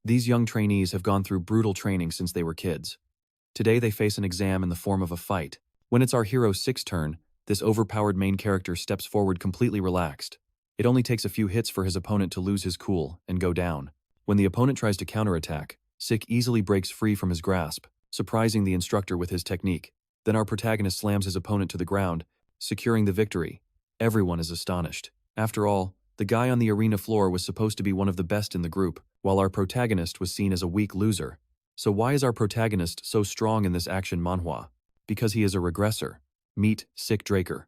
These young trainees have gone through brutal training since they were kids. Today they face an exam in the form of a fight. When it's our hero Sik's turn, this overpowered main character steps forward completely relaxed. It only takes a few hits for his opponent to lose his cool and go down. When the opponent tries to counterattack, Sik easily breaks free from his grasp, surprising the instructor with his technique. Then our protagonist slams his opponent to the ground, securing the victory. Everyone is astonished. After all, the guy on the arena floor was supposed to be one of the best in the group, while our protagonist was seen as a weak loser. So why is our protagonist so strong in this action manhwa? Because he is a regressor. Meet Sik Draker.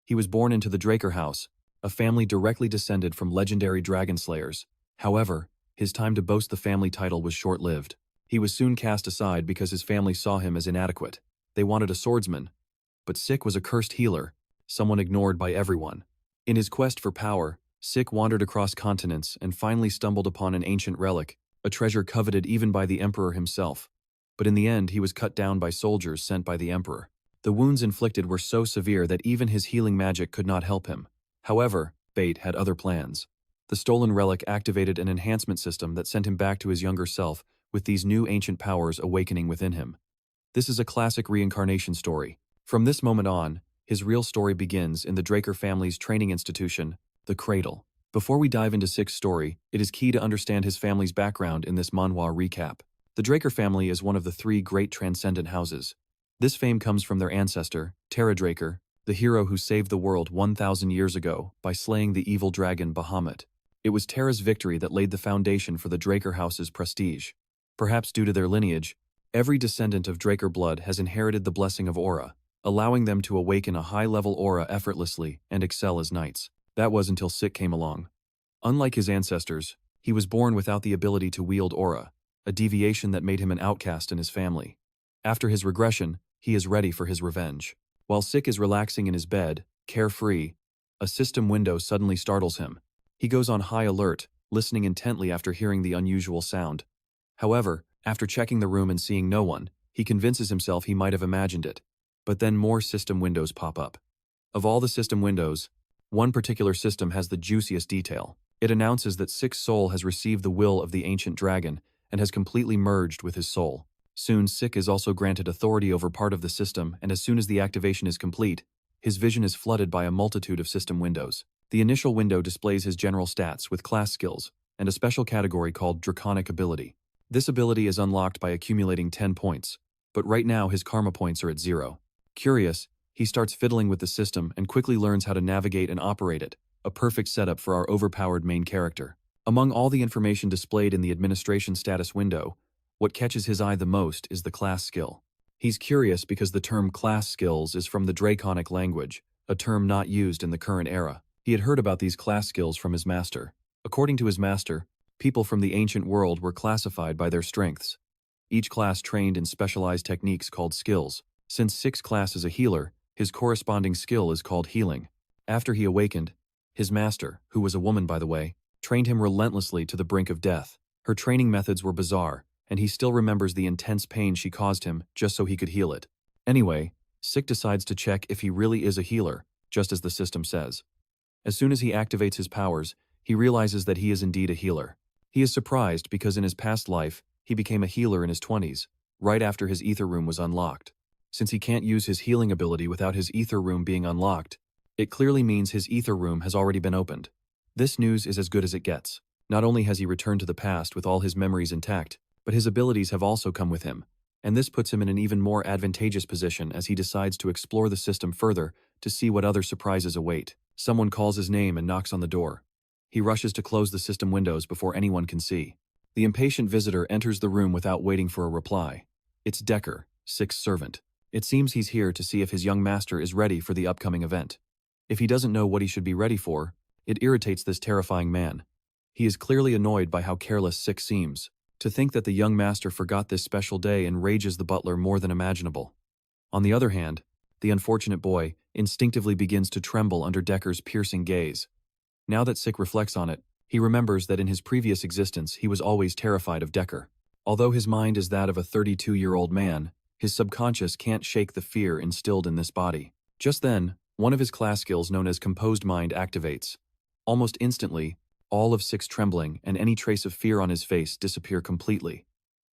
He was born into the Draker house, a family directly descended from legendary dragon slayers. However, his time to boast the family title was short-lived. He was soon cast aside because his family saw him as inadequate. They wanted a swordsman. But Sik was a cursed healer, someone ignored by everyone. In his quest for power, Sik wandered across continents and finally stumbled upon an ancient relic, a treasure coveted even by the emperor himself. But in the end, he was cut down by soldiers sent by the emperor. The wounds inflicted were so severe that even his healing magic could not help him. However, Fate had other plans. The stolen relic activated an enhancement system that sent him back to his younger self, with these new ancient powers awakening within him. This is a classic reincarnation story. From this moment on, his real story begins in the Draker family's training institution, the Cradle. Before we dive into Sik's story, it is key to understand his family's background in this manhwa recap. The Draker family is one of the three great transcendent houses. This fame comes from their ancestor, Terra Draker, the hero who saved the world 1,000 years ago by slaying the evil dragon Bahamut. It was Terra's victory that laid the foundation for the Draker house's prestige. Perhaps due to their lineage, every descendant of Draker blood has inherited the blessing of aura, allowing them to awaken a high-level aura effortlessly and excel as knights. That was until Sik came along. Unlike his ancestors, he was born without the ability to wield aura, a deviation that made him an outcast in his family. After his regression, he is ready for his revenge. While Sik is relaxing in his bed, carefree, a system window suddenly startles him. He goes on high alert, listening intently after hearing the unusual sound. However, after checking the room and seeing no one, he convinces himself he might have imagined it. But then more system windows pop up. Of all the system windows, one particular system has the juiciest detail. It announces that Sik's soul has received the will of the ancient dragon and has completely merged with his soul. Soon, Sik is also granted authority over part of the system, and as soon as the activation is complete, his vision is flooded by a multitude of system windows. The initial window displays his general stats with class skills and a special category called Draconic Ability. This ability is unlocked by accumulating 10 points, but right now his karma points are at 0. Curious, he starts fiddling with the system and quickly learns how to navigate and operate it, a perfect setup for our overpowered main character. Among all the information displayed in the administration status window, what catches his eye the most is the class skill. He's curious because the term class skills is from the Draconic language, a term not used in the current era. He had heard about these class skills from his master. According to his master, people from the ancient world were classified by their strengths. Each class trained in specialized techniques called skills. Since Sik's class is a healer, his corresponding skill is called healing. After he awakened, his master, who was a woman by the way, trained him relentlessly to the brink of death. Her training methods were bizarre, and he still remembers the intense pain she caused him just so he could heal it. Anyway, Sik decides to check if he really is a healer, just as the system says. As soon as he activates his powers, he realizes that he is indeed a healer. He is surprised because in his past life, he became a healer in his 20s, right after his ether room was unlocked. Since he can't use his healing ability without his ether room being unlocked, it clearly means his ether room has already been opened. This news is as good as it gets. Not only has he returned to the past with all his memories intact, but his abilities have also come with him, and this puts him in an even more advantageous position as he decides to explore the system further to see what other surprises await. Someone calls his name and knocks on the door. He rushes to close the system windows before anyone can see. The impatient visitor enters the room without waiting for a reply. It's Decker, Sik's servant. It seems he's here to see if his young master is ready for the upcoming event. If he doesn't know what he should be ready for, it irritates this terrifying man. He is clearly annoyed by how careless Sik seems. To think that the young master forgot this special day enrages the butler more than imaginable. On the other hand, the unfortunate boy instinctively begins to tremble under Decker's piercing gaze. Now that Sik reflects on it, he remembers that in his previous existence he was always terrified of Decker. Although his mind is that of a 32-year-old man, his subconscious can't shake the fear instilled in this body. Just then, one of his class skills known as Composed Mind activates. Almost instantly, all of Sik's trembling and any trace of fear on his face disappear completely.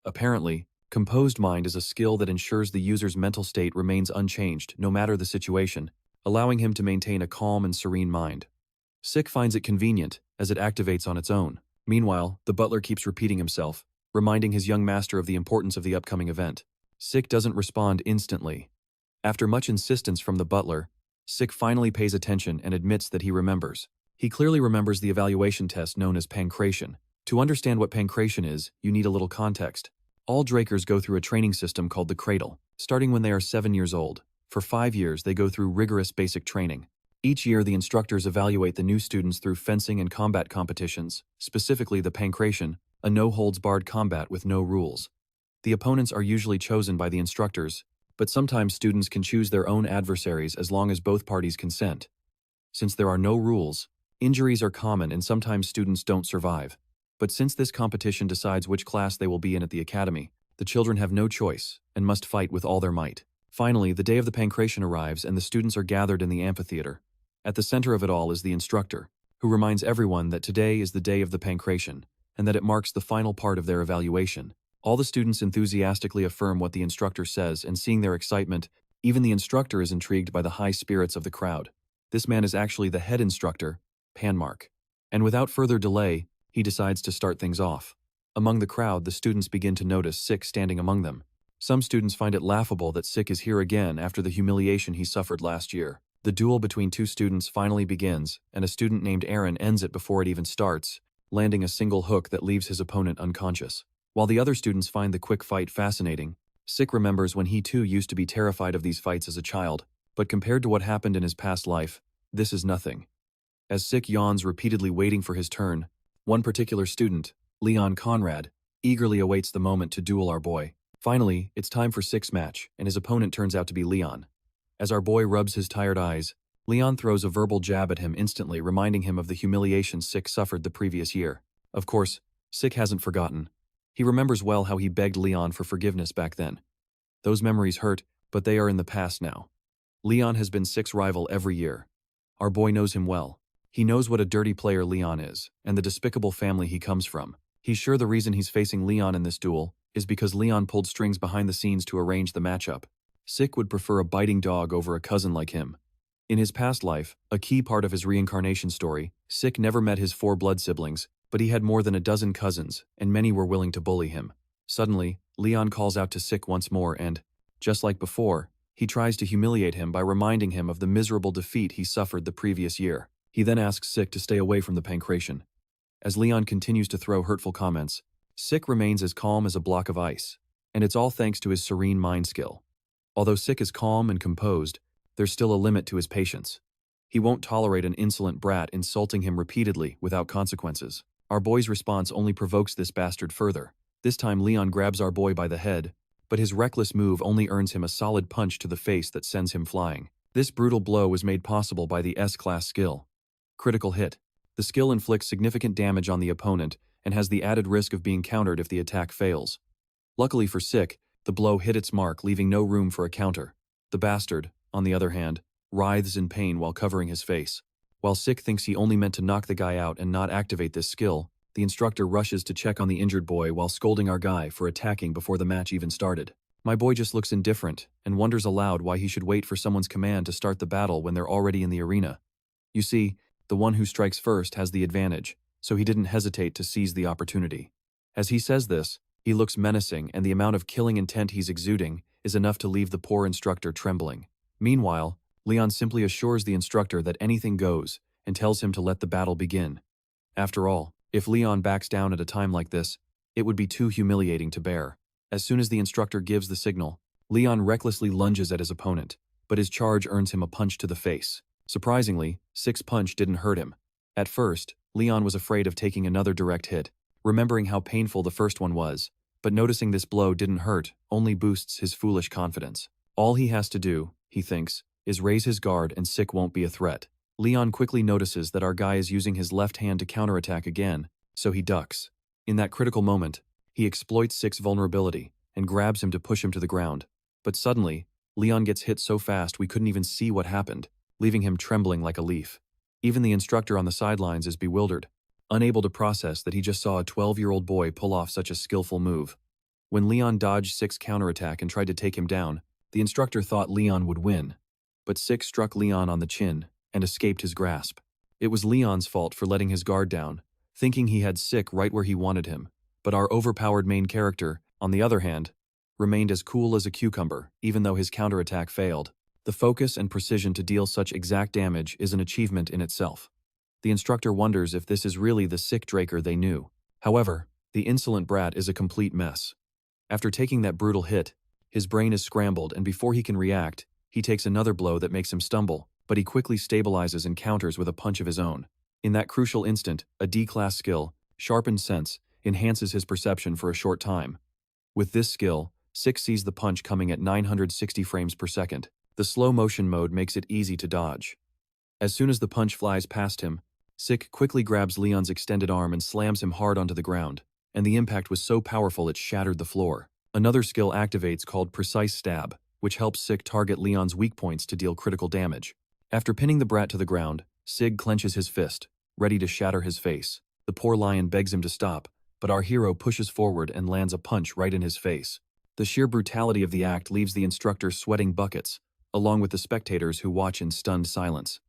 Apparently, composed mind is a skill that ensures the user's mental state remains unchanged no matter the situation, allowing him to maintain a calm and serene mind. Sik finds it convenient, as it activates on its own. Meanwhile, the butler keeps repeating himself, reminding his young master of the importance of the upcoming event. Sik doesn't respond instantly. After much insistence from the butler, Sik finally pays attention and admits that he remembers. He clearly remembers the evaluation test known as pancration. To understand what pancration is, you need a little context. All Drakers go through a training system called the Cradle, starting when they are 7 years old. For 5 years, they go through rigorous basic training. Each year, the instructors evaluate the new students through fencing and combat competitions, specifically the pancration, a no-holds-barred combat with no rules. The opponents are usually chosen by the instructors, but sometimes students can choose their own adversaries as long as both parties consent. Since there are no rules, injuries are common and sometimes students don't survive. But since this competition decides which class they will be in at the academy, the children have no choice and must fight with all their might. Finally, the day of the pancration arrives and the students are gathered in the amphitheater. At the center of it all is the instructor, who reminds everyone that today is the day of the pancration, and that it marks the final part of their evaluation. All the students enthusiastically affirm what the instructor says, and seeing their excitement, even the instructor is intrigued by the high spirits of the crowd. This man is actually the head instructor, Panmark. And without further delay, he decides to start things off. Among the crowd, the students begin to notice Sik standing among them. Some students find it laughable that Sik is here again after the humiliation he suffered last year. The duel between two students finally begins, and a student named Aaron ends it before it even starts, landing a single hook that leaves his opponent unconscious. While the other students find the quick fight fascinating, Sik remembers when he too used to be terrified of these fights as a child, but compared to what happened in his past life, this is nothing. As Sik yawns repeatedly waiting for his turn, one particular student, Leon Conrad, eagerly awaits the moment to duel our boy. Finally, it's time for Sik's match, and his opponent turns out to be Leon. As our boy rubs his tired eyes, Leon throws a verbal jab at him instantly, reminding him of the humiliation Sik suffered the previous year. Of course, Sik hasn't forgotten. He remembers well how he begged Leon for forgiveness back then. Those memories hurt, but they are in the past now. Leon has been Sik's rival every year. Our boy knows him well. He knows what a dirty player Leon is, and the despicable family he comes from. He's sure the reason he's facing Leon in this duel is because Leon pulled strings behind the scenes to arrange the matchup. Sik would prefer a biting dog over a cousin like him. In his past life, a key part of his reincarnation story, Sik never met his 4 blood siblings, but he had more than a dozen cousins, and many were willing to bully him. Suddenly, Leon calls out to Sik once more and, just like before, he tries to humiliate him by reminding him of the miserable defeat he suffered the previous year. He then asks Sik to stay away from the pancration. As Leon continues to throw hurtful comments, Sik remains as calm as a block of ice, and it's all thanks to his serene mind skill. Although Sik is calm and composed, there's still a limit to his patience. He won't tolerate an insolent brat insulting him repeatedly without consequences. Our boy's response only provokes this bastard further. This time Leon grabs our boy by the head, but his reckless move only earns him a solid punch to the face that sends him flying. This brutal blow was made possible by the S-class skill. Critical hit. The skill inflicts significant damage on the opponent and has the added risk of being countered if the attack fails. Luckily for Sik, the blow hit its mark, leaving no room for a counter. The bastard, on the other hand, writhes in pain while covering his face. While Sik thinks he only meant to knock the guy out and not activate this skill, the instructor rushes to check on the injured boy while scolding our guy for attacking before the match even started. My boy just looks indifferent and wonders aloud why he should wait for someone's command to start the battle when they're already in the arena. You see, the one who strikes first has the advantage, so he didn't hesitate to seize the opportunity. As he says this, he looks menacing, and the amount of killing intent he's exuding is enough to leave the poor instructor trembling. Meanwhile, Leon simply assures the instructor that anything goes and tells him to let the battle begin. After all, if Leon backs down at a time like this, it would be too humiliating to bear. As soon as the instructor gives the signal, Leon recklessly lunges at his opponent, but his charge earns him a punch to the face. Surprisingly, Sik's punch didn't hurt him. At first, Leon was afraid of taking another direct hit, remembering how painful the first one was, but noticing this blow didn't hurt only boosts his foolish confidence. All he has to do, he thinks, is raise his guard and Sik won't be a threat. Leon quickly notices that our guy is using his left hand to counterattack again, so he ducks. In that critical moment, he exploits Sik's vulnerability and grabs him to push him to the ground. But suddenly, Leon gets hit so fast we couldn't even see what happened, leaving him trembling like a leaf. Even the instructor on the sidelines is bewildered. unable to process that he just saw a 12-year-old boy pull off such a skillful move. When Leon dodged Sik's counterattack and tried to take him down, the instructor thought Leon would win. But Sik struck Leon on the chin and escaped his grasp. It was Leon's fault for letting his guard down, thinking he had Sik right where he wanted him. But our overpowered main character, on the other hand, remained as cool as a cucumber, even though his counterattack failed. The focus and precision to deal such exact damage is an achievement in itself. The instructor wonders if this is really the Sik Draker they knew. However, the insolent brat is a complete mess. After taking that brutal hit, his brain is scrambled, and before he can react, he takes another blow that makes him stumble, but he quickly stabilizes and counters with a punch of his own. In that crucial instant, a D-class skill, Sharpened Sense, enhances his perception for a short time. With this skill, Sik sees the punch coming at 960 frames per second. The slow motion mode makes it easy to dodge. As soon as the punch flies past him, Sik quickly grabs Leon's extended arm and slams him hard onto the ground, and the impact was so powerful it shattered the floor. Another skill activates called Precise Stab, which helps Sik target Leon's weak points to deal critical damage. After pinning the brat to the ground, Sig clenches his fist, ready to shatter his face. The poor lion begs him to stop, but our hero pushes forward and lands a punch right in his face. The sheer brutality of the act leaves the instructor sweating buckets, along with the spectators who watch in stunned silence.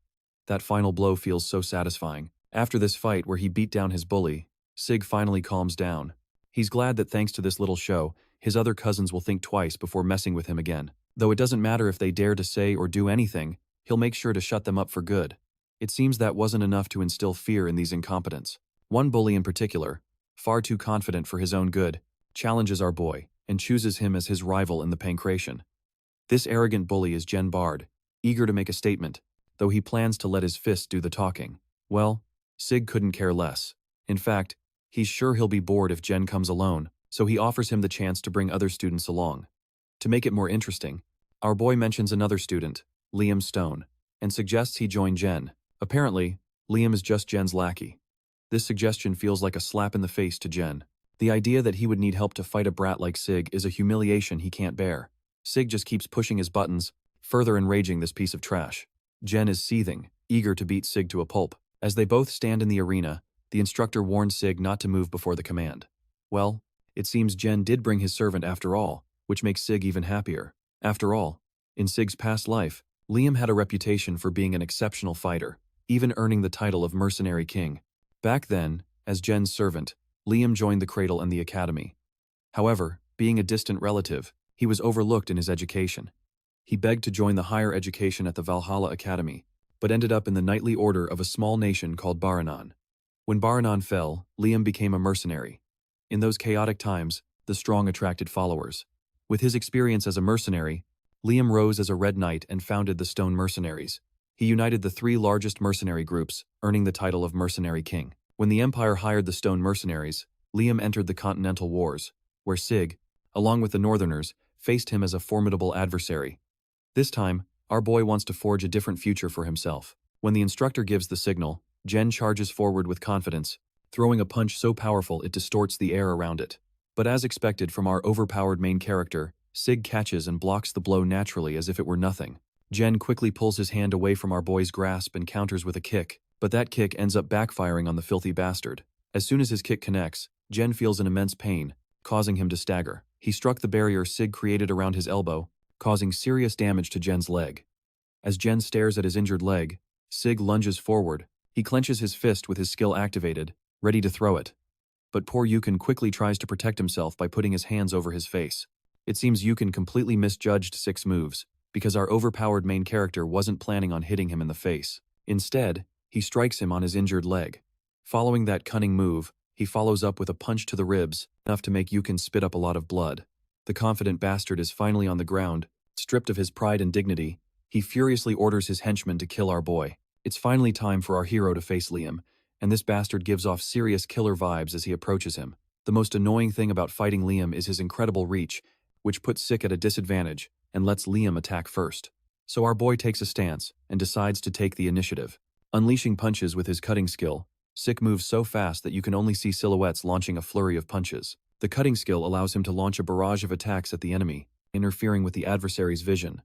That final blow feels so satisfying. After this fight where he beat down his bully, Sig finally calms down. He's glad that thanks to this little show, his other cousins will think twice before messing with him again. Though it doesn't matter if they dare to say or do anything, he'll make sure to shut them up for good. It seems that wasn't enough to instill fear in these incompetents. One bully in particular, far too confident for his own good, challenges our boy and chooses him as his rival in the pancration. This arrogant bully is Gen Bard, eager to make a statement, though he plans to let his fist do the talking. Well, Sig couldn't care less. In fact, he's sure he'll be bored if Gen comes alone, so he offers him the chance to bring other students along. To make it more interesting, our boy mentions another student, Liam Stone, and suggests he join Gen. Apparently, Liam is just Gen's lackey. This suggestion feels like a slap in the face to Gen. The idea that he would need help to fight a brat like Sig is a humiliation he can't bear. Sig just keeps pushing his buttons, further enraging this piece of trash. Gen is seething, eager to beat Sig to a pulp. As they both stand in the arena, the instructor warns Sig not to move before the command. Well, it seems Gen did bring his servant after all, which makes Sig even happier. After all, in Sig's past life, Liam had a reputation for being an exceptional fighter, even earning the title of Mercenary King. Back then, as Gen's servant, Liam joined the cradle and the academy. However, being a distant relative, he was overlooked in his education. He begged to join the higher education at the Valhalla Academy, but ended up in the knightly order of a small nation called Baranon. When Baranon fell, Liam became a mercenary. In those chaotic times, the strong attracted followers. With his experience as a mercenary, Liam rose as a Red Knight and founded the Stone Mercenaries. He united the three largest mercenary groups, earning the title of Mercenary King. When the Empire hired the Stone Mercenaries, Liam entered the Continental Wars, where Sig, along with the Northerners, faced him as a formidable adversary. This time, our boy wants to forge a different future for himself. When the instructor gives the signal, Gen charges forward with confidence, throwing a punch so powerful it distorts the air around it. But as expected from our overpowered main character, Sig catches and blocks the blow naturally as if it were nothing. Gen quickly pulls his hand away from our boy's grasp and counters with a kick, but that kick ends up backfiring on the filthy bastard. As soon as his kick connects, Gen feels an immense pain, causing him to stagger. He struck the barrier Sig created around his elbow, causing serious damage to Gen's leg. As Gen stares at his injured leg, Sig lunges forward. He clenches his fist with his skill activated, ready to throw it. But poor Yukon quickly tries to protect himself by putting his hands over his face. It seems Yukon completely misjudged Sik's moves, because our overpowered main character wasn't planning on hitting him in the face. Instead, he strikes him on his injured leg. Following that cunning move, he follows up with a punch to the ribs, enough to make Yukon spit up a lot of blood. The confident bastard is finally on the ground, stripped of his pride and dignity. He furiously orders his henchmen to kill our boy. It's finally time for our hero to face Liam, and this bastard gives off serious killer vibes as he approaches him. The most annoying thing about fighting Liam is his incredible reach, which puts Sik at a disadvantage and lets Liam attack first. So our boy takes a stance and decides to take the initiative. Unleashing punches with his cutting skill, Sik moves so fast that you can only see silhouettes launching a flurry of punches. The cutting skill allows him to launch a barrage of attacks at the enemy, interfering with the adversary's vision.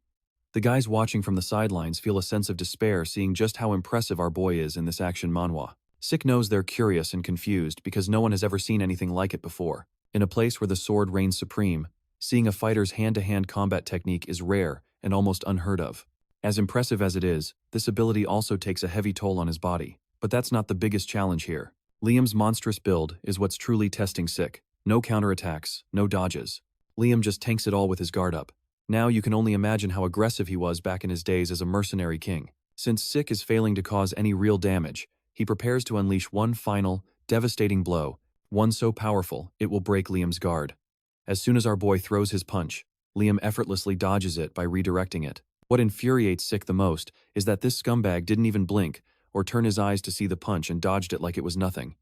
The guys watching from the sidelines feel a sense of despair seeing just how impressive our boy is in this action manhwa. Sik knows they're curious and confused because no one has ever seen anything like it before. In a place where the sword reigns supreme, seeing a fighter's hand-to-hand combat technique is rare and almost unheard of. As impressive as it is, this ability also takes a heavy toll on his body. But that's not the biggest challenge here. Liam's monstrous build is what's truly testing Sik. No counterattacks, no dodges. Liam just tanks it all with his guard up. Now you can only imagine how aggressive he was back in his days as a mercenary king. Since Sik is failing to cause any real damage, he prepares to unleash one final, devastating blow, one so powerful it will break Liam's guard. As soon as our boy throws his punch, Liam effortlessly dodges it by redirecting it. What infuriates Sik the most is that this scumbag didn't even blink or turn his eyes to see the punch and dodged it like it was nothing.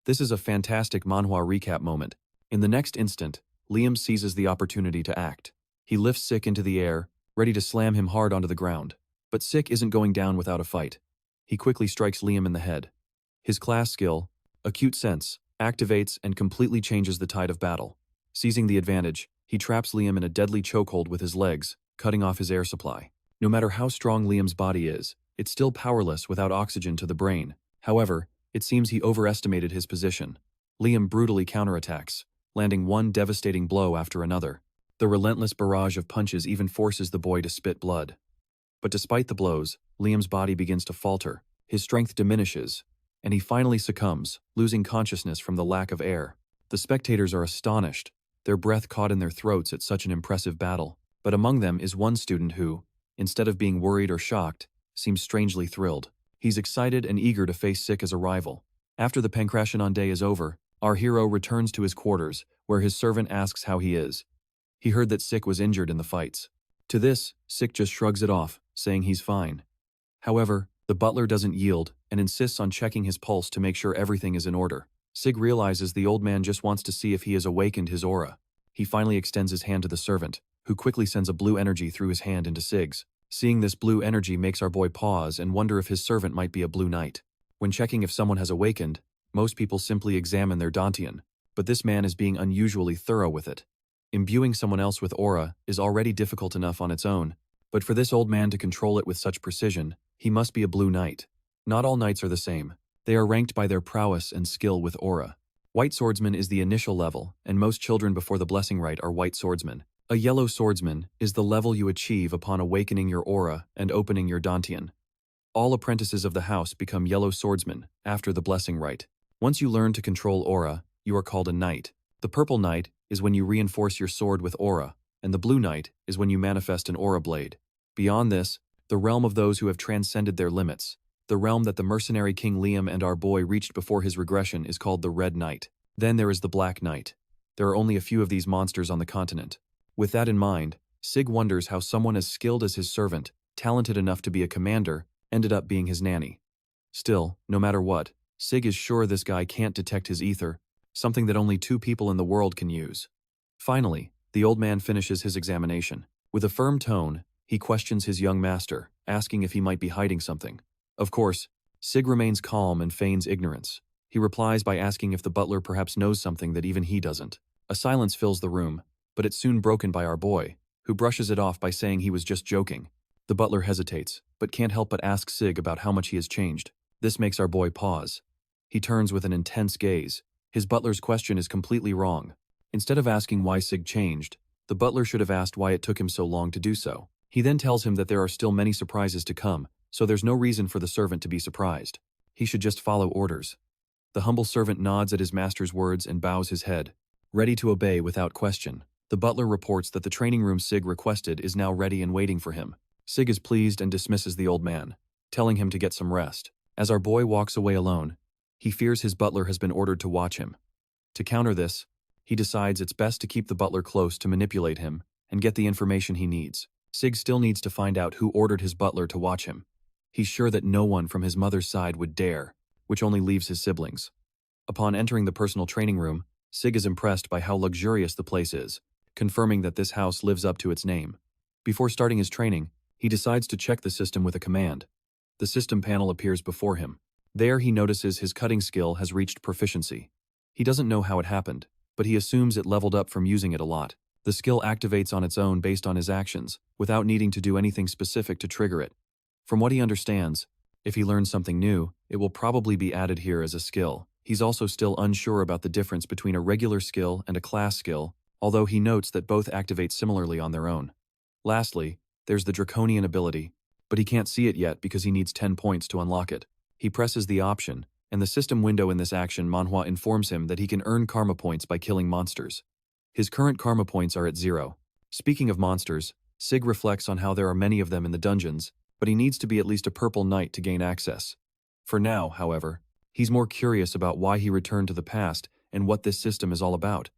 This is a fantastic Manhwa recap moment. In the next instant, Liam seizes the opportunity to act. He lifts Sik into the air, ready to slam him hard onto the ground. But Sik isn't going down without a fight. He quickly strikes Liam in the head. His class skill, Acute Sense, activates and completely changes the tide of battle. Seizing the advantage, he traps Liam in a deadly chokehold with his legs, cutting off his air supply. No matter how strong Liam's body is, it's still powerless without oxygen to the brain. However, it seems he overestimated his position. Liam brutally counterattacks, landing one devastating blow after another. The relentless barrage of punches even forces the boy to spit blood. But despite the blows, Liam's body begins to falter, his strength diminishes, and he finally succumbs, losing consciousness from the lack of air. The spectators are astonished, their breath caught in their throats at such an impressive battle. But among them is one student who, instead of being worried or shocked, seems strangely thrilled. He's excited and eager to face Sik as a rival. After the Pancration day is over, our hero returns to his quarters, where his servant asks how he is. He heard that Sik was injured in the fights. To this, Sik just shrugs it off, saying he's fine. However, the butler doesn't yield and insists on checking his pulse to make sure everything is in order. Sik realizes the old man just wants to see if he has awakened his aura. He finally extends his hand to the servant, who quickly sends a blue energy through his hand into Sig's. Seeing this blue energy makes our boy pause and wonder if his servant might be a blue knight. When checking if someone has awakened, most people simply examine their dantian, but this man is being unusually thorough with it. Imbuing someone else with aura is already difficult enough on its own, but for this old man to control it with such precision, he must be a blue knight. Not all knights are the same. They are ranked by their prowess and skill with aura. White swordsman is the initial level, and most children before the blessing rite are white swordsmen. A yellow swordsman is the level you achieve upon awakening your aura and opening your dantian. All apprentices of the house become yellow swordsmen after the blessing rite. Once you learn to control aura, you are called a knight. The purple knight is when you reinforce your sword with aura, and the blue knight is when you manifest an aura blade. Beyond this, the realm of those who have transcended their limits, the realm that the mercenary King Liam and our boy reached before his regression, is called the Red Knight. Then there is the Black Knight. There are only a few of these monsters on the continent. With that in mind, Sig wonders how someone as skilled as his servant, talented enough to be a commander, ended up being his nanny. Still, no matter what, Sig is sure this guy can't detect his ether, something that only 2 people in the world can use. Finally, the old man finishes his examination. With a firm tone, he questions his young master, asking if he might be hiding something. Of course, Sig remains calm and feigns ignorance. He replies by asking if the butler perhaps knows something that even he doesn't. A silence fills the room, but it's soon broken by our boy, who brushes it off by saying he was just joking. The butler hesitates, but can't help but ask Sig about how much he has changed. This makes our boy pause. He turns with an intense gaze. His butler's question is completely wrong. Instead of asking why Sig changed, the butler should have asked why it took him so long to do so. He then tells him that there are still many surprises to come, so there's no reason for the servant to be surprised. He should just follow orders. The humble servant nods at his master's words and bows his head, ready to obey without question. The butler reports that the training room Sig requested is now ready and waiting for him. Sig is pleased and dismisses the old man, telling him to get some rest. As our boy walks away alone, he fears his butler has been ordered to watch him. To counter this, he decides it's best to keep the butler close to manipulate him and get the information he needs. Sig still needs to find out who ordered his butler to watch him. He's sure that no one from his mother's side would dare, which only leaves his siblings. Upon entering the personal training room, Sig is impressed by how luxurious the place is, confirming that this house lives up to its name. Before starting his training, he decides to check the system with a command. The system panel appears before him. There he notices his cutting skill has reached proficiency. He doesn't know how it happened, but he assumes it leveled up from using it a lot. The skill activates on its own based on his actions, without needing to do anything specific to trigger it. From what he understands, If he learns something new, it will probably be added here as a skill. He's also still unsure about the difference between a regular skill and a class skill, although he notes that both activate similarly on their own. Lastly, there's the Draconian ability, but he can't see it yet because he needs 10 points to unlock it. He presses the option, and the system window in this action Manhwa informs him that he can earn karma points by killing monsters. His current karma points are at 0. Speaking of monsters, Sik reflects on how there are many of them in the dungeons, but he needs to be at least a purple knight to gain access. For now, however, he's more curious about why he returned to the past and what this system is all about.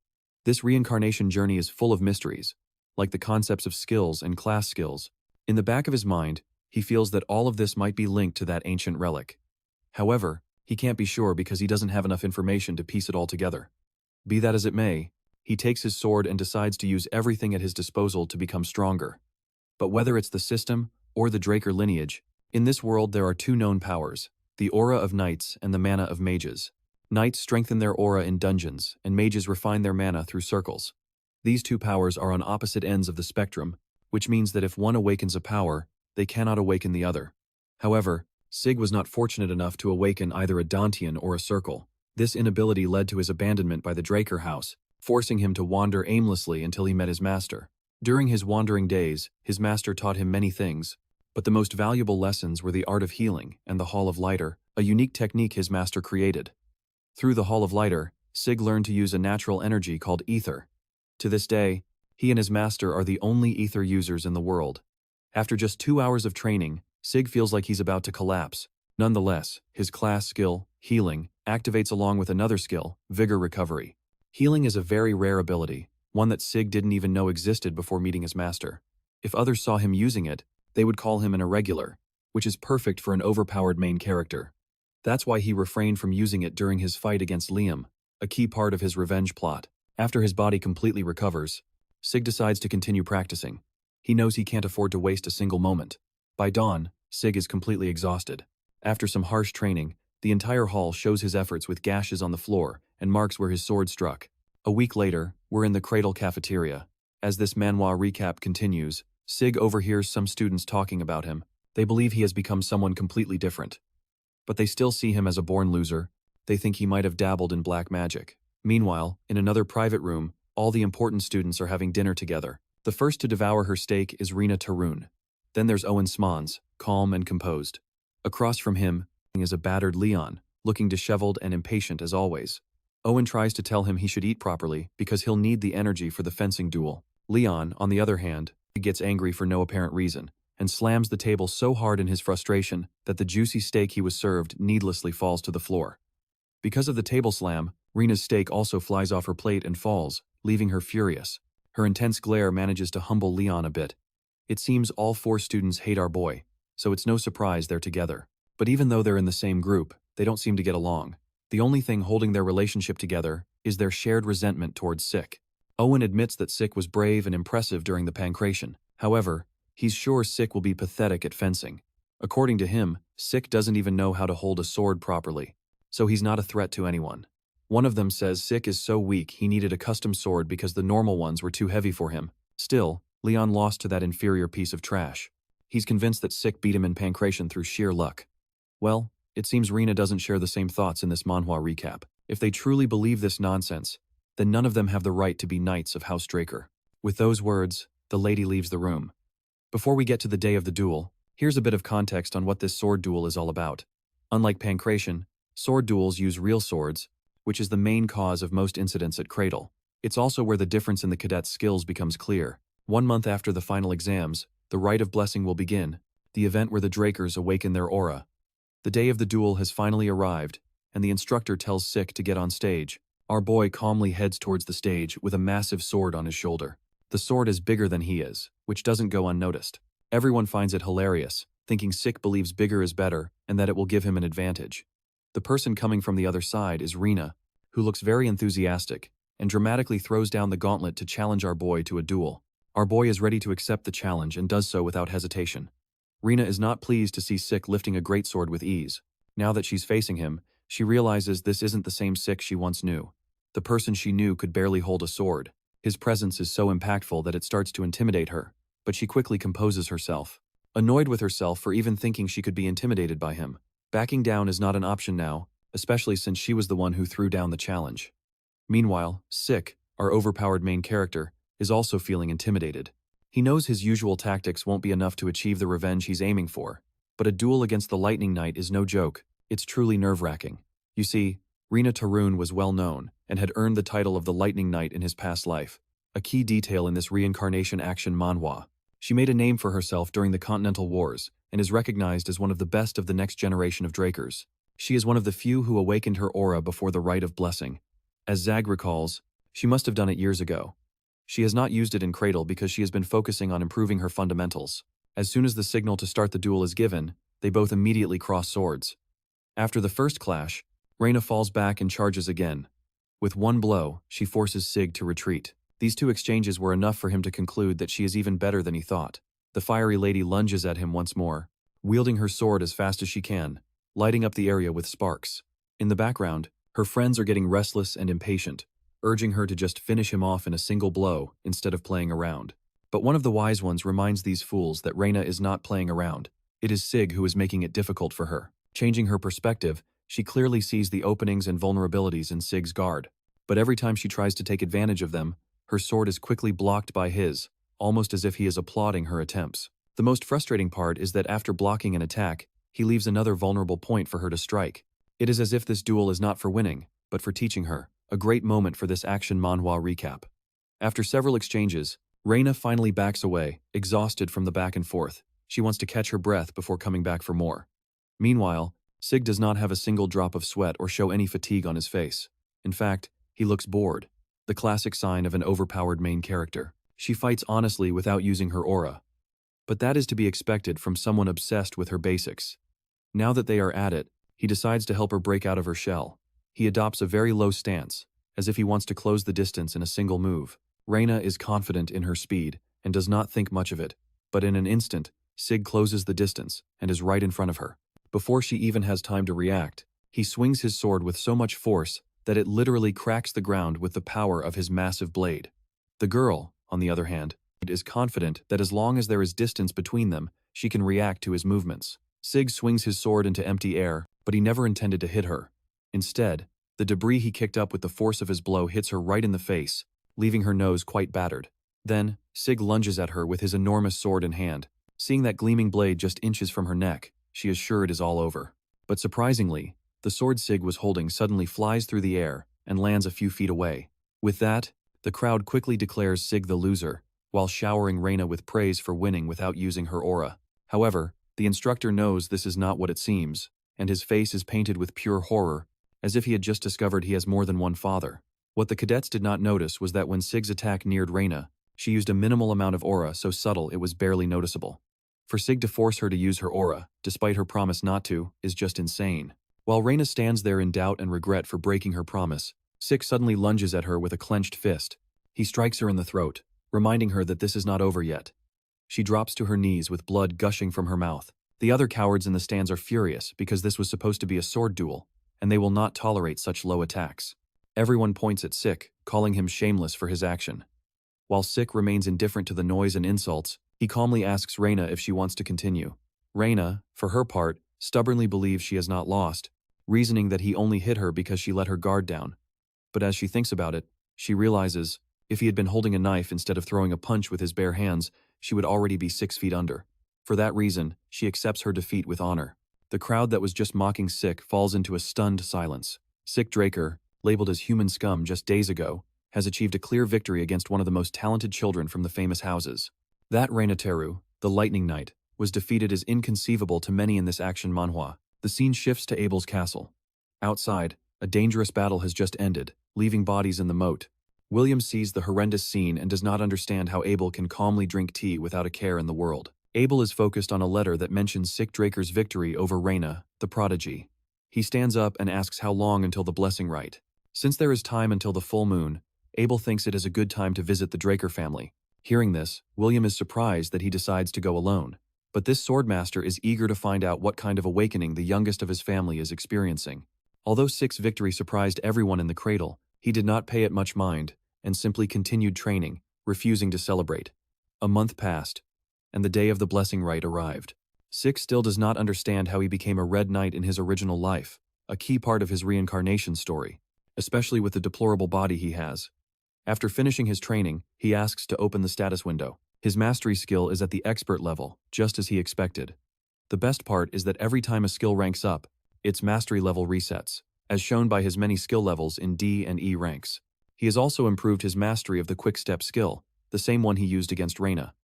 This reincarnation journey is full of mysteries, like the concepts of skills and class skills. In the back of his mind, he feels that all of this might be linked to that ancient relic. However, he can't be sure because he doesn't have enough information to piece it all together. Be that as it may, he takes his sword and decides to use everything at his disposal to become stronger. But whether it's the system or the Draker lineage, in this world there are two known powers, the aura of knights and the mana of mages. Knights strengthen their aura in dungeons, and mages refine their mana through circles. These two powers are on opposite ends of the spectrum, which means that if one awakens a power, they cannot awaken the other. However, Sik was not fortunate enough to awaken either a Dantian or a circle. This inability led to his abandonment by the Draker house, forcing him to wander aimlessly until he met his master. During his wandering days, his master taught him many things, but the most valuable lessons were the art of healing and the Hall of Lighter, a unique technique his master created. Through the Hall of Lighter, Sik learned to use a natural energy called ether. To this day, he and his master are the only ether users in the world. After just 2 hours of training, Sik feels like he's about to collapse. Nonetheless, his class skill, healing, activates along with another skill, vigor recovery. Healing is a very rare ability, one that Sik didn't even know existed before meeting his master. If others saw him using it, they would call him an irregular, which is perfect for an overpowered main character. That's why he refrained from using it during his fight against Liam, a key part of his revenge plot. After his body completely recovers, Sik decides to continue practicing. He knows he can't afford to waste a single moment. By dawn, Sik is completely exhausted. After some harsh training, the entire hall shows his efforts with gashes on the floor and marks where his sword struck. A week later, we're in the Cradle cafeteria. As this manhwa recap continues, Sik overhears some students talking about him. They believe he has become someone completely different. But they still see him as a born loser. They think he might have dabbled in black magic. Meanwhile, in another private room, all the important students are having dinner together. The first to devour her steak is Rina Tarun. Then there's Owen Smons, calm and composed. Across from him is a battered Leon, looking disheveled and impatient as always. Owen tries to tell him he should eat properly because he'll need the energy for the fencing duel. Leon, on the other hand, gets angry for no apparent reason and slams the table so hard in his frustration that the juicy steak he was served needlessly falls to the floor. Because of the table slam, Rina's steak also flies off her plate and falls, leaving her furious. Her intense glare manages to humble Leon a bit. It seems all 4 students hate our boy, so it's no surprise they're together. But even though they're in the same group, they don't seem to get along. The only thing holding their relationship together is their shared resentment towards Sik. Owen admits that Sik was brave and impressive during the pancration. However, he's sure Sik will be pathetic at fencing. According to him, Sik doesn't even know how to hold a sword properly, so he's not a threat to anyone. One of them says Sik is so weak he needed a custom sword because the normal ones were too heavy for him. Still, Leon lost to that inferior piece of trash. He's convinced that Sik beat him in pancration through sheer luck. Well, it seems Rina doesn't share the same thoughts in this manhwa recap. If they truly believe this nonsense, then none of them have the right to be knights of House Draker. With those words, the lady leaves the room. Before we get to the day of the duel, here's a bit of context on what this sword duel is all about. Unlike pancration, sword duels use real swords, which is the main cause of most incidents at Cradle. It's also where the difference in the cadets' skills becomes clear. 1 month after the final exams, the Rite of Blessing will begin, the event where the Drakers awaken their aura. The day of the duel has finally arrived, and the instructor tells Sik to get on stage. Our boy calmly heads towards the stage with a massive sword on his shoulder. The sword is bigger than he is, which doesn't go unnoticed. Everyone finds it hilarious, thinking Sik believes bigger is better and that it will give him an advantage. The person coming from the other side is Rina, who looks very enthusiastic and dramatically throws down the gauntlet to challenge our boy to a duel. Our boy is ready to accept the challenge and does so without hesitation. Rina is not pleased to see Sik lifting a greatsword with ease. Now that she's facing him, she realizes this isn't the same Sik she once knew. The person she knew could barely hold a sword. His presence is so impactful that it starts to intimidate her, but she quickly composes herself. annoyed with herself for even thinking she could be intimidated by him. Backing down is not an option now, especially since she was the one who threw down the challenge. Meanwhile, Sik, our overpowered main character, is also feeling intimidated. He knows his usual tactics won't be enough to achieve the revenge he's aiming for, but a duel against the Lightning Knight is no joke. It's truly nerve-wracking. You see, Rina Tarun was well known and had earned the title of the Lightning Knight in his past life, a key detail in this reincarnation action manhwa. She made a name for herself during the Continental Wars and is recognized as one of the best of the next generation of Drakers. She is one of the few who awakened her aura before the Rite of Blessing. As Zag recalls, she must have done it years ago. She has not used it in Cradle because she has been focusing on improving her fundamentals. As soon as the signal to start the duel is given, they both immediately cross swords. After the first clash, Reyna falls back and charges again. With one blow, she forces Sig to retreat. These two exchanges were enough for him to conclude that she is even better than he thought. The fiery lady lunges at him once more, wielding her sword as fast as she can, lighting up the area with sparks. In the background, her friends are getting restless and impatient, urging her to just finish him off in a single blow instead of playing around. But one of the wise ones reminds these fools that Reyna is not playing around. It is Sig who is making it difficult for her. Changing her perspective, she clearly sees the openings and vulnerabilities in Sig's guard. But every time she tries to take advantage of them, her sword is quickly blocked by his, almost as if he is applauding her attempts. The most frustrating part is that after blocking an attack, he leaves another vulnerable point for her to strike. It is as if this duel is not for winning, but for teaching her. A great moment for this action manhwa recap. After several exchanges, Reyna finally backs away, exhausted from the back and forth. She wants to catch her breath before coming back for more. Meanwhile, Sig does not have a single drop of sweat or show any fatigue on his face. In fact, he looks bored, the classic sign of an overpowered main character. She fights honestly without using her aura. But that is to be expected from someone obsessed with her basics. Now that they are at it, he decides to help her break out of her shell. He adopts a very low stance, as if he wants to close the distance in a single move. Reyna is confident in her speed and does not think much of it, but in an instant, Sig closes the distance and is right in front of her. Before she even has time to react, he swings his sword with so much force that it literally cracks the ground with the power of his massive blade. The girl, on the other hand, is confident that as long as there is distance between them, she can react to his movements. Sig swings his sword into empty air, but he never intended to hit her. Instead, the debris he kicked up with the force of his blow hits her right in the face, leaving her nose quite battered. Then, Sig lunges at her with his enormous sword in hand. Seeing that gleaming blade just inches from her neck, she is sure it is all over. But surprisingly, the sword Sig was holding suddenly flies through the air and lands a few feet away. With that, the crowd quickly declares Sig the loser, while showering Reyna with praise for winning without using her aura. However, the instructor knows this is not what it seems, and his face is painted with pure horror, as if he had just discovered he has more than one father. What the cadets did not notice was that when Sig's attack neared Reyna, she used a minimal amount of aura so subtle it was barely noticeable. For Sig to force her to use her aura, despite her promise not to, is just insane. While Reyna stands there in doubt and regret for breaking her promise, Sig suddenly lunges at her with a clenched fist. He strikes her in the throat, reminding her that this is not over yet. She drops to her knees with blood gushing from her mouth. The other cowards in the stands are furious because this was supposed to be a sword duel, and they will not tolerate such low attacks. Everyone points at Sik, calling him shameless for his action. While Sik remains indifferent to the noise and insults, he calmly asks Reyna if she wants to continue. Reyna, for her part, stubbornly believes she has not lost, reasoning that he only hit her because she let her guard down. But as she thinks about it, she realizes, if he had been holding a knife instead of throwing a punch with his bare hands, she would already be 6 feet under. For that reason, she accepts her defeat with honor. The crowd that was just mocking Sik falls into a stunned silence. Sik Draker, labeled as human scum just days ago, has achieved a clear victory against one of the most talented children from the famous houses. That Reyna Teru, the Lightning Knight, was defeated is inconceivable to many in this action manhwa. The scene shifts to Abel's castle. Outside, a dangerous battle has just ended, leaving bodies in the moat. William sees the horrendous scene and does not understand how Abel can calmly drink tea without a care in the world. Abel is focused on a letter that mentions Sik Draker's victory over Reyna, the prodigy. He stands up and asks how long until the blessing rite. Since there is time until the full moon, Abel thinks it is a good time to visit the Draker family. Hearing this, William is surprised that he decides to go alone. But this swordmaster is eager to find out what kind of awakening the youngest of his family is experiencing. Although Sik's victory surprised everyone in the cradle, he did not pay it much mind, and simply continued training, refusing to celebrate. A month passed. and the day of the blessing rite arrived. Sik still does not understand how he became a Red Knight in his original life, a key part of his reincarnation story, especially with the deplorable body he has. After finishing his training, he asks to open the status window. His mastery skill is at the expert level, just as he expected. The best part is that every time a skill ranks up, its mastery level resets, as shown by his many skill levels in D and E ranks. He has also improved his mastery of the quick step skill, the same one he used against Reyna.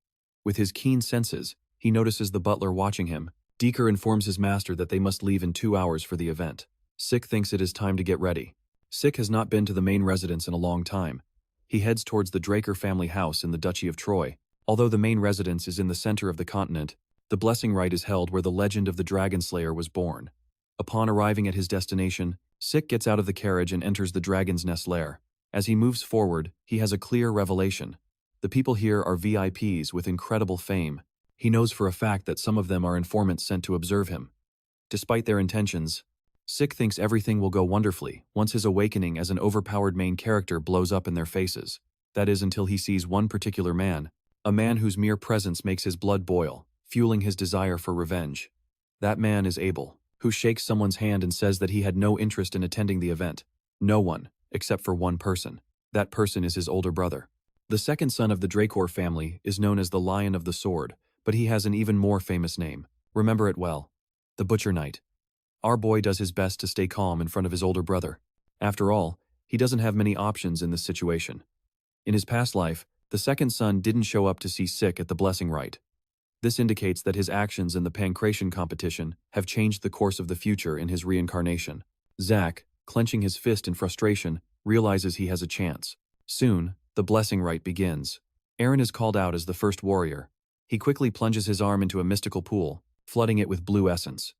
With his keen senses, he notices the butler watching him. Draker informs his master that they must leave in 2 hours for the event. Sik thinks it is time to get ready. Sik has not been to the main residence in a long time. He heads towards the Draker family house in the Duchy of Troy. Although the main residence is in the center of the continent, the blessing rite is held where the legend of the Dragon Slayer was born. Upon arriving at his destination, Sik gets out of the carriage and enters the dragon's nest lair. As he moves forward, he has a clear revelation. The people here are VIPs with incredible fame. He knows for a fact that some of them are informants sent to observe him. Despite their intentions, Sik thinks everything will go wonderfully once his awakening as an overpowered main character blows up in their faces. That is until he sees one particular man, a man whose mere presence makes his blood boil, fueling his desire for revenge. That man is Abel, who shakes someone's hand and says that he had no interest in attending the event. No one, except for one person. That person is his older brother. The second son of the Draker family is known as the Lion of the Sword, but he has an even more famous name. Remember it well. The Butcher Knight. Our boy does his best to stay calm in front of his older brother. After all, he doesn't have many options in this situation. In his past life, the second son didn't show up to see Sik at the blessing rite. This indicates that his actions in the pancration competition have changed the course of the future in his reincarnation. Zack, clenching his fist in frustration, realizes he has a chance. Soon, the blessing rite begins. Eren is called out as the first warrior. He quickly plunges his arm into a mystical pool, flooding it with blue essence.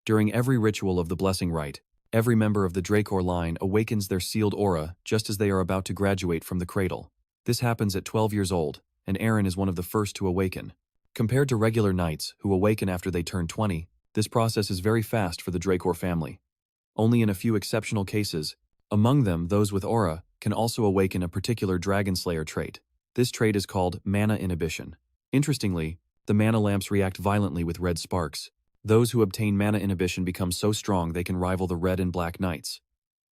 During every ritual of the blessing rite, every member of the Draker line awakens their sealed aura just as they are about to graduate from the cradle. This happens at 12 years old, and Eren is one of the first to awaken. Compared to regular knights who awaken after they turn 20, this process is very fast for the Draker family. Only in a few exceptional cases, among them those with aura, can also awaken a particular Dragon Slayer trait. This trait is called mana inhibition. Interestingly, the mana lamps react violently with red sparks. Those who obtain mana inhibition become so strong they can rival the red and black knights.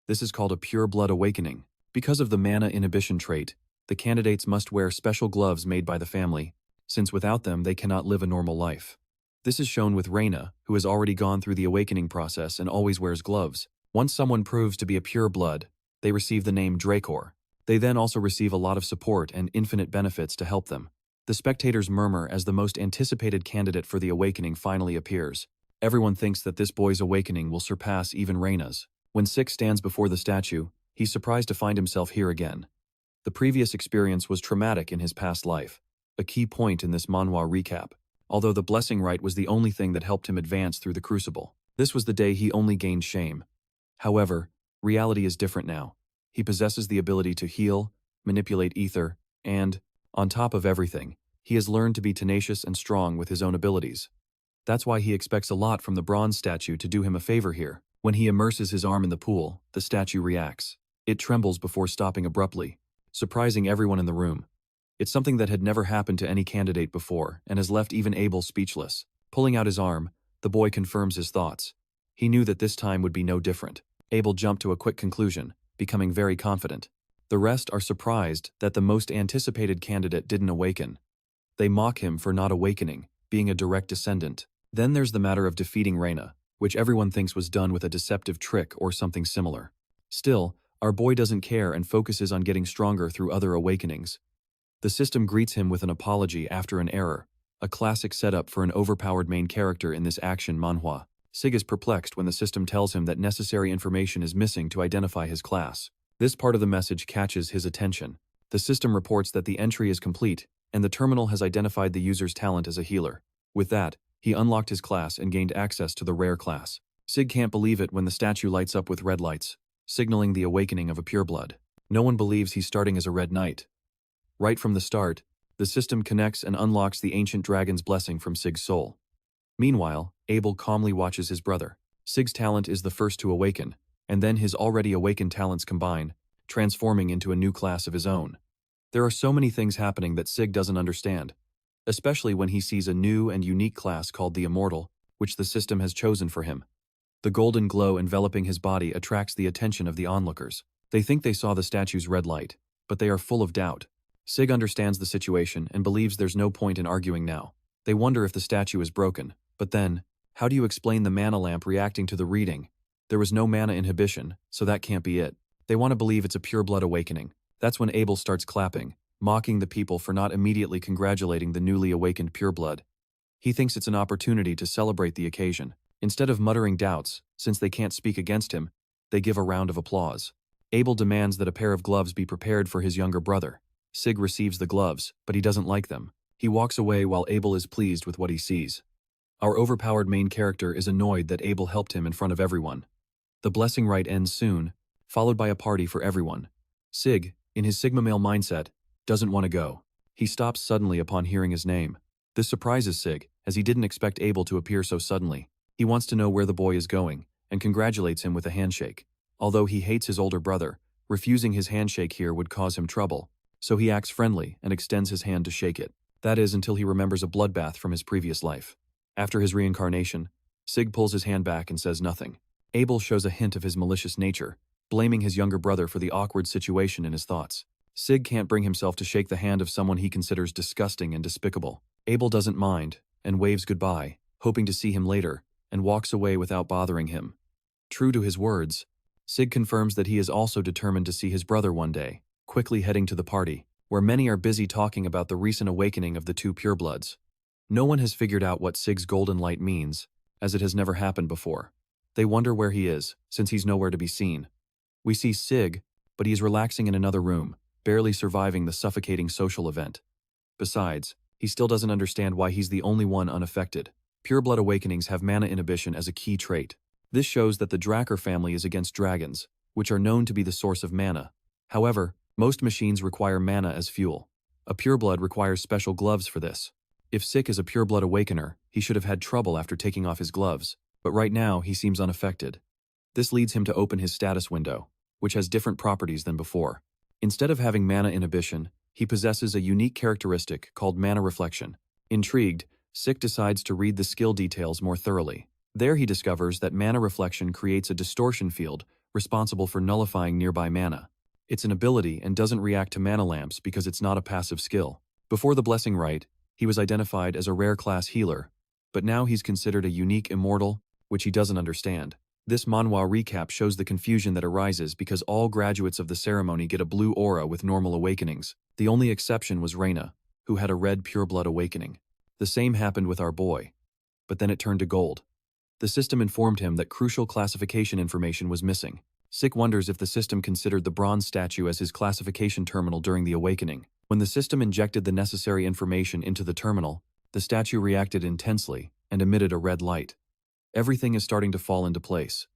This is called a pure blood awakening. Because of the mana inhibition trait, the candidates must wear special gloves made by the family, since without them they cannot live a normal life. This is shown with Reyna, who has already gone through the awakening process and always wears gloves. Once someone proves to be a pure blood, they receive the name Draker. They then also receive a lot of support and infinite benefits to help them. The spectators murmur as the most anticipated candidate for the awakening finally appears. Everyone thinks that this boy's awakening will surpass even Reyna's. When Sik stands before the statue, he's surprised to find himself here again. The previous experience was traumatic in his past life, a key point in this Manhwa recap, although the blessing rite was the only thing that helped him advance through the crucible. This was the day he only gained shame. However, reality is different now. He possesses the ability to heal, manipulate ether, and, on top of everything, he has learned to be tenacious and strong with his own abilities. That's why he expects a lot from the bronze statue to do him a favor here. When he immerses his arm in the pool, the statue reacts. It trembles before stopping abruptly, surprising everyone in the room. It's something that had never happened to any candidate before and has left even Abel speechless. Pulling out his arm, the boy confirms his thoughts. He knew that this time would be no different. Abel jumped to a quick conclusion, becoming very confident. The rest are surprised that the most anticipated candidate didn't awaken. They mock him for not awakening, being a direct descendant. Then there's the matter of defeating Reyna, which everyone thinks was done with a deceptive trick or something similar. Still, our boy doesn't care and focuses on getting stronger through other awakenings. The system greets him with an apology after an error, a classic setup for an overpowered main character in this action manhwa. Sik is perplexed when the system tells him that necessary information is missing to identify his class. This part of the message catches his attention. The system reports that the entry is complete, and the terminal has identified the user's talent as a healer. With that, he unlocked his class and gained access to the rare class. Sik can't believe it when the statue lights up with red lights, signaling the awakening of a pureblood. No one believes he's starting as a red knight. Right from the start, the system connects and unlocks the ancient dragon's blessing from Sik's soul. Meanwhile, Abel calmly watches his brother. Sik's talent is the first to awaken, and then his already awakened talents combine, transforming into a new class of his own. There are so many things happening that Sik doesn't understand. especially when he sees a new and unique class called the Immortal, which the system has chosen for him. The golden glow enveloping his body attracts the attention of the onlookers. They think they saw the statue's red light, but they are full of doubt. Sik understands the situation and believes there's no point in arguing now. They wonder if the statue is broken, but then, how do you explain the mana lamp reacting to the reading? There was no mana inhibition, so that can't be it. They want to believe it's a pureblood awakening. That's when Abel starts clapping, mocking the people for not immediately congratulating the newly awakened pureblood. He thinks it's an opportunity to celebrate the occasion. Instead of muttering doubts, since they can't speak against him, they give a round of applause. Abel demands that a pair of gloves be prepared for his younger brother. Sig receives the gloves, but he doesn't like them. He walks away while Abel is pleased with what he sees. Our overpowered main character is annoyed that Abel helped him in front of everyone. The blessing rite ends soon, followed by a party for everyone. Sig, in his Sigma male mindset, doesn't want to go. He stops suddenly upon hearing his name. This surprises Sig, as he didn't expect Abel to appear so suddenly. He wants to know where the boy is going, and congratulates him with a handshake. Although he hates his older brother, refusing his handshake here would cause him trouble, so he acts friendly and extends his hand to shake it. That is until he remembers a bloodbath from his previous life. After his reincarnation, Sig pulls his hand back and says nothing. Abel shows a hint of his malicious nature, blaming his younger brother for the awkward situation in his thoughts. Sig can't bring himself to shake the hand of someone he considers disgusting and despicable. Abel doesn't mind, and waves goodbye, hoping to see him later, and walks away without bothering him. True to his words, Sig confirms that he is also determined to see his brother one day, quickly heading to the party, where many are busy talking about the recent awakening of the two purebloods. No one has figured out what Sig's golden light means, as it has never happened before. They wonder where he is, since he's nowhere to be seen. We see Sig, but he is relaxing in another room, barely surviving the suffocating social event. Besides, he still doesn't understand why he's the only one unaffected. Pureblood awakenings have mana inhibition as a key trait. This shows that the Draker family is against dragons, which are known to be the source of mana. However, most machines require mana as fuel. A pureblood requires special gloves for this. If Sik is a pureblood awakener, he should have had trouble after taking off his gloves, but right now he seems unaffected. This leads him to open his status window, which has different properties than before. Instead of having mana inhibition, he possesses a unique characteristic called mana reflection. Intrigued, Sik decides to read the skill details more thoroughly. There he discovers that mana reflection creates a distortion field responsible for nullifying nearby mana. It's an ability and doesn't react to mana lamps because it's not a passive skill. Before the blessing rite, he was identified as a rare class healer, but now he's considered a unique immortal, which he doesn't understand. This Manhwa recap shows the confusion that arises because all graduates of the ceremony get a blue aura with normal awakenings. The only exception was Reina, who had a red pureblood awakening. The same happened with our boy. But then it turned to gold. The system informed him that crucial classification information was missing. Sik wonders if the system considered the bronze statue as his classification terminal during the awakening. When the system injected the necessary information into the terminal, the statue reacted intensely and emitted a red light. Everything is starting to fall into place.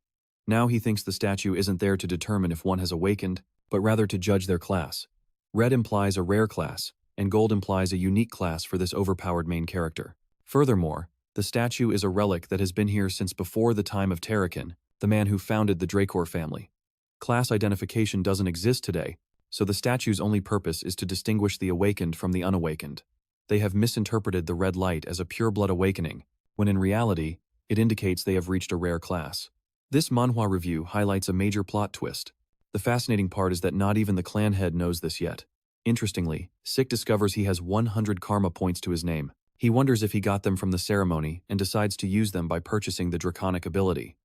Now he thinks the statue isn't there to determine if one has awakened, but rather to judge their class. Red implies a rare class, and gold implies a unique class for this overpowered main character. Furthermore, the statue is a relic that has been here since before the time of Terrakin, the man who founded the Draker family. Class identification doesn't exist today, so the statue's only purpose is to distinguish the awakened from the unawakened. They have misinterpreted the red light as a pureblood awakening, when in reality, it indicates they have reached a rare class. This manhwa review highlights a major plot twist. The fascinating part is that not even the clan head knows this yet. Interestingly, Sik discovers he has 100 karma points to his name. He wonders if he got them from the ceremony and decides to use them by purchasing the draconic ability.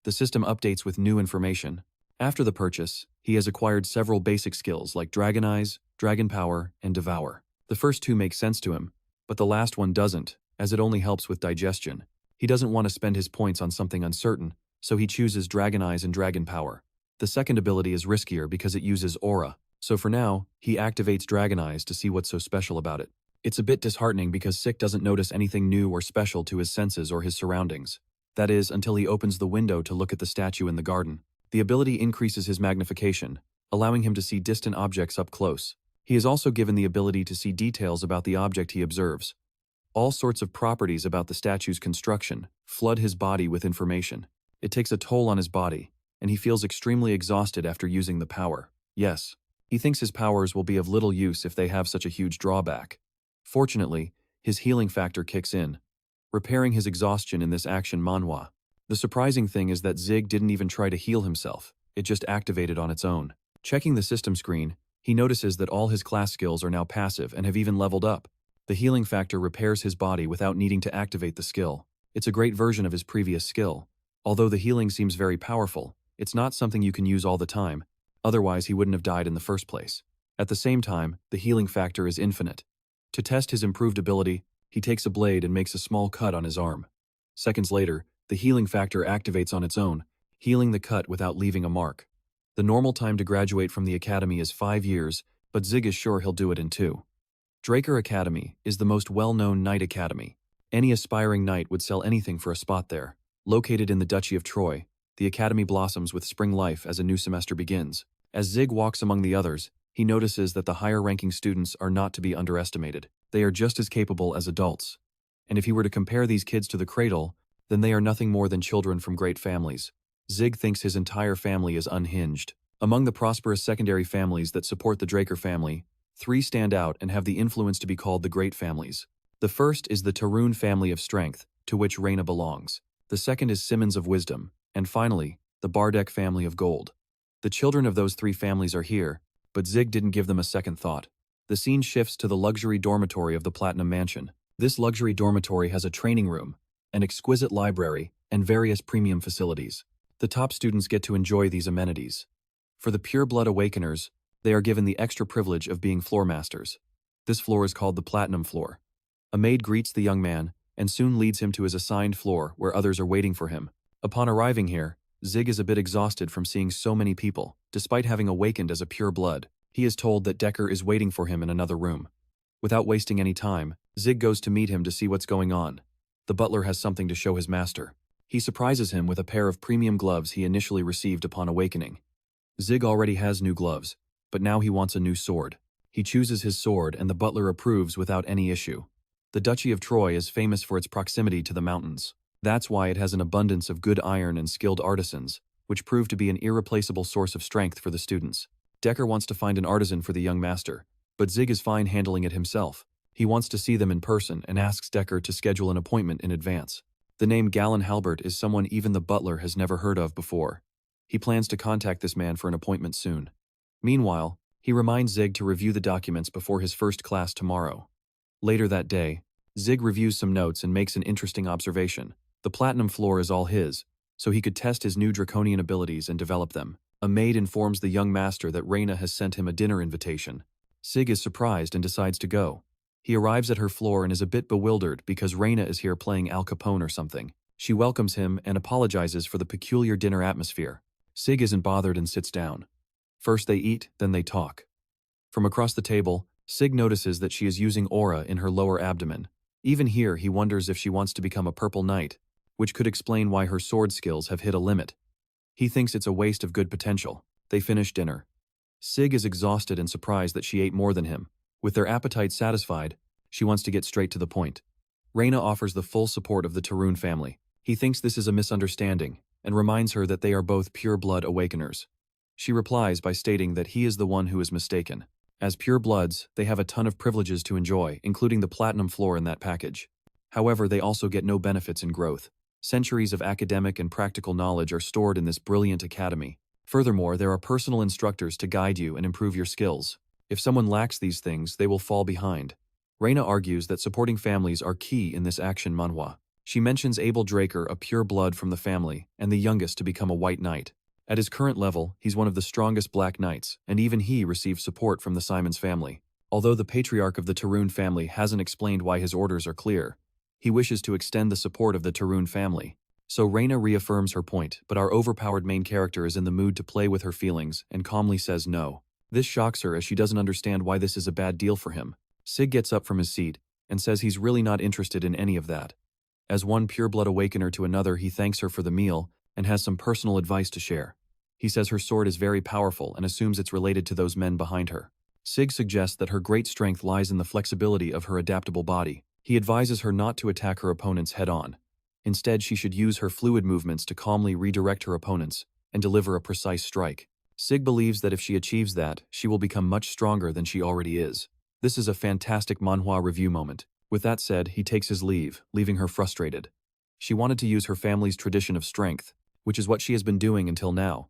The system updates with new information. After the purchase, he has acquired several basic skills like Dragon Eyes, Dragon Power, and Devour. The first two make sense to him, but the last one doesn't, as it only helps with digestion. He doesn't want to spend his points on something uncertain, so he chooses Dragon Eyes and Dragon Power. The second ability is riskier because it uses aura, so for now, he activates Dragon Eyes to see what's so special about it. It's a bit disheartening because Sik doesn't notice anything new or special to his senses or his surroundings. That is, until he opens the window to look at the statue in the garden. The ability increases his magnification, allowing him to see distant objects up close. He is also given the ability to see details about the object he observes. All sorts of properties about the statue's construction flood his body with information. It takes a toll on his body, and he feels extremely exhausted after using the power. Yes, he thinks his powers will be of little use if they have such a huge drawback. Fortunately, his healing factor kicks in, repairing his exhaustion in this action manhwa. The surprising thing is that Sik didn't even try to heal himself, it just activated on its own. Checking the system screen, he notices that all his class skills are now passive and have even leveled up. The healing factor repairs his body without needing to activate the skill. It's a great version of his previous skill. Although the healing seems very powerful, it's not something you can use all the time, otherwise he wouldn't have died in the first place. At the same time, the healing factor is infinite. To test his improved ability, he takes a blade and makes a small cut on his arm. Seconds later, the healing factor activates on its own, healing the cut without leaving a mark. The normal time to graduate from the academy is 5 years, but Sik is sure he'll do it in 2. Draker Academy is the most well-known knight academy. Any aspiring knight would sell anything for a spot there. Located in the Duchy of Troy, the academy blossoms with spring life as a new semester begins. As Sik walks among the others, he notices that the higher-ranking students are not to be underestimated. They are just as capable as adults. And if he were to compare these kids to the cradle, then they are nothing more than children from great families. Sik thinks his entire family is unhinged. Among the prosperous secondary families that support the Draker family, 3 stand out and have the influence to be called the Great Families. The first is the Tarun family of strength, to which Reina belongs. The second is Simmons of wisdom, and finally, the Bardek family of gold. The children of those 3 families are here, but Sik didn't give them a second thought. The scene shifts to the luxury dormitory of the Platinum Mansion. This luxury dormitory has a training room, an exquisite library, and various premium facilities. The top students get to enjoy these amenities. For the pure-blood awakeners, they are given the extra privilege of being floor masters. This floor is called the Platinum Floor. A maid greets the young man, and soon leads him to his assigned floor where others are waiting for him. Upon arriving here, Sik is a bit exhausted from seeing so many people. Despite having awakened as a pure blood, he is told that Draker is waiting for him in another room. Without wasting any time, Sik goes to meet him to see what's going on. The butler has something to show his master. He surprises him with a pair of premium gloves he initially received upon awakening. Sik already has new gloves, but now he wants a new sword. He chooses his sword and the butler approves without any issue. The Duchy of Troy is famous for its proximity to the mountains. That's why it has an abundance of good iron and skilled artisans, which prove to be an irreplaceable source of strength for the students. Draker wants to find an artisan for the young master, but Sik is fine handling it himself. He wants to see them in person and asks Draker to schedule an appointment in advance. The name Galen Halbert is someone even the butler has never heard of before. He plans to contact this man for an appointment soon. Meanwhile, he reminds Sik to review the documents before his first class tomorrow. Later that day, Sik reviews some notes and makes an interesting observation. The Platinum Floor is all his, so he could test his new draconian abilities and develop them. A maid informs the young master that Reina has sent him a dinner invitation. Sik is surprised and decides to go. He arrives at her floor and is a bit bewildered because Reina is here playing Al Capone or something. She welcomes him and apologizes for the peculiar dinner atmosphere. Sik isn't bothered and sits down. First they eat, then they talk. From across the table, Sik notices that she is using aura in her lower abdomen. Even here he wonders if she wants to become a purple knight, which could explain why her sword skills have hit a limit. He thinks it's a waste of good potential. They finish dinner. Sik is exhausted and surprised that she ate more than him. With their appetites satisfied, she wants to get straight to the point. Reina offers the full support of the Tarun family. He thinks this is a misunderstanding, and reminds her that they are both pure-blood awakeners. She replies by stating that he is the one who is mistaken. As pure-bloods, they have a ton of privileges to enjoy, including the Platinum Floor in that package. However, they also get no benefits in growth. Centuries of academic and practical knowledge are stored in this brilliant academy. Furthermore, there are personal instructors to guide you and improve your skills. If someone lacks these things, they will fall behind. Reina argues that supporting families are key in this action manhwa. She mentions Abel Draker, a pure blood from the family, and the youngest to become a white knight. At his current level, he's one of the strongest black knights, and even he receives support from the Simons family. Although the patriarch of the Tarun family hasn't explained why his orders are clear, he wishes to extend the support of the Tarun family. So Reina reaffirms her point, but our overpowered main character is in the mood to play with her feelings and calmly says no. This shocks her as she doesn't understand why this is a bad deal for him. Sik gets up from his seat and says he's really not interested in any of that. As one pure-blood awakener to another, he thanks her for the meal and has some personal advice to share. He says her sword is very powerful and assumes it's related to those men behind her. Sik suggests that her great strength lies in the flexibility of her adaptable body. He advises her not to attack her opponents head-on. Instead, she should use her fluid movements to calmly redirect her opponents and deliver a precise strike. Sik believes that if she achieves that, she will become much stronger than she already is. This is a fantastic manhwa review moment. With that said, he takes his leave, leaving her frustrated. She wanted to use her family's tradition of strength, which is what she has been doing until now.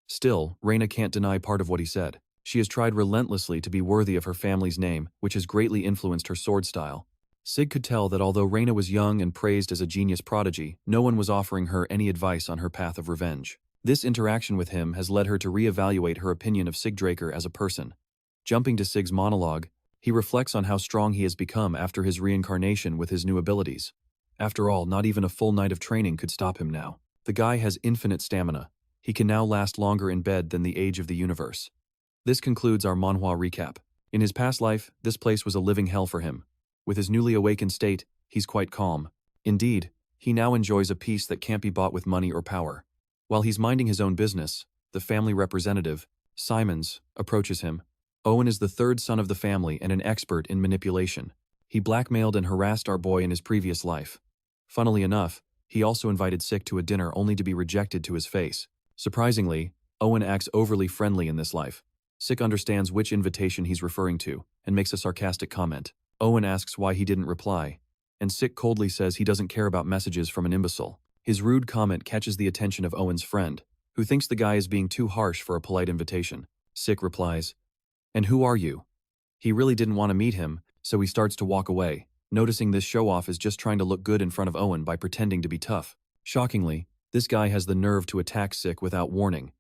Still, Reina can't deny part of what he said. She has tried relentlessly to be worthy of her family's name, which has greatly influenced her sword style. Sik could tell that although Reina was young and praised as a genius prodigy, no one was offering her any advice on her path of revenge. This interaction with him has led her to re-evaluate her opinion of Sik Draker as a person. Jumping to Sig's monologue, he reflects on how strong he has become after his reincarnation with his new abilities. After all, not even a full night of training could stop him now. The guy has infinite stamina. He can now last longer in bed than the age of the universe. This concludes our Manhwa recap. In his past life, this place was a living hell for him. With his newly awakened state, he's quite calm. Indeed, he now enjoys a peace that can't be bought with money or power. While he's minding his own business, the family representative, Simons, approaches him. Owen is the third son of the family and an expert in manipulation. He blackmailed and harassed our boy in his previous life. Funnily enough, he also invited Sik to a dinner only to be rejected to his face. Surprisingly, Owen acts overly friendly in this life. Sik understands which invitation he's referring to, and makes a sarcastic comment. Owen asks why he didn't reply, and Sik coldly says he doesn't care about messages from an imbecile. His rude comment catches the attention of Owen's friend, who thinks the guy is being too harsh for a polite invitation. Sik replies, "And who are you?" He really didn't want to meet him, so he starts to walk away, noticing this show-off is just trying to look good in front of Owen by pretending to be tough. Shockingly, this guy has the nerve to attack Sik without warning.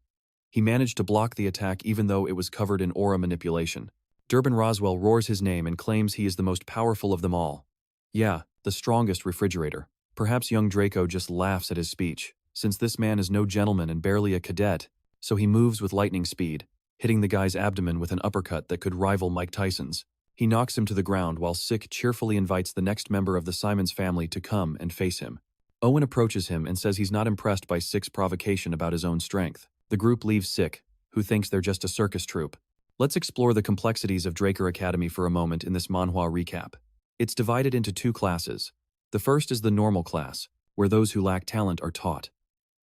He managed to block the attack even though it was covered in aura manipulation. Durbin Roswell roars his name and claims he is the most powerful of them all. Yeah, the strongest refrigerator. Perhaps young Draco just laughs at his speech, since this man is no gentleman and barely a cadet, so he moves with lightning speed, hitting the guy's abdomen with an uppercut that could rival Mike Tyson's. He knocks him to the ground while Sik cheerfully invites the next member of the Simons family to come and face him. Owen approaches him and says he's not impressed by Sik's provocation about his own strength. The group leaves Sik, who thinks they're just a circus troupe. Let's explore the complexities of Draker Academy for a moment in this manhwa recap. It's divided into two classes. The first is the normal class, where those who lack talent are taught.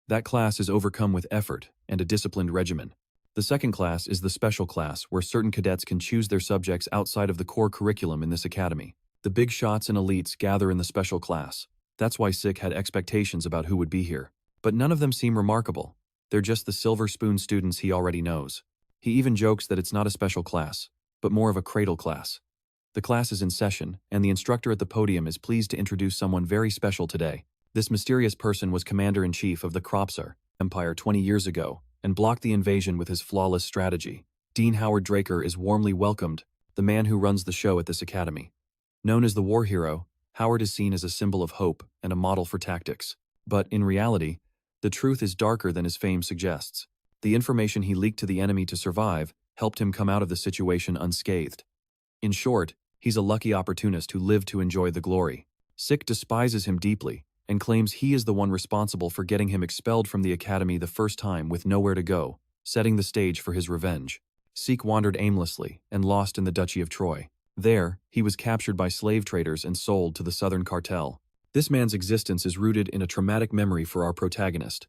That class is overcome with effort and a disciplined regimen. The second class is the special class, where certain cadets can choose their subjects outside of the core curriculum in this academy. The big shots and elites gather in the special class. That's why Sik had expectations about who would be here. But none of them seem remarkable. They're just the silver spoon students he already knows. He even jokes that it's not a special class, but more of a cradle class. The class is in session, and the instructor at the podium is pleased to introduce someone very special today. This mysterious person was Commander-in-Chief of the Kropsar Empire 20 years ago, and blocked the invasion with his flawless strategy. Dean Howard Draker is warmly welcomed, the man who runs the show at this academy. Known as the war hero, Howard is seen as a symbol of hope and a model for tactics. But in reality, the truth is darker than his fame suggests. The information he leaked to the enemy to survive helped him come out of the situation unscathed. In short, he's a lucky opportunist who lived to enjoy the glory. Sik despises him deeply and claims he is the one responsible for getting him expelled from the academy the first time with nowhere to go, setting the stage for his revenge. Sik wandered aimlessly and lost in the Duchy of Troy. There, he was captured by slave traders and sold to the Southern Cartel. This man's existence is rooted in a traumatic memory for our protagonist,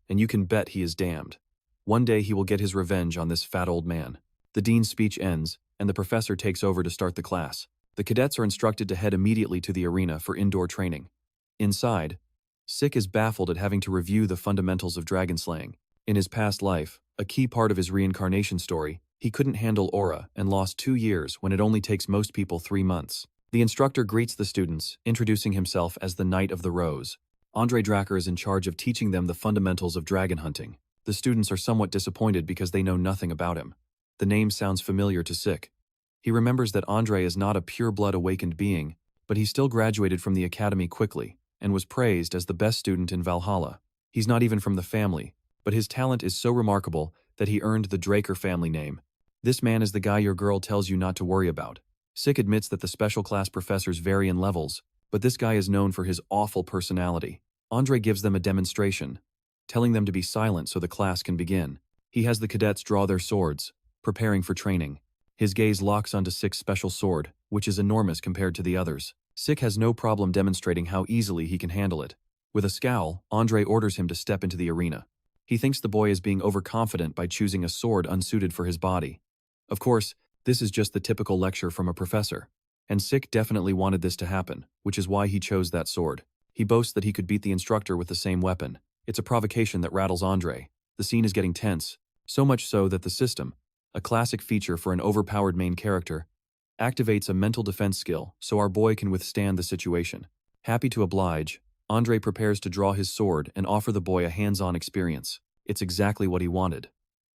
and you can bet he is damned. One day he will get his revenge on this fat old man. The dean's speech ends, and the professor takes over to start the class. The cadets are instructed to head immediately to the arena for indoor training. Inside, Sik is baffled at having to review the fundamentals of dragon slaying. In his past life, a key part of his reincarnation story, he couldn't handle aura and lost 2 years when it only takes most people 3 months. The instructor greets the students, introducing himself as the Knight of the Rose. Andre Draker is in charge of teaching them the fundamentals of dragon hunting. The students are somewhat disappointed because they know nothing about him. The name sounds familiar to Sik. He remembers that Andre is not a pure-blood awakened being, but he still graduated from the academy quickly and was praised as the best student in Valhalla. He's not even from the family, but his talent is so remarkable that he earned the Draker family name. This man is the guy your girl tells you not to worry about. Sik admits that the special class professors vary in levels, but this guy is known for his awful personality. Andre gives them a demonstration, telling them to be silent so the class can begin. He has the cadets draw their swords, preparing for training. His gaze locks onto Sik's special sword, which is enormous compared to the others. Sik has no problem demonstrating how easily he can handle it. With a scowl, Andre orders him to step into the arena. He thinks the boy is being overconfident by choosing a sword unsuited for his body. Of course, this is just the typical lecture from a professor. And Sik definitely wanted this to happen, which is why he chose that sword. He boasts that he could beat the instructor with the same weapon. It's a provocation that rattles Andre. The scene is getting tense, so much so that the system, a classic feature for an overpowered main character, activates a mental defense skill so our boy can withstand the situation. Happy to oblige, Andre prepares to draw his sword and offer the boy a hands-on experience. It's exactly what he wanted.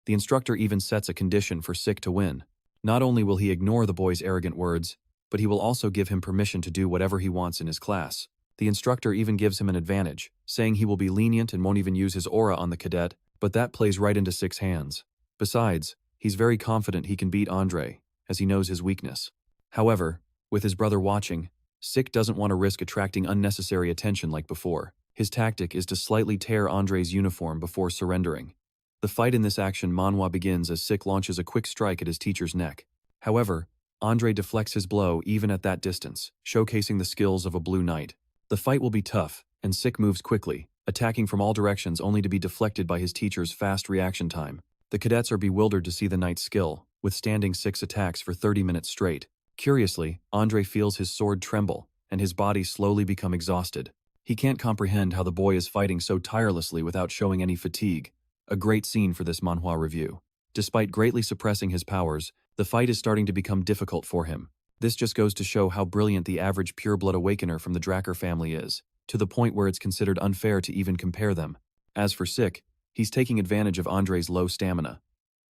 The instructor even sets a condition for Sik to win. Not only will he ignore the boy's arrogant words, but he will also give him permission to do whatever he wants in his class. The instructor even gives him an advantage, saying he will be lenient and won't even use his aura on the cadet, but that plays right into Sik's hands. Besides, he's very confident he can beat Andre, as he knows his weakness. However, with his brother watching, Sik doesn't want to risk attracting unnecessary attention like before. His tactic is to slightly tear Andre's uniform before surrendering. The fight in this action Manhwa begins as Sik launches a quick strike at his teacher's neck. However, Andre deflects his blow even at that distance, showcasing the skills of a blue knight. The fight will be tough, and Sik moves quickly, attacking from all directions only to be deflected by his teacher's fast reaction time. The cadets are bewildered to see the knight's skill, withstanding Sik's attacks for 30 minutes straight. Curiously, Andre feels his sword tremble, and his body slowly become exhausted. He can't comprehend how the boy is fighting so tirelessly without showing any fatigue. A great scene for this manhwa review. Despite greatly suppressing his powers, the fight is starting to become difficult for him. This just goes to show how brilliant the average pureblood awakener from the Draker family is, to the point where it's considered unfair to even compare them. As for Sik, he's taking advantage of Andre's low stamina.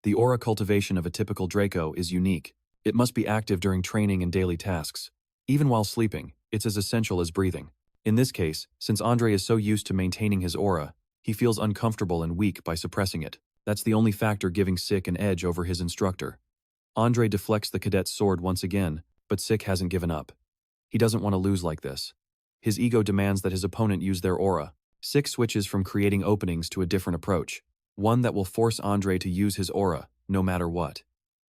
The aura cultivation of a typical Draco is unique. It must be active during training and daily tasks. Even while sleeping, it's as essential as breathing. In this case, since Andre is so used to maintaining his aura, he feels uncomfortable and weak by suppressing it. That's the only factor giving Sik an edge over his instructor. Andre deflects the cadet's sword once again, but Sik hasn't given up. He doesn't want to lose like this. His ego demands that his opponent use their aura. Sik switches from creating openings to a different approach, one that will force Andre to use his aura, no matter what.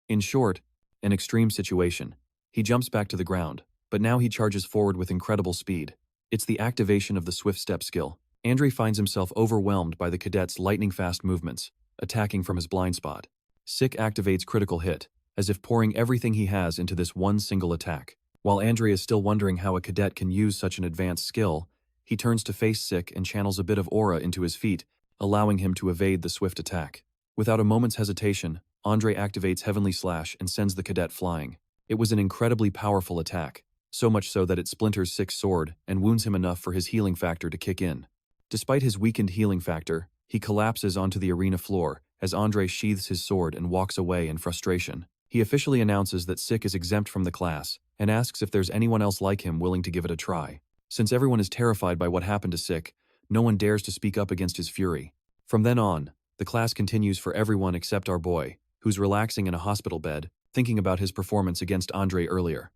In short, an extreme situation. He jumps back to the ground, but now he charges forward with incredible speed. It's the activation of the swift step skill. Andre finds himself overwhelmed by the cadet's lightning-fast movements, attacking from his blind spot. Sik activates critical hit, as if pouring everything he has into this one single attack. While Andre is still wondering how a cadet can use such an advanced skill, he turns to face Sik and channels a bit of aura into his feet, allowing him to evade the swift attack. Without a moment's hesitation, Andre activates Heavenly Slash and sends the cadet flying. It was an incredibly powerful attack, so much so that it splinters Sik's sword and wounds him enough for his healing factor to kick in. Despite his weakened healing factor, he collapses onto the arena floor as Andre sheathes his sword and walks away in frustration. He officially announces that Sik is exempt from the class and asks if there's anyone else like him willing to give it a try. Since everyone is terrified by what happened to Sik, no one dares to speak up against his fury. From then on, the class continues for everyone except our boy, who's relaxing in a hospital bed, thinking about his performance against Andre earlier.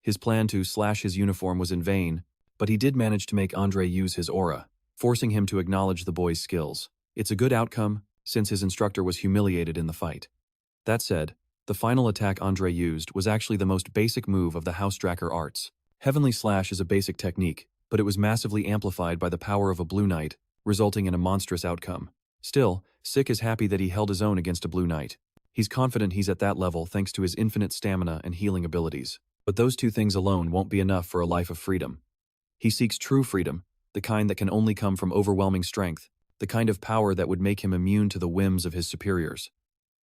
His plan to slash his uniform was in vain, but he did manage to make Andre use his aura, forcing him to acknowledge the boy's skills. It's a good outcome, since his instructor was humiliated in the fight. That said, the final attack Andre used was actually the most basic move of the House Draker arts. Heavenly Slash is a basic technique, but it was massively amplified by the power of a Blue Knight, resulting in a monstrous outcome. Still, Sik is happy that he held his own against a Blue Knight. He's confident he's at that level thanks to his infinite stamina and healing abilities. But those two things alone won't be enough for a life of freedom. He seeks true freedom, the kind that can only come from overwhelming strength, the kind of power that would make him immune to the whims of his superiors.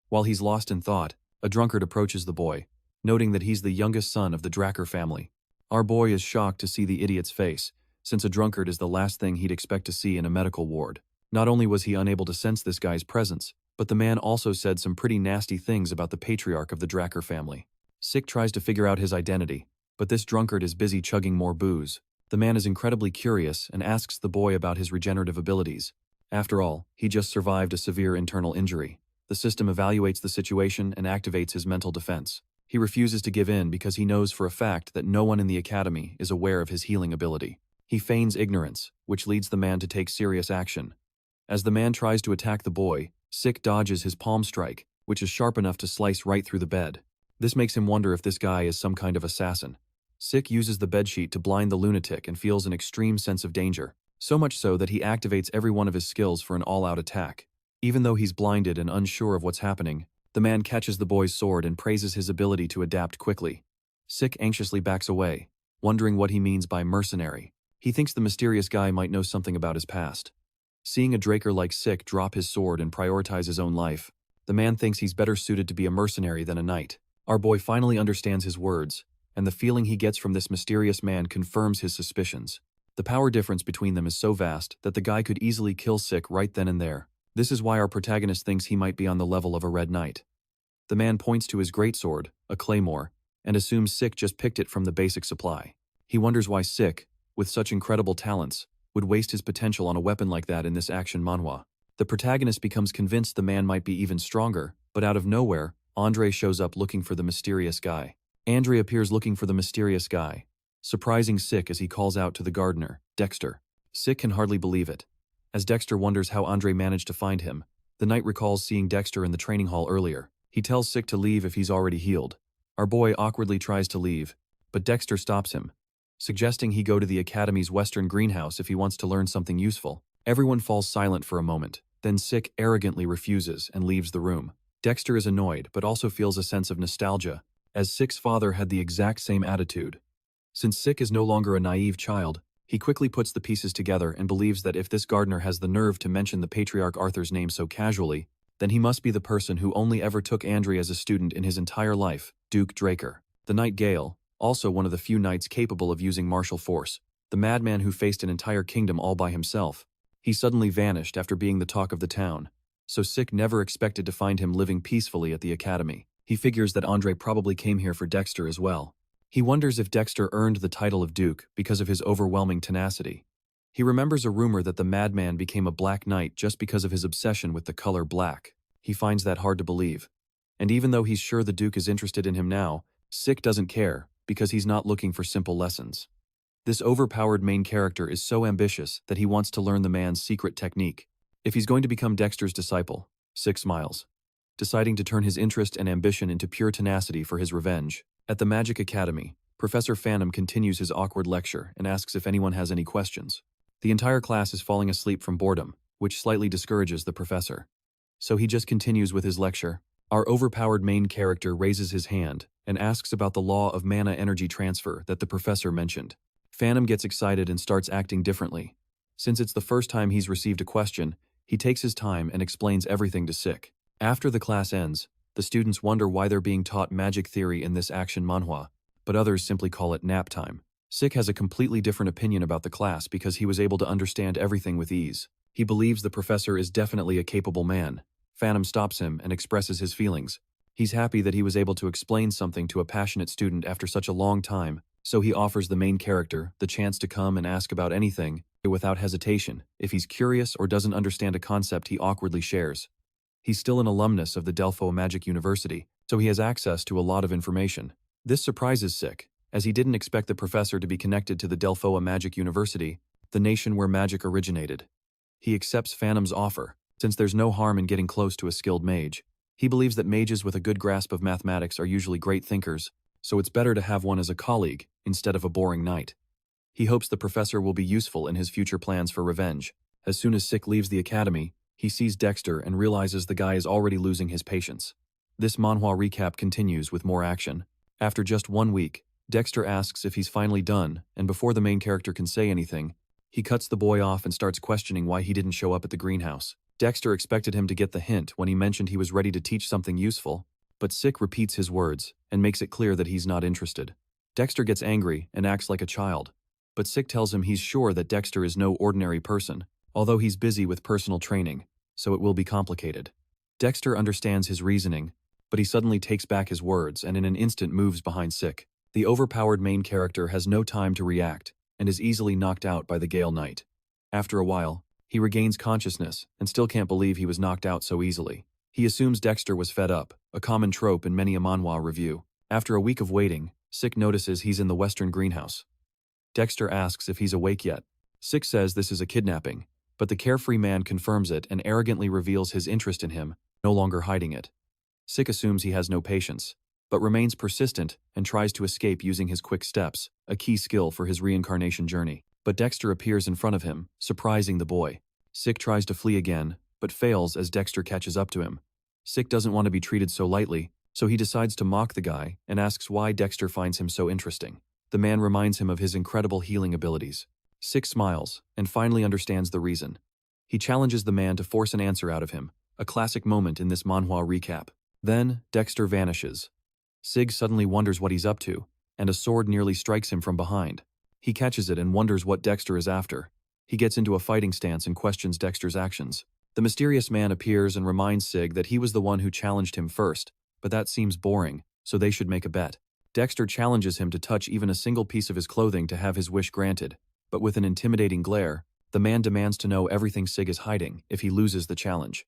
While he's lost in thought, a drunkard approaches the boy, noting that he's the youngest son of the Draker family. Our boy is shocked to see the idiot's face, since a drunkard is the last thing he'd expect to see in a medical ward. Not only was he unable to sense this guy's presence, but the man also said some pretty nasty things about the patriarch of the Draker family. Sik tries to figure out his identity, but this drunkard is busy chugging more booze. The man is incredibly curious and asks the boy about his regenerative abilities. After all, he just survived a severe internal injury. The system evaluates the situation and activates his mental defense. He refuses to give in because he knows for a fact that no one in the academy is aware of his healing ability. He feigns ignorance, which leads the man to take serious action. As the man tries to attack the boy, Sik dodges his palm strike, which is sharp enough to slice right through the bed. This makes him wonder if this guy is some kind of assassin. Sik uses the bedsheet to blind the lunatic and feels an extreme sense of danger, so much so that he activates every one of his skills for an all-out attack. Even though he's blinded and unsure of what's happening, the man catches the boy's sword and praises his ability to adapt quickly. Sik anxiously backs away, wondering what he means by mercenary. He thinks the mysterious guy might know something about his past. Seeing a Draker like Sik drop his sword and prioritize his own life, the man thinks he's better suited to be a mercenary than a knight. Our boy finally understands his words, and the feeling he gets from this mysterious man confirms his suspicions. The power difference between them is so vast that the guy could easily kill Sik right then and there. This is why our protagonist thinks he might be on the level of a red knight. The man points to his greatsword, a claymore, and assumes Sik just picked it from the basic supply. He wonders why Sik, with such incredible talents, would waste his potential on a weapon like that in this action manhwa. The protagonist becomes convinced the man might be even stronger, but out of nowhere, Andre shows up looking for the mysterious guy. Andre appears looking for the mysterious guy, surprising Sik as he calls out to the gardener, Dexter. Sik can hardly believe it. As Dexter wonders how Andre managed to find him, the knight recalls seeing Dexter in the training hall earlier. He tells Sik to leave if he's already healed. Our boy awkwardly tries to leave, but Dexter stops him, suggesting he go to the Academy's western greenhouse if he wants to learn something useful. Everyone falls silent for a moment, then Sik arrogantly refuses and leaves the room. Dexter is annoyed but also feels a sense of nostalgia, as Sik's father had the exact same attitude. Since Sik is no longer a naive child, he quickly puts the pieces together and believes that if this gardener has the nerve to mention the patriarch Arthur's name so casually, then he must be the person who only ever took Andre as a student in his entire life, Duke Draker. The Knight Gale, also one of the few knights capable of using martial force, the madman who faced an entire kingdom all by himself. He suddenly vanished after being the talk of the town, so Sik never expected to find him living peacefully at the academy. He figures that Andre probably came here for Dexter as well. He wonders if Dexter earned the title of Duke because of his overwhelming tenacity. He remembers a rumor that the madman became a Black Knight just because of his obsession with the color black. He finds that hard to believe. And even though he's sure the Duke is interested in him now, Sik doesn't care because he's not looking for simple lessons. This overpowered main character is so ambitious that he wants to learn the man's secret technique. If he's going to become Dexter's disciple, Sik smiles, deciding to turn his interest and ambition into pure tenacity for his revenge. At the Magic Academy, Professor Phantom continues his awkward lecture and asks if anyone has any questions. The entire class is falling asleep from boredom, which slightly discourages the professor. So he just continues with his lecture. Our overpowered main character raises his hand and asks about the law of mana energy transfer that the professor mentioned. Phantom gets excited and starts acting differently. Since it's the first time he's received a question, he takes his time and explains everything to Sik. After the class ends, the students wonder why they're being taught magic theory in this action manhwa, but others simply call it nap time. Sik has a completely different opinion about the class because he was able to understand everything with ease. He believes the professor is definitely a capable man. Phantom stops him and expresses his feelings. He's happy that he was able to explain something to a passionate student after such a long time, so he offers the main character the chance to come and ask about anything, without hesitation. If he's curious or doesn't understand a concept he awkwardly shares. He's still an alumnus of the Delpho Magic University, so he has access to a lot of information. This surprises Sik, as he didn't expect the professor to be connected to the Delpho Magic University, the nation where magic originated. He accepts Phantom's offer, since there's no harm in getting close to a skilled mage. He believes that mages with a good grasp of mathematics are usually great thinkers, so it's better to have one as a colleague, instead of a boring knight. He hopes the professor will be useful in his future plans for revenge. As soon as Sik leaves the academy, he sees Dexter and realizes the guy is already losing his patience. This manhwa recap continues with more action. After just 1 week, Dexter asks if he's finally done, and before the main character can say anything, he cuts the boy off and starts questioning why he didn't show up at the greenhouse. Dexter expected him to get the hint when he mentioned he was ready to teach something useful, but Sik repeats his words and makes it clear that he's not interested. Dexter gets angry and acts like a child, but Sik tells him he's sure that Dexter is no ordinary person, although he's busy with personal training, so it will be complicated. Dexter understands his reasoning, but he suddenly takes back his words and in an instant moves behind Sik. The overpowered main character has no time to react and is easily knocked out by the Gale Knight. After a while, he regains consciousness and still can't believe he was knocked out so easily. He assumes Dexter was fed up, a common trope in many a manhwa review. After a week of waiting, Sik notices he's in the western greenhouse. Dexter asks if he's awake yet. Sik says this is a kidnapping, but the carefree man confirms it and arrogantly reveals his interest in him, no longer hiding it. Sik assumes he has no patience, but remains persistent and tries to escape using his quick steps, a key skill for his reincarnation journey. But Dexter appears in front of him, surprising the boy. Sik tries to flee again, but fails as Dexter catches up to him. Sik doesn't want to be treated so lightly, So he decides to mock the guy and asks why Dexter finds him so interesting. The man reminds him of his incredible healing abilities. Sik smiles and finally understands the reason. He challenges the man to force an answer out of him, a classic moment in this manhwa recap. Then, Dexter vanishes. Sik suddenly wonders what he's up to, and a sword nearly strikes him from behind. He catches it and wonders what Dexter is after. He gets into a fighting stance and questions Dexter's actions. The mysterious man appears and reminds Sik that he was the one who challenged him first, but that seems boring, so they should make a bet. Dexter challenges him to touch even a single piece of his clothing to have his wish granted, but with an intimidating glare, the man demands to know everything Sik is hiding if he loses the challenge.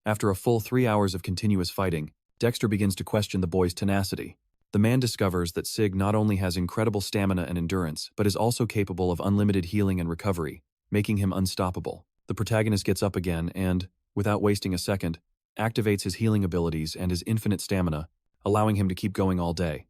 After a full 3 hours of continuous fighting, Dexter begins to question the boy's tenacity. The man discovers that Sik not only has incredible stamina and endurance, but is also capable of unlimited healing and recovery, making him unstoppable. The protagonist gets up again and, without wasting a second, activates his healing abilities and his infinite stamina, allowing him to keep going all day.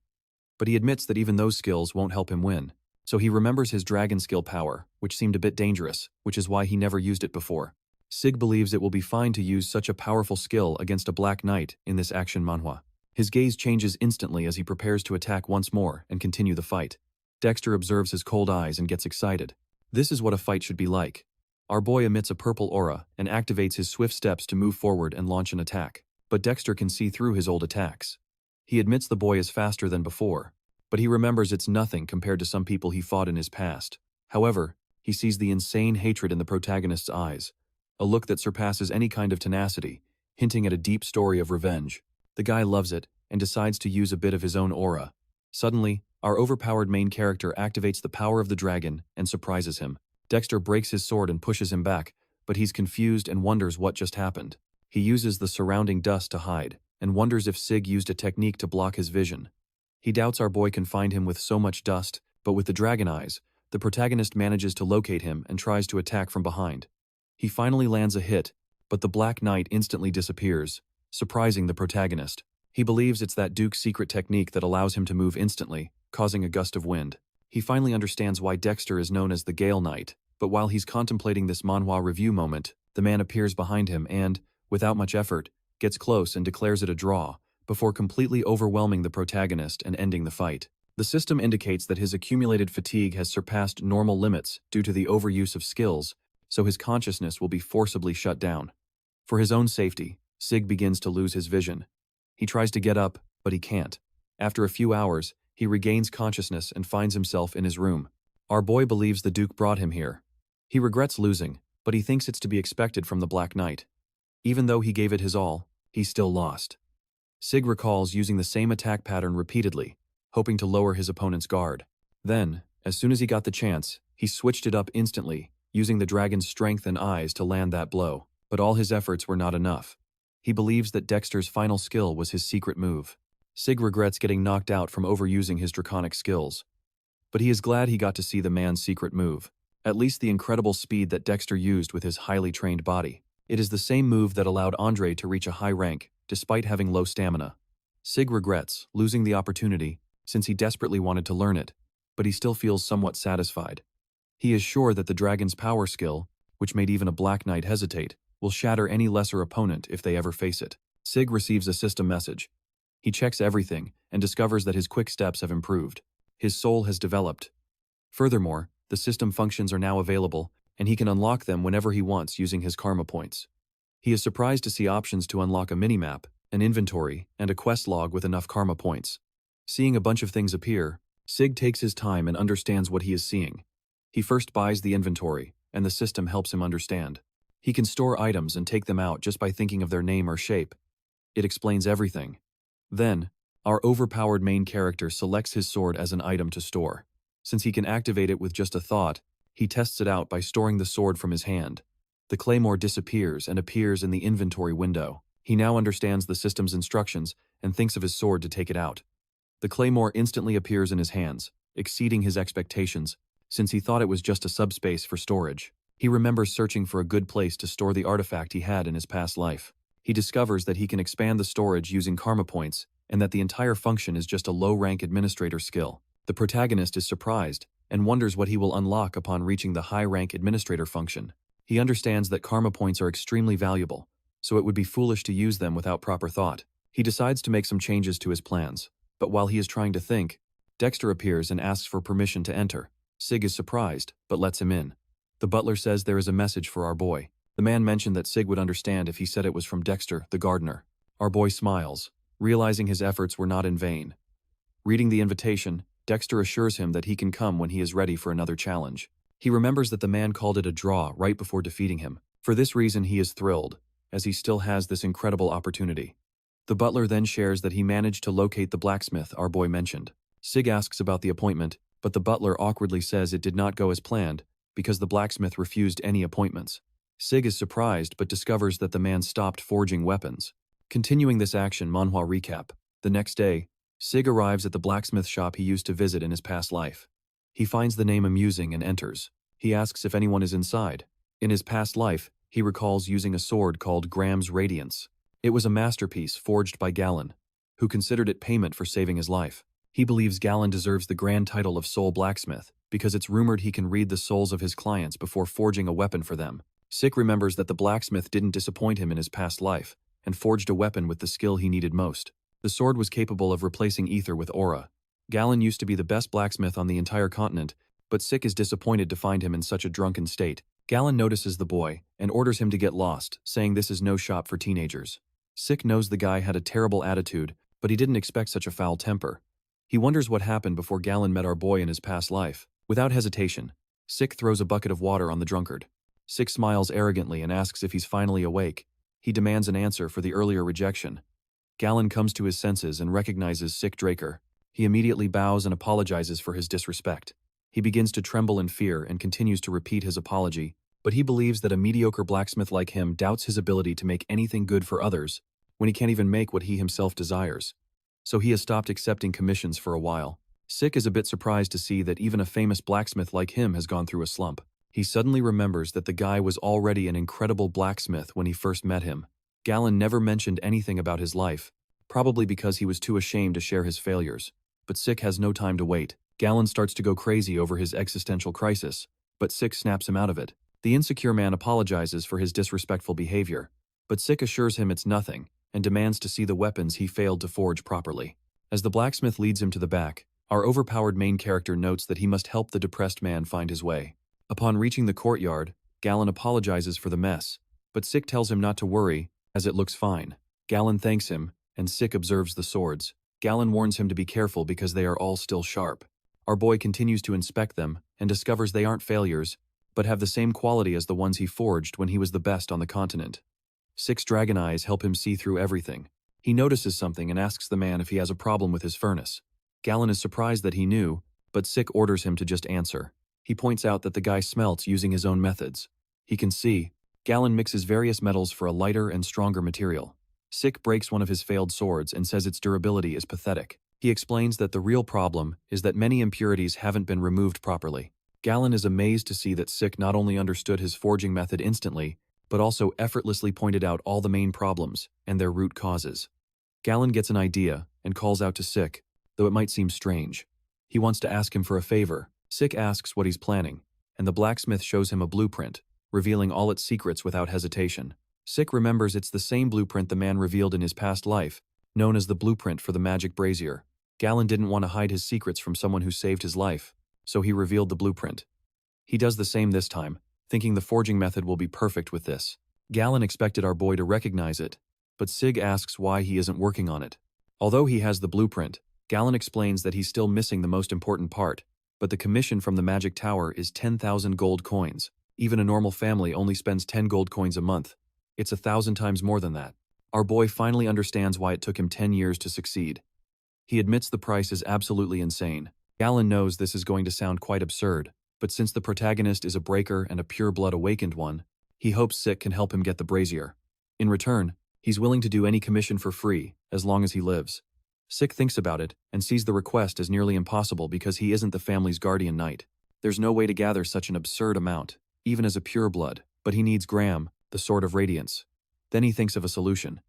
But he admits that even those skills won't help him win, so he remembers his dragon skill power, which seemed a bit dangerous, which is why he never used it before. Sik believes it will be fine to use such a powerful skill against a Black Knight in this action manhwa. His gaze changes instantly as he prepares to attack once more and continue the fight. Dexter observes his cold eyes and gets excited. This is what a fight should be like. Our boy emits a purple aura and activates his swift steps to move forward and launch an attack. But Dexter can see through his old attacks. He admits the boy is faster than before, but he remembers it's nothing compared to some people he fought in his past. However, he sees the insane hatred in the protagonist's eyes, a look that surpasses any kind of tenacity, hinting at a deep story of revenge. The guy loves it and decides to use a bit of his own aura. Suddenly, our overpowered main character activates the power of the dragon and surprises him. Dexter breaks his sword and pushes him back, but he's confused and wonders what just happened. He uses the surrounding dust to hide, and wonders if Sik used a technique to block his vision. He doubts our boy can find him with so much dust, but with the dragon eyes, the protagonist manages to locate him and tries to attack from behind. He finally lands a hit, but the Black Knight instantly disappears, surprising the protagonist. He believes it's that Duke's secret technique that allows him to move instantly, causing a gust of wind. He finally understands why Dexter is known as the Gale Knight, but while he's contemplating this manhwa review moment, the man appears behind him and, without much effort, gets close and declares it a draw, before completely overwhelming the protagonist and ending the fight. The system indicates that his accumulated fatigue has surpassed normal limits due to the overuse of skills, so his consciousness will be forcibly shut down. For his own safety, Sik begins to lose his vision. He tries to get up, but he can't. After a few hours, he regains consciousness and finds himself in his room. Our boy believes the Duke brought him here. He regrets losing, but he thinks it's to be expected from the Black Knight. Even though he gave it his all, he still lost. Sik recalls using the same attack pattern repeatedly, hoping to lower his opponent's guard. Then, as soon as he got the chance, he switched it up instantly, using the dragon's strength and eyes to land that blow. But all his efforts were not enough. He believes that Dexter's final skill was his secret move. Sik regrets getting knocked out from overusing his draconic skills. But he is glad he got to see the man's secret move, at least the incredible speed that Dexter used with his highly trained body. It is the same move that allowed Andre to reach a high rank, despite having low stamina. Sik regrets losing the opportunity, since he desperately wanted to learn it, but he still feels somewhat satisfied. He is sure that the dragon's power skill, which made even a Black Knight hesitate, will shatter any lesser opponent if they ever face it. Sik receives a system message. He checks everything and discovers that his quick steps have improved. His soul has developed. Furthermore, the system functions are now available, and he can unlock them whenever he wants using his karma points. He is surprised to see options to unlock a minimap, an inventory, and a quest log with enough karma points. Seeing a bunch of things appear, Sik takes his time and understands what he is seeing. He first buys the inventory, and the system helps him understand. He can store items and take them out just by thinking of their name or shape. It explains everything. Then, our overpowered main character selects his sword as an item to store. Since he can activate it with just a thought, he tests it out by storing the sword from his hand. The claymore disappears and appears in the inventory window. He now understands the system's instructions and thinks of his sword to take it out. The claymore instantly appears in his hands, exceeding his expectations, since he thought it was just a subspace for storage. He remembers searching for a good place to store the artifact he had in his past life. He discovers that he can expand the storage using karma points, and that the entire function is just a low-rank administrator skill. The protagonist is surprised, and wonders what he will unlock upon reaching the high-rank administrator function. He understands that karma points are extremely valuable, so it would be foolish to use them without proper thought. He decides to make some changes to his plans, but while he is trying to think, Dexter appears and asks for permission to enter. Sik is surprised, but lets him in. The butler says there is a message for our boy. The man mentioned that Sik would understand if he said it was from Dexter, the gardener. Our boy smiles, realizing his efforts were not in vain. Reading the invitation, Dexter assures him that he can come when he is ready for another challenge. He remembers that the man called it a draw right before defeating him. For this reason he is thrilled, as he still has this incredible opportunity. The butler then shares that he managed to locate the blacksmith our boy mentioned. Sik asks about the appointment, but the butler awkwardly says it did not go as planned, because the blacksmith refused any appointments. Sik is surprised but discovers that the man stopped forging weapons. Continuing this action, Manhwa recap. The next day, Sik arrives at the blacksmith shop he used to visit in his past life. He finds the name amusing and enters. He asks if anyone is inside. In his past life, he recalls using a sword called Graham's Radiance. It was a masterpiece forged by Galen, who considered it payment for saving his life. He believes Galen deserves the grand title of Soul Blacksmith because it's rumored he can read the souls of his clients before forging a weapon for them. Sik remembers that the blacksmith didn't disappoint him in his past life and forged a weapon with the skill he needed most. The sword was capable of replacing ether with aura. Galen used to be the best blacksmith on the entire continent, but Sik is disappointed to find him in such a drunken state. Galen notices the boy and orders him to get lost, saying this is no shop for teenagers. Sik knows the guy had a terrible attitude, but he didn't expect such a foul temper. He wonders what happened before Galen met our boy in his past life. Without hesitation, Sik throws a bucket of water on the drunkard. Sik smiles arrogantly and asks if he's finally awake. He demands an answer for the earlier rejection. Galen comes to his senses and recognizes Sik Draker. He immediately bows and apologizes for his disrespect. He begins to tremble in fear and continues to repeat his apology, but he believes that a mediocre blacksmith like him doubts his ability to make anything good for others when he can't even make what he himself desires. So he has stopped accepting commissions for a while. Sik is a bit surprised to see that even a famous blacksmith like him has gone through a slump. He suddenly remembers that the guy was already an incredible blacksmith when he first met him. Galen never mentioned anything about his life, probably because he was too ashamed to share his failures. But Sik has no time to wait. Galen starts to go crazy over his existential crisis, but Sik snaps him out of it. The insecure man apologizes for his disrespectful behavior, but Sik assures him it's nothing and demands to see the weapons he failed to forge properly. As the blacksmith leads him to the back, our overpowered main character notes that he must help the depressed man find his way. Upon reaching the courtyard, Galen apologizes for the mess, but Sik tells him not to worry, as it looks fine. Galen thanks him, and Sik observes the swords. Galen warns him to be careful because they are all still sharp. Our boy continues to inspect them and discovers they aren't failures, but have the same quality as the ones he forged when he was the best on the continent. Sik's dragon eyes help him see through everything. He notices something and asks the man if he has a problem with his furnace. Galen is surprised that he knew, but Sik orders him to just answer. He points out that the guy smelts using his own methods. He can see. Galen mixes various metals for a lighter and stronger material. Sik breaks one of his failed swords and says its durability is pathetic. He explains that the real problem is that many impurities haven't been removed properly. Galen is amazed to see that Sik not only understood his forging method instantly, but also effortlessly pointed out all the main problems and their root causes. Galen gets an idea and calls out to Sik, though it might seem strange. He wants to ask him for a favor. Sik asks what he's planning, and the blacksmith shows him a blueprint, revealing all its secrets without hesitation. Sik remembers it's the same blueprint the man revealed in his past life, known as the blueprint for the magic brazier. Galen didn't want to hide his secrets from someone who saved his life, so he revealed the blueprint. He does the same this time, thinking the forging method will be perfect with this. Galen expected our boy to recognize it, but Sik asks why he isn't working on it. Although he has the blueprint, Galen explains that he's still missing the most important part, but the commission from the magic tower is 10,000 gold coins. Even a normal family only spends 10 gold coins a month. It's 1,000 times more than that. Our boy finally understands why it took him 10 years to succeed. He admits the price is absolutely insane. Galen knows this is going to sound quite absurd, but since the protagonist is a breaker and a pure-blood awakened one, he hopes Sik can help him get the brazier. In return, he's willing to do any commission for free, as long as he lives. Sik thinks about it and sees the request as nearly impossible because he isn't the family's guardian knight. There's no way to gather such an absurd amount, even as a pure-blood, but he needs Graham, the Sword of Radiance. Then he thinks of a solution.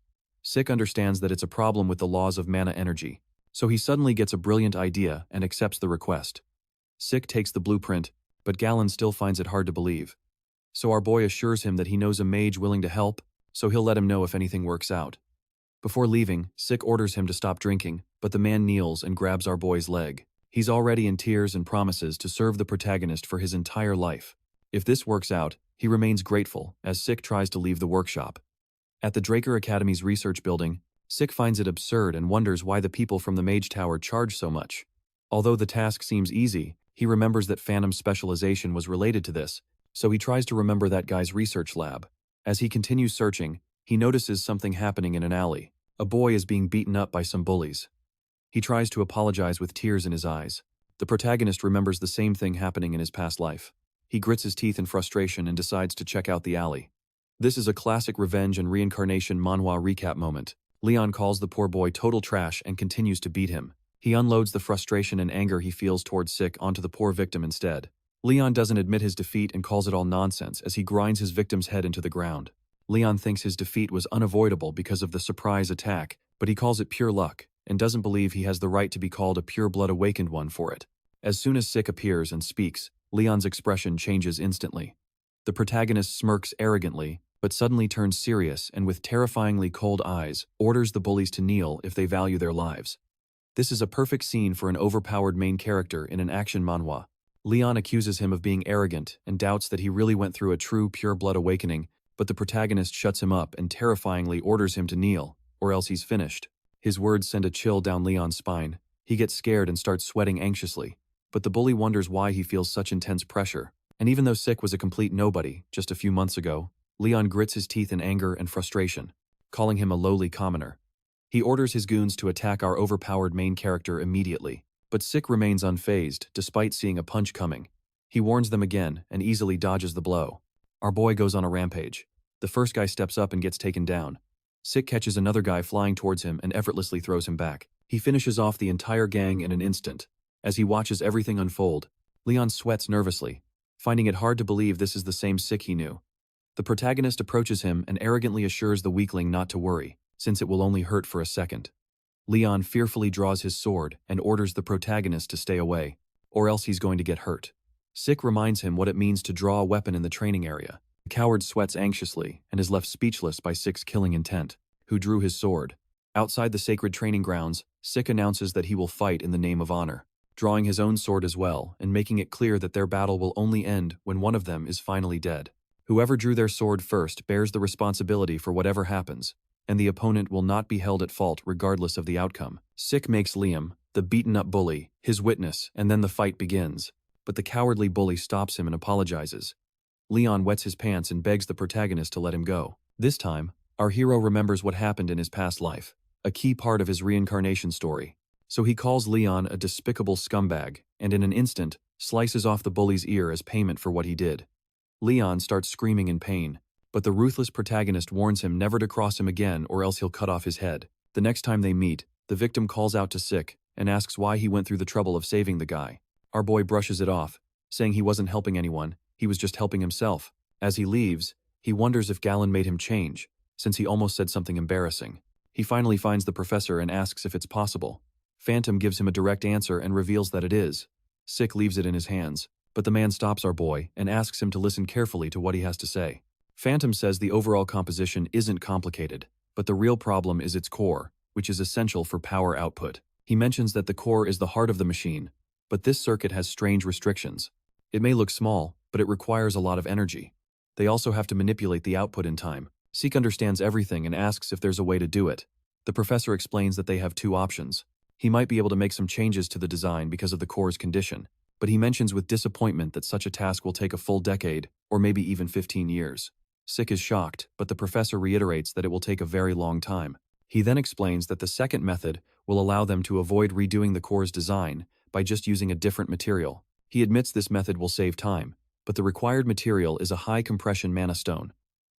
Sik understands that it's a problem with the laws of mana energy, so he suddenly gets a brilliant idea and accepts the request. Sik takes the blueprint, but Galen still finds it hard to believe. So our boy assures him that he knows a mage willing to help, so he'll let him know if anything works out. Before leaving, Sik orders him to stop drinking, but the man kneels and grabs our boy's leg. He's already in tears and promises to serve the protagonist for his entire life. If this works out, he remains grateful as Sik tries to leave the workshop. At the Draker Academy's research building, Sik finds it absurd and wonders why the people from the Mage Tower charge so much. Although the task seems easy, he remembers that Phantom's specialization was related to this, so he tries to remember that guy's research lab. As he continues searching, he notices something happening in an alley. A boy is being beaten up by some bullies. He tries to apologize with tears in his eyes. The protagonist remembers the same thing happening in his past life. He grits his teeth in frustration and decides to check out the alley. This is a classic revenge and reincarnation manhwa recap moment. Leon calls the poor boy total trash and continues to beat him. He unloads the frustration and anger he feels towards Sik onto the poor victim instead. Leon doesn't admit his defeat and calls it all nonsense as he grinds his victim's head into the ground. Leon thinks his defeat was unavoidable because of the surprise attack, but he calls it pure luck and doesn't believe he has the right to be called a pure-blood awakened one for it. As soon as Sik appears and speaks, Leon's expression changes instantly. The protagonist smirks arrogantly, but suddenly turns serious and with terrifyingly cold eyes, orders the bullies to kneel if they value their lives. This is a perfect scene for an overpowered main character in an action manhwa. Leon accuses him of being arrogant and doubts that he really went through a true pure-blood awakening, but the protagonist shuts him up and terrifyingly orders him to kneel, or else he's finished. His words send a chill down Leon's spine. He gets scared and starts sweating anxiously, but the bully wonders why he feels such intense pressure. And even though Sik was a complete nobody just a few months ago, Leon grits his teeth in anger and frustration, calling him a lowly commoner. He orders his goons to attack our overpowered main character immediately, but Sik remains unfazed despite seeing a punch coming. He warns them again and easily dodges the blow. Our boy goes on a rampage. The first guy steps up and gets taken down. Sik catches another guy flying towards him and effortlessly throws him back. He finishes off the entire gang in an instant. As he watches everything unfold, Leon sweats nervously, finding it hard to believe this is the same Sik he knew. The protagonist approaches him and arrogantly assures the weakling not to worry, since it will only hurt for a second. Leon fearfully draws his sword and orders the protagonist to stay away, or else he's going to get hurt. Sik reminds him what it means to draw a weapon in the training area. The coward sweats anxiously and is left speechless by Sik's killing intent, who drew his sword. Outside the sacred training grounds, Sik announces that he will fight in the name of honor, drawing his own sword as well and making it clear that their battle will only end when one of them is finally dead. Whoever drew their sword first bears the responsibility for whatever happens, and the opponent will not be held at fault regardless of the outcome. Sik makes Liam, the beaten-up bully, his witness, and then the fight begins. But the cowardly bully stops him and apologizes. Leon wets his pants and begs the protagonist to let him go. This time, our hero remembers what happened in his past life, a key part of his reincarnation story. So he calls Leon a despicable scumbag, and in an instant, slices off the bully's ear as payment for what he did. Leon starts screaming in pain, but the ruthless protagonist warns him never to cross him again or else he'll cut off his head. The next time they meet, the victim calls out to Sik and asks why he went through the trouble of saving the guy. Our boy brushes it off, saying he wasn't helping anyone, he was just helping himself. As he leaves, he wonders if Galen made him change, since he almost said something embarrassing. He finally finds the professor and asks if it's possible. Phantom gives him a direct answer and reveals that it is. Sik leaves it in his hands, but the man stops our boy and asks him to listen carefully to what he has to say. Phantom says the overall composition isn't complicated, but the real problem is its core, which is essential for power output. He mentions that the core is the heart of the machine, but this circuit has strange restrictions. It may look small, but it requires a lot of energy. They also have to manipulate the output in time. Sik understands everything and asks if there's a way to do it. The professor explains that they have two options. He might be able to make some changes to the design because of the core's condition, but he mentions with disappointment that such a task will take a full decade, or maybe even 15 years. Sik is shocked, but the professor reiterates that it will take a very long time. He then explains that the second method will allow them to avoid redoing the core's design by just using a different material. He admits this method will save time, but the required material is a high-compression mana stone.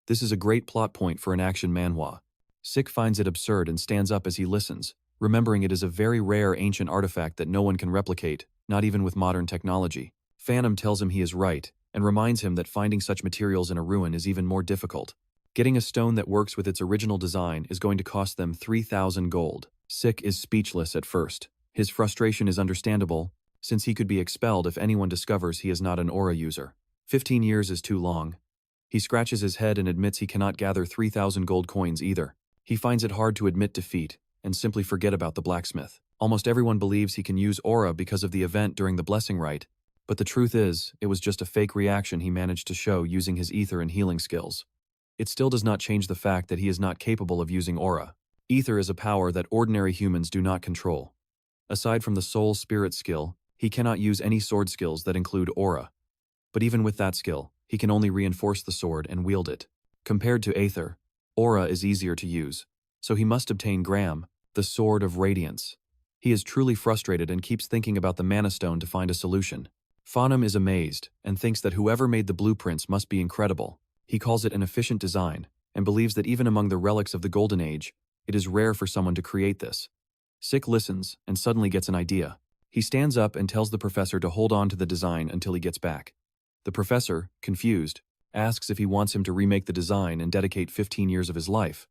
This is a great plot point for an action manhwa. Sik finds it absurd and stands up as he listens, remembering it is a very rare ancient artifact that no one can replicate, not even with modern technology. Phantom tells him he is right, and reminds him that finding such materials in a ruin is even more difficult. Getting a stone that works with its original design is going to cost them 3,000 gold. Sik is speechless at first. His frustration is understandable, since he could be expelled if anyone discovers he is not an aura user. 15 years is too long. He scratches his head and admits he cannot gather 3,000 gold coins either. He finds it hard to admit defeat and simply forget about the blacksmith. Almost everyone believes he can use aura because of the event during the blessing rite, but the truth is, it was just a fake reaction he managed to show using his ether and healing skills. It still does not change the fact that he is not capable of using aura. Ether is a power that ordinary humans do not control. Aside from the soul spirit skill, he cannot use any sword skills that include aura. But even with that skill, he can only reinforce the sword and wield it. Compared to Aether, aura is easier to use, so he must obtain Gram, the Sword of Radiance. He is truly frustrated and keeps thinking about the Mana Stone to find a solution. Fahnum is amazed and thinks that whoever made the blueprints must be incredible. He calls it an efficient design and believes that even among the relics of the Golden Age, it is rare for someone to create this. Sik listens and suddenly gets an idea. He stands up and tells the professor to hold on to the design until he gets back. The professor, confused, asks if he wants him to remake the design and dedicate 15 years of his life.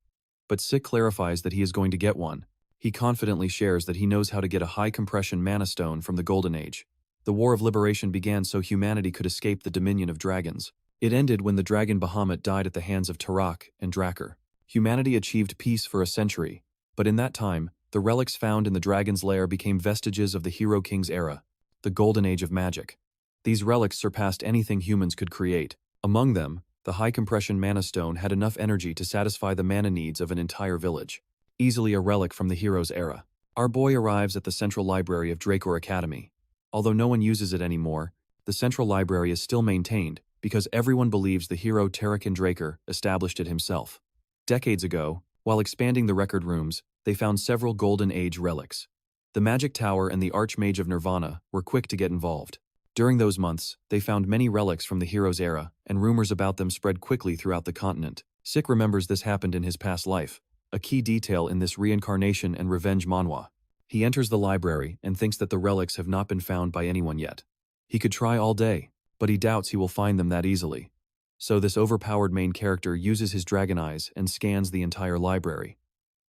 But Sik clarifies that he is going to get one. He confidently shares that he knows how to get a high-compression mana stone from the Golden Age. The War of Liberation began so humanity could escape the dominion of dragons. It ended when the dragon Bahamut died at the hands of Terra and Draker. Humanity achieved peace for a century, but in that time, the relics found in the dragon's lair became vestiges of the Hero King's era, the Golden Age of magic. These relics surpassed anything humans could create. Among them, the high-compression mana stone had enough energy to satisfy the mana needs of an entire village. Easily a relic from the hero's era. Our boy arrives at the central library of Draker Academy. Although no one uses it anymore, the central library is still maintained because everyone believes the hero Terra Draker established it himself. Decades ago, while expanding the record rooms, they found several Golden Age relics. The Magic Tower and the Archmage of Nirvana were quick to get involved. During those months, they found many relics from the hero's era, and rumors about them spread quickly throughout the continent. Sik remembers this happened in his past life, a key detail in this reincarnation and revenge manhwa. He enters the library and thinks that the relics have not been found by anyone yet. He could try all day, but he doubts he will find them that easily. So this overpowered main character uses his dragon eyes and scans the entire library.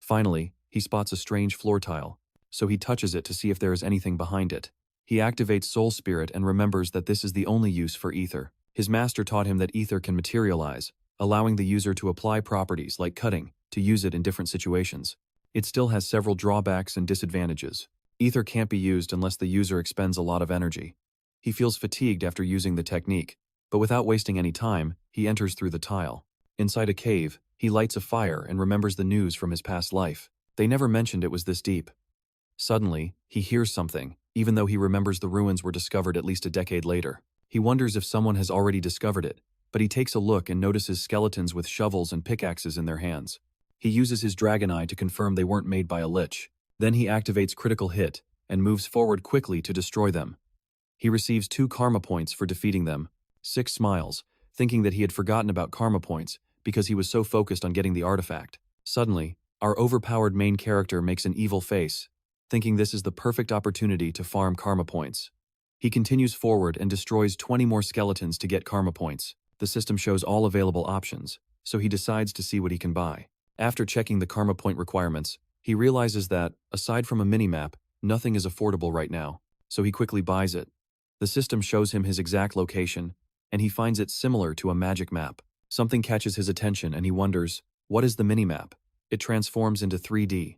Finally, he spots a strange floor tile, so he touches it to see if there is anything behind it. He activates Soul Spirit and remembers that this is the only use for ether. His master taught him that ether can materialize, allowing the user to apply properties like cutting to use it in different situations. It still has several drawbacks and disadvantages. Ether can't be used unless the user expends a lot of energy. He feels fatigued after using the technique, but without wasting any time, he enters through the tile. Inside a cave, he lights a fire and remembers the news from his past life. They never mentioned it was this deep. Suddenly, he hears something, even though he remembers the ruins were discovered at least a decade later. He wonders if someone has already discovered it, but he takes a look and notices skeletons with shovels and pickaxes in their hands. He uses his dragon eye to confirm they weren't made by a lich. Then he activates Critical Hit and moves forward quickly to destroy them. He receives 2 karma points for defeating them. Sik smiles, thinking that he had forgotten about karma points because he was so focused on getting the artifact. Suddenly, our overpowered main character makes an evil face, thinking this is the perfect opportunity to farm karma points. He continues forward and destroys 20 more skeletons to get karma points. The system shows all available options, so he decides to see what he can buy. After checking the karma point requirements, he realizes that, aside from a minimap, nothing is affordable right now, so he quickly buys it. The system shows him his exact location, and he finds it similar to a magic map. Something catches his attention and he wonders, what is the minimap? It transforms into 3D.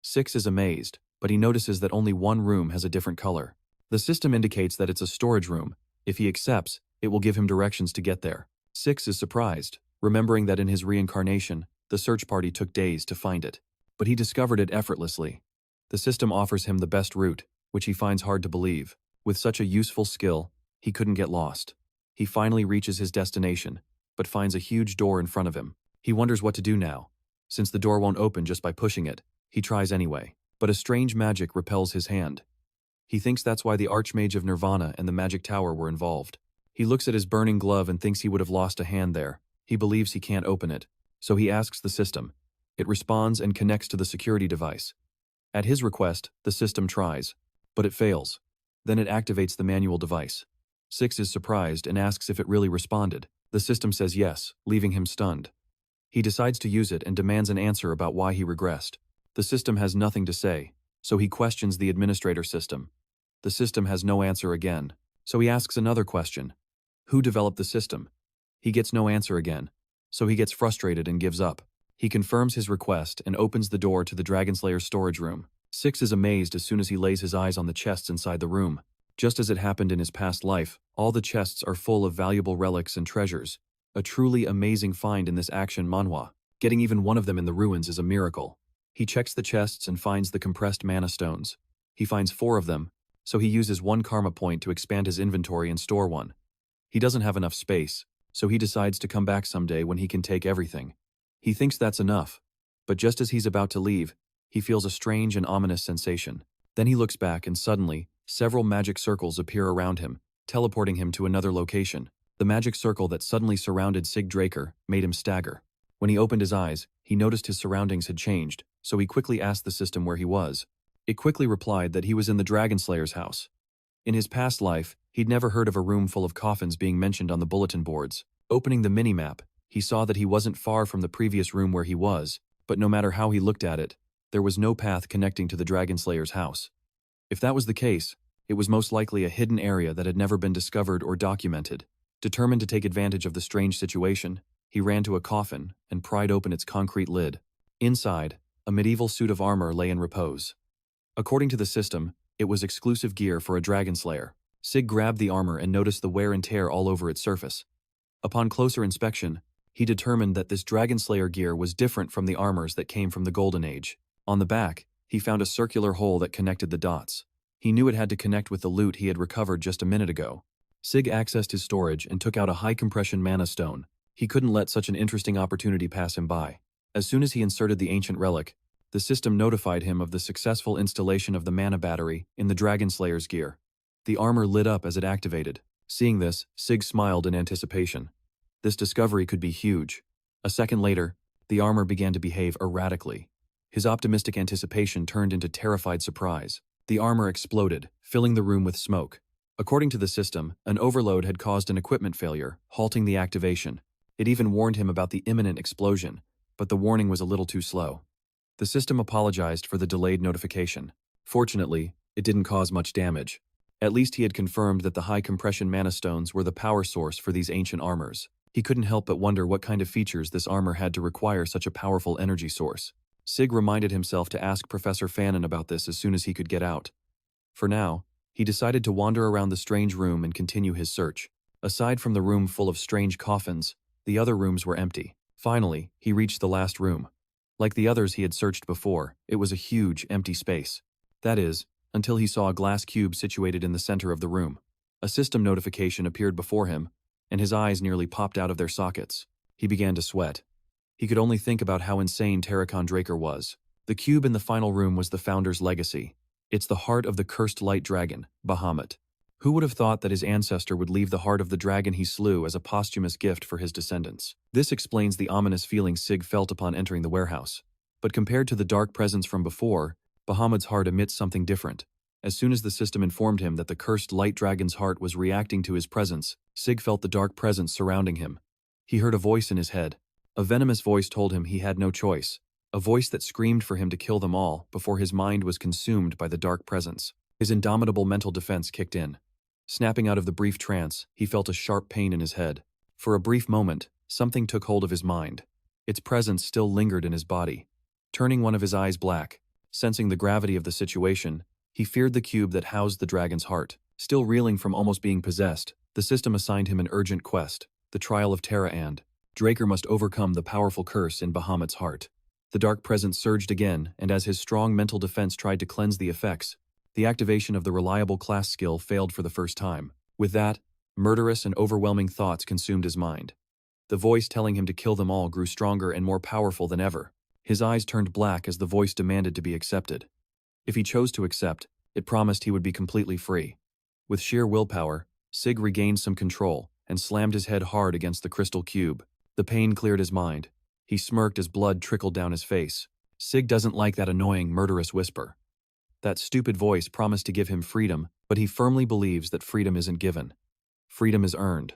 Sik is amazed, but he notices that only one room has a different color. The system indicates that it's a storage room. If he accepts, it will give him directions to get there. Sik is surprised, remembering that in his reincarnation, the search party took days to find it. But he discovered it effortlessly. The system offers him the best route, which he finds hard to believe. With such a useful skill, he couldn't get lost. He finally reaches his destination, but finds a huge door in front of him. He wonders what to do now. Since the door won't open just by pushing it, he tries anyway. But a strange magic repels his hand. He thinks that's why the Archmage of Nirvana and the Magic Tower were involved. He looks at his burning glove and thinks he would have lost a hand there. He believes he can't open it, so he asks the system. It responds and connects to the security device. At his request, the system tries, but it fails. Then it activates the manual device. Sik is surprised and asks if it really responded. The system says yes, leaving him stunned. He decides to use it and demands an answer about why he regressed. The system has nothing to say, so he questions the administrator system. The system has no answer again, so he asks another question. Who developed the system? He gets no answer again, so he gets frustrated and gives up. He confirms his request and opens the door to the Dragonslayer's storage room. Six is amazed as soon as he lays his eyes on the chests inside the room. Just as it happened in his past life, all the chests are full of valuable relics and treasures. A truly amazing find in this action manhwa. Getting even one of them in the ruins is a miracle. He checks the chests and finds the compressed mana stones. He finds 4 of them, so he uses 1 karma point to expand his inventory and store one. He doesn't have enough space, so he decides to come back someday when he can take everything. He thinks that's enough, but just as he's about to leave, he feels a strange and ominous sensation. Then he looks back and suddenly, several magic circles appear around him, teleporting him to another location. The magic circle that suddenly surrounded Sik Draker made him stagger. When he opened his eyes, he noticed his surroundings had changed, so he quickly asked the system where he was. It quickly replied that he was in the Dragonslayer's house. In his past life, he'd never heard of a room full of coffins being mentioned on the bulletin boards. Opening the minimap, he saw that he wasn't far from the previous room where he was, but no matter how he looked at it, there was no path connecting to the Dragonslayer's house. If that was the case, it was most likely a hidden area that had never been discovered or documented. Determined to take advantage of the strange situation, he ran to a coffin and pried open its concrete lid. Inside, a medieval suit of armor lay in repose. According to the system, it was exclusive gear for a Dragonslayer. Sig grabbed the armor and noticed the wear and tear all over its surface. Upon closer inspection, he determined that this Dragonslayer gear was different from the armors that came from the Golden Age. On the back, he found a circular hole that connected the dots. He knew it had to connect with the loot he had recovered just a minute ago. Sig accessed his storage and took out a high-compression mana stone. He couldn't let such an interesting opportunity pass him by. As soon as he inserted the ancient relic, the system notified him of the successful installation of the mana battery in the Dragonslayer's gear. The armor lit up as it activated. Seeing this, Sig smiled in anticipation. This discovery could be huge. A second later, the armor began to behave erratically. His optimistic anticipation turned into terrified surprise. The armor exploded, filling the room with smoke. According to the system, an overload had caused an equipment failure, halting the activation. It even warned him about the imminent explosion, but the warning was a little too slow. The system apologized for the delayed notification. Fortunately, it didn't cause much damage. At least he had confirmed that the high-compression mana stones were the power source for these ancient armors. He couldn't help but wonder what kind of features this armor had to require such a powerful energy source. Sig reminded himself to ask Professor Fannin about this as soon as he could get out. For now, he decided to wander around the strange room and continue his search. Aside from the room full of strange coffins, the other rooms were empty. Finally, he reached the last room. Like the others he had searched before, it was a huge, empty space. That is, until he saw a glass cube situated in the center of the room. A system notification appeared before him, and his eyes nearly popped out of their sockets. He began to sweat. He could only think about how insane Terra Draker was. The cube in the final room was the founder's legacy. It's the heart of the cursed light dragon, Bahamut. Who would have thought that his ancestor would leave the heart of the dragon he slew as a posthumous gift for his descendants? This explains the ominous feeling Sig felt upon entering the warehouse. But compared to the dark presence from before, Bahamut's heart emits something different. As soon as the system informed him that the cursed light dragon's heart was reacting to his presence, Sig felt the dark presence surrounding him. He heard a voice in his head. A venomous voice told him he had no choice. A voice that screamed for him to kill them all before his mind was consumed by the dark presence. His indomitable mental defense kicked in. Snapping out of the brief trance, he felt a sharp pain in his head. For a brief moment, something took hold of his mind. Its presence still lingered in his body. Turning one of his eyes black, sensing the gravity of the situation, he feared the cube that housed the dragon's heart. Still reeling from almost being possessed, the system assigned him an urgent quest, the trial of Terra and Draker must overcome the powerful curse in Bahamut's heart. The dark presence surged again, and as his strong mental defense tried to cleanse the effects, the activation of the reliable class skill failed for the first time. With that, murderous and overwhelming thoughts consumed his mind. The voice telling him to kill them all grew stronger and more powerful than ever. His eyes turned black as the voice demanded to be accepted. If he chose to accept, it promised he would be completely free. With sheer willpower, Sig regained some control and slammed his head hard against the crystal cube. The pain cleared his mind. He smirked as blood trickled down his face. Sig doesn't like that annoying, murderous whisper. That stupid voice promised to give him freedom, but he firmly believes that freedom isn't given. Freedom is earned.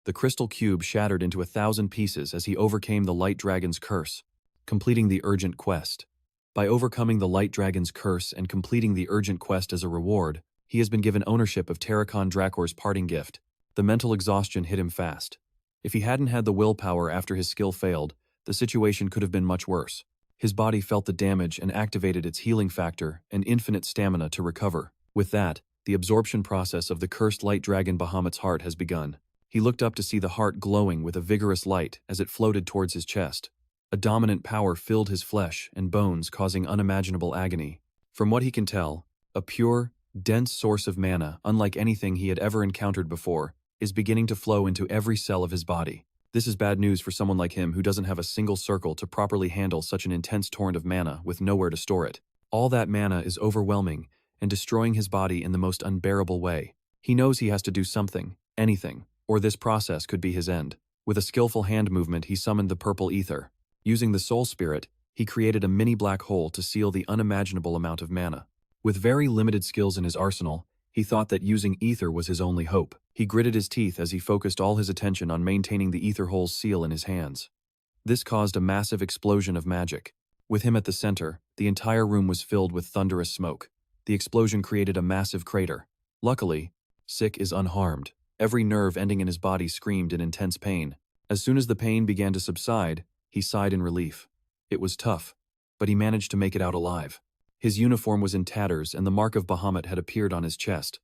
The crystal cube shattered into 1,000 pieces as he overcame the light dragon's curse, completing the urgent quest. By overcoming the light dragon's curse and completing the urgent quest as a reward, he has been given ownership of Terra Draker's parting gift. The mental exhaustion hit him fast. If he hadn't had the willpower after his skill failed, the situation could have been much worse. His body felt the damage and activated its healing factor and infinite stamina to recover. With that, the absorption process of the cursed light dragon Bahamut's heart has begun. He looked up to see the heart glowing with a vigorous light as it floated towards his chest. A dominant power filled his flesh and bones, causing unimaginable agony. From what he can tell, a pure, dense source of mana, unlike anything he had ever encountered before, is beginning to flow into every cell of his body. This is bad news for someone like him who doesn't have a single circle to properly handle such an intense torrent of mana with nowhere to store it. All that mana is overwhelming and destroying his body in the most unbearable way. He knows he has to do something, anything, or this process could be his end. With a skillful hand movement, he summoned the purple ether. Using the soul spirit, he created a mini black hole to seal the unimaginable amount of mana. With very limited skills in his arsenal, he thought that using ether was his only hope. He gritted his teeth as he focused all his attention on maintaining the ether hole's seal in his hands. This caused a massive explosion of magic. With him at the center, the entire room was filled with thunderous smoke. The explosion created a massive crater. Luckily, Sik is unharmed. Every nerve ending in his body screamed in intense pain. As soon as the pain began to subside, he sighed in relief. It was tough, but he managed to make it out alive. His uniform was in tatters and the mark of Bahamut had appeared on his chest.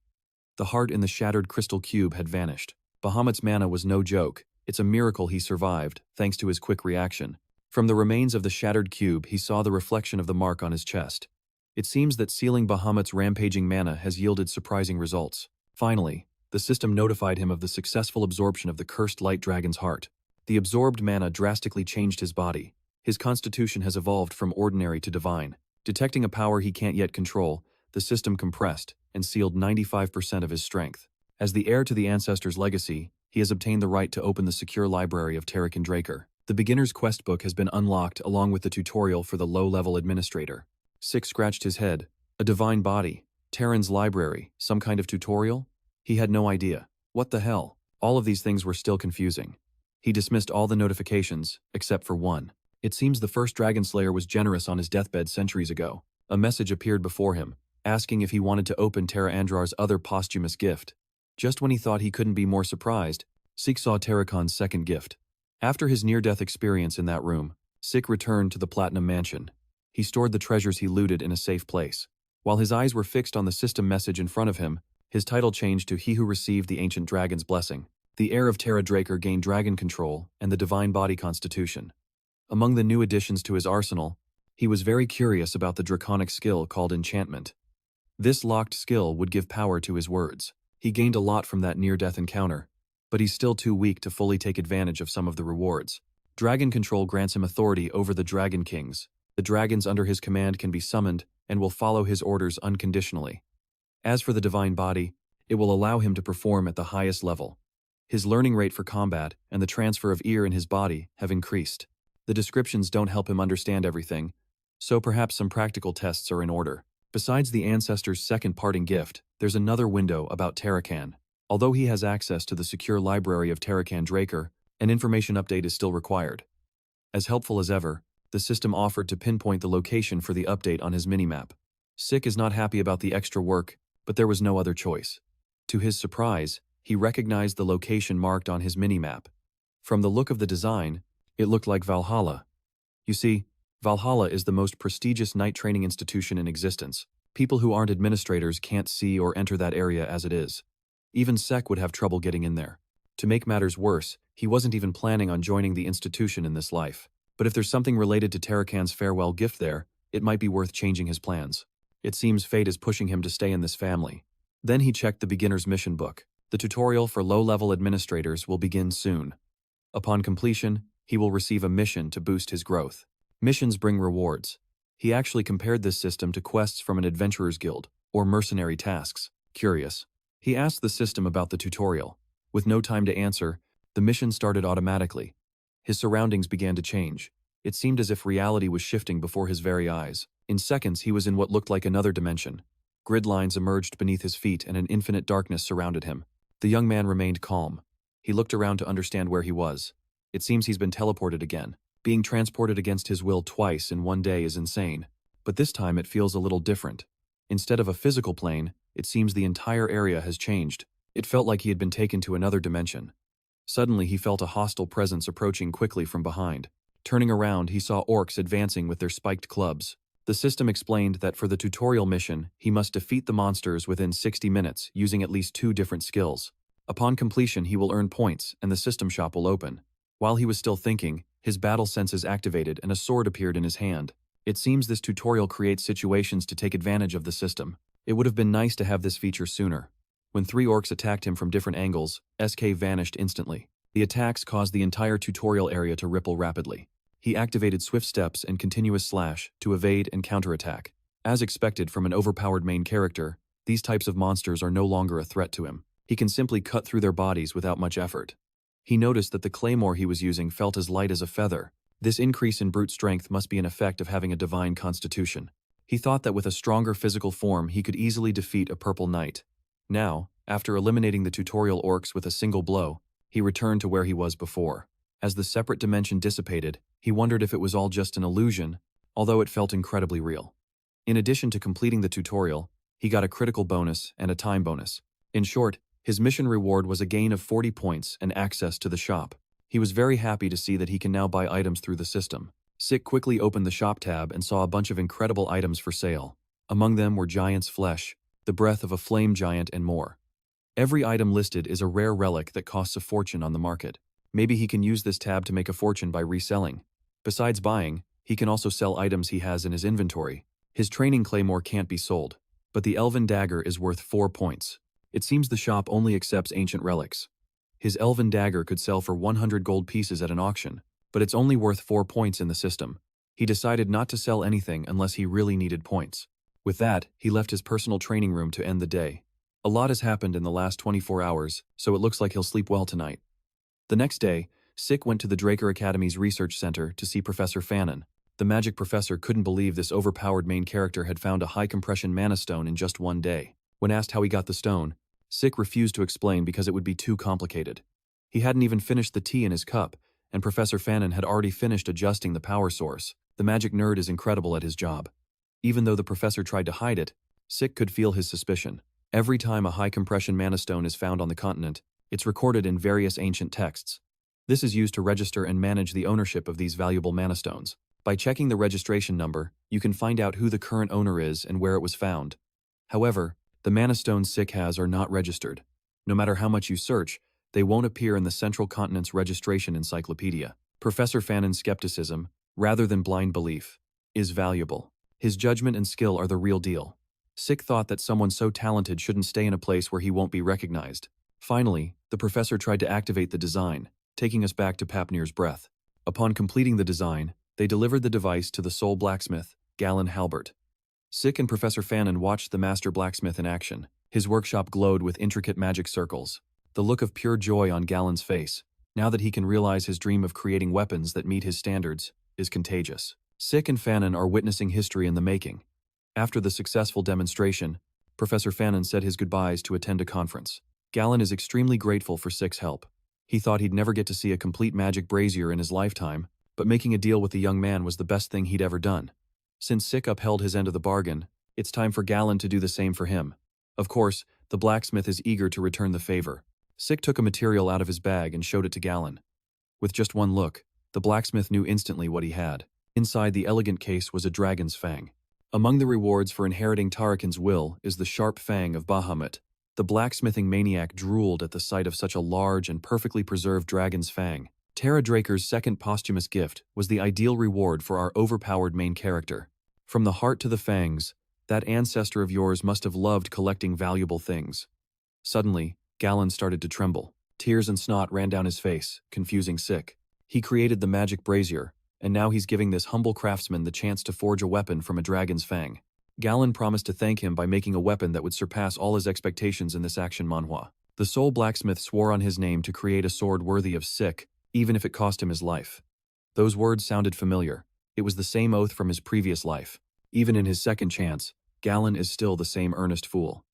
The heart in the shattered crystal cube had vanished. Bahamut's mana was no joke. It's a miracle he survived, thanks to his quick reaction. From the remains of the shattered cube, he saw the reflection of the mark on his chest. It seems that sealing Bahamut's rampaging mana has yielded surprising results. Finally, the system notified him of the successful absorption of the cursed light dragon's heart. The absorbed mana drastically changed his body. His constitution has evolved from ordinary to divine. Detecting a power he can't yet control, the system compressed and sealed 95% of his strength. As the heir to the ancestor's legacy, he has obtained the right to open the secure library of Terra Draker. The beginner's quest book has been unlocked along with the tutorial for the low-level administrator. Sik scratched his head. A divine body, Terran's library, some kind of tutorial? He had no idea. What the hell? All of these things were still confusing. He dismissed all the notifications, except for one. It seems the first Dragon Slayer was generous on his deathbed centuries ago. A message appeared before him, asking if he wanted to open Terra Andrar's other posthumous gift. Just when he thought he couldn't be more surprised, Sik saw Terracon's second gift. After his near-death experience in that room, Sik returned to the Platinum Mansion. He stored the treasures he looted in a safe place. While his eyes were fixed on the system message in front of him, his title changed to He Who Received the Ancient Dragon's Blessing. The heir of Terra Draker gained dragon control and the divine body constitution. Among the new additions to his arsenal, he was very curious about the draconic skill called enchantment. This locked skill would give power to his words. He gained a lot from that near-death encounter, but he's still too weak to fully take advantage of some of the rewards. Dragon control grants him authority over the Dragon Kings. The dragons under his command can be summoned and will follow his orders unconditionally. As for the divine body, it will allow him to perform at the highest level. His learning rate for combat and the transfer of ear in his body have increased. The descriptions don't help him understand everything, so perhaps some practical tests are in order. Besides the ancestor's second parting gift, there's another window about Terracan. Although he has access to the secure library of Terra Draker, an information update is still required. As helpful as ever, the system offered to pinpoint the location for the update on his minimap. Sik is not happy about the extra work, but there was no other choice. To his surprise, he recognized the location marked on his minimap. From the look of the design, it looked like Valhalla. You see, Valhalla is the most prestigious knight training institution in existence. People who aren't administrators can't see or enter that area as it is. Even Sek would have trouble getting in there. To make matters worse, he wasn't even planning on joining the institution in this life. But if there's something related to Terracan's farewell gift there, it might be worth changing his plans. It seems fate is pushing him to stay in this family. Then he checked the beginner's mission book. The tutorial for low-level administrators will begin soon. Upon completion, he will receive a mission to boost his growth. Missions bring rewards. He actually compared this system to quests from an adventurer's guild, or mercenary tasks. Curious. He asked the system about the tutorial. With no time to answer, the mission started automatically. His surroundings began to change. It seemed as if reality was shifting before his very eyes. In seconds, he was in what looked like another dimension. Grid lines emerged beneath his feet and an infinite darkness surrounded him. The young man remained calm. He looked around to understand where he was. It seems he's been teleported again. Being transported against his will twice in one day is insane. But this time it feels a little different. Instead of a physical plane, it seems the entire area has changed. It felt like he had been taken to another dimension. Suddenly he felt a hostile presence approaching quickly from behind. Turning around, he saw orcs advancing with their spiked clubs. The system explained that for the tutorial mission, he must defeat the monsters within 60 minutes using at least 2 different skills. Upon completion, he will earn points and the system shop will open. While he was still thinking, his battle senses activated and a sword appeared in his hand. It seems this tutorial creates situations to take advantage of the system. It would have been nice to have this feature sooner. When 3 orcs attacked him from different angles, SK vanished instantly. The attacks caused the entire tutorial area to ripple rapidly. He activated swift steps and continuous slash to evade and counterattack. As expected from an overpowered main character, these types of monsters are no longer a threat to him. He can simply cut through their bodies without much effort. He noticed that the claymore he was using felt as light as a feather. This increase in brute strength must be an effect of having a divine constitution. He thought that with a stronger physical form he could easily defeat a purple knight. Now, after eliminating the tutorial orcs with a single blow, he returned to where he was before. As the separate dimension dissipated, he wondered if it was all just an illusion, although it felt incredibly real. In addition to completing the tutorial, he got a critical bonus and a time bonus. In short, his mission reward was a gain of 40 points and access to the shop. He was very happy to see that he can now buy items through the system. Sik quickly opened the shop tab and saw a bunch of incredible items for sale. Among them were giant's flesh, the breath of a flame giant, and more. Every item listed is a rare relic that costs a fortune on the market. Maybe he can use this tab to make a fortune by reselling. Besides buying, he can also sell items he has in his inventory. His training claymore can't be sold, but the elven dagger is worth 4 points. It seems the shop only accepts ancient relics. His elven dagger could sell for 100 gold pieces at an auction, but it's only worth 4 points in the system. He decided not to sell anything unless he really needed points. With that, he left his personal training room to end the day. A lot has happened in the last 24 hours, so it looks like he'll sleep well tonight. The next day, Sik went to the Draker Academy's research center to see Professor Fannin. The magic professor couldn't believe this overpowered main character had found a high-compression mana stone in just 1 day. When asked how he got the stone, Sik refused to explain because it would be too complicated. He hadn't even finished the tea in his cup, and Professor Fannin had already finished adjusting the power source. The magic nerd is incredible at his job. Even though the professor tried to hide it, Sik could feel his suspicion. Every time a high-compression mana stone is found on the continent, it's recorded in various ancient texts. This is used to register and manage the ownership of these valuable mana stones. By checking the registration number, you can find out who the current owner is and where it was found. However, the mana stones Sik has are not registered. No matter how much you search, they won't appear in the Central Continent's registration encyclopedia. Professor Fannin's skepticism, rather than blind belief, is valuable. His judgment and skill are the real deal. Sik thought that someone so talented shouldn't stay in a place where he won't be recognized. Finally, the professor tried to activate the design, taking us back to Papnir's breath. Upon completing the design, they delivered the device to the sole blacksmith, Galen Halbert. Sik and Professor Fannin watched the master blacksmith in action. His workshop glowed with intricate magic circles. The look of pure joy on Galen's face, now that he can realize his dream of creating weapons that meet his standards, is contagious. Sik and Fannin are witnessing history in the making. After the successful demonstration, Professor Fannin said his goodbyes to attend a conference. Galen is extremely grateful for Sik's help. He thought he'd never get to see a complete magic brazier in his lifetime, but making a deal with the young man was the best thing he'd ever done. Since Sik upheld his end of the bargain, it's time for Galen to do the same for him. Of course, the blacksmith is eager to return the favor. Sik took a material out of his bag and showed it to Galen. With just one look, the blacksmith knew instantly what he had. Inside the elegant case was a dragon's fang. Among the rewards for inheriting Tarakan's will is the sharp fang of Bahamut. The blacksmithing maniac drooled at the sight of such a large and perfectly preserved dragon's fang. Terra Draker's second posthumous gift was the ideal reward for our overpowered main character. From the heart to the fangs, that ancestor of yours must have loved collecting valuable things. Suddenly, Galen started to tremble. Tears and snot ran down his face, confusing Sik. He created the magic brazier, and now he's giving this humble craftsman the chance to forge a weapon from a dragon's fang. Galen promised to thank him by making a weapon that would surpass all his expectations in this action manhwa. The sole blacksmith swore on his name to create a sword worthy of Sik, even if it cost him his life. Those words sounded familiar. It was the same oath from his previous life. Even in his second chance, Galen is still the same earnest fool.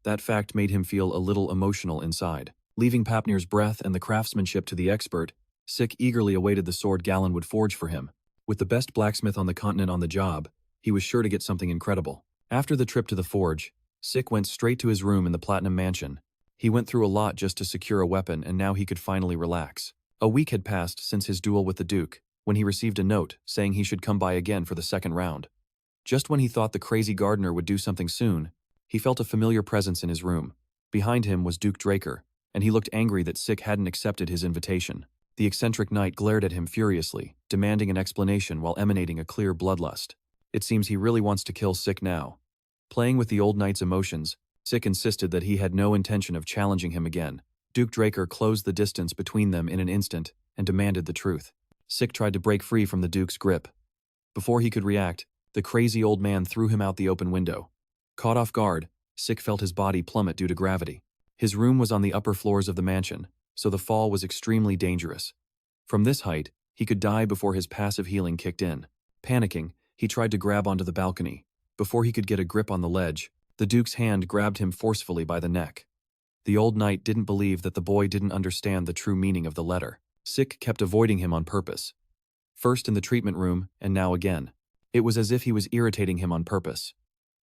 That fact made him feel a little emotional inside. Leaving Papnir's breath and the craftsmanship to the expert, Sik eagerly awaited the sword Galen would forge for him. With the best blacksmith on the continent on the job, he was sure to get something incredible. After the trip to the forge, Sik went straight to his room in the Platinum Mansion. He went through a lot just to secure a weapon, and now he could finally relax. A week had passed since his duel with the Duke, when he received a note saying he should come by again for the second round. Just when he thought the crazy gardener would do something soon, he felt a familiar presence in his room. Behind him was Duke Draker, and he looked angry that Sik hadn't accepted his invitation. The eccentric knight glared at him furiously, demanding an explanation while emanating a clear bloodlust. It seems he really wants to kill Sik now. Playing with the old knight's emotions, Sik insisted that he had no intention of challenging him again. Duke Draker closed the distance between them in an instant and demanded the truth. Sik tried to break free from the Duke's grip. Before he could react, the crazy old man threw him out the open window. Caught off guard, Sik felt his body plummet due to gravity. His room was on the upper floors of the mansion, so the fall was extremely dangerous. From this height, he could die before his passive healing kicked in. Panicking, he tried to grab onto the balcony. Before he could get a grip on the ledge, the Duke's hand grabbed him forcefully by the neck. The old knight didn't believe that the boy didn't understand the true meaning of the letter. Sik kept avoiding him on purpose. First in the treatment room, and now again. It was as if he was irritating him on purpose.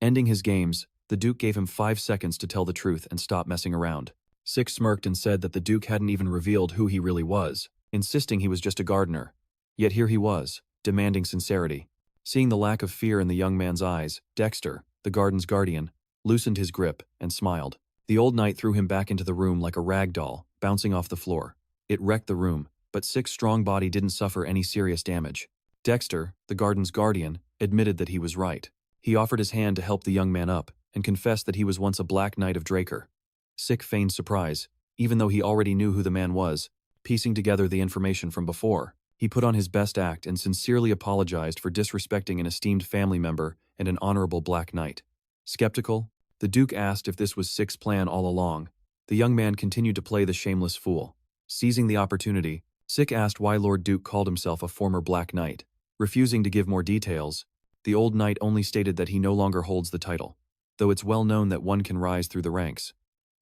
Ending his games, the Duke gave him 5 seconds to tell the truth and stop messing around. Sik smirked and said that the Duke hadn't even revealed who he really was, insisting he was just a gardener. Yet here he was, demanding sincerity. Seeing the lack of fear in the young man's eyes, Dexter, the garden's guardian, loosened his grip and smiled. The old knight threw him back into the room like a rag doll, bouncing off the floor. It wrecked the room, but Sik's strong body didn't suffer any serious damage. Dexter, the garden's guardian, admitted that he was right. He offered his hand to help the young man up, and confessed that he was once a Black Knight of Draker. Sik feigned surprise, even though he already knew who the man was, piecing together the information from before. He put on his best act and sincerely apologized for disrespecting an esteemed family member and an honorable Black Knight. Skeptical, the Duke asked if this was Sik's plan all along. The young man continued to play the shameless fool. Seizing the opportunity, Sik asked why Lord Duke called himself a former Black Knight. Refusing to give more details, the old knight only stated that he no longer holds the title, though it's well known that one can rise through the ranks.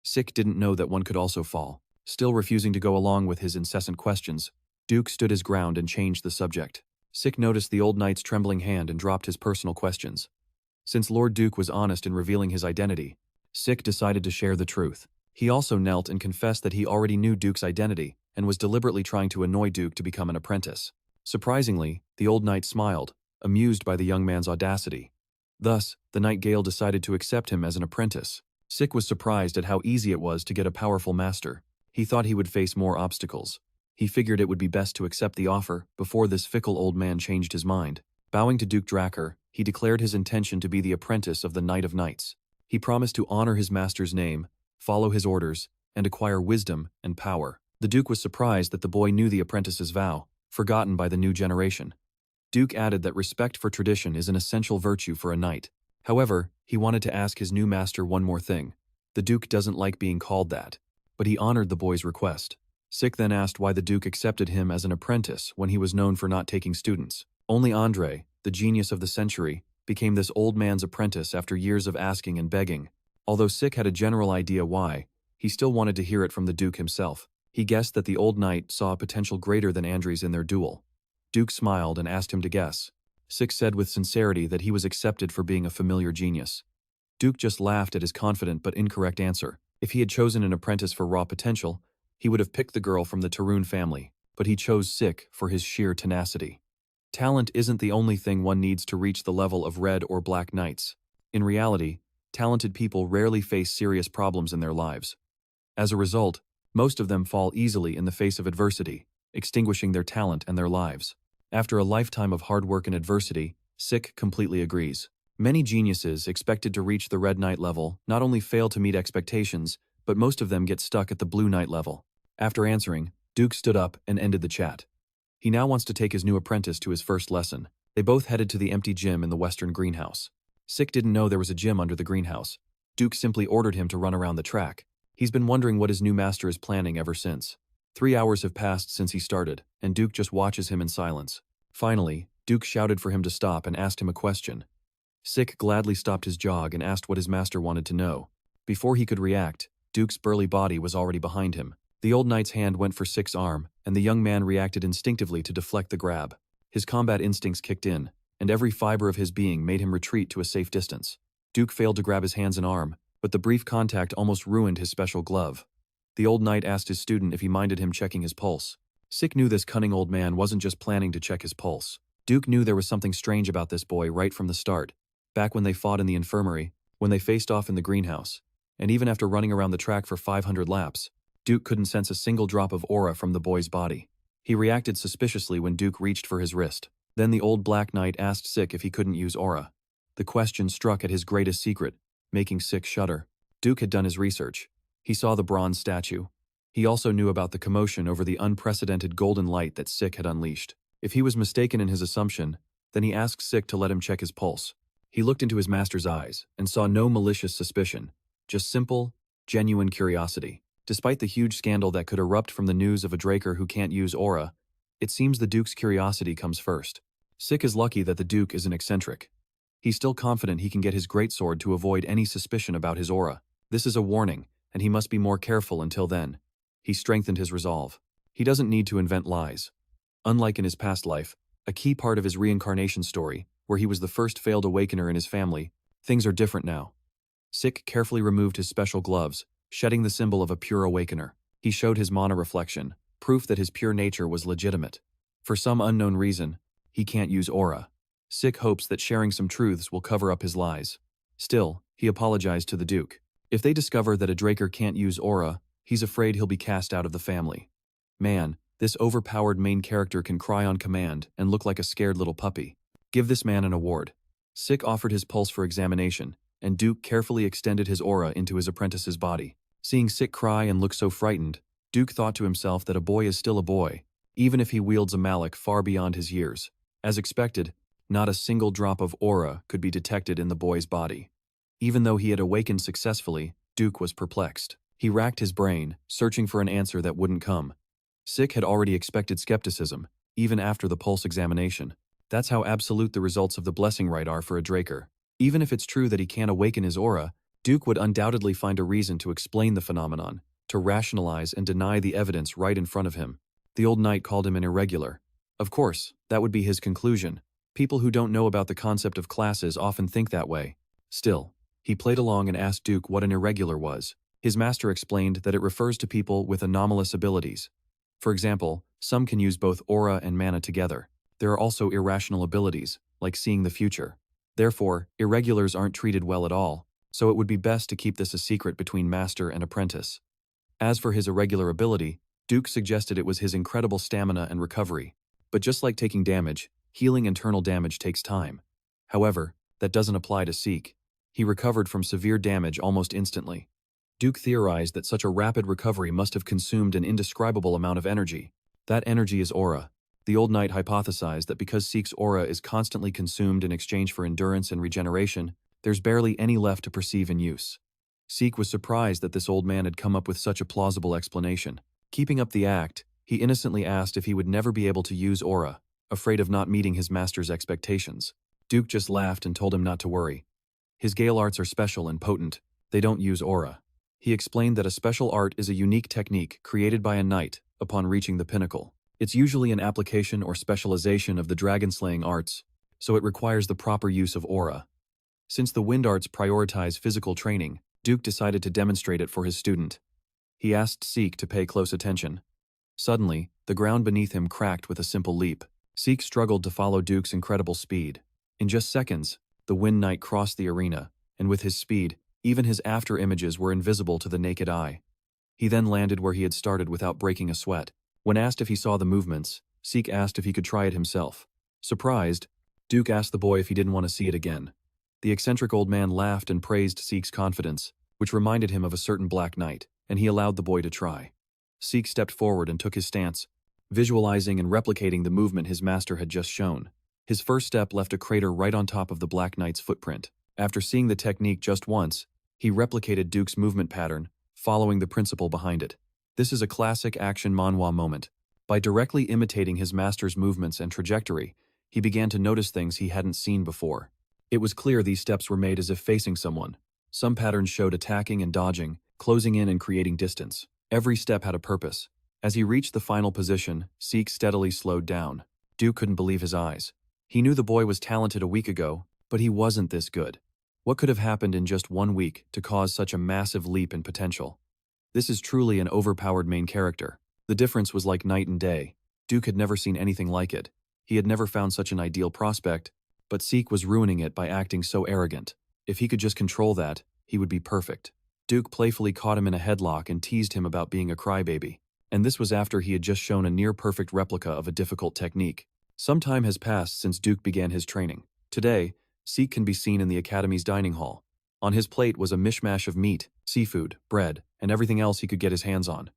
Sik didn't know that one could also fall. Still refusing to go along with his incessant questions, Duke stood his ground and changed the subject. Sik noticed the old knight's trembling hand and dropped his personal questions. Since Lord Duke was honest in revealing his identity, Sik decided to share the truth. He also knelt and confessed that he already knew Duke's identity and was deliberately trying to annoy Duke to become an apprentice. Surprisingly, the old knight smiled, amused by the young man's audacity. Thus, the Nightingale decided to accept him as an apprentice. Sik was surprised at how easy it was to get a powerful master. He thought he would face more obstacles. He figured it would be best to accept the offer before this fickle old man changed his mind. Bowing to Duke Draker, he declared his intention to be the apprentice of the Knight of Knights. He promised to honor his master's name, follow his orders, and acquire wisdom and power. The Duke was surprised that the boy knew the apprentice's vow, forgotten by the new generation. Duke added that respect for tradition is an essential virtue for a knight. However, he wanted to ask his new master one more thing. The Duke doesn't like being called that, but he honored the boy's request. Sik then asked why the Duke accepted him as an apprentice when he was known for not taking students. Only Andre, the genius of the century, became this old man's apprentice after years of asking and begging. Although Sik had a general idea why, he still wanted to hear it from the Duke himself. He guessed that the old knight saw a potential greater than Andre's in their duel. Duke smiled and asked him to guess. Sik said with sincerity that he was accepted for being a familiar genius. Duke just laughed at his confident but incorrect answer. If he had chosen an apprentice for raw potential, he would have picked the girl from the Tarun family, but he chose Sik for his sheer tenacity. Talent isn't the only thing one needs to reach the level of red or black knights. In reality, talented people rarely face serious problems in their lives. As a result, most of them fall easily in the face of adversity, extinguishing their talent and their lives. After a lifetime of hard work and adversity, Sik completely agrees. Many geniuses expected to reach the Red Knight level not only fail to meet expectations, but most of them get stuck at the Blue Knight level. After answering, Duke stood up and ended the chat. He now wants to take his new apprentice to his first lesson. They both headed to the empty gym in the western greenhouse. Sik didn't know there was a gym under the greenhouse. Duke simply ordered him to run around the track. He's been wondering what his new master is planning ever since. 3 hours have passed since he started, and Duke just watches him in silence. Finally, Duke shouted for him to stop and asked him a question. Sik gladly stopped his jog and asked what his master wanted to know. Before he could react, Duke's burly body was already behind him. The old knight's hand went for Sik's arm, and the young man reacted instinctively to deflect the grab. His combat instincts kicked in, and every fiber of his being made him retreat to a safe distance. Duke failed to grab his hands and arm, but the brief contact almost ruined his special glove. The old knight asked his student if he minded him checking his pulse. Sik knew this cunning old man wasn't just planning to check his pulse. Duke knew there was something strange about this boy right from the start. Back when they fought in the infirmary, when they faced off in the greenhouse, and even after running around the track for 500 laps, Duke couldn't sense a single drop of aura from the boy's body. He reacted suspiciously when Duke reached for his wrist. Then the old Black Knight asked Sik if he couldn't use aura. The question struck at his greatest secret, making Sik shudder. Duke had done his research. He saw the bronze statue. He also knew about the commotion over the unprecedented golden light that Sik had unleashed. If he was mistaken in his assumption, then he asked Sik to let him check his pulse. He looked into his master's eyes and saw no malicious suspicion, just simple, genuine curiosity. Despite the huge scandal that could erupt from the news of a Draker who can't use aura, it seems the Duke's curiosity comes first. Sik is lucky that the Duke is an eccentric. He's still confident he can get his greatsword to avoid any suspicion about his aura. This is a warning, and he must be more careful until then. He strengthened his resolve. He doesn't need to invent lies. Unlike in his past life, a key part of his reincarnation story, where he was the first failed awakener in his family, things are different now. Sik carefully removed his special gloves, shedding the symbol of a pure awakener. He showed his mana reflection, proof that his pure nature was legitimate. For some unknown reason, he can't use aura. Sik hopes that sharing some truths will cover up his lies. Still, he apologized to the Duke. If they discover that a Draker can't use aura, he's afraid he'll be cast out of the family. Man, this overpowered main character can cry on command and look like a scared little puppy. Give this man an award. Sik offered his pulse for examination, and Duke carefully extended his aura into his apprentice's body. Seeing Sik cry and look so frightened, Duke thought to himself that a boy is still a boy, even if he wields a malak far beyond his years. As expected, not a single drop of aura could be detected in the boy's body. Even though he had awakened successfully, Duke was perplexed. He racked his brain, searching for an answer that wouldn't come. Sik had already expected skepticism, even after the pulse examination. That's how absolute the results of the blessing rite are for a Draker. Even if it's true that he can't awaken his aura, Duke would undoubtedly find a reason to explain the phenomenon, to rationalize and deny the evidence right in front of him. The old knight called him an irregular. Of course, that would be his conclusion. People who don't know about the concept of classes often think that way. Still, he played along and asked Duke what an irregular was. His master explained that it refers to people with anomalous abilities. For example, some can use both aura and mana together. There are also irrational abilities, like seeing the future. Therefore, irregulars aren't treated well at all, so it would be best to keep this a secret between master and apprentice. As for his irregular ability, Duke suggested it was his incredible stamina and recovery. But just like taking damage, healing internal damage takes time. However, that doesn't apply to Sik. He recovered from severe damage almost instantly. Duke theorized that such a rapid recovery must have consumed an indescribable amount of energy. That energy is aura. The old knight hypothesized that because Sik's aura is constantly consumed in exchange for endurance and regeneration, there's barely any left to perceive in use. Sik was surprised that this old man had come up with such a plausible explanation. Keeping up the act, he innocently asked if he would never be able to use aura, afraid of not meeting his master's expectations. Duke just laughed and told him not to worry. His Gale arts are special and potent. They don't use aura. He explained that a special art is a unique technique created by a knight upon reaching the pinnacle. It's usually an application or specialization of the dragon-slaying arts, so it requires the proper use of aura. Since the wind arts prioritize physical training, Duke decided to demonstrate it for his student. He asked Sik to pay close attention. Suddenly, the ground beneath him cracked with a simple leap. Sik struggled to follow Duke's incredible speed. In just seconds, the Wind Knight crossed the arena, and with his speed, even his after images were invisible to the naked eye. He then landed where he had started without breaking a sweat. When asked if he saw the movements, Sik asked if he could try it himself. Surprised, Duke asked the boy if he didn't want to see it again. The eccentric old man laughed and praised Sik's confidence, which reminded him of a certain Black Knight, and he allowed the boy to try. Sik stepped forward and took his stance, visualizing and replicating the movement his master had just shown. His first step left a crater right on top of the Black Knight's footprint. After seeing the technique just once, he replicated Duke's movement pattern, following the principle behind it. This is a classic action manhwa moment. By directly imitating his master's movements and trajectory, he began to notice things he hadn't seen before. It was clear these steps were made as if facing someone. Some patterns showed attacking and dodging, closing in and creating distance. Every step had a purpose. As he reached the final position, Sik steadily slowed down. Duke couldn't believe his eyes. He knew the boy was talented a week ago, but he wasn't this good. What could have happened in just 1 week to cause such a massive leap in potential? This is truly an overpowered main character. The difference was like night and day. Duke had never seen anything like it. He had never found such an ideal prospect, but Sik was ruining it by acting so arrogant. If he could just control that, he would be perfect. Duke playfully caught him in a headlock and teased him about being a crybaby. And this was after he had just shown a near-perfect replica of a difficult technique. Some time has passed since Duke began his training. Today, Sik can be seen in the Academy's dining hall. On his plate was a mishmash of meat, seafood, bread, and everything else he could get his hands on.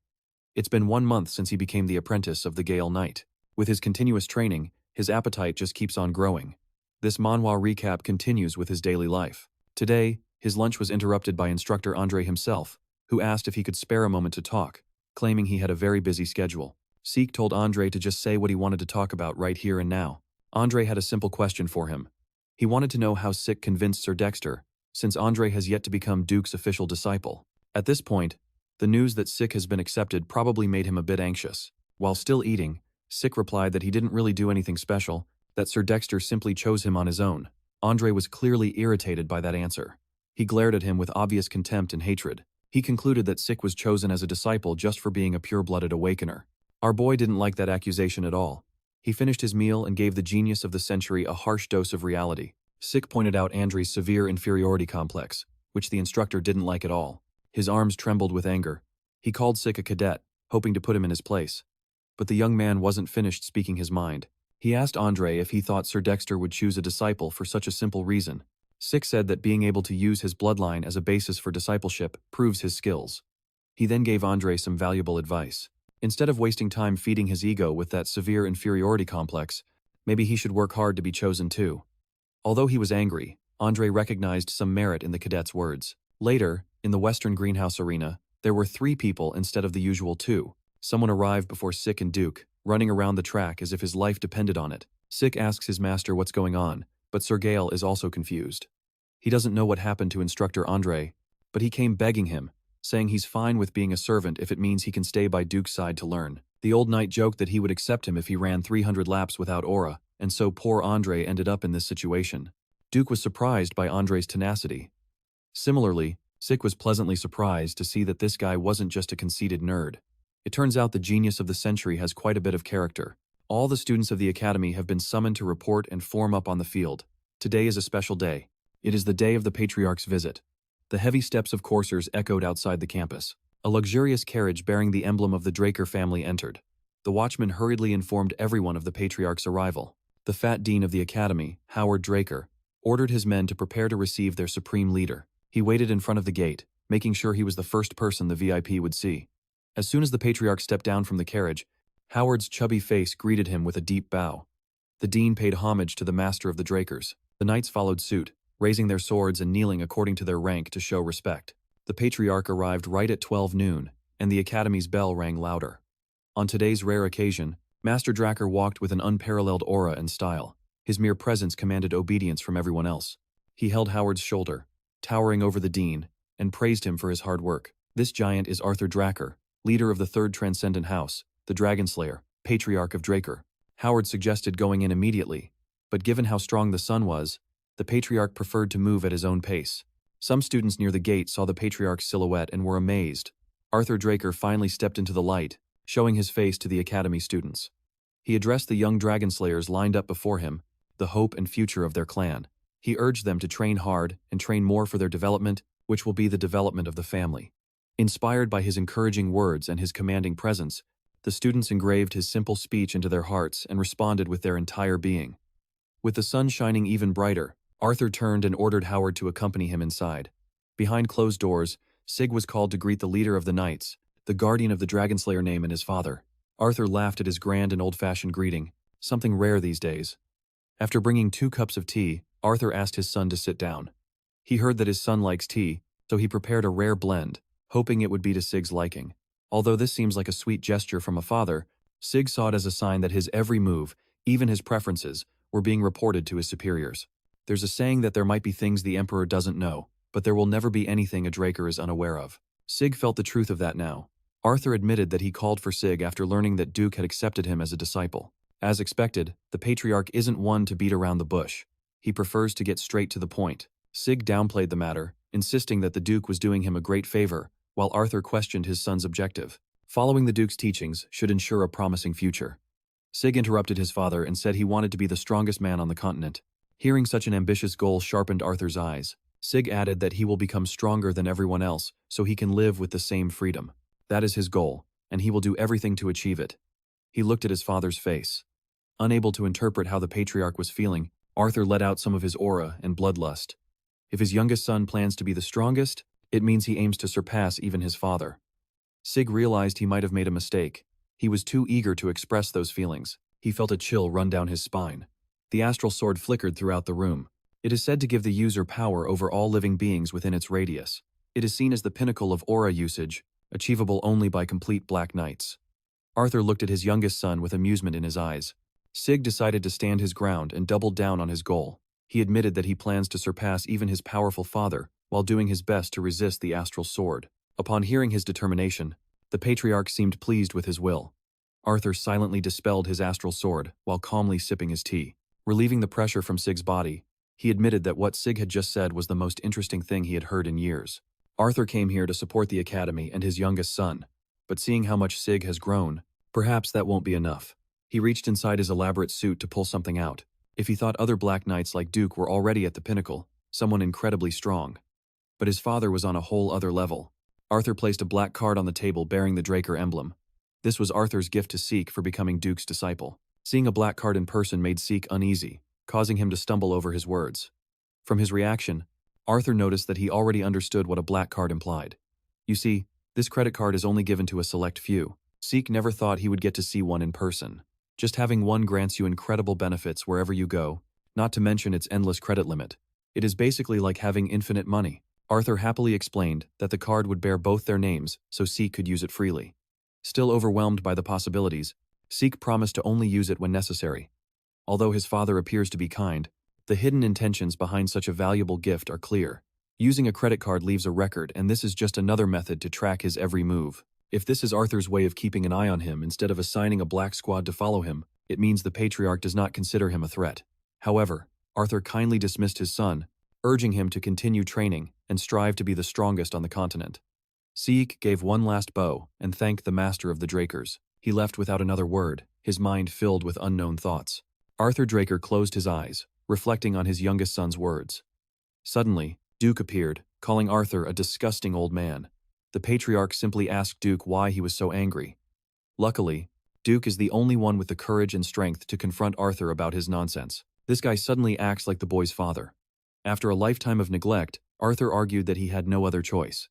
It's been 1 month since he became the apprentice of the Gale Knight. With his continuous training, his appetite just keeps on growing. This Manhwa recap continues with his daily life. Today, his lunch was interrupted by instructor Andre himself, who asked if he could spare a moment to talk, claiming he had a very busy schedule. Sik told Andre to just say what he wanted to talk about right here and now. Andre had a simple question for him. He wanted to know how Sik convinced Sir Dexter, since Andre has yet to become Duke's official disciple. At this point, the news that Sik has been accepted probably made him a bit anxious. While still eating, Sik replied that he didn't really do anything special, that Sir Dexter simply chose him on his own. Andre was clearly irritated by that answer. He glared at him with obvious contempt and hatred. He concluded that Sik was chosen as a disciple just for being a pure-blooded awakener. Our boy didn't like that accusation at all. He finished his meal and gave the genius of the century a harsh dose of reality. Sik pointed out Andre's severe inferiority complex, which the instructor didn't like at all. His arms trembled with anger. He called Sik a cadet, hoping to put him in his place. But the young man wasn't finished speaking his mind. He asked Andre if he thought Sir Dexter would choose a disciple for such a simple reason. Sik said that being able to use his bloodline as a basis for discipleship proves his skills. He then gave Andre some valuable advice. Instead of wasting time feeding his ego with that severe inferiority complex, maybe he should work hard to be chosen too. Although he was angry, Andre recognized some merit in the cadet's words. Later, in the Western Greenhouse Arena, there were 3 people instead of the usual 2. Someone arrived before Sik and Duke, running around the track as if his life depended on it. Sik asks his master what's going on, but Sir Gale is also confused. He doesn't know what happened to instructor Andre, but he came begging him, saying he's fine with being a servant if it means he can stay by Duke's side to learn. The old knight joked that he would accept him if he ran 300 laps without aura, and so poor Andre ended up in this situation. Duke was surprised by Andre's tenacity. Similarly, Sik was pleasantly surprised to see that this guy wasn't just a conceited nerd. It turns out the genius of the century has quite a bit of character. All the students of the academy have been summoned to report and form up on the field. Today is a special day. It is the day of the Patriarch's visit. The heavy steps of coursers echoed outside the campus. A luxurious carriage bearing the emblem of the Draker family entered. The watchman hurriedly informed everyone of the Patriarch's arrival. The fat dean of the academy, Howard Draker, ordered his men to prepare to receive their supreme leader. He waited in front of the gate, making sure he was the first person the VIP would see. As soon as the Patriarch stepped down from the carriage, Howard's chubby face greeted him with a deep bow. The dean paid homage to the master of the Drakers. The knights followed suit, raising their swords and kneeling according to their rank to show respect. The Patriarch arrived right at 12 noon, and the academy's bell rang louder. On today's rare occasion, Master Draker walked with an unparalleled aura and style. His mere presence commanded obedience from everyone else. He held Howard's shoulder, towering over the dean, and praised him for his hard work. This giant is Arthur Draker, leader of the Third Transcendent House, the Dragon Slayer, Patriarch of Draker. Howard suggested going in immediately, but given how strong the sun was, the Patriarch preferred to move at his own pace. Some students near the gate saw the Patriarch's silhouette and were amazed. Arthur Draker finally stepped into the light, showing his face to the academy students. He addressed the young dragon slayers lined up before him, the hope and future of their clan. He urged them to train hard and train more for their development, which will be the development of the family. Inspired by his encouraging words and his commanding presence, the students engraved his simple speech into their hearts and responded with their entire being. With the sun shining even brighter, Arthur turned and ordered Howard to accompany him inside. Behind closed doors, Sig was called to greet the leader of the knights, the guardian of the Dragonslayer name, and his father. Arthur laughed at his grand and old-fashioned greeting, something rare these days. After bringing 2 cups of tea, Arthur asked his son to sit down. He heard that his son likes tea, so he prepared a rare blend, hoping it would be to Sig's liking. Although this seems like a sweet gesture from a father, Sig saw it as a sign that his every move, even his preferences, were being reported to his superiors. There's a saying that there might be things the Emperor doesn't know, but there will never be anything a Draker is unaware of. Sig felt the truth of that now. Arthur admitted that he called for Sig after learning that Duke had accepted him as a disciple. As expected, the Patriarch isn't one to beat around the bush. He prefers to get straight to the point. Sig downplayed the matter, insisting that the Duke was doing him a great favor, while Arthur questioned his son's objective. Following the Duke's teachings should ensure a promising future. Sig interrupted his father and said he wanted to be the strongest man on the continent. Hearing such an ambitious goal sharpened Arthur's eyes. Sig added that he will become stronger than everyone else so he can live with the same freedom. That is his goal, and he will do everything to achieve it. He looked at his father's face. Unable to interpret how the patriarch was feeling, Arthur let out some of his aura and bloodlust. If his youngest son plans to be the strongest, it means he aims to surpass even his father. Sig realized he might have made a mistake. He was too eager to express those feelings. He felt a chill run down his spine. The astral sword flickered throughout the room. It is said to give the user power over all living beings within its radius. It is seen as the pinnacle of aura usage, achievable only by complete Black Knights. Arthur looked at his youngest son with amusement in his eyes. Sig decided to stand his ground and doubled down on his goal. He admitted that he plans to surpass even his powerful father while doing his best to resist the astral sword. Upon hearing his determination, the patriarch seemed pleased with his will. Arthur silently dispelled his astral sword while calmly sipping his tea. Relieving the pressure from Sig's body, he admitted that what Sig had just said was the most interesting thing he had heard in years. Arthur came here to support the academy and his youngest son, but seeing how much Sig has grown, perhaps that won't be enough. He reached inside his elaborate suit to pull something out. If he thought other Black Knights like Duke were already at the pinnacle, someone incredibly strong. But his father was on a whole other level. Arthur placed a black card on the table bearing the Draker emblem. This was Arthur's gift to Sik for becoming Duke's disciple. Seeing a black card in person made Sik uneasy, causing him to stumble over his words. From his reaction, Arthur noticed that he already understood what a black card implied. You see, this credit card is only given to a select few. Sik never thought he would get to see one in person. Just having one grants you incredible benefits wherever you go, not to mention its endless credit limit. It is basically like having infinite money. Arthur happily explained that the card would bear both their names so Sik could use it freely. Still overwhelmed by the possibilities, Sik promised to only use it when necessary. Although his father appears to be kind, the hidden intentions behind such a valuable gift are clear. Using a credit card leaves a record, and this is just another method to track his every move. If this is Arthur's way of keeping an eye on him instead of assigning a black squad to follow him, it means the patriarch does not consider him a threat. However, Arthur kindly dismissed his son, urging him to continue training and strive to be the strongest on the continent. Sik gave one last bow and thanked the master of the Drakers. He left without another word, his mind filled with unknown thoughts. Arthur Draker closed his eyes, reflecting on his youngest son's words. Suddenly, Duke appeared, calling Arthur a disgusting old man. The patriarch simply asked Duke why he was so angry. Luckily, Duke is the only one with the courage and strength to confront Arthur about his nonsense. This guy suddenly acts like the boy's father. After a lifetime of neglect, Arthur argued that he had no other choice.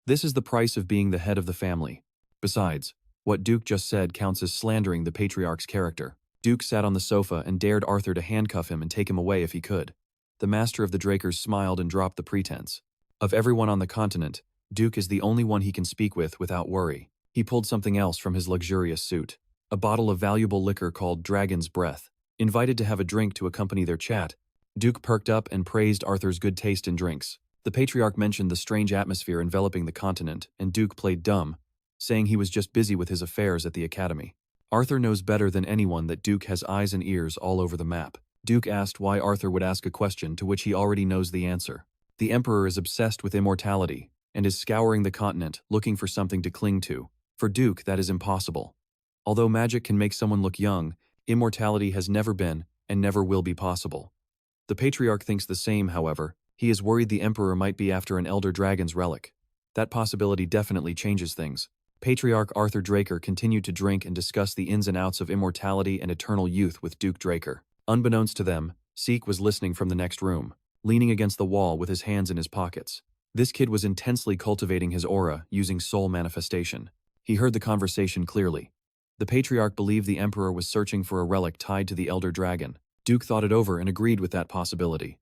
This is the price of being the head of the family. Besides, what Duke just said counts as slandering the patriarch's character. Duke sat on the sofa and dared Arthur to handcuff him and take him away if he could. The master of the Drakers smiled and dropped the pretense. Of everyone on the continent, Duke is the only one he can speak with without worry. He pulled something else from his luxurious suit. A bottle of valuable liquor called Dragon's Breath. Invited to have a drink to accompany their chat, Duke perked up and praised Arthur's good taste in drinks. The patriarch mentioned the strange atmosphere enveloping the continent, and Duke played dumb, saying he was just busy with his affairs at the academy. Arthur knows better than anyone that Duke has eyes and ears all over the map. Duke asked why Arthur would ask a question to which he already knows the answer. The Emperor is obsessed with immortality, and is scouring the continent looking for something to cling to. For Duke, that is impossible. Although magic can make someone look young, immortality has never been, and never will be possible. The patriarch thinks the same, however. He is worried the Emperor might be after an Elder Dragon's relic. That possibility definitely changes things. Patriarch Arthur Draker continued to drink and discuss the ins and outs of immortality and eternal youth with Duke Draker. Unbeknownst to them, Sik was listening from the next room, leaning against the wall with his hands in his pockets. This kid was intensely cultivating his aura using soul manifestation. He heard the conversation clearly. The patriarch believed the Emperor was searching for a relic tied to the Elder Dragon. Duke thought it over and agreed with that possibility.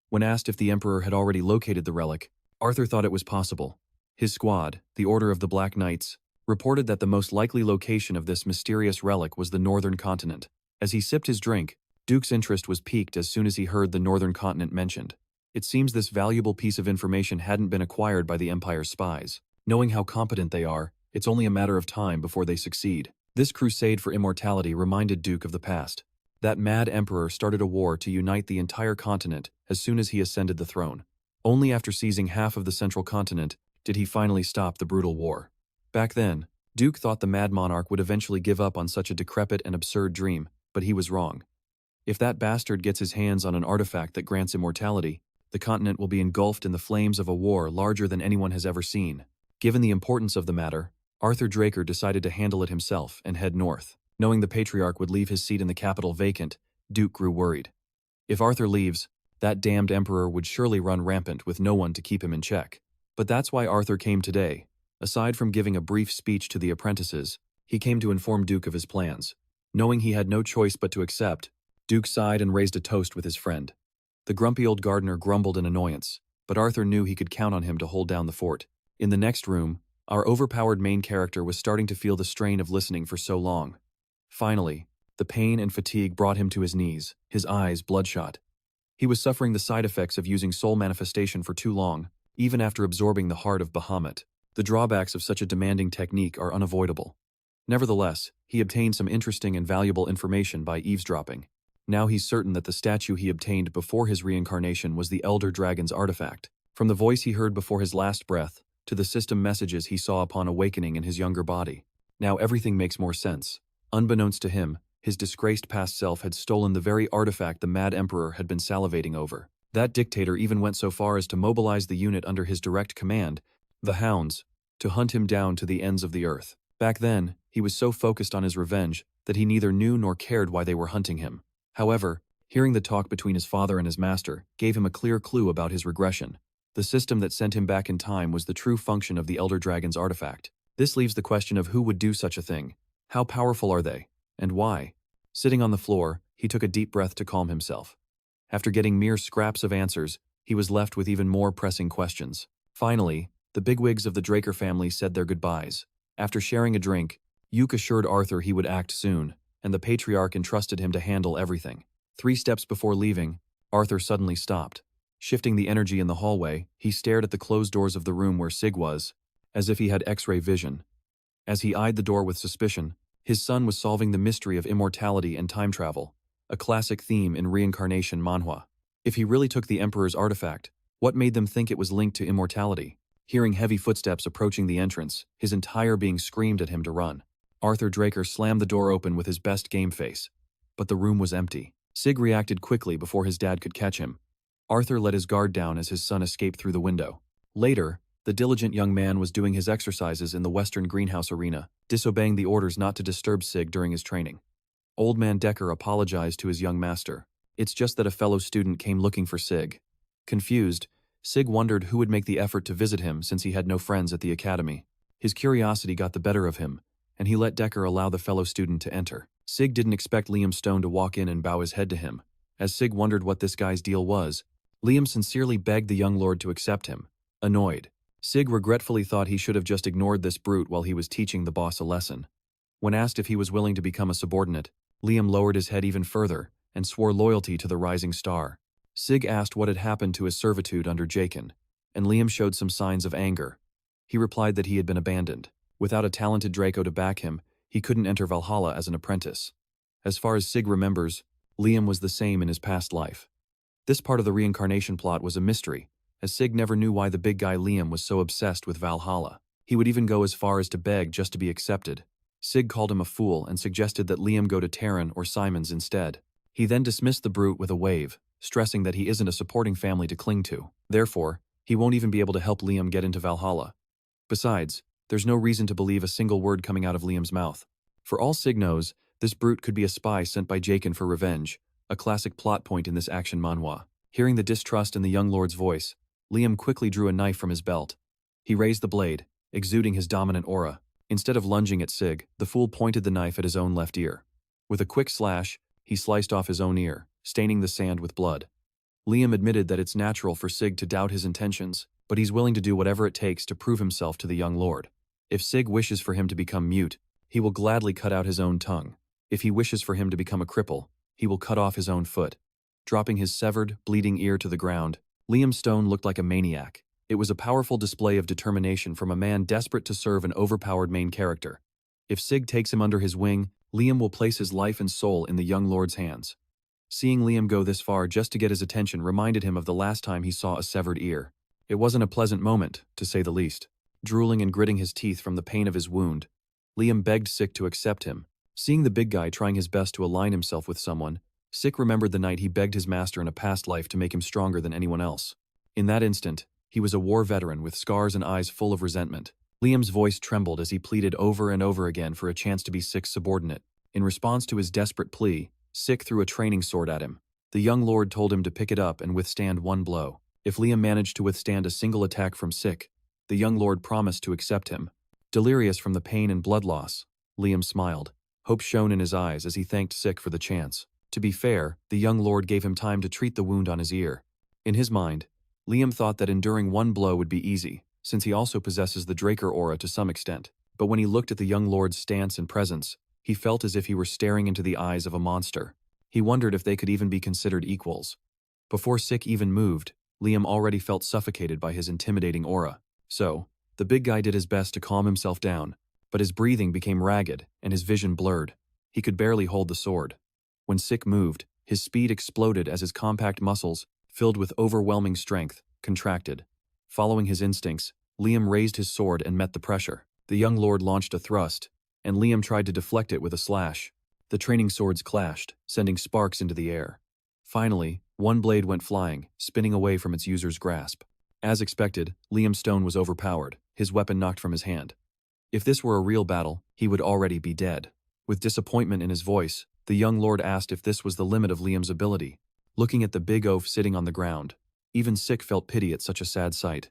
When asked if the Emperor had already located the relic, Arthur thought it was possible. His squad, the Order of the Black Knights, reported that the most likely location of this mysterious relic was the northern continent. As he sipped his drink, Duke's interest was piqued as soon as he heard the northern continent mentioned. It seems this valuable piece of information hadn't been acquired by the Empire's spies. Knowing how competent they are, it's only a matter of time before they succeed. This crusade for immortality reminded Duke of the past. That mad emperor started a war to unite the entire continent as soon as he ascended the throne. Only after seizing half of the central continent did he finally stop the brutal war. Back then, Duke thought the Mad Monarch would eventually give up on such a decrepit and absurd dream, but he was wrong. If that bastard gets his hands on an artifact that grants immortality, the continent will be engulfed in the flames of a war larger than anyone has ever seen. Given the importance of the matter, Arthur Draker decided to handle it himself and head north. Knowing the Patriarch would leave his seat in the capital vacant, Duke grew worried. If Arthur leaves, that damned emperor would surely run rampant with no one to keep him in check. But that's why Arthur came today. Aside from giving a brief speech to the apprentices, he came to inform Duke of his plans. Knowing he had no choice but to accept, Duke sighed and raised a toast with his friend. The grumpy old gardener grumbled in annoyance, but Arthur knew he could count on him to hold down the fort. In the next room, our overpowered main character was starting to feel the strain of listening for so long. Finally, the pain and fatigue brought him to his knees, his eyes bloodshot. He was suffering the side effects of using soul manifestation for too long, even after absorbing the heart of Bahamut. The drawbacks of such a demanding technique are unavoidable. Nevertheless, he obtained some interesting and valuable information by eavesdropping. Now he's certain that the statue he obtained before his reincarnation was the Elder Dragon's artifact. From the voice he heard before his last breath, to the system messages he saw upon awakening in his younger body. Now everything makes more sense. Unbeknownst to him, his disgraced past self had stolen the very artifact the Mad Emperor had been salivating over. That dictator even went so far as to mobilize the unit under his direct command, the Hounds, to hunt him down to the ends of the earth. Back then, he was so focused on his revenge that he neither knew nor cared why they were hunting him. However, hearing the talk between his father and his master gave him a clear clue about his regression. The system that sent him back in time was the true function of the Elder Dragon's artifact. This leaves the question of who would do such a thing. How powerful are they? And why? Sitting on the floor, he took a deep breath to calm himself. After getting mere scraps of answers, he was left with even more pressing questions. Finally, the bigwigs of the Draker family said their goodbyes. After sharing a drink, Yuke assured Arthur he would act soon, and the Patriarch entrusted him to handle everything. 3 steps before leaving, Arthur suddenly stopped. Shifting the energy in the hallway, he stared at the closed doors of the room where Sig was, as if he had X-ray vision. As he eyed the door with suspicion, his son was solving the mystery of immortality and time travel, a classic theme in reincarnation manhwa. If he really took the Emperor's artifact, what made them think it was linked to immortality? Hearing heavy footsteps approaching the entrance, his entire being screamed at him to run. Arthur Draker slammed the door open with his best game face. But the room was empty. Sig reacted quickly before his dad could catch him. Arthur let his guard down as his son escaped through the window. Later, the diligent young man was doing his exercises in the Western Greenhouse arena, disobeying the orders not to disturb Sig during his training. Old Man Decker apologized to his young master. It's just that a fellow student came looking for Sig. Confused, Sig wondered who would make the effort to visit him since he had no friends at the academy. His curiosity got the better of him, and he let Decker allow the fellow student to enter. Sig didn't expect Liam Stone to walk in and bow his head to him. As Sig wondered what this guy's deal was, Liam sincerely begged the young lord to accept him. Annoyed, Sig regretfully thought he should have just ignored this brute while he was teaching the boss a lesson. When asked if he was willing to become a subordinate, Liam lowered his head even further and swore loyalty to the rising star. Sig asked what had happened to his servitude under Jakin, and Liam showed some signs of anger. He replied that he had been abandoned. Without a talented Draco to back him, he couldn't enter Valhalla as an apprentice. As far as Sig remembers, Liam was the same in his past life. This part of the reincarnation plot was a mystery, as Sig never knew why the big guy Liam was so obsessed with Valhalla. He would even go as far as to beg just to be accepted. Sig called him a fool and suggested that Liam go to Terran or Simon's instead. He then dismissed the brute with a wave, stressing that he isn't a supporting family to cling to. Therefore, he won't even be able to help Liam get into Valhalla. Besides, there's no reason to believe a single word coming out of Liam's mouth. For all Sig knows, this brute could be a spy sent by Jakin for revenge, a classic plot point in this action manhwa. Hearing the distrust in the young lord's voice, Liam quickly drew a knife from his belt. He raised the blade, exuding his dominant aura. Instead of lunging at Sig, the fool pointed the knife at his own left ear. With a quick slash, he sliced off his own ear, staining the sand with blood. Liam admitted that it's natural for Sig to doubt his intentions, but he's willing to do whatever it takes to prove himself to the young lord. If Sig wishes for him to become mute, he will gladly cut out his own tongue. If he wishes for him to become a cripple, he will cut off his own foot. Dropping his severed, bleeding ear to the ground, Liam Stone looked like a maniac. It was a powerful display of determination from a man desperate to serve an overpowered main character. If Sig takes him under his wing, Liam will place his life and soul in the young lord's hands. Seeing Liam go this far just to get his attention reminded him of the last time he saw a severed ear. It wasn't a pleasant moment, to say the least. Drooling and gritting his teeth from the pain of his wound, Liam begged Sik to accept him. Seeing the big guy trying his best to align himself with someone, Sik remembered the night he begged his master in a past life to make him stronger than anyone else. In that instant, he was a war veteran with scars and eyes full of resentment. Liam's voice trembled as he pleaded over and over again for a chance to be Sik's subordinate. In response to his desperate plea, Sik threw a training sword at him. The young lord told him to pick it up and withstand one blow. If Liam managed to withstand a single attack from Sik, the young lord promised to accept him. Delirious from the pain and blood loss, Liam smiled. Hope shone in his eyes as he thanked Sik for the chance. To be fair, the young lord gave him time to treat the wound on his ear. In his mind, Liam thought that enduring one blow would be easy, since he also possesses the Draker aura to some extent. But when he looked at the young lord's stance and presence, he felt as if he were staring into the eyes of a monster. He wondered if they could even be considered equals. Before Sik even moved, Liam already felt suffocated by his intimidating aura. So, the big guy did his best to calm himself down, but his breathing became ragged and his vision blurred. He could barely hold the sword. When Sik moved, his speed exploded as his compact muscles, filled with overwhelming strength, contracted. Following his instincts, Liam raised his sword and met the pressure. The young lord launched a thrust, and Liam tried to deflect it with a slash. The training swords clashed, sending sparks into the air. Finally, one blade went flying, spinning away from its user's grasp. As expected, Liam's stone was overpowered, his weapon knocked from his hand. If this were a real battle, he would already be dead. With disappointment in his voice, the young lord asked if this was the limit of Liam's ability. Looking at the big oaf sitting on the ground, even Sik felt pity at such a sad sight.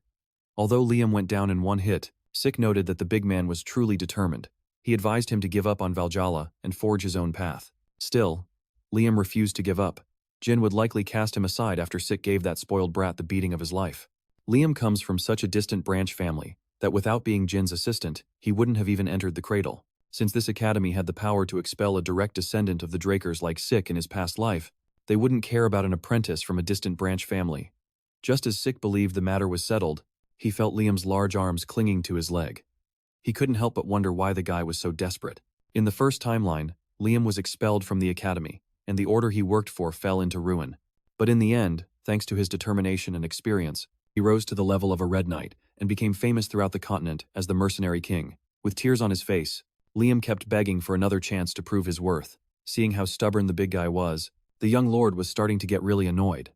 Although Liam went down in one hit, Sik noted that the big man was truly determined. He advised him to give up on Valhalla and forge his own path. Still, Liam refused to give up. Jin would likely cast him aside after Sik gave that spoiled brat the beating of his life. Liam comes from such a distant branch family that without being Jin's assistant, he wouldn't have even entered the cradle. Since this academy had the power to expel a direct descendant of the Drakers like Sik in his past life, they wouldn't care about an apprentice from a distant branch family. Just as Sik believed the matter was settled, he felt Liam's large arms clinging to his leg. He couldn't help but wonder why the guy was so desperate. In the first timeline, Liam was expelled from the academy, and the order he worked for fell into ruin. But in the end, thanks to his determination and experience, he rose to the level of a Red Knight and became famous throughout the continent as the Mercenary King. With tears on his face, Liam kept begging for another chance to prove his worth. Seeing how stubborn the big guy was, the young lord was starting to get really annoyed.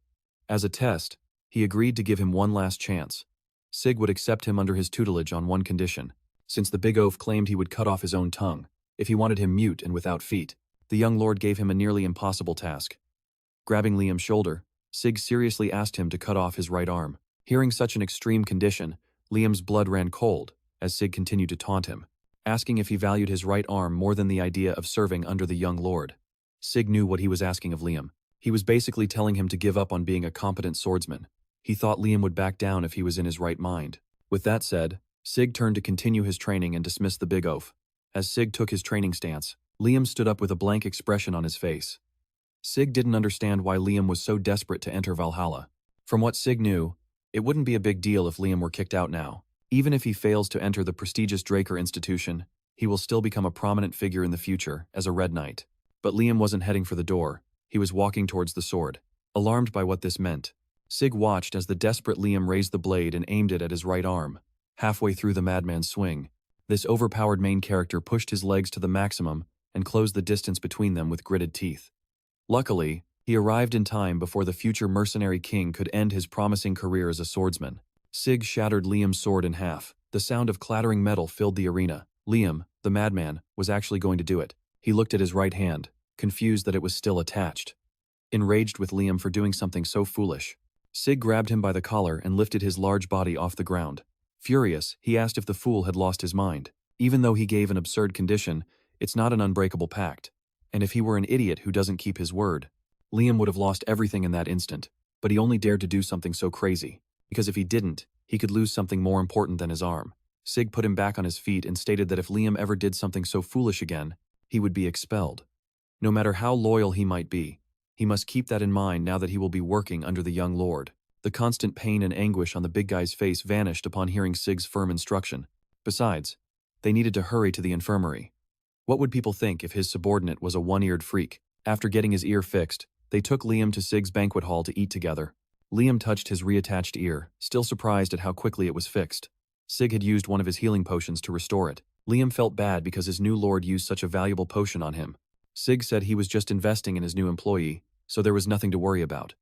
As a test, he agreed to give him one last chance. Sik would accept him under his tutelage on one condition, since the big oaf claimed he would cut off his own tongue if he wanted him mute and without feet. The young lord gave him a nearly impossible task. Grabbing Liam's shoulder, Sik seriously asked him to cut off his right arm. Hearing such an extreme condition, Liam's blood ran cold as Sik continued to taunt him, asking if he valued his right arm more than the idea of serving under the young lord. Sik knew what he was asking of Liam. He was basically telling him to give up on being a competent swordsman. He thought Liam would back down if he was in his right mind. With that said, Sik turned to continue his training and dismiss the big oaf. As Sik took his training stance, Liam stood up with a blank expression on his face. Sik didn't understand why Liam was so desperate to enter Valhalla. From what Sik knew, it wouldn't be a big deal if Liam were kicked out now. Even if he fails to enter the prestigious Draker institution, he will still become a prominent figure in the future as a Red Knight. But Liam wasn't heading for the door. He was walking towards the sword. Alarmed by what this meant, Sik watched as the desperate Liam raised the blade and aimed it at his right arm. Halfway through the madman's swing, this overpowered main character pushed his legs to the maximum and closed the distance between them with gritted teeth. Luckily, he arrived in time before the future mercenary king could end his promising career as a swordsman. Sik shattered Liam's sword in half. The sound of clattering metal filled the arena. Liam, the madman, was actually going to do it. He looked at his right hand, confused that it was still attached. Enraged with Liam for doing something so foolish, Sik grabbed him by the collar and lifted his large body off the ground. Furious, he asked if the fool had lost his mind. Even though he gave an absurd condition, it's not an unbreakable pact. And if he were an idiot who doesn't keep his word, Liam would have lost everything in that instant. But he only dared to do something so crazy, because if he didn't, he could lose something more important than his arm. Sik put him back on his feet and stated that if Liam ever did something so foolish again, he would be expelled. No matter how loyal he might be, he must keep that in mind now that he will be working under the young lord. The constant pain and anguish on the big guy's face vanished upon hearing Sig's firm instruction. Besides, they needed to hurry to the infirmary. What would people think if his subordinate was a one-eared freak? After getting his ear fixed, they took Liam to Sig's banquet hall to eat together. Liam touched his reattached ear, still surprised at how quickly it was fixed. Sik had used one of his healing potions to restore it. Liam felt bad because his new lord used such a valuable potion on him. Sig said he was just investing in his new employee, so there was nothing to worry about.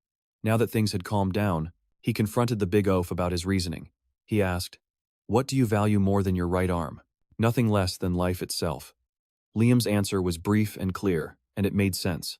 Now that things had calmed down, he confronted the big oaf about his reasoning. He asked, "What do you value more than your right arm?" "Nothing less than life itself." Liam's answer was brief and clear, and it made sense.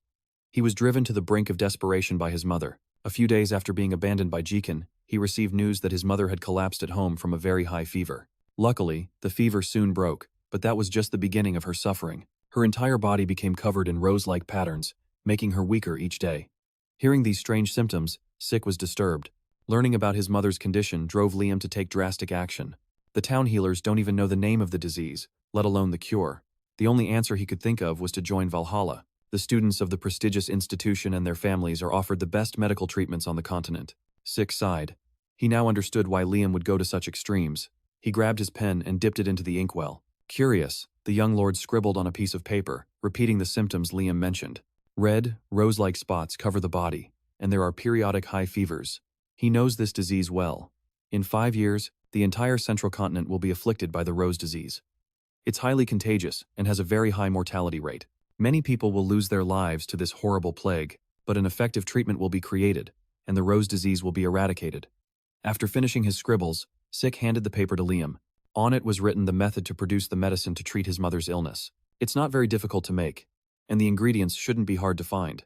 He was driven to the brink of desperation by his mother. A few days after being abandoned by Jikin, he received news that his mother had collapsed at home from a very high fever. Luckily, the fever soon broke, but that was just the beginning of her suffering. Her entire body became covered in rose-like patterns, making her weaker each day. Hearing these strange symptoms, Sik was disturbed. Learning about his mother's condition drove Liam to take drastic action. The town healers don't even know the name of the disease, let alone the cure. The only answer he could think of was to join Valhalla. The students of the prestigious institution and their families are offered the best medical treatments on the continent. Sik sighed. He now understood why Liam would go to such extremes. He grabbed his pen and dipped it into the inkwell. Curious, the young lord scribbled on a piece of paper, repeating the symptoms Liam mentioned. Red, rose-like spots cover the body, and there are periodic high fevers. He knows this disease well. In 5 years, the entire central continent will be afflicted by the rose disease. It's highly contagious and has a very high mortality rate. Many people will lose their lives to this horrible plague, but an effective treatment will be created, and the rose disease will be eradicated. After finishing his scribbles, Sik handed the paper to Liam. On it was written the method to produce the medicine to treat his mother's illness. It's not very difficult to make, and the ingredients shouldn't be hard to find.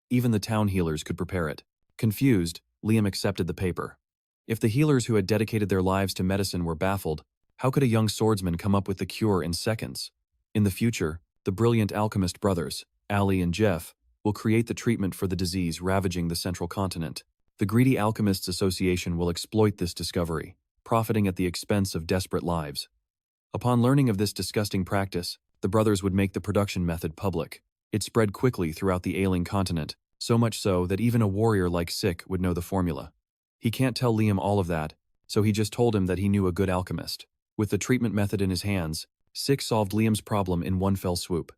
Even the town healers could prepare it. Confused, Liam accepted the paper. If the healers who had dedicated their lives to medicine were baffled, how could a young swordsman come up with the cure in seconds? In the future, the brilliant alchemist brothers, Ali and Jeff, will create the treatment for the disease ravaging the central continent. The Greedy Alchemists Association will exploit this discovery, profiting at the expense of desperate lives. Upon learning of this disgusting practice, the brothers would make the production method public. It spread quickly throughout the ailing continent, so much so that even a warrior like Sik would know the formula. He can't tell Liam all of that, so he just told him that he knew a good alchemist. With the treatment method in his hands, Sik solved Liam's problem in one fell swoop.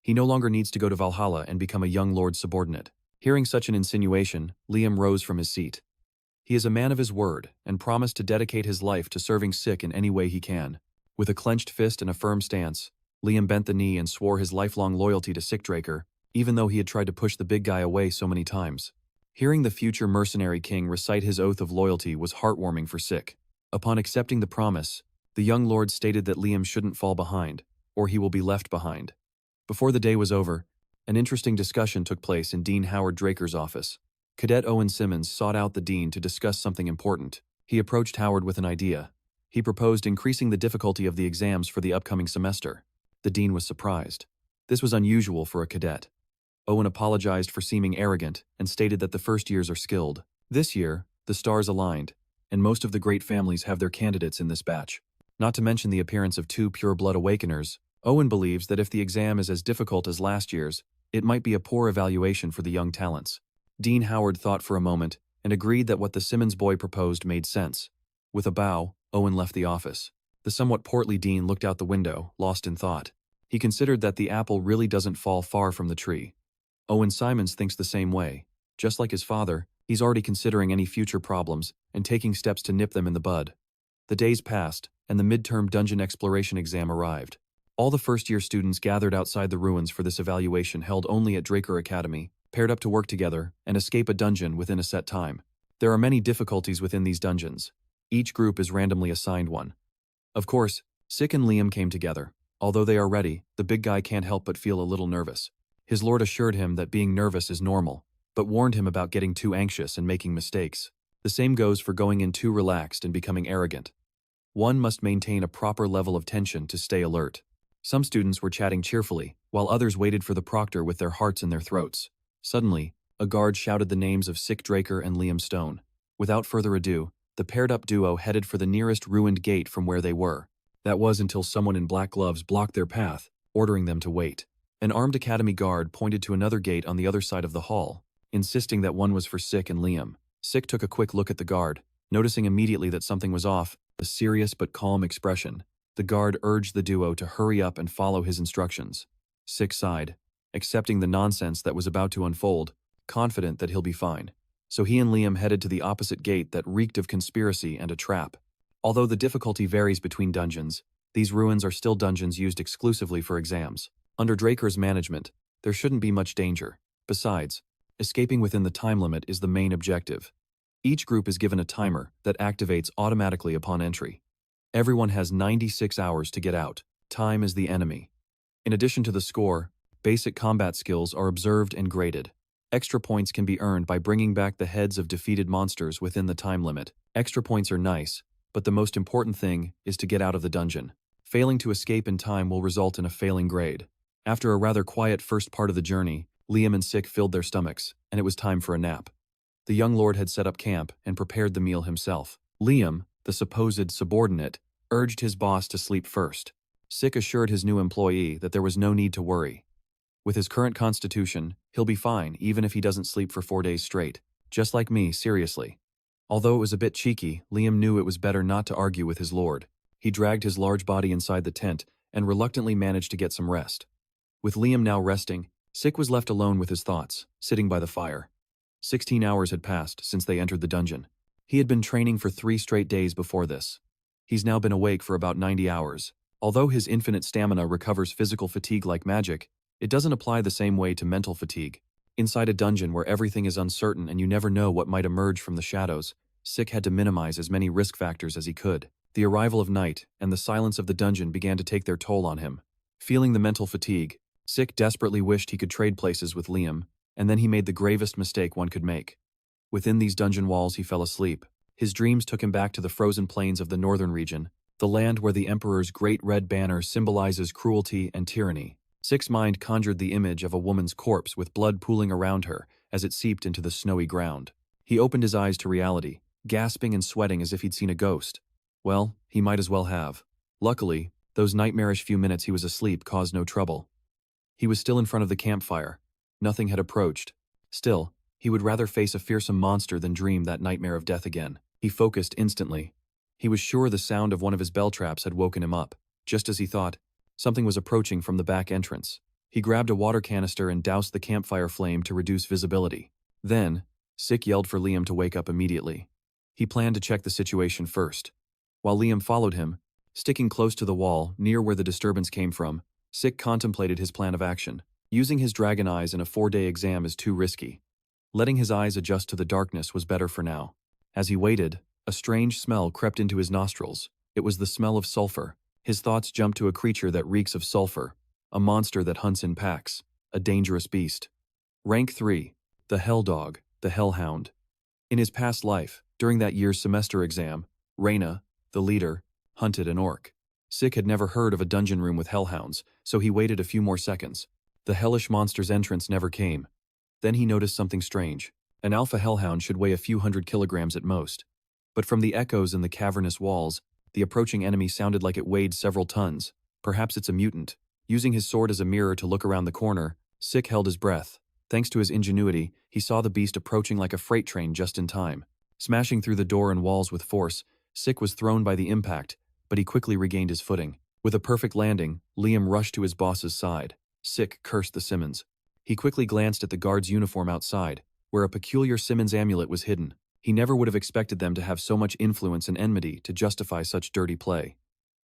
He no longer needs to go to Valhalla and become a young lord's subordinate. Hearing such an insinuation, Liam rose from his seat. He is a man of his word and promised to dedicate his life to serving Sik in any way he can. With a clenched fist and a firm stance, Liam bent the knee and swore his lifelong loyalty to Sik Draker, even though he had tried to push the big guy away so many times. Hearing the future mercenary king recite his oath of loyalty was heartwarming for Sik. Upon accepting the promise, the young lord stated that Liam shouldn't fall behind, or he will be left behind. Before the day was over, an interesting discussion took place in Dean Howard Draker's office. Cadet Owen Simmons sought out the dean to discuss something important. He approached Howard with an idea. He proposed increasing the difficulty of the exams for the upcoming semester. The dean was surprised. This was unusual for a cadet. Owen apologized for seeming arrogant and stated that the first years are skilled. This year, the stars aligned, and most of the great families have their candidates in this batch. Not to mention the appearance of 2 pure-blood awakeners, Owen believes that if the exam is as difficult as last year's, it might be a poor evaluation for the young talents. Dean Howard thought for a moment and agreed that what the Simmons boy proposed made sense. With a bow, Owen left the office. The somewhat portly dean looked out the window, lost in thought. He considered that the apple really doesn't fall far from the tree. Owen Simons thinks the same way. Just like his father, he's already considering any future problems and taking steps to nip them in the bud. The days passed, and the midterm dungeon exploration exam arrived. All the first-year students gathered outside the ruins for this evaluation held only at Draker Academy, paired up to work together and escape a dungeon within a set time. There are many difficulties within these dungeons. Each group is randomly assigned one. Of course, Sik and Liam came together. Although they are ready, the big guy can't help but feel a little nervous. His lord assured him that being nervous is normal, but warned him about getting too anxious and making mistakes. The same goes for going in too relaxed and becoming arrogant. One must maintain a proper level of tension to stay alert. Some students were chatting cheerfully, while others waited for the proctor with their hearts in their throats. Suddenly, a guard shouted the names of Sik Draker and Liam Stone. Without further ado, the paired-up duo headed for the nearest ruined gate from where they were. That was until someone in black gloves blocked their path, ordering them to wait. An armed academy guard pointed to another gate on the other side of the hall, insisting that one was for Sik and Liam. Sik took a quick look at the guard, noticing immediately that something was off. A serious but calm expression. The guard urged the duo to hurry up and follow his instructions. Sik sighed, accepting the nonsense that was about to unfold, confident that he'll be fine. So he and Liam headed to the opposite gate that reeked of conspiracy and a trap. Although the difficulty varies between dungeons, These ruins are still dungeons used exclusively for exams. Under Draker's management, there shouldn't be much danger. Besides, escaping within the time limit is the main objective. Each group is given a timer that activates automatically upon entry. Everyone has 96 hours to get out. Time is the enemy. In addition to the score, basic combat skills are observed and graded. Extra points can be earned by bringing back the heads of defeated monsters within the time limit. Extra points are nice, but the most important thing is to get out of the dungeon. Failing to escape in time will result in a failing grade. After a rather quiet first part of the journey, Liam and Sik filled their stomachs, and it was time for a nap. The young lord had set up camp and prepared the meal himself. Liam, the supposed subordinate, urged his boss to sleep first. Sik assured his new employee that there was no need to worry. With his current constitution, he'll be fine even if he doesn't sleep for 4 days straight. Just like me, seriously. Although it was a bit cheeky, Liam knew it was better not to argue with his lord. He dragged his large body inside the tent and reluctantly managed to get some rest. With Liam now resting, Sik was left alone with his thoughts, sitting by the fire. 16 hours had passed since they entered the dungeon. He had been training for 3 straight days before this. He's now been awake for about 90 hours. Although his infinite stamina recovers physical fatigue like magic, it doesn't apply the same way to mental fatigue. Inside a dungeon where everything is uncertain and you never know what might emerge from the shadows, Sik had to minimize as many risk factors as he could. The arrival of night and the silence of the dungeon began to take their toll on him. Feeling the mental fatigue, Sik desperately wished he could trade places with Liam, and then he made the gravest mistake one could make. Within these dungeon walls he fell asleep. His dreams took him back to the frozen plains of the northern region, the land where the Emperor's great red banner symbolizes cruelty and tyranny. Sik's mind conjured the image of a woman's corpse with blood pooling around her as it seeped into the snowy ground. He opened his eyes to reality, gasping and sweating as if he'd seen a ghost. Well, he might as well have. Luckily, those nightmarish few minutes he was asleep caused no trouble. He was still in front of the campfire. Nothing had approached. Still, he would rather face a fearsome monster than dream that nightmare of death again. He focused instantly. He was sure the sound of one of his bell traps had woken him up. Just as he thought, something was approaching from the back entrance. He grabbed a water canister and doused the campfire flame to reduce visibility. Then, Sik yelled for Liam to wake up immediately. He planned to check the situation first. While Liam followed him, sticking close to the wall near where the disturbance came from, Sik contemplated his plan of action. Using his dragon eyes in a 4-day exam is too risky. Letting his eyes adjust to the darkness was better for now. As he waited, a strange smell crept into his nostrils. It was the smell of sulfur. His thoughts jumped to a creature that reeks of sulfur, a monster that hunts in packs, a dangerous beast. Rank 3, the Hell Dog, the Hellhound. In his past life, during that year's semester exam, Reyna, the leader, hunted an orc. Sik had never heard of a dungeon room with hellhounds, so he waited a few more seconds. The hellish monster's entrance never came. Then he noticed something strange. An alpha hellhound should weigh a few hundred kilograms at most. But from the echoes in the cavernous walls, the approaching enemy sounded like it weighed several tons. Perhaps it's a mutant. Using his sword as a mirror to look around the corner, Sik held his breath. Thanks to his ingenuity, he saw the beast approaching like a freight train just in time. Smashing through the door and walls with force, Sik was thrown by the impact, but he quickly regained his footing. With a perfect landing, Liam rushed to his boss's side. Sik cursed the Simmons. He quickly glanced at the guard's uniform outside, where a peculiar Simmons amulet was hidden. He never would have expected them to have so much influence and enmity to justify such dirty play.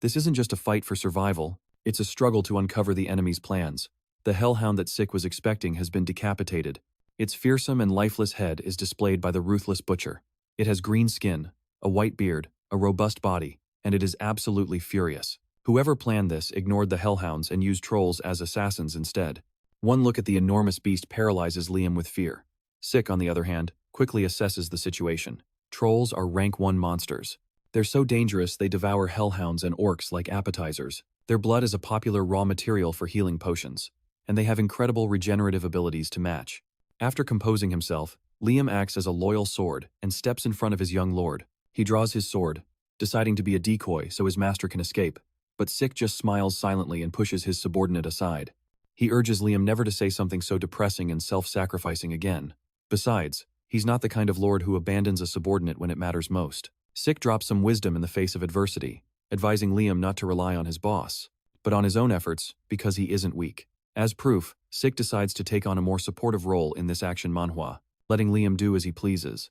This isn't just a fight for survival, it's a struggle to uncover the enemy's plans. The hellhound that Sik was expecting has been decapitated. Its fearsome and lifeless head is displayed by the ruthless butcher. It has green skin, a white beard, a robust body, and it is absolutely furious. Whoever planned this ignored the hellhounds and used trolls as assassins instead. One look at the enormous beast paralyzes Liam with fear. Sik, on the other hand, quickly assesses the situation. Trolls are rank 1 monsters. They're so dangerous they devour hellhounds and orcs like appetizers. Their blood is a popular raw material for healing potions, and they have incredible regenerative abilities to match. After composing himself, Liam acts as a loyal sword and steps in front of his young lord. He draws his sword, deciding to be a decoy so his master can escape, but Sik just smiles silently and pushes his subordinate aside. He urges Liam never to say something so depressing and self-sacrificing again. Besides, he's not the kind of lord who abandons a subordinate when it matters most. Sik drops some wisdom in the face of adversity, advising Liam not to rely on his boss, but on his own efforts because he isn't weak. As proof, Sik decides to take on a more supportive role in this action manhwa, letting Liam do as he pleases.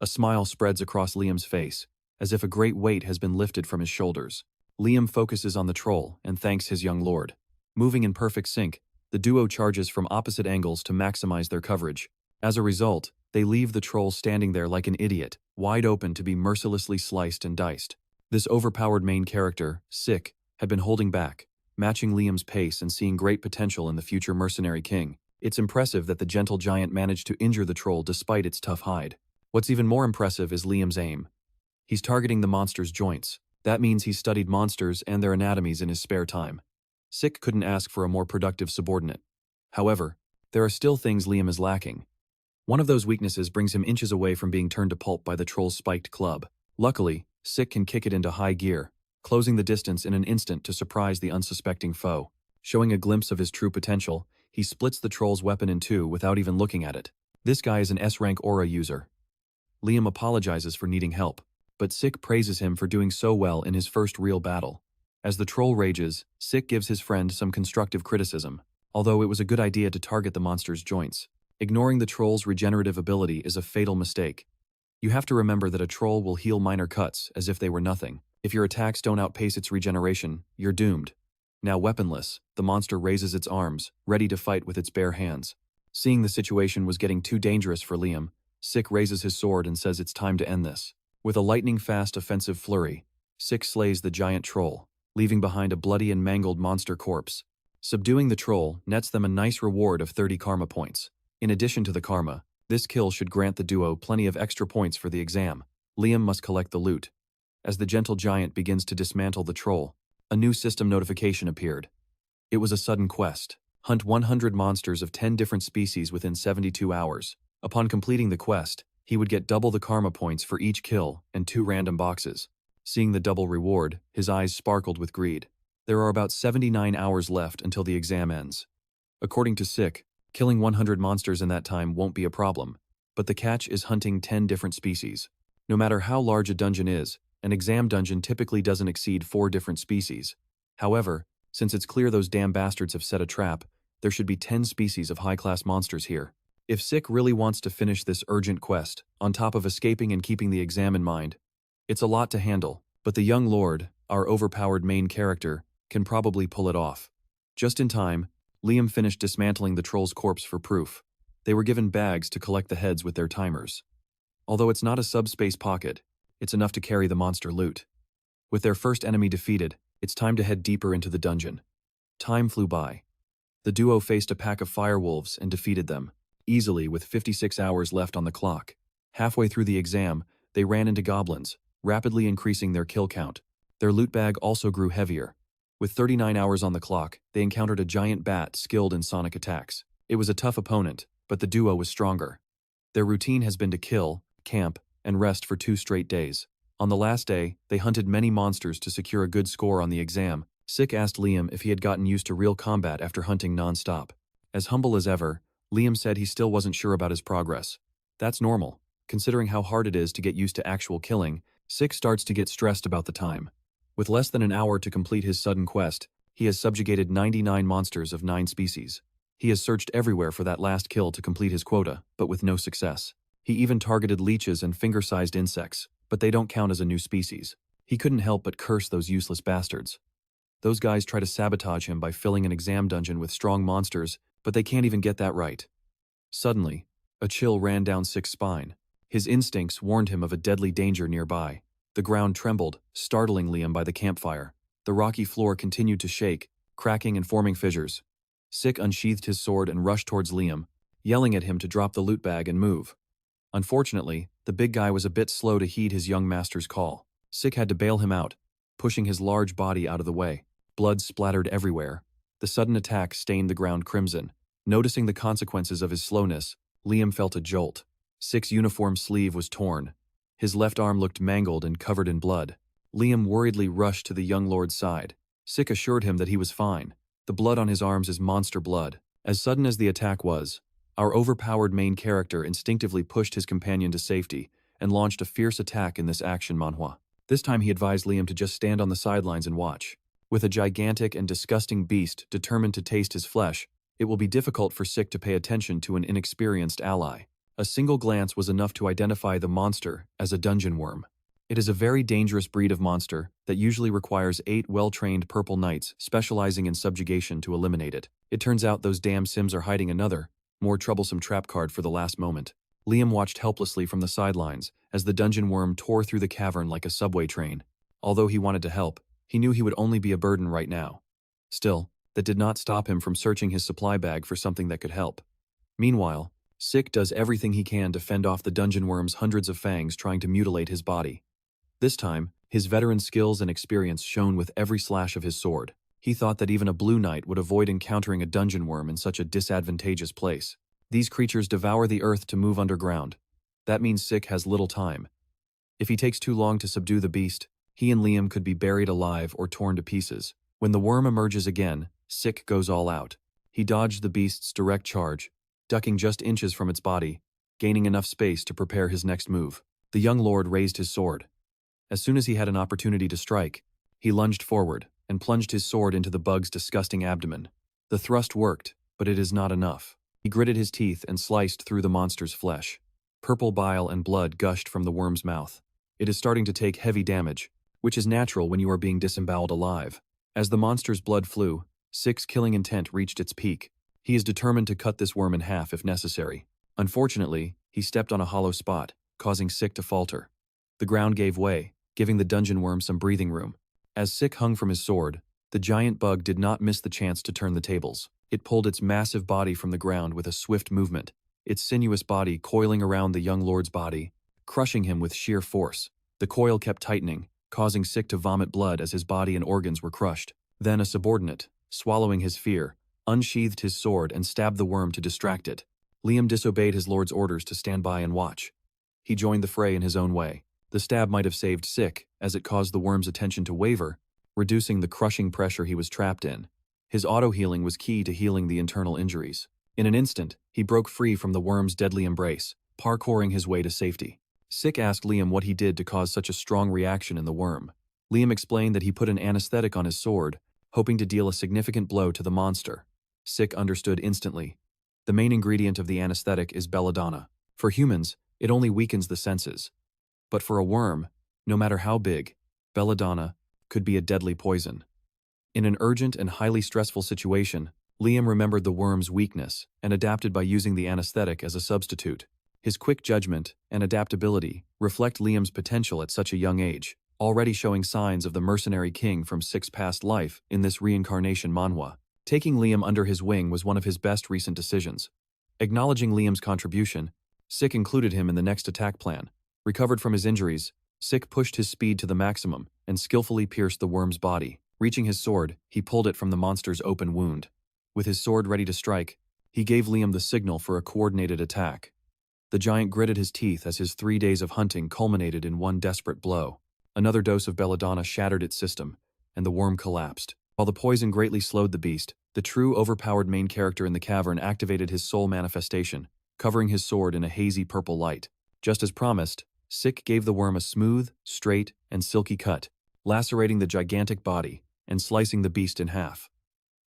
A smile spreads across Liam's face, as if a great weight has been lifted from his shoulders. Liam focuses on the troll and thanks his young lord. Moving in perfect sync, the duo charges from opposite angles to maximize their coverage. As a result, they leave the troll standing there like an idiot, wide open to be mercilessly sliced and diced. This overpowered main character, Sik, had been holding back, matching Liam's pace and seeing great potential in the future mercenary king. It's impressive that the gentle giant managed to injure the troll despite its tough hide. What's even more impressive is Liam's aim. He's targeting the monster's joints. That means he's studied monsters and their anatomies in his spare time. Sik couldn't ask for a more productive subordinate. However, there are still things Liam is lacking. One of those weaknesses brings him inches away from being turned to pulp by the troll's spiked club. Luckily, Sik can kick it into high gear, closing the distance in an instant to surprise the unsuspecting foe. Showing a glimpse of his true potential, he splits the troll's weapon in two without even looking at it. This guy is an S-rank aura user. Liam apologizes for needing help, but Sik praises him for doing so well in his first real battle. As the troll rages, Sik gives his friend some constructive criticism, although it was a good idea to target the monster's joints. Ignoring the troll's regenerative ability is a fatal mistake. You have to remember that a troll will heal minor cuts as if they were nothing. If your attacks don't outpace its regeneration, you're doomed. Now weaponless, the monster raises its arms, ready to fight with its bare hands. Seeing the situation was getting too dangerous for Liam, Sik raises his sword and says it's time to end this. With a lightning-fast offensive flurry, Sik slays the giant troll, leaving behind a bloody and mangled monster corpse. Subduing the troll nets them a nice reward of 30 karma points. In addition to the karma, this kill should grant the duo plenty of extra points for the exam. Liam must collect the loot. As the gentle giant begins to dismantle the troll, a new system notification appeared. It was a sudden quest. Hunt 100 monsters of 10 different species within 72 hours. Upon completing the quest, he would get double the karma points for each kill and 2 random boxes. Seeing the double reward, his eyes sparkled with greed. There are about 79 hours left until the exam ends. According to Sik, killing 100 monsters in that time won't be a problem, but the catch is hunting 10 different species. No matter how large a dungeon is, an exam dungeon typically doesn't exceed 4 different species. However, since it's clear those damn bastards have set a trap, there should be 10 species of high-class monsters here. If Sik really wants to finish this urgent quest, on top of escaping and keeping the exam in mind, it's a lot to handle, but the young lord, our overpowered main character, can probably pull it off. Just in time, Liam finished dismantling the troll's corpse for proof. They were given bags to collect the heads with their timers. Although it's not a subspace pocket, it's enough to carry the monster loot. With their first enemy defeated, it's time to head deeper into the dungeon. Time flew by. The duo faced a pack of firewolves and defeated them, easily with 56 hours left on the clock. Halfway through the exam, they ran into goblins, rapidly increasing their kill count. Their loot bag also grew heavier. With 39 hours on the clock, they encountered a giant bat skilled in sonic attacks. It was a tough opponent, but the duo was stronger. Their routine has been to kill, camp, and rest for 2 straight days. On the last day, they hunted many monsters to secure a good score on the exam. Sik asked Liam if he had gotten used to real combat after hunting non-stop. As humble as ever, Liam said he still wasn't sure about his progress. That's normal. Considering how hard it is to get used to actual killing, Sik starts to get stressed about the time. With less than an hour to complete his sudden quest, he has subjugated 99 monsters of 9 species. He has searched everywhere for that last kill to complete his quota, but with no success. He even targeted leeches and finger-sized insects, but they don't count as a new species. He couldn't help but curse those useless bastards. Those guys try to sabotage him by filling an exam dungeon with strong monsters, but they can't even get that right. Suddenly, a chill ran down Sik's spine. His instincts warned him of a deadly danger nearby. The ground trembled, startling Liam by the campfire. The rocky floor continued to shake, cracking and forming fissures. Sik unsheathed his sword and rushed towards Liam, yelling at him to drop the loot bag and move. Unfortunately, the big guy was a bit slow to heed his young master's call. Sik had to bail him out, pushing his large body out of the way. Blood splattered everywhere. The sudden attack stained the ground crimson. Noticing the consequences of his slowness, Liam felt a jolt. Sik's uniform sleeve was torn. His left arm looked mangled and covered in blood. Liam worriedly rushed to the young lord's side. Sik assured him that he was fine. The blood on his arms is monster blood. As sudden as the attack was, our overpowered main character instinctively pushed his companion to safety and launched a fierce attack in this action manhwa. This time he advised Liam to just stand on the sidelines and watch. With a gigantic and disgusting beast determined to taste his flesh, it will be difficult for Sik to pay attention to an inexperienced ally. A single glance was enough to identify the monster as a dungeon worm. It is a very dangerous breed of monster that usually requires 8 well-trained purple knights specializing in subjugation to eliminate it. It turns out those damn Sims are hiding another, more troublesome trap card for the last moment. Liam watched helplessly from the sidelines as the dungeon worm tore through the cavern like a subway train. Although he wanted to help, he knew he would only be a burden right now. Still, that did not stop him from searching his supply bag for something that could help. Meanwhile, Sik does everything he can to fend off the dungeon worm's hundreds of fangs trying to mutilate his body. This time, his veteran skills and experience shone with every slash of his sword. He thought that even a blue knight would avoid encountering a dungeon worm in such a disadvantageous place. These creatures devour the earth to move underground. That means Sik has little time. If he takes too long to subdue the beast, he and Liam could be buried alive or torn to pieces. When the worm emerges again, Sik goes all out. He dodged the beast's direct charge, ducking just inches from its body, gaining enough space to prepare his next move. The young lord raised his sword. As soon as he had an opportunity to strike, he lunged forward and plunged his sword into the bug's disgusting abdomen. The thrust worked, but it is not enough. He gritted his teeth and sliced through the monster's flesh. Purple bile and blood gushed from the worm's mouth. It is starting to take heavy damage, which is natural when you are being disemboweled alive. As the monster's blood flew, Sik's killing intent reached its peak. He is determined to cut this worm in half if necessary. Unfortunately, he stepped on a hollow spot, causing Sik to falter. The ground gave way, giving the dungeon worm some breathing room. As Sik hung from his sword, the giant bug did not miss the chance to turn the tables. It pulled its massive body from the ground with a swift movement, its sinuous body coiling around the young lord's body, crushing him with sheer force. The coil kept tightening, causing Sik to vomit blood as his body and organs were crushed. Then a subordinate, swallowing his fear, unsheathed his sword and stabbed the worm to distract it. Liam disobeyed his lord's orders to stand by and watch. He joined the fray in his own way. The stab might have saved Sik, as it caused the worm's attention to waver, reducing the crushing pressure he was trapped in. His auto-healing was key to healing the internal injuries. In an instant, he broke free from the worm's deadly embrace, parkouring his way to safety. Sik asked Liam what he did to cause such a strong reaction in the worm. Liam explained that he put an anesthetic on his sword, hoping to deal a significant blow to the monster. Sik understood instantly. The main ingredient of the anesthetic is belladonna. For humans, it only weakens the senses. But for a worm, no matter how big, belladonna could be a deadly poison. In an urgent and highly stressful situation, Liam remembered the worm's weakness and adapted by using the anesthetic as a substitute. His quick judgment and adaptability reflect Liam's potential at such a young age, already showing signs of the mercenary king from Sik's past life in this reincarnation manhwa. Taking Liam under his wing was one of his best recent decisions. Acknowledging Liam's contribution, Sik included him in the next attack plan. Recovered from his injuries, Sik pushed his speed to the maximum and skillfully pierced the worm's body. Reaching his sword, he pulled it from the monster's open wound. With his sword ready to strike, he gave Liam the signal for a coordinated attack. The giant gritted his teeth as his 3 days of hunting culminated in one desperate blow. Another dose of belladonna shattered its system, and the worm collapsed. While the poison greatly slowed the beast, the true overpowered main character in the cavern activated his soul manifestation, covering his sword in a hazy purple light. Just as promised, Sik gave the worm a smooth, straight, and silky cut, lacerating the gigantic body and slicing the beast in half.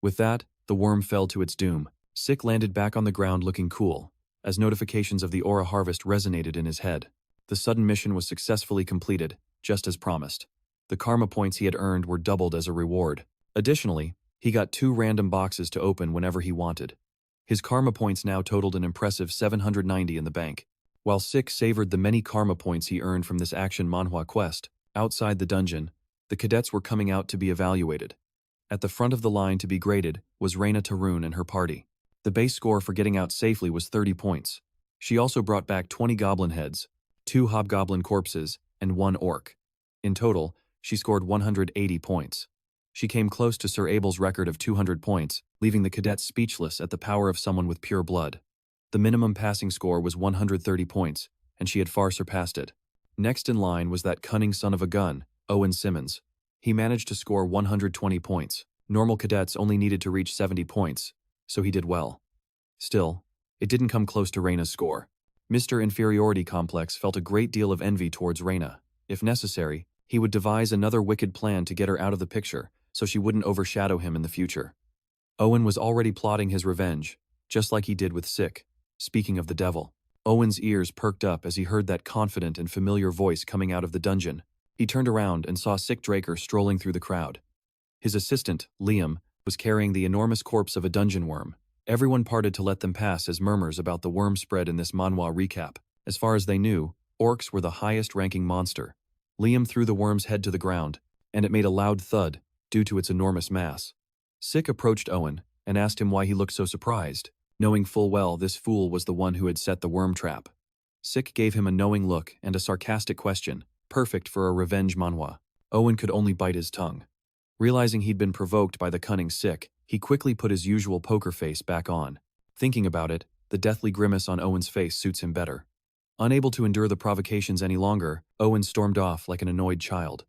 With that, the worm fell to its doom. Sik landed back on the ground looking cool, as notifications of the aura harvest resonated in his head. The sudden mission was successfully completed, just as promised. The karma points he had earned were doubled as a reward. Additionally, he got 2 random boxes to open whenever he wanted. His karma points now totaled an impressive 790 in the bank. While Sik savored the many karma points he earned from this action manhwa quest, outside the dungeon, the cadets were coming out to be evaluated. At the front of the line to be graded was Reyna Tarun and her party. The base score for getting out safely was 30 points. She also brought back 20 goblin heads, 2 hobgoblin corpses, and 1 orc. In total, she scored 180 points. She came close to Sir Abel's record of 200 points, leaving the cadets speechless at the power of someone with pure blood. The minimum passing score was 130 points, and she had far surpassed it. Next in line was that cunning son of a gun, Owen Simmons. He managed to score 120 points. Normal cadets only needed to reach 70 points, so he did well. Still, it didn't come close to Reyna's score. Mr. Inferiority Complex felt a great deal of envy towards Reyna. If necessary, he would devise another wicked plan to get her out of the picture, so she wouldn't overshadow him in the future. Owen was already plotting his revenge, just like he did with Sik. Speaking of the devil, Owen's ears perked up as he heard that confident and familiar voice coming out of the dungeon. He turned around and saw Sik Draker strolling through the crowd. His assistant, Liam, was carrying the enormous corpse of a dungeon worm. Everyone parted to let them pass as murmurs about the worm spread in this Manhwa recap. As far as they knew, orcs were the highest-ranking monster. Liam threw the worm's head to the ground, and it made a loud thud due to its enormous mass. Sik approached Owen and asked him why he looked so surprised, knowing full well this fool was the one who had set the worm trap. Sik gave him a knowing look and a sarcastic question, perfect for a revenge manhwa. Owen could only bite his tongue. Realizing he'd been provoked by the cunning Sik, he quickly put his usual poker face back on. Thinking about it, the deathly grimace on Owen's face suits him better. Unable to endure the provocations any longer, Owen stormed off like an annoyed child.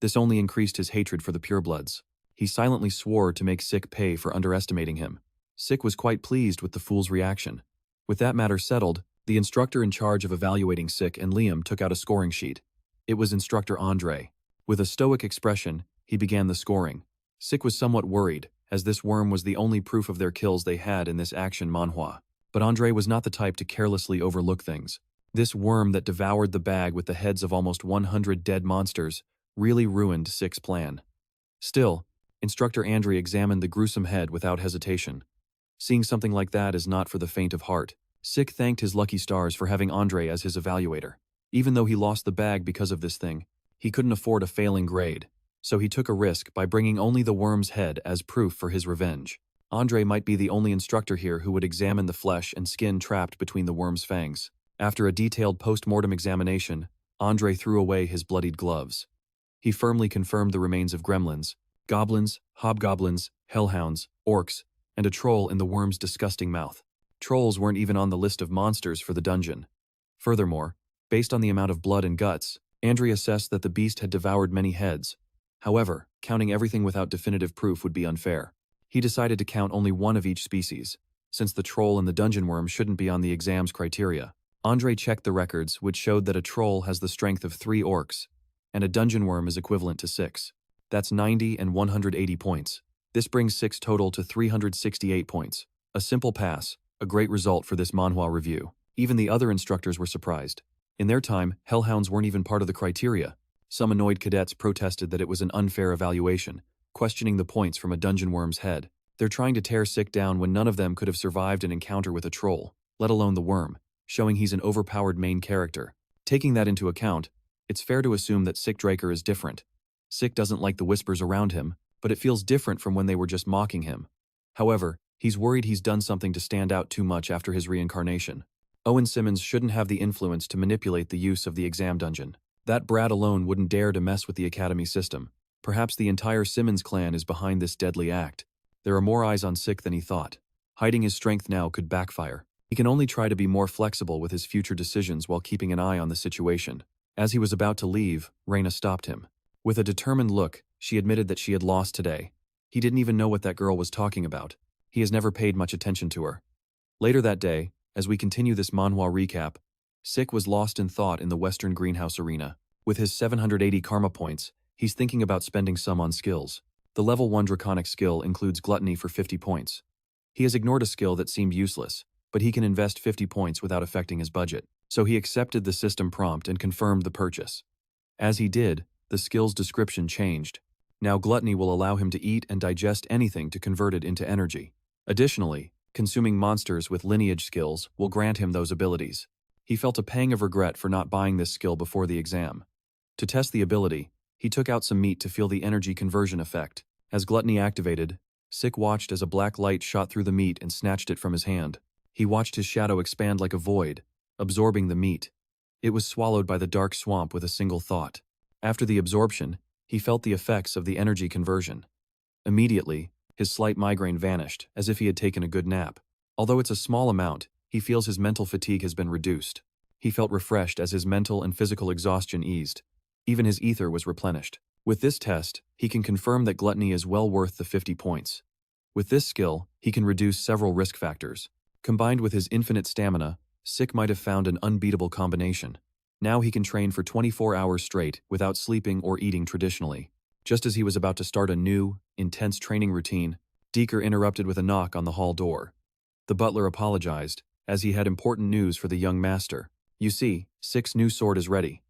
This only increased his hatred for the purebloods. He silently swore to make Sik pay for underestimating him. Sik was quite pleased with the fool's reaction. With that matter settled, the instructor in charge of evaluating Sik and Liam took out a scoring sheet. It was Instructor Andre. With a stoic expression, he began the scoring. Sik was somewhat worried, as this worm was the only proof of their kills they had in this action manhwa. But Andre was not the type to carelessly overlook things. This worm that devoured the bag with the heads of almost 100 dead monsters really ruined Sik's plan. Still, Instructor Andre examined the gruesome head without hesitation. Seeing something like that is not for the faint of heart. Sik thanked his lucky stars for having Andre as his evaluator. Even though he lost the bag because of this thing, he couldn't afford a failing grade. So he took a risk by bringing only the worm's head as proof for his revenge. Andre might be the only instructor here who would examine the flesh and skin trapped between the worm's fangs. After a detailed post-mortem examination, Andre threw away his bloodied gloves. He firmly confirmed the remains of gremlins, goblins, hobgoblins, hellhounds, orcs, and a troll in the worm's disgusting mouth. Trolls weren't even on the list of monsters for the dungeon. Furthermore, based on the amount of blood and guts, Andre assessed that the beast had devoured many heads. However, counting everything without definitive proof would be unfair. He decided to count only one of each species, since the troll and the dungeon worm shouldn't be on the exam's criteria. Andre checked the records, which showed that a troll has the strength of 3 orcs, and a dungeon worm is equivalent to 6. That's 90 and 180 points. This brings Sik's total to 368 points. A simple pass, a great result for this manhwa review. Even the other instructors were surprised. In their time, hellhounds weren't even part of the criteria. Some annoyed cadets protested that it was an unfair evaluation, questioning the points from a dungeon worm's head. They're trying to tear Sik down when none of them could have survived an encounter with a troll, let alone the worm, showing he's an overpowered main character. Taking that into account, it's fair to assume that Sik Draker is different. Sik doesn't like the whispers around him, but it feels different from when they were just mocking him. However, he's worried he's done something to stand out too much after his reincarnation. Owen Simmons shouldn't have the influence to manipulate the use of the exam dungeon. That brat alone wouldn't dare to mess with the academy system. Perhaps the entire Simmons clan is behind this deadly act. There are more eyes on Sik than he thought. Hiding his strength now could backfire. He can only try to be more flexible with his future decisions while keeping an eye on the situation. As he was about to leave, Reyna stopped him. With a determined look, she admitted that she had lost today. He didn't even know what that girl was talking about. He has never paid much attention to her. Later that day, as we continue this manhwa recap, Sik was lost in thought in the Western Greenhouse arena. With his 780 karma points, he's thinking about spending some on skills. The level 1 draconic skill includes gluttony for 50 points. He has ignored a skill that seemed useless, but he can invest 50 points without affecting his budget. So he accepted the system prompt and confirmed the purchase. As he did, the skill's description changed. Now gluttony will allow him to eat and digest anything to convert it into energy. Additionally, consuming monsters with lineage skills will grant him those abilities. He felt a pang of regret for not buying this skill before the exam. To test the ability, he took out some meat to feel the energy conversion effect. As gluttony activated, Sik watched as a black light shot through the meat and snatched it from his hand. He watched his shadow expand like a void, absorbing the meat. It was swallowed by the dark swamp with a single thought. After the absorption, he felt the effects of the energy conversion. Immediately, his slight migraine vanished, as if he had taken a good nap. Although it's a small amount, he feels his mental fatigue has been reduced. He felt refreshed as his mental and physical exhaustion eased. Even his ether was replenished. With this test, he can confirm that gluttony is well worth the 50 points. With this skill, he can reduce several risk factors. Combined with his infinite stamina, Sik might have found an unbeatable combination. Now he can train for 24 hours straight without sleeping or eating traditionally. Just as he was about to start a new, intense training routine, Draker interrupted with a knock on the hall door. The butler apologized, as he had important news for the young master. You see, Sik's new sword is ready.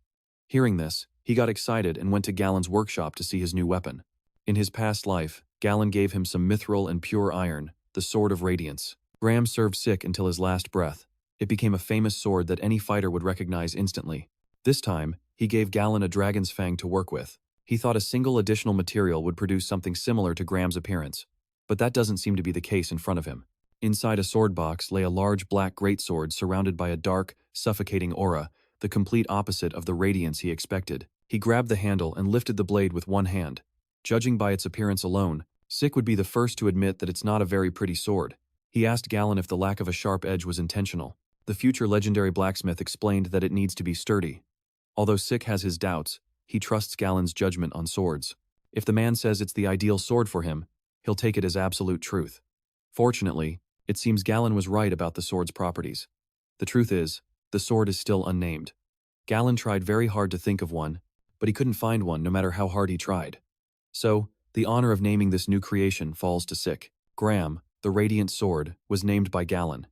Hearing this, He got excited and went to Galen's workshop to see his new weapon. In his past life, Galen gave him some mithril and pure iron, the Sword of Radiance. Graham served Sik until his last breath. It became a famous sword that any fighter would recognize instantly. This time, he gave Galen a dragon's fang to work with. He thought a single additional material would produce something similar to Graham's appearance. But that doesn't seem to be the case in front of him. Inside a sword box lay a large black greatsword surrounded by a dark, suffocating aura, the complete opposite of the radiance he expected. He grabbed the handle and lifted the blade with one hand. Judging by its appearance alone, Sik would be the first to admit that it's not a very pretty sword. He asked Galen if the lack of a sharp edge was intentional. The future legendary blacksmith explained that it needs to be sturdy. Although Sik has his doubts, he trusts Galen's judgment on swords. If the man says it's the ideal sword for him, he'll take it as absolute truth. Fortunately, it seems Galen was right about the sword's properties. The truth is, the sword is still unnamed. Galen tried very hard to think of one, but he couldn't find one no matter how hard he tried. So, the honor of naming this new creation falls to Sik. Graham, the radiant sword, was named by Galen.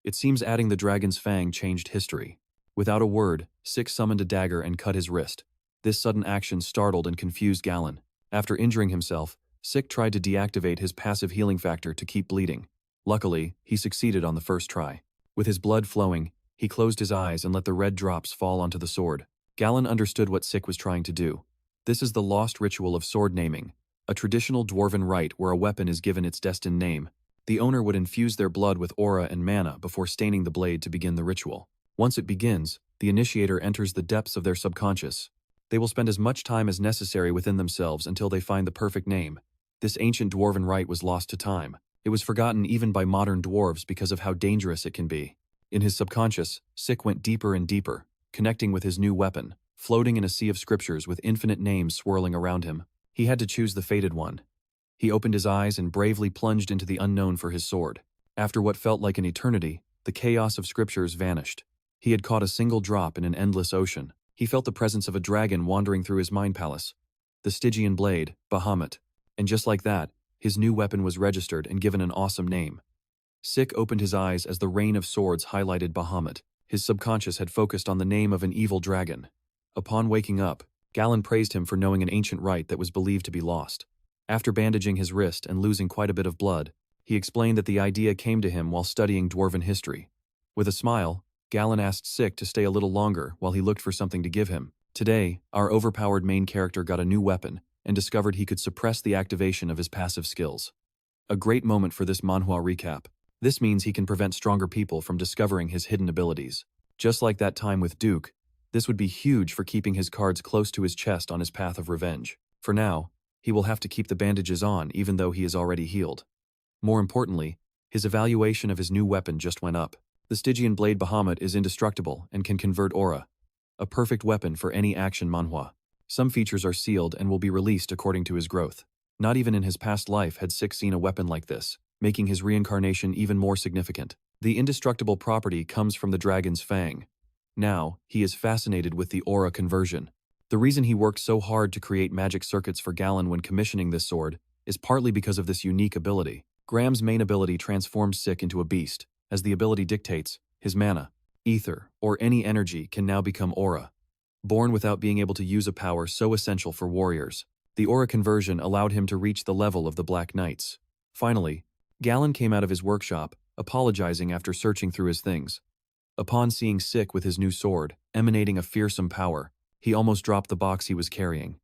It seems adding the dragon's fang changed history. Without a word, Sik summoned a dagger and cut his wrist. This sudden action startled and confused Galen. After injuring himself, Sik tried to deactivate his passive healing factor to keep bleeding. Luckily, he succeeded on the first try. With his blood flowing, he closed his eyes and let the red drops fall onto the sword. Galen understood what Sik was trying to do. This is the lost ritual of sword naming, a traditional dwarven rite where a weapon is given its destined name. The owner would infuse their blood with aura and mana before staining the blade to begin the ritual. Once it begins, the initiator enters the depths of their subconscious. They will spend as much time as necessary within themselves until they find the perfect name. This ancient dwarven rite was lost to time. It was forgotten even by modern dwarves because of how dangerous it can be. In his subconscious, Sik went deeper and deeper, connecting with his new weapon, floating in a sea of scriptures with infinite names swirling around him. He had to choose the fated one. He opened his eyes and bravely plunged into the unknown for his sword. After what felt like an eternity, the chaos of scriptures vanished. He had caught a single drop in an endless ocean. He felt the presence of a dragon wandering through his mind palace. The Stygian blade, Bahamut. And just like that, his new weapon was registered and given an awesome name. Sik opened his eyes as the rain of swords highlighted Bahamut. His subconscious had focused on the name of an evil dragon. Upon waking up, Galen praised him for knowing an ancient rite that was believed to be lost. After bandaging his wrist and losing quite a bit of blood, he explained that the idea came to him while studying dwarven history. With a smile, Galen asked Sik to stay a little longer while he looked for something to give him. Today, our overpowered main character got a new weapon and discovered he could suppress the activation of his passive skills. A great moment for this Manhwa recap. This means he can prevent stronger people from discovering his hidden abilities. Just like that time with Duke, this would be huge for keeping his cards close to his chest on his path of revenge. For now, he will have to keep the bandages on even though he is already healed. More importantly, his evaluation of his new weapon just went up. The Stygian blade Bahamut is indestructible and can convert aura. A perfect weapon for any action manhwa. Some features are sealed and will be released according to his growth. Not even in his past life had Sik seen a weapon like this, making his reincarnation even more significant. The indestructible property comes from the dragon's fang. Now, he is fascinated with the aura conversion. The reason he worked so hard to create magic circuits for Galen when commissioning this sword is partly because of this unique ability. Graham's main ability transforms Sik into a beast. As the ability dictates, his mana, ether, or any energy can now become aura. Born without being able to use a power so essential for warriors, the aura conversion allowed him to reach the level of the Black Knights. Finally, Galen came out of his workshop, apologizing after searching through his things. Upon seeing Sik with his new sword, emanating a fearsome power, he almost dropped the box he was carrying.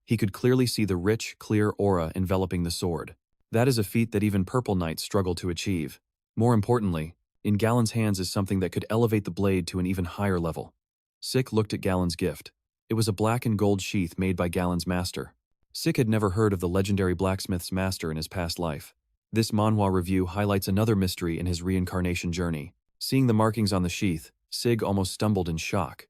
He could clearly see the rich, clear aura enveloping the sword. That is a feat that even Purple Knights struggle to achieve. More importantly, in Galen's hands is something that could elevate the blade to an even higher level. Sik looked at Galen's gift. It was a black and gold sheath made by Galen's master. Sik had never heard of the legendary blacksmith's master in his past life. This manhwa review highlights another mystery in his reincarnation journey. Seeing the markings on the sheath, Sik almost stumbled in shock.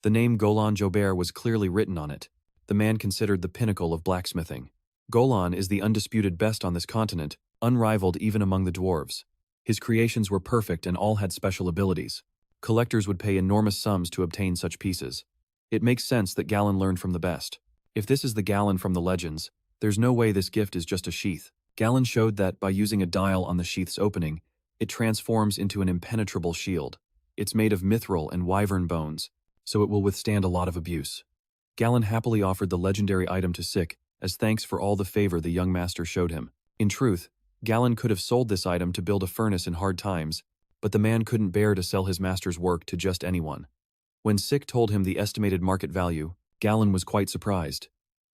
The name Golan Jobert was clearly written on it, the man considered the pinnacle of blacksmithing. Golan is the undisputed best on this continent, unrivaled even among the dwarves. His creations were perfect and all had special abilities. Collectors would pay enormous sums to obtain such pieces. It makes sense that Galen learned from the best. If this is the Galen from the legends, there's no way this gift is just a sheath. Galen showed that by using a dial on the sheath's opening, it transforms into an impenetrable shield. It's made of mithril and wyvern bones, so it will withstand a lot of abuse. Galen happily offered the legendary item to Sik as thanks for all the favor the young master showed him. In truth, Galen could have sold this item to build a furnace in hard times, but the man couldn't bear to sell his master's work to just anyone. When Sik told him the estimated market value, Galen was quite surprised.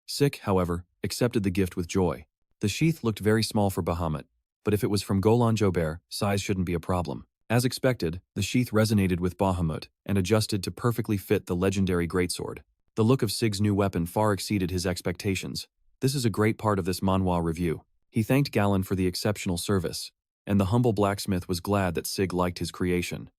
Sik, however, accepted the gift with joy. The sheath looked very small for Bahamut, but if it was from Golan Jobert, size shouldn't be a problem. As expected, the sheath resonated with Bahamut and adjusted to perfectly fit the legendary greatsword. The look of Sig's new weapon far exceeded his expectations. This is a great part of this Manhwa review. He thanked Galen for the exceptional service, and the humble blacksmith was glad that Sig liked his creation.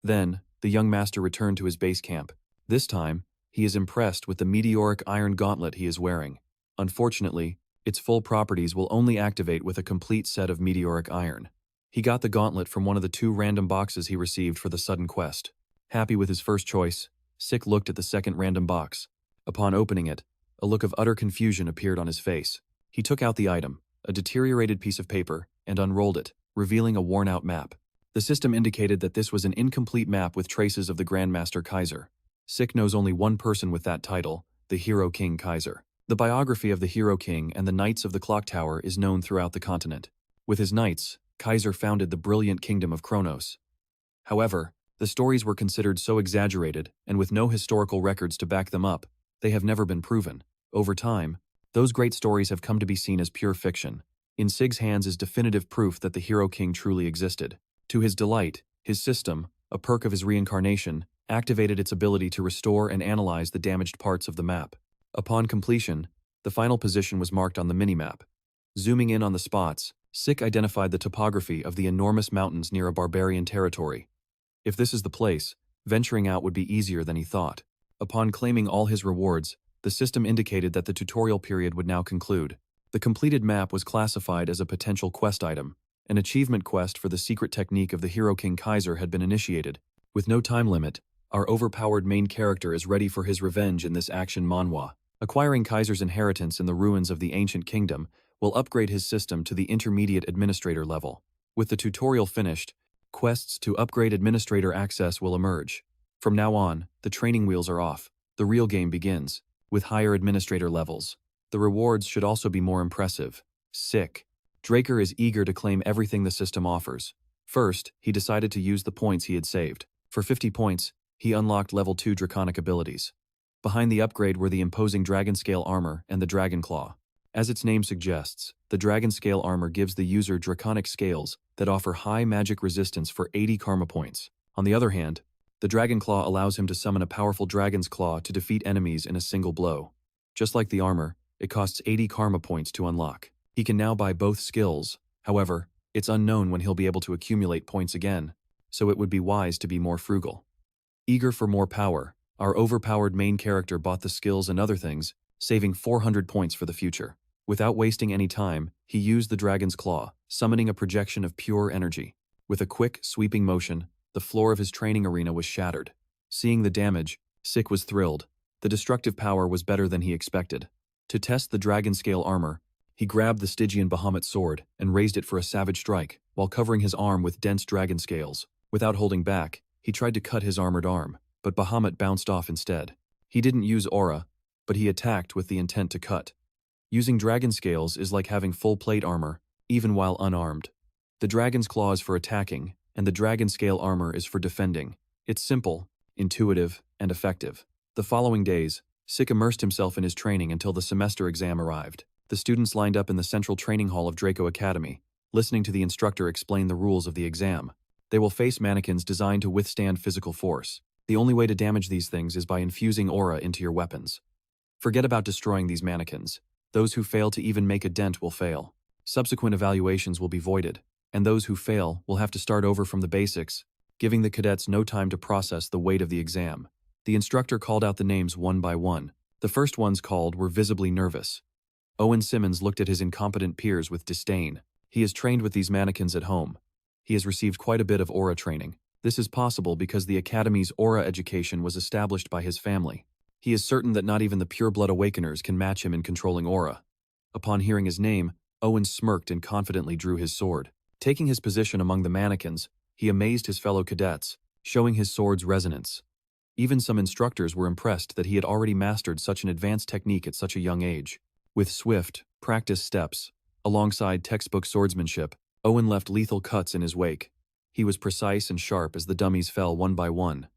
Then, the young master returned to his base camp. This time, he is impressed with the meteoric iron gauntlet he is wearing. Unfortunately, its full properties will only activate with a complete set of meteoric iron. He got the gauntlet from one of the 2 random boxes he received for the sudden quest. Happy with his first choice, Sik looked at the second random box. Upon opening it, a look of utter confusion appeared on his face. He took out the item, a deteriorated piece of paper, and unrolled it, revealing a worn-out map. The system indicated that this was an incomplete map with traces of the Grandmaster Kaiser. Sik knows only one person with that title, the Hero King Kaiser. The biography of the Hero King and the Knights of the Clock Tower is known throughout the continent. With his knights, Kaiser founded the brilliant kingdom of Kronos. However, the stories were considered so exaggerated, and with no historical records to back them up, they have never been proven. Over time, those great stories have come to be seen as pure fiction. In Sig's hands is definitive proof that the Hero King truly existed. To his delight, his system, a perk of his reincarnation, activated its ability to restore and analyze the damaged parts of the map. Upon completion, the final position was marked on the minimap. Zooming in on the spots, Sik identified the topography of the enormous mountains near a barbarian territory. If this is the place, venturing out would be easier than he thought. Upon claiming all his rewards, the system indicated that the tutorial period would now conclude. The completed map was classified as a potential quest item. An achievement quest for the secret technique of the Hero King Kaiser had been initiated. With no time limit, our overpowered main character is ready for his revenge in this action manhwa. Acquiring Kaiser's inheritance in the ruins of the ancient kingdom will upgrade his system to the intermediate administrator level. With the tutorial finished, quests to upgrade administrator access will emerge. From now on, the training wheels are off. The real game begins. With higher administrator levels, the rewards should also be more impressive. Sik Draker is eager to claim everything the system offers. First, he decided to use the points he had saved. For 50 points, he unlocked level 2 draconic abilities. Behind the upgrade were the imposing dragon scale armor and the dragon claw. As its name suggests, the dragon scale armor gives the user draconic scales that offer high magic resistance for 80 karma points. On the other hand, the dragon claw allows him to summon a powerful dragon's claw to defeat enemies in a single blow. Just like the armor, it costs 80 karma points to unlock. He can now buy both skills. However, it's unknown when he'll be able to accumulate points again, so it would be wise to be more frugal. Eager for more power, our overpowered main character bought the skills and other things, saving 400 points for the future. Without wasting any time, he used the dragon's claw, summoning a projection of pure energy. With a quick, sweeping motion, the floor of his training arena was shattered. Seeing the damage, Sik was thrilled. The destructive power was better than he expected. To test the dragon scale armor, he grabbed the Stygian Bahamut sword and raised it for a savage strike, while covering his arm with dense dragon scales. Without holding back, he tried to cut his armored arm, but Bahamut bounced off instead. He didn't use aura, but he attacked with the intent to cut. Using dragon scales is like having full plate armor, even while unarmed. The dragon's claw is for attacking, and the dragon scale armor is for defending. It's simple, intuitive, and effective. The following days, Sik immersed himself in his training until the semester exam arrived. The students lined up in the central training hall of Draco Academy, listening to the instructor explain the rules of the exam. They will face mannequins designed to withstand physical force. The only way to damage these things is by infusing aura into your weapons. Forget about destroying these mannequins. Those who fail to even make a dent will fail. Subsequent evaluations will be voided, and those who fail will have to start over from the basics, giving the cadets no time to process the weight of the exam. The instructor called out the names one by one. The first ones called were visibly nervous. Owen Simmons looked at his incompetent peers with disdain. He is trained with these mannequins at home. He has received quite a bit of aura training. This is possible because the Academy's aura education was established by his family. He is certain that not even the pure-blood awakeners can match him in controlling aura. Upon hearing his name, Owen smirked and confidently drew his sword. Taking his position among the mannequins, he amazed his fellow cadets, showing his sword's resonance. Even some instructors were impressed that he had already mastered such an advanced technique at such a young age. With swift, practiced steps, alongside textbook swordsmanship, Owen left lethal cuts in his wake. He was precise and sharp as the dummies fell one by one.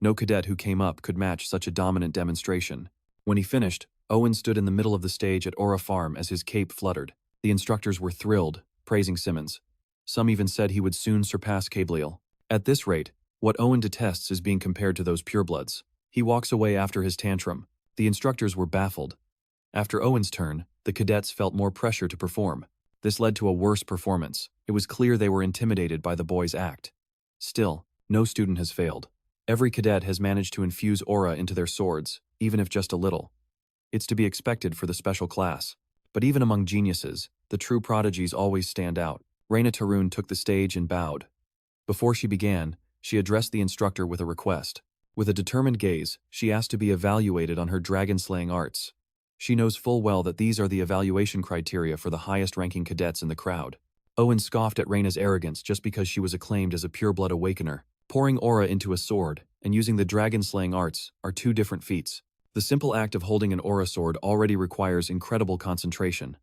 No cadet who came up could match such a dominant demonstration. When he finished, Owen stood in the middle of the stage at Aura Farm as his cape fluttered. The instructors were thrilled, praising Simmons. Some even said he would soon surpass Cabliel. At this rate, what Owen detests is being compared to those purebloods. He walks away after his tantrum. The instructors were baffled. After Owen's turn, the cadets felt more pressure to perform. This led to a worse performance. It was clear they were intimidated by the boys' act. Still, no student has failed. Every cadet has managed to infuse aura into their swords, even if just a little. It's to be expected for the special class. But even among geniuses, the true prodigies always stand out. Reyna Tarun took the stage and bowed. Before she began, she addressed the instructor with a request. With a determined gaze, she asked to be evaluated on her dragon-slaying arts. She knows full well that these are the evaluation criteria for the highest-ranking cadets in the crowd. Owen scoffed at Reyna's arrogance just because she was acclaimed as a pureblood awakener. Pouring aura into a sword and using the dragon-slaying arts are two different feats. The simple act of holding an aura sword already requires incredible concentration.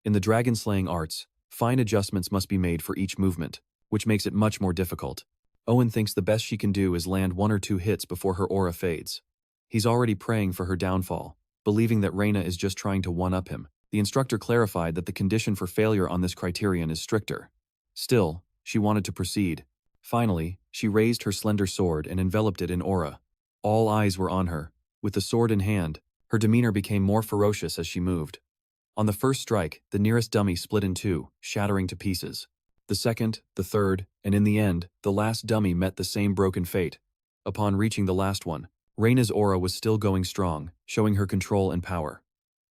In the dragon-slaying arts, fine adjustments must be made for each movement, which makes it much more difficult. Owen thinks the best she can do is land 1 or 2 hits before her aura fades. He's already praying for her downfall, believing that Reyna is just trying to one-up him. The instructor clarified that the condition for failure on this criterion is stricter. Still, she wanted to proceed. Finally, she raised her slender sword and enveloped it in aura. All eyes were on her. With the sword in hand, her demeanor became more ferocious as she moved. On the first strike, the nearest dummy split in 2, shattering to pieces. The second, the third, and in the end, the last dummy met the same broken fate. Upon reaching the last one, Reyna's aura was still going strong, showing her control and power.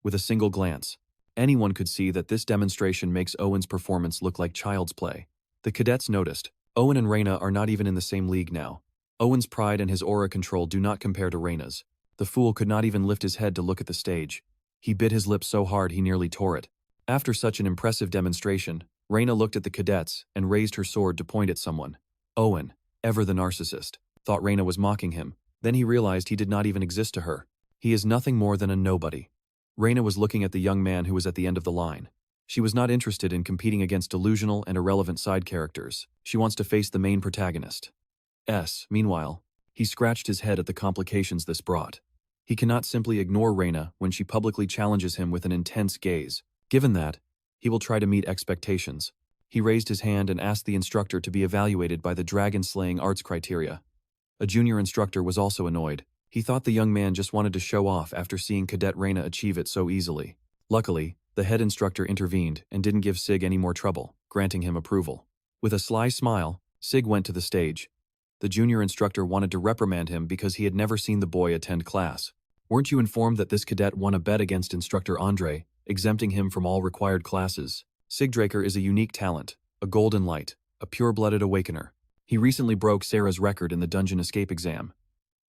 With a single glance, anyone could see that this demonstration makes Owen's performance look like child's play. The cadets noticed. Owen and Reyna are not even in the same league now. Owen's pride and his aura control do not compare to Reyna's. The fool could not even lift his head to look at the stage. He bit his lip so hard he nearly tore it. After such an impressive demonstration, Reyna looked at the cadets and raised her sword to point at someone. Owen, ever the narcissist, thought Reyna was mocking him. Then he realized he did not even exist to her. He is nothing more than a nobody. Reyna was looking at the young man who was at the end of the line. She was not interested in competing against delusional and irrelevant side characters. She wants to face the main protagonist. Meanwhile, he scratched his head at the complications this brought. He cannot simply ignore Reyna when she publicly challenges him with an intense gaze. Given that, he will try to meet expectations. He raised his hand and asked the instructor to be evaluated by the dragon-slaying arts criteria. A junior instructor was also annoyed. He thought the young man just wanted to show off after seeing Cadet Reyna achieve it so easily. Luckily, the head instructor intervened and didn't give Sig any more trouble, granting him approval. With a sly smile, Sig went to the stage. The junior instructor wanted to reprimand him because he had never seen the boy attend class. Weren't you informed that this cadet won a bet against instructor Andre, exempting him from all required classes? Sik Draker is a unique talent, a golden light, a pure-blooded awakener. He recently broke Sarah's record in the dungeon escape exam.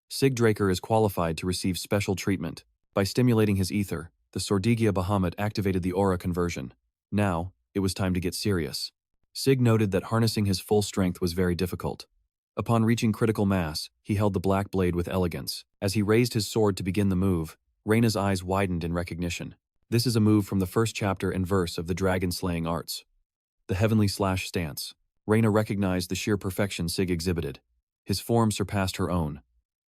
Sik Draker is qualified to receive special treatment. By stimulating his ether, the Sordigia Bahamut activated the aura conversion. Now, it was time to get serious. Sig noted that harnessing his full strength was very difficult. Upon reaching critical mass, he held the black blade with elegance. As he raised his sword to begin the move, Reyna's eyes widened in recognition. This is a move from the first chapter and verse of the dragon-slaying arts. The heavenly slash stance. Reyna recognized the sheer perfection Sig exhibited. His form surpassed her own.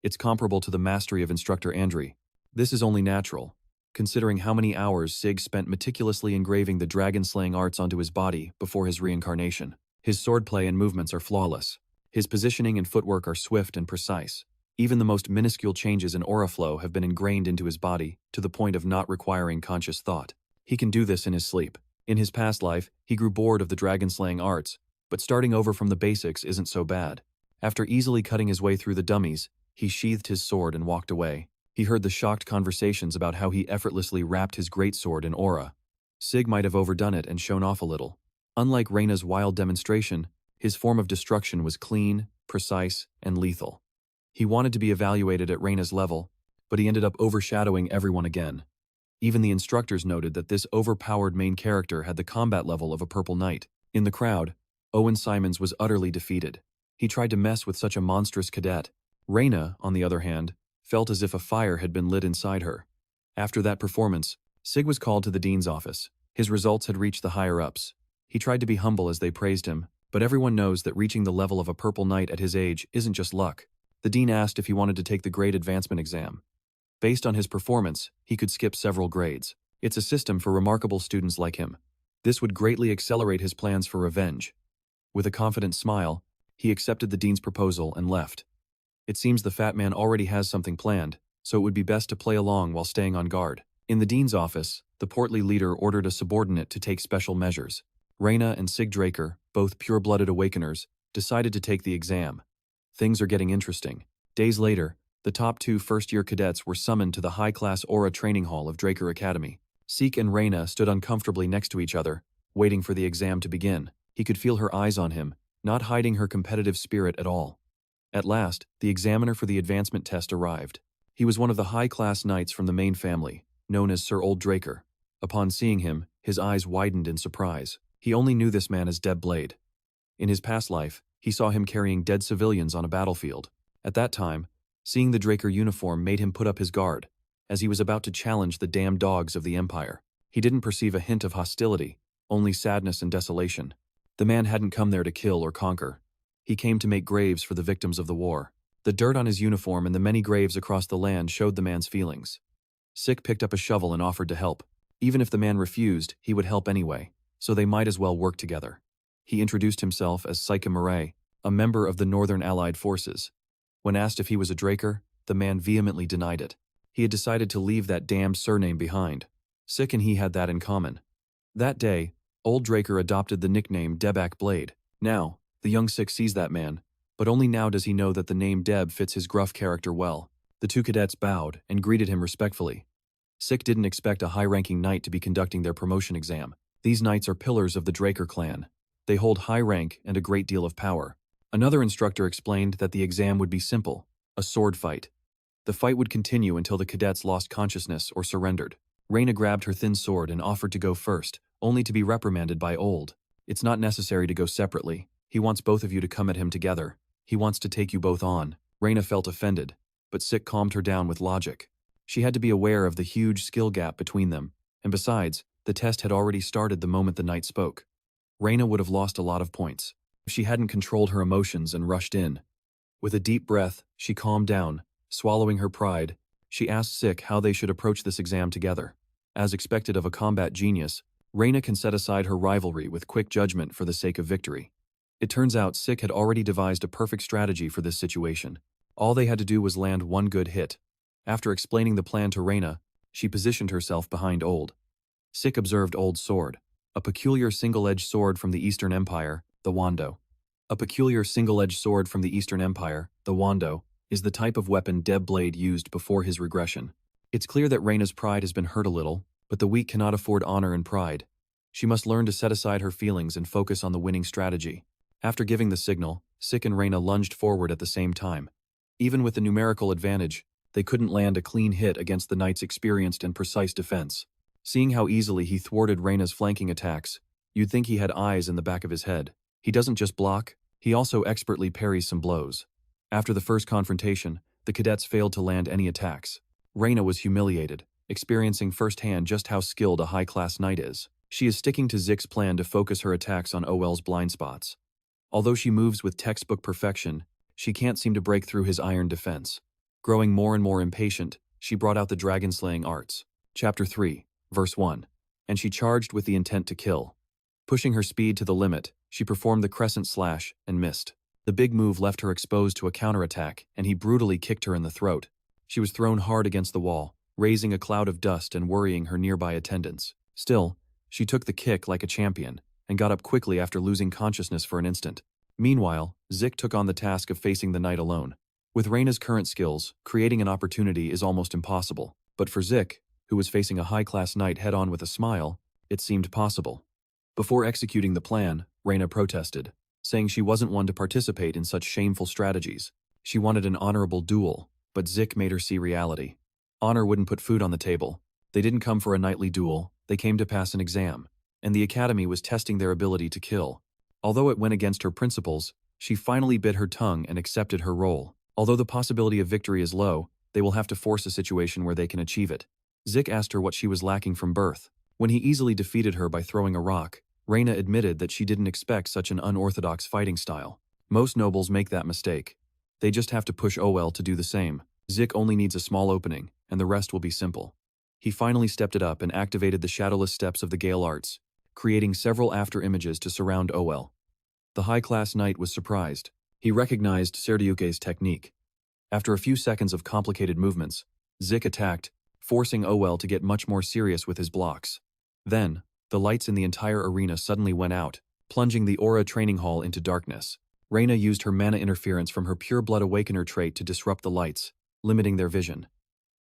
It's comparable to the mastery of instructor Andre. This is only natural, considering how many hours Sig spent meticulously engraving the dragon-slaying arts onto his body before his reincarnation. His swordplay and movements are flawless. His positioning and footwork are swift and precise. Even the most minuscule changes in aura flow have been ingrained into his body, to the point of not requiring conscious thought. He can do this in his sleep. In his past life, he grew bored of the dragon-slaying arts, but starting over from the basics isn't so bad. After easily cutting his way through the dummies, he sheathed his sword and walked away. He heard the shocked conversations about how he effortlessly wrapped his greatsword in aura. Sig might have overdone it and shown off a little. Unlike Reyna's wild demonstration, his form of destruction was clean, precise, and lethal. He wanted to be evaluated at Reyna's level, but he ended up overshadowing everyone again. Even the instructors noted that this overpowered main character had the combat level of a purple knight. In the crowd, Owen Simons was utterly defeated. He tried to mess with such a monstrous cadet, Reyna, on the other hand, felt as if a fire had been lit inside her. After that performance, Sig was called to the dean's office. His results had reached the higher-ups. He tried to be humble as they praised him, but everyone knows that reaching the level of a purple knight at his age isn't just luck. The dean asked if he wanted to take the grade advancement exam. Based on his performance, he could skip several grades. It's a system for remarkable students like him. This would greatly accelerate his plans for revenge. With a confident smile, he accepted the dean's proposal and left. It seems the fat man already has something planned, so it would be best to play along while staying on guard. In the dean's office, the portly leader ordered a subordinate to take special measures. Reyna and Sik Draker, both pure-blooded awakeners, decided to take the exam. Things are getting interesting. Days later, the top 2 first-year cadets were summoned to the high-class Aura training hall of Draker Academy. Sik and Reyna stood uncomfortably next to each other, waiting for the exam to begin. He could feel her eyes on him, not hiding her competitive spirit at all. At last, the examiner for the advancement test arrived. He was one of the high-class knights from the main family, known as Sir Old Draker. Upon seeing him, his eyes widened in surprise. He only knew this man as Deb Blade. In his past life, he saw him carrying dead civilians on a battlefield. At that time, seeing the Draker uniform made him put up his guard, as he was about to challenge the damned dogs of the Empire. He didn't perceive a hint of hostility, only sadness and desolation. The man hadn't come there to kill or conquer. He came to make graves for the victims of the war. The dirt on his uniform and the many graves across the land showed the man's feelings. Sik picked up a shovel and offered to help. Even if the man refused, he would help anyway, so they might as well work together. He introduced himself as Sik Murray, a member of the Northern Allied Forces. When asked if he was a Draker, the man vehemently denied it. He had decided to leave that damned surname behind. Sik and he had that in common. That day, Old Draker adopted the nickname Debak Blade. Now, the young Sik sees that man, but only now does he know that the name Deb fits his gruff character well. The 2 cadets bowed and greeted him respectfully. Sik didn't expect a high-ranking knight to be conducting their promotion exam. These knights are pillars of the Draker clan. They hold high rank and a great deal of power. Another instructor explained that the exam would be simple, a sword fight. The fight would continue until the cadets lost consciousness or surrendered. Reyna grabbed her thin sword and offered to go first, only to be reprimanded by Old. It's not necessary to go separately. He wants both of you to come at him together. He wants to take you both on. Reyna felt offended, but Sik calmed her down with logic. She had to be aware of the huge skill gap between them, and besides, the test had already started the moment the knight spoke. Reyna would have lost a lot of points if she hadn't controlled her emotions and rushed in. With a deep breath, she calmed down. Swallowing her pride, she asked Sik how they should approach this exam together. As expected of a combat genius, Reyna can set aside her rivalry with quick judgment for the sake of victory. It turns out Sik had already devised a perfect strategy for this situation. All they had to do was land one good hit. After explaining the plan to Reyna, she positioned herself behind Old. Sik observed Old's sword, a peculiar single-edged sword from the Eastern Empire, the Wando. A peculiar single-edged sword from the Eastern Empire, the Wando, is the type of weapon Deb Blade used before his regression. It's clear that Reyna's pride has been hurt a little, but the weak cannot afford honor and pride. She must learn to set aside her feelings and focus on the winning strategy. After giving the signal, Sik and Reyna lunged forward at the same time. Even with the numerical advantage, they couldn't land a clean hit against the knight's experienced and precise defense. Seeing how easily he thwarted Reyna's flanking attacks, you'd think he had eyes in the back of his head. He doesn't just block, he also expertly parries some blows. After the first confrontation, the cadets failed to land any attacks. Reyna was humiliated, experiencing firsthand just how skilled a high-class knight is. She is sticking to Zik's plan to focus her attacks on OL's blind spots. Although she moves with textbook perfection, she can't seem to break through his iron defense. Growing more and more impatient, she brought out the dragon-slaying arts. Chapter 3, Verse 1. And she charged with the intent to kill. Pushing her speed to the limit, she performed the crescent slash and missed. The big move left her exposed to a counterattack, and he brutally kicked her in the throat. She was thrown hard against the wall, raising a cloud of dust and worrying her nearby attendants. Still, she took the kick like a champion, and got up quickly after losing consciousness for an instant. Meanwhile, Zik took on the task of facing the knight alone. With Reyna's current skills, creating an opportunity is almost impossible. But for Zik, who was facing a high-class knight head-on with a smile, it seemed possible. Before executing the plan, Reyna protested, saying she wasn't one to participate in such shameful strategies. She wanted an honorable duel, but Zik made her see reality. Honor wouldn't put food on the table. They didn't come for a knightly duel, they came to pass an exam, and the academy was testing their ability to kill. Although it went against her principles, she finally bit her tongue and accepted her role. Although the possibility of victory is low, they will have to force a situation where they can achieve it. Sik asked her what she was lacking from birth. When he easily defeated her by throwing a rock, Reyna admitted that she didn't expect such an unorthodox fighting style. Most nobles make that mistake. They just have to push Ol to do the same. Sik only needs a small opening, and the rest will be simple. He finally stepped it up and activated the shadowless steps of the Gale arts, creating several after-images to surround Ol. The high-class knight was surprised. He recognized Serdiuke's technique. After a few seconds of complicated movements, Sik attacked, forcing Ol to get much more serious with his blocks. Then, the lights in the entire arena suddenly went out, plunging the Aura training hall into darkness. Reyna used her mana interference from her Pure Blood Awakener trait to disrupt the lights, limiting their vision.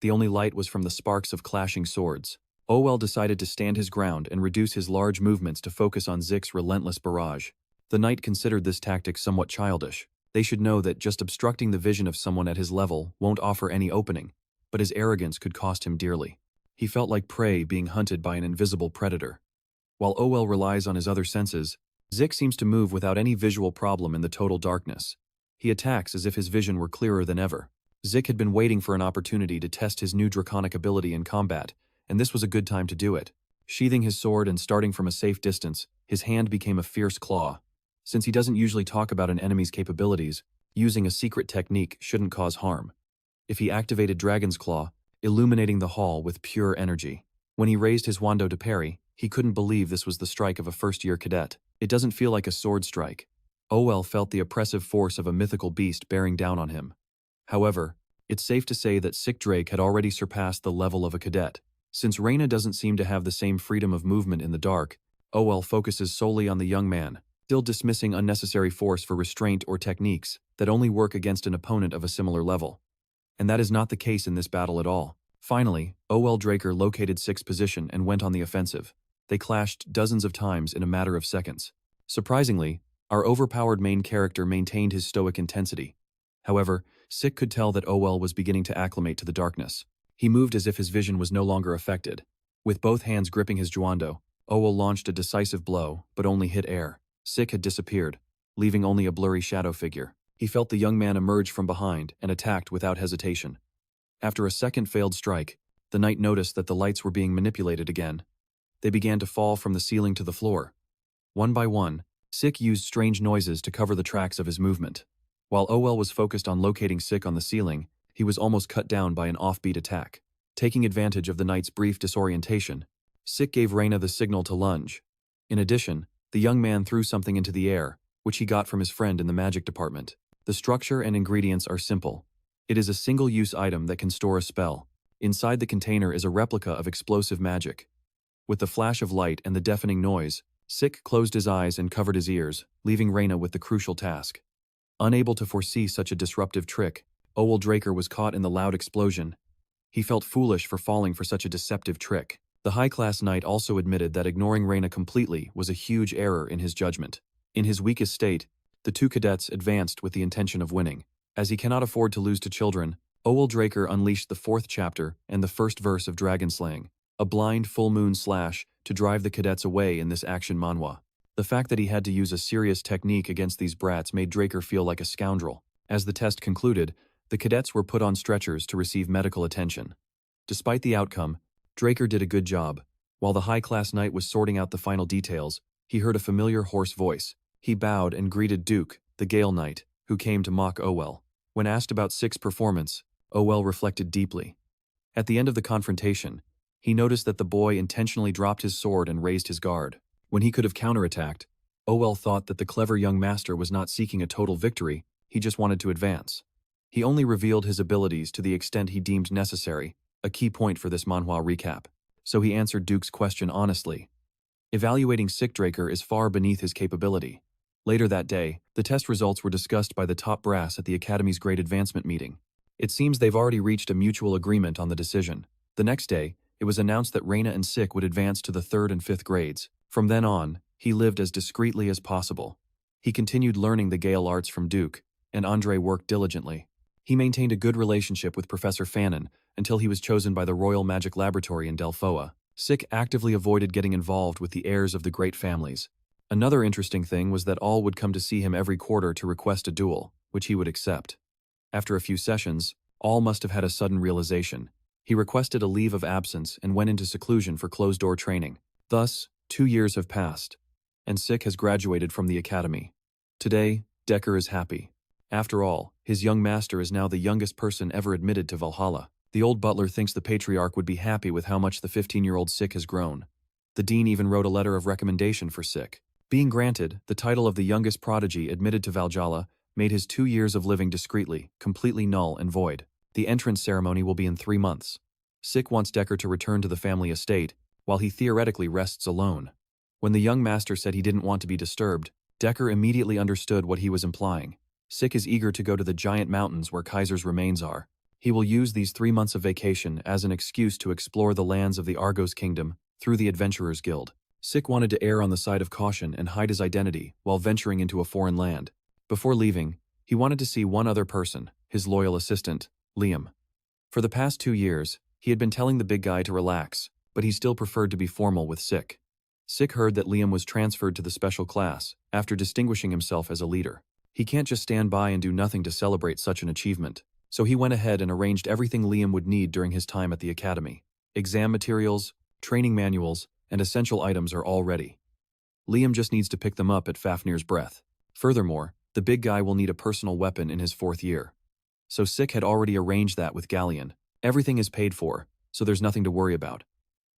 The only light was from the sparks of clashing swords. Ol decided to stand his ground and reduce his large movements to focus on Sik's relentless barrage. The knight considered this tactic somewhat childish. They should know that just obstructing the vision of someone at his level won't offer any opening, but his arrogance could cost him dearly. He felt like prey being hunted by an invisible predator. While Ol relies on his other senses, Sik seems to move without any visual problem in the total darkness. He attacks as if his vision were clearer than ever. Sik had been waiting for an opportunity to test his new draconic ability in combat, and this was a good time to do it. Sheathing his sword and starting from a safe distance, his hand became a fierce claw. Since he doesn't usually talk about an enemy's capabilities, using a secret technique shouldn't cause harm. If he activated Dragon's Claw, illuminating the hall with pure energy. When he raised his wando to parry, he couldn't believe this was the strike of a first-year cadet. It doesn't feel like a sword strike. Ol felt the oppressive force of a mythical beast bearing down on him. However, it's safe to say that Sik Draker had already surpassed the level of a cadet. Since Reyna doesn't seem to have the same freedom of movement in the dark, Ol focuses solely on the young man, still dismissing unnecessary force for restraint or techniques that only work against an opponent of a similar level. And that is not the case in this battle at all. Finally, Ol Draker located Sik's position and went on the offensive. They clashed dozens of times in a matter of seconds. Surprisingly, our overpowered main character maintained his stoic intensity. However, Sik could tell that Ol was beginning to acclimate to the darkness. He moved as if his vision was no longer affected. With both hands gripping his juando, Ol launched a decisive blow, but only hit air. Sik had disappeared, leaving only a blurry shadow figure. He felt the young man emerge from behind and attacked without hesitation. After a second failed strike, the knight noticed that the lights were being manipulated again. They began to fall from the ceiling to the floor. One by one, Sik used strange noises to cover the tracks of his movement. While Ol was focused on locating Sik on the ceiling, he was almost cut down by an offbeat attack. Taking advantage of the knight's brief disorientation, Sik gave Reyna the signal to lunge. In addition, the young man threw something into the air, which he got from his friend in the magic department. The structure and ingredients are simple. It is a single-use item that can store a spell. Inside the container is a replica of explosive magic. With the flash of light and the deafening noise, Sik closed his eyes and covered his ears, leaving Reyna with the crucial task. Unable to foresee such a disruptive trick, Ol Draker was caught in the loud explosion. He felt foolish for falling for such a deceptive trick. The high-class knight also admitted that ignoring Reyna completely was a huge error in his judgment. In his weakest state, the two cadets advanced with the intention of winning. As he cannot afford to lose to children, Ol Draker unleashed the 4th chapter and the first verse of Dragon Slaying, a blind full moon slash to drive the cadets away in this action manhwa. The fact that he had to use a serious technique against these brats made Draker feel like a scoundrel. As the test concluded, the cadets were put on stretchers to receive medical attention. Despite the outcome, Draker did a good job. While the high-class knight was sorting out the final details, he heard a familiar hoarse voice. He bowed and greeted Duke, the Gale Knight, who came to mock Ol. When asked about Sik's performance, Ol reflected deeply. At the end of the confrontation, he noticed that the boy intentionally dropped his sword and raised his guard. When he could have counterattacked, Ol thought that the clever young master was not seeking a total victory, he just wanted to advance. He only revealed his abilities to the extent he deemed necessary, a key point for this manhwa recap. So he answered Duke's question honestly. Evaluating Sik Draker is far beneath his capability. Later that day, the test results were discussed by the top brass at the Academy's Grade Advancement meeting. It seems they've already reached a mutual agreement on the decision. The next day, it was announced that Reyna and Sik would advance to the 3rd and 5th grades. From then on, he lived as discreetly as possible. He continued learning the Gale arts from Duke, and Andre worked diligently. He maintained a good relationship with Professor Fannin until he was chosen by the Royal Magic Laboratory in Delphoa. Sik actively avoided getting involved with the heirs of the great families. Another interesting thing was that all would come to see him every quarter to request a duel, which he would accept. After a few sessions, all must have had a sudden realization. He requested a leave of absence and went into seclusion for closed-door training. Thus, 2 years have passed, and Sik has graduated from the academy. Today, Decker is happy. After all, his young master is now the youngest person ever admitted to Valhalla. The old butler thinks the patriarch would be happy with how much the 15-year-old Sik has grown. The dean even wrote a letter of recommendation for Sik. Being granted, the title of the youngest prodigy admitted to Valhalla made his 2 years of living discreetly, completely null and void. The entrance ceremony will be in 3 months. Sik wants Decker to return to the family estate, while he theoretically rests alone. When the young master said he didn't want to be disturbed, Decker immediately understood what he was implying. Sik is eager to go to the giant mountains where Kaiser's remains are. He will use these 3 months of vacation as an excuse to explore the lands of the Argos Kingdom through the Adventurers Guild. Sik wanted to err on the side of caution and hide his identity while venturing into a foreign land. Before leaving, he wanted to see one other person, his loyal assistant, Liam. For the past 2 years, he had been telling the big guy to relax, but he still preferred to be formal with Sik. Sik heard that Liam was transferred to the special class after distinguishing himself as a leader. He can't just stand by and do nothing to celebrate such an achievement, so he went ahead and arranged everything Liam would need during his time at the academy. Exam materials, training manuals, and essential items are all ready. Liam just needs to pick them up at Fafnir's breath. Furthermore, the big guy will need a personal weapon in his 4th year. So Sik had already arranged that with Galleon. Everything is paid for, so there's nothing to worry about.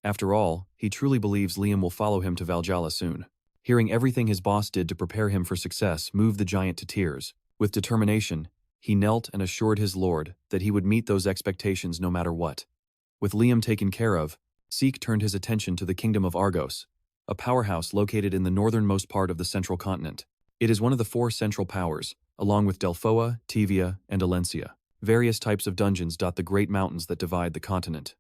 After all, he truly believes Liam will follow him to Valhalla soon. Hearing everything his boss did to prepare him for success moved the giant to tears. With determination, he knelt and assured his lord that he would meet those expectations no matter what. With Liam taken care of, Sik turned his attention to the Kingdom of Argos, a powerhouse located in the northernmost part of the central continent. It is one of the 4 central powers, along with Delphoa, Tevia, and Alencia. Various types of dungeons dot the great mountains that divide the continent.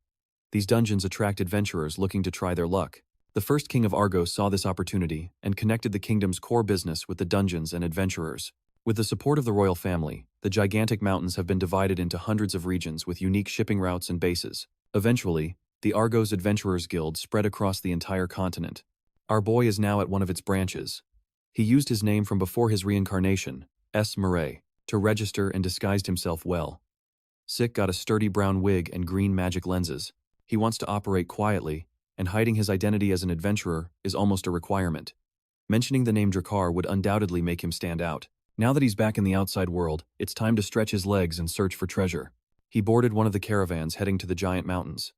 These dungeons attract adventurers looking to try their luck. The first king of Argos saw this opportunity and connected the kingdom's core business with the dungeons and adventurers. With the support of the royal family, the gigantic mountains have been divided into hundreds of regions with unique shipping routes and bases. Eventually, the Argos Adventurers Guild spread across the entire continent. Our boy is now at one of its branches. He used his name from before his reincarnation, S. Murray, to register and disguised himself well. Sik got a sturdy brown wig and green magic lenses. He wants to operate quietly, and hiding his identity as an adventurer is almost a requirement. Mentioning the name Drakkar would undoubtedly make him stand out. Now that he's back in the outside world, it's time to stretch his legs and search for treasure. He boarded one of the caravans heading to the giant mountains.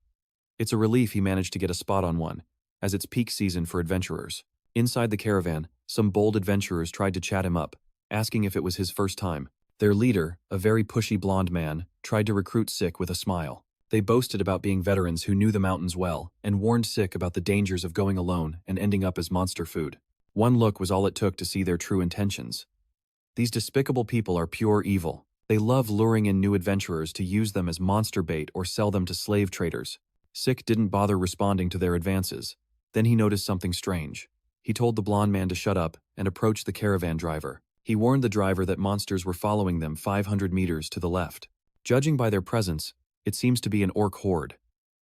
It's a relief he managed to get a spot on one, as it's peak season for adventurers. Inside the caravan, some bold adventurers tried to chat him up, asking if it was his first time. Their leader, a very pushy blonde man, tried to recruit Sik with a smile. They boasted about being veterans who knew the mountains well and warned Sik about the dangers of going alone and ending up as monster food. One look was all it took to see their true intentions. These despicable people are pure evil. They love luring in new adventurers to use them as monster bait or sell them to slave traders. Sik didn't bother responding to their advances. Then he noticed something strange. He told the blonde man to shut up and approached the caravan driver. He warned the driver that monsters were following them 500 meters to the left. Judging by their presence, it seems to be an orc horde.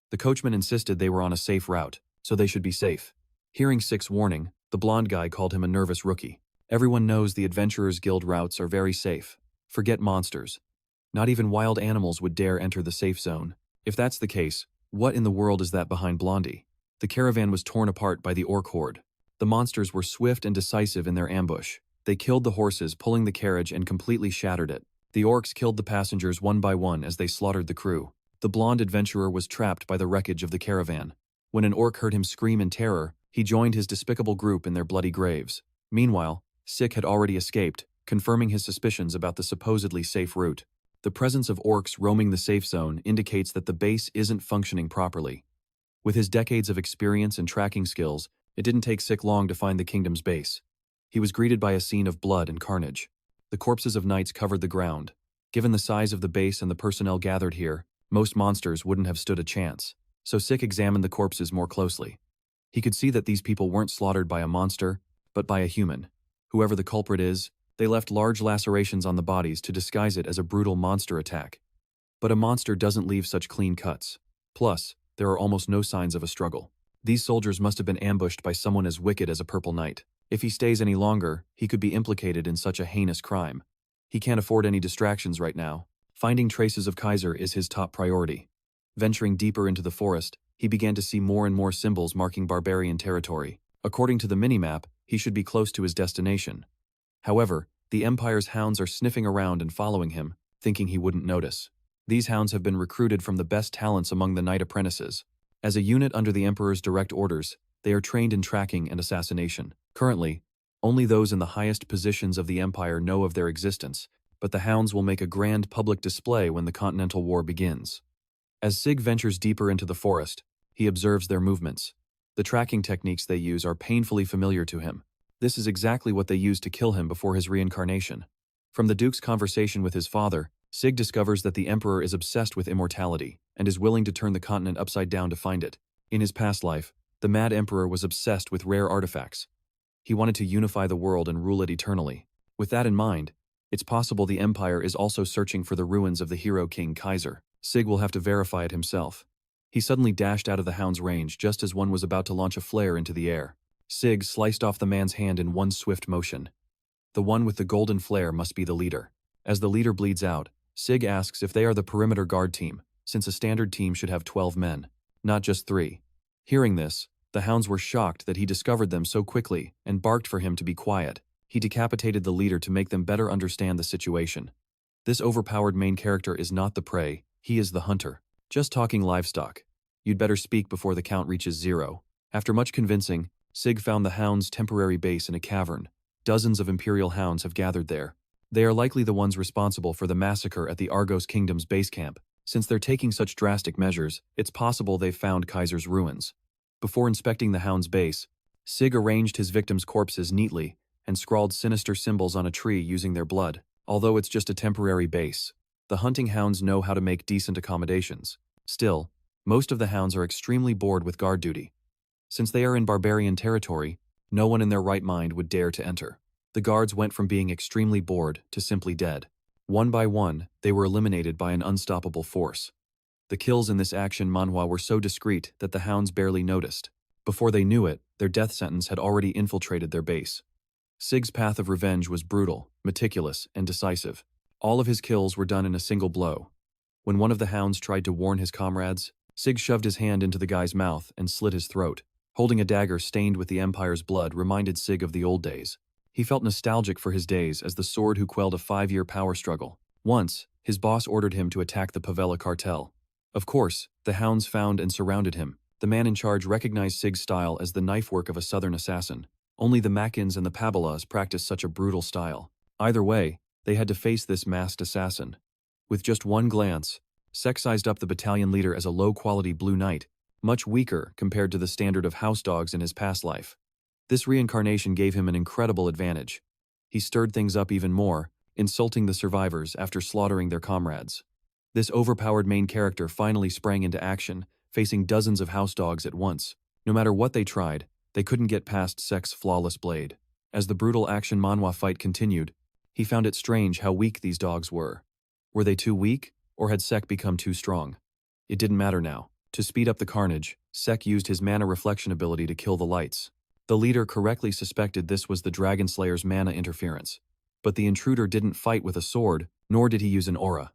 The coachman insisted they were on a safe route, so they should be safe. Hearing Sik's warning, the blonde guy called him a nervous rookie. Everyone knows the Adventurers Guild routes are very safe. Forget monsters. Not even wild animals would dare enter the safe zone. If that's the case, what in the world is that behind Blondie? The caravan was torn apart by the orc horde. The monsters were swift and decisive in their ambush. They killed the horses, pulling the carriage, and completely shattered it. The orcs killed the passengers one by one as they slaughtered the crew. The blonde adventurer was trapped by the wreckage of the caravan. When an orc heard him scream in terror, he joined his despicable group in their bloody graves. Meanwhile, Sik had already escaped, confirming his suspicions about the supposedly safe route. The presence of orcs roaming the safe zone indicates that the base isn't functioning properly. With his decades of experience and tracking skills, it didn't take Sik long to find the kingdom's base. He was greeted by a scene of blood and carnage. The corpses of knights covered the ground. Given the size of the base and the personnel gathered here, most monsters wouldn't have stood a chance. So Sik examined the corpses more closely. He could see that these people weren't slaughtered by a monster, but by a human. Whoever the culprit is, they left large lacerations on the bodies to disguise it as a brutal monster attack. But a monster doesn't leave such clean cuts. Plus, there are almost no signs of a struggle. These soldiers must have been ambushed by someone as wicked as a Purple Knight. If he stays any longer, he could be implicated in such a heinous crime. He can't afford any distractions right now. Finding traces of Kaiser is his top priority. Venturing deeper into the forest, he began to see more and more symbols marking barbarian territory. According to the minimap, he should be close to his destination. However, the Empire's hounds are sniffing around and following him, thinking he wouldn't notice. These hounds have been recruited from the best talents among the knight apprentices. As a unit under the Emperor's direct orders, they are trained in tracking and assassination. Currently, only those in the highest positions of the Empire know of their existence, but the hounds will make a grand public display when the Continental War begins. As Sik ventures deeper into the forest, he observes their movements. The tracking techniques they use are painfully familiar to him. This is exactly what they used to kill him before his reincarnation. From the Duke's conversation with his father, Sik discovers that the Emperor is obsessed with immortality and is willing to turn the continent upside down to find it. In his past life, the Mad Emperor was obsessed with rare artifacts. He wanted to unify the world and rule it eternally. With that in mind, it's possible the Empire is also searching for the ruins of the hero King Kaiser. Sik will have to verify it himself. He suddenly dashed out of the hound's range just as one was about to launch a flare into the air. Sik sliced off the man's hand in one swift motion. The one with the golden flare must be the leader. As the leader bleeds out, Sik asks if they are the perimeter guard team, since a standard team should have 12 men, not just 3. Hearing this, the hounds were shocked that he discovered them so quickly and barked for him to be quiet. He decapitated the leader to make them better understand the situation. This overpowered main character is not the prey, he is the hunter. Just talking livestock. You'd better speak before the count reaches 0. After much convincing, Sik found the hounds' temporary base in a cavern. Dozens of imperial hounds have gathered there. They are likely the ones responsible for the massacre at the Argos Kingdom's base camp. Since they're taking such drastic measures, it's possible they've found Kaiser's ruins. Before inspecting the hound's base, Sik arranged his victims' corpses neatly and scrawled sinister symbols on a tree using their blood. Although it's just a temporary base, the hunting hounds know how to make decent accommodations. Still, most of the hounds are extremely bored with guard duty. Since they are in barbarian territory, no one in their right mind would dare to enter. The guards went from being extremely bored to simply dead. One by one, they were eliminated by an unstoppable force. The kills in this action manhwa were so discreet that the hounds barely noticed. Before they knew it, their death sentence had already infiltrated their base. Sig's path of revenge was brutal, meticulous, and decisive. All of his kills were done in a single blow. When one of the hounds tried to warn his comrades, Sik shoved his hand into the guy's mouth and slit his throat. Holding a dagger stained with the Empire's blood reminded Sik of the old days. He felt nostalgic for his days as the sword who quelled a 5-year power struggle. Once, his boss ordered him to attack the Pavela cartel. Of course, the hounds found and surrounded him. The man in charge recognized Sig's style as the knife work of a southern assassin. Only the Makins and the Pabelas practiced such a brutal style. Either way, they had to face this masked assassin. With just one glance, Sek sized up the battalion leader as a low-quality blue knight, much weaker compared to the standard of house dogs in his past life. This reincarnation gave him an incredible advantage. He stirred things up even more, insulting the survivors after slaughtering their comrades. This overpowered main character finally sprang into action, facing dozens of house dogs at once. No matter what they tried, they couldn't get past Sek's flawless blade. As the brutal action manhwa fight continued, he found it strange how weak these dogs were. Were they too weak, or had Sek become too strong? It didn't matter now. To speed up the carnage, Sek used his mana reflection ability to kill the lights. The leader correctly suspected this was the Dragon Slayer's mana interference. But the intruder didn't fight with a sword, nor did he use an aura.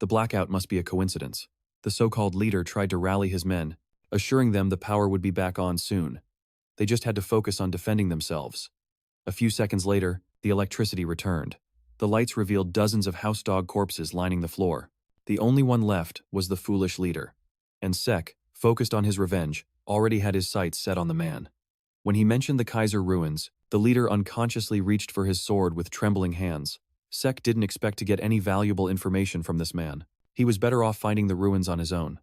The blackout must be a coincidence. The so-called leader tried to rally his men, assuring them the power would be back on soon. They just had to focus on defending themselves. A few seconds later, the electricity returned. The lights revealed dozens of house dog corpses lining the floor. The only one left was the foolish leader. And Sek, focused on his revenge, already had his sights set on the man. When he mentioned the Kaiser ruins, the leader unconsciously reached for his sword with trembling hands. Sek didn't expect to get any valuable information from this man. He was better off finding the ruins on his own.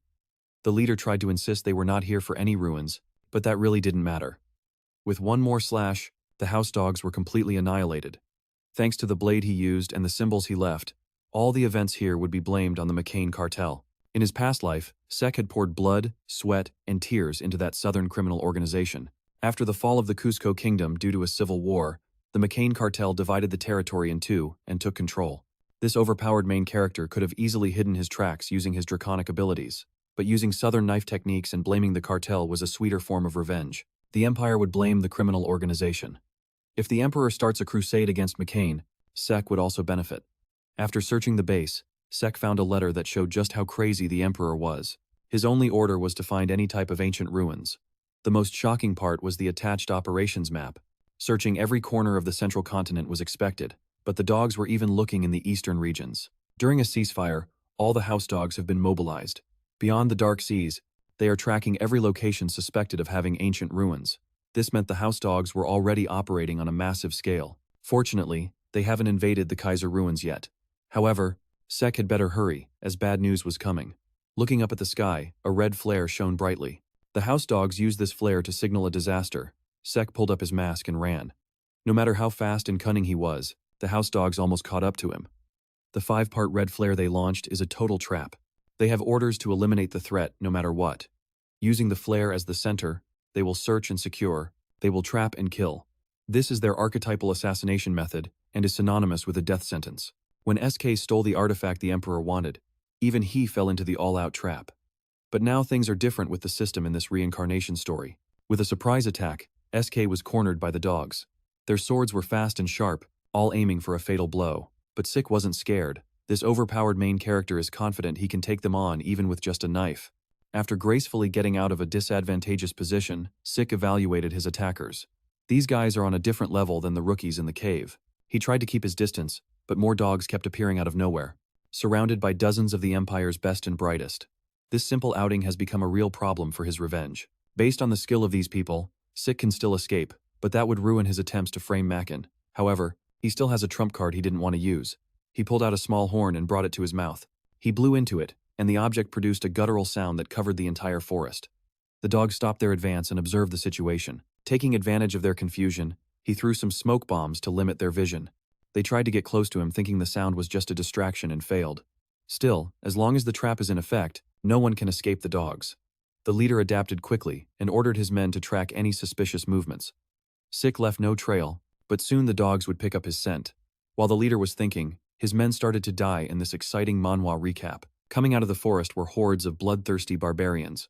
The leader tried to insist they were not here for any ruins, but that really didn't matter. With one more slash, the house dogs were completely annihilated. Thanks to the blade he used and the symbols he left, all the events here would be blamed on the McCain cartel. In his past life, Sek had poured blood, sweat, and tears into that southern criminal organization. After the fall of the Cusco Kingdom due to a civil war, the McCain cartel divided the territory in two and took control. This overpowered main character could have easily hidden his tracks using his draconic abilities, but using southern knife techniques and blaming the cartel was a sweeter form of revenge. The Empire would blame the criminal organization. If the Emperor starts a crusade against McCain, Sek would also benefit. After searching the base, Sek found a letter that showed just how crazy the Emperor was. His only order was to find any type of ancient ruins. The most shocking part was the attached operations map. Searching every corner of the central continent was expected, but the dogs were even looking in the eastern regions. During a ceasefire, all the house dogs have been mobilized. Beyond the Dark Seas, they are tracking every location suspected of having ancient ruins. This meant the house dogs were already operating on a massive scale. Fortunately, they haven't invaded the Kaiser ruins yet. However, Sek had better hurry, as bad news was coming. Looking up at the sky, a red flare shone brightly. The house dogs used this flare to signal a disaster. Sek pulled up his mask and ran. No matter how fast and cunning he was, the house dogs almost caught up to him. The 5-part red flare they launched is a total trap. They have orders to eliminate the threat no matter what. Using the flare as the center, they will search and secure, they will trap and kill. This is their archetypal assassination method and is synonymous with a death sentence. When SK stole the artifact the Emperor wanted, even he fell into the all-out trap. But now things are different with the system in this reincarnation story. With a surprise attack, SK was cornered by the dogs. Their swords were fast and sharp, all aiming for a fatal blow. But Sik wasn't scared. This overpowered main character is confident he can take them on even with just a knife. After gracefully getting out of a disadvantageous position, Sik evaluated his attackers. These guys are on a different level than the rookies in the cave. He tried to keep his distance, but more dogs kept appearing out of nowhere, surrounded by dozens of the Empire's best and brightest. This simple outing has become a real problem for his revenge. Based on the skill of these people, Sik can still escape, but that would ruin his attempts to frame Makin. However, he still has a trump card he didn't want to use. He pulled out a small horn and brought it to his mouth. He blew into it, and the object produced a guttural sound that covered the entire forest. The dogs stopped their advance and observed the situation. Taking advantage of their confusion, he threw some smoke bombs to limit their vision. They tried to get close to him thinking the sound was just a distraction and failed. Still, as long as the trap is in effect, no one can escape the dogs. The leader adapted quickly and ordered his men to track any suspicious movements. Sik left no trail, but soon the dogs would pick up his scent. While the leader was thinking, his men started to die in this exciting Manhwa recap. Coming out of the forest were hordes of bloodthirsty barbarians.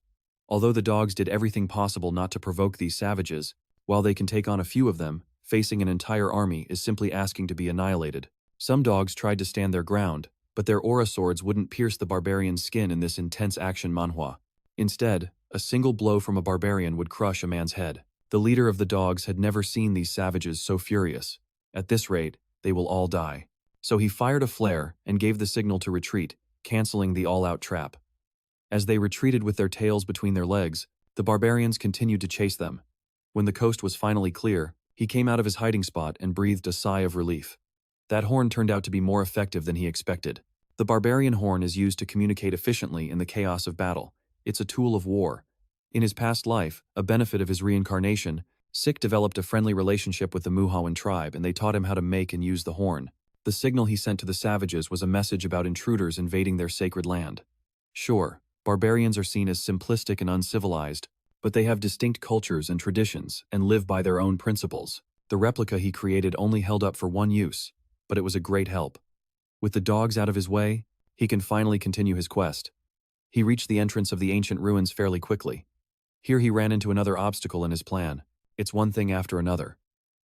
Although the dogs did everything possible not to provoke these savages, while they can take on a few of them, facing an entire army is simply asking to be annihilated. Some dogs tried to stand their ground, but their aura swords wouldn't pierce the barbarian's skin in this intense action manhwa. Instead, a single blow from a barbarian would crush a man's head. The leader of the dogs had never seen these savages so furious. At this rate, they will all die. So he fired a flare and gave the signal to retreat, canceling the all-out trap. As they retreated with their tails between their legs, the barbarians continued to chase them. When the coast was finally clear, he came out of his hiding spot and breathed a sigh of relief. That horn turned out to be more effective than he expected. The barbarian horn is used to communicate efficiently in the chaos of battle. It's a tool of war. In his past life, a benefit of his reincarnation, Sik developed a friendly relationship with the Muhawan tribe and they taught him how to make and use the horn. The signal he sent to the savages was a message about intruders invading their sacred land. Sure, barbarians are seen as simplistic and uncivilized, but they have distinct cultures and traditions and live by their own principles. The replica he created only held up for one use, but it was a great help. With the dogs out of his way, he can finally continue his quest. He reached the entrance of the ancient ruins fairly quickly. Here he ran into another obstacle in his plan. It's one thing after another.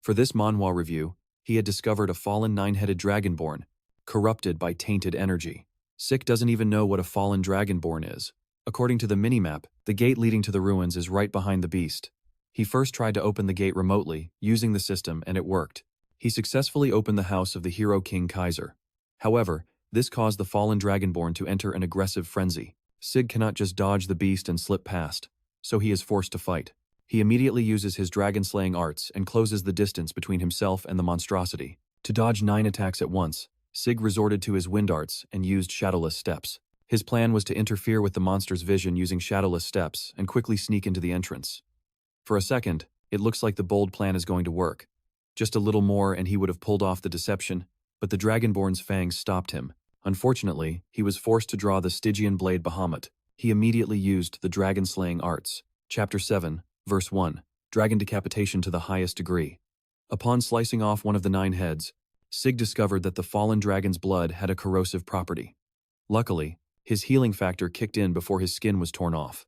For this manhwa review, he had discovered a fallen 9-headed dragonborn, corrupted by tainted energy. Sik doesn't even know what a fallen dragonborn is. According to the minimap, the gate leading to the ruins is right behind the beast. He first tried to open the gate remotely, using the system, and it worked. He successfully opened the house of the hero King Kaiser. However, this caused the fallen dragonborn to enter an aggressive frenzy. Sik cannot just dodge the beast and slip past, so he is forced to fight. He immediately uses his dragon-slaying arts and closes the distance between himself and the monstrosity. To dodge 9 attacks at once, Sik resorted to his wind arts and used shadowless steps. His plan was to interfere with the monster's vision using shadowless steps and quickly sneak into the entrance. For a second, it looks like the bold plan is going to work. Just a little more and he would have pulled off the deception, but the dragonborn's fangs stopped him. Unfortunately, he was forced to draw the Stygian blade Bahamut. He immediately used the dragon-slaying arts. Chapter 7, Verse 1, Dragon Decapitation to the Highest Degree. Upon slicing off one of the 9 heads, Sik discovered that the fallen dragon's blood had a corrosive property. Luckily, his healing factor kicked in before his skin was torn off.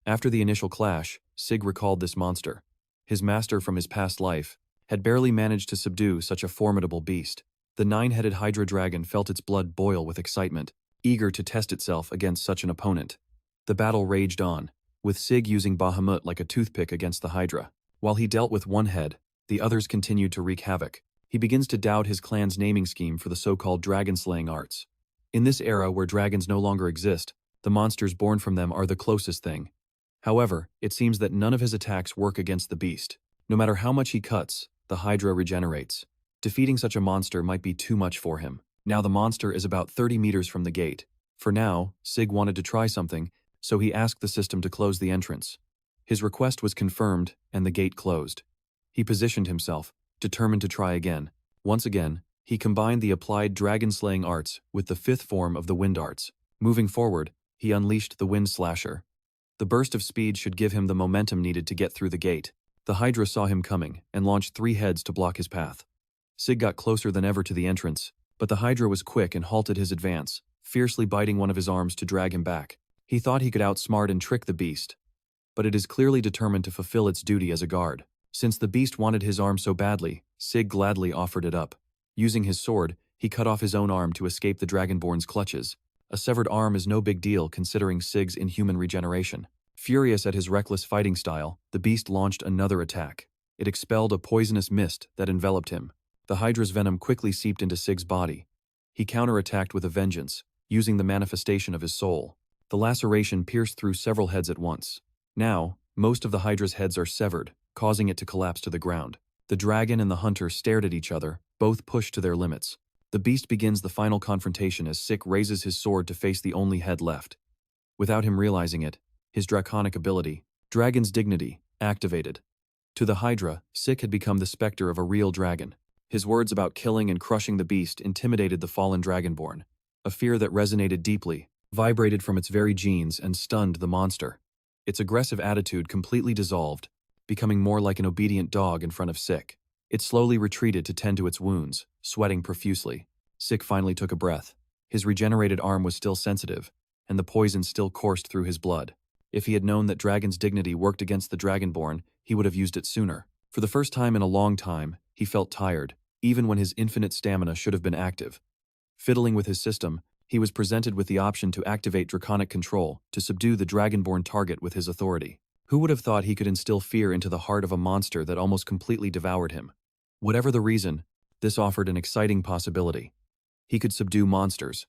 After the initial clash, Sik recalled this monster. His master from his past life had barely managed to subdue such a formidable beast. The 9-headed Hydra dragon felt its blood boil with excitement. eager to test itself against such an opponent. The battle raged on, with Sik using Bahamut like a toothpick against the Hydra. While he dealt with one head, the others continued to wreak havoc. He begins to doubt his clan's naming scheme for the so-called dragon-slaying arts. In this era where dragons no longer exist, the monsters born from them are the closest thing. However, it seems that none of his attacks work against the beast. No matter how much he cuts, the Hydra regenerates. Defeating such a monster might be too much for him. Now the monster is about 30 meters from the gate. For now, Sik wanted to try something, so he asked the system to close the entrance. His request was confirmed, and the gate closed. He positioned himself, determined to try again. Once again, he combined the applied dragon-slaying arts with the fifth form of the wind arts. Moving forward, he unleashed the wind slasher. The burst of speed should give him the momentum needed to get through the gate. The Hydra saw him coming and launched 3 heads to block his path. Sik got closer than ever to the entrance, but the Hydra was quick and halted his advance, fiercely biting one of his arms to drag him back. He thought he could outsmart and trick the beast, but it is clearly determined to fulfill its duty as a guard. Since the beast wanted his arm so badly, Sik gladly offered it up. Using his sword, he cut off his own arm to escape the Dragonborn's clutches. A severed arm is no big deal considering Sig's inhuman regeneration. Furious at his reckless fighting style, the beast launched another attack. It expelled a poisonous mist that enveloped him. The Hydra's venom quickly seeped into Sig's body. He counterattacked with a vengeance, using the manifestation of his soul. The laceration pierced through several heads at once. Now, most of the Hydra's heads are severed, causing it to collapse to the ground. The dragon and the hunter stared at each other, both pushed to their limits. The beast begins the final confrontation as Sik raises his sword to face the only head left. Without him realizing it, his draconic ability, Dragon's Dignity, activated. To the Hydra, Sik had become the specter of a real dragon. His words about killing and crushing the beast intimidated the fallen dragonborn. A fear that resonated deeply, vibrated from its very genes and stunned the monster. Its aggressive attitude completely dissolved, becoming more like an obedient dog in front of Sik. It slowly retreated to tend to its wounds, sweating profusely. Sik finally took a breath. His regenerated arm was still sensitive, and the poison still coursed through his blood. If he had known that Dragon's Dignity worked against the Dragonborn, he would have used it sooner. For the first time in a long time, he felt tired, even when his infinite stamina should have been active. Fiddling with his system, he was presented with the option to activate Draconic Control to subdue the Dragonborn target with his authority. Who would have thought he could instill fear into the heart of a monster that almost completely devoured him? Whatever the reason, this offered an exciting possibility. He could subdue monsters.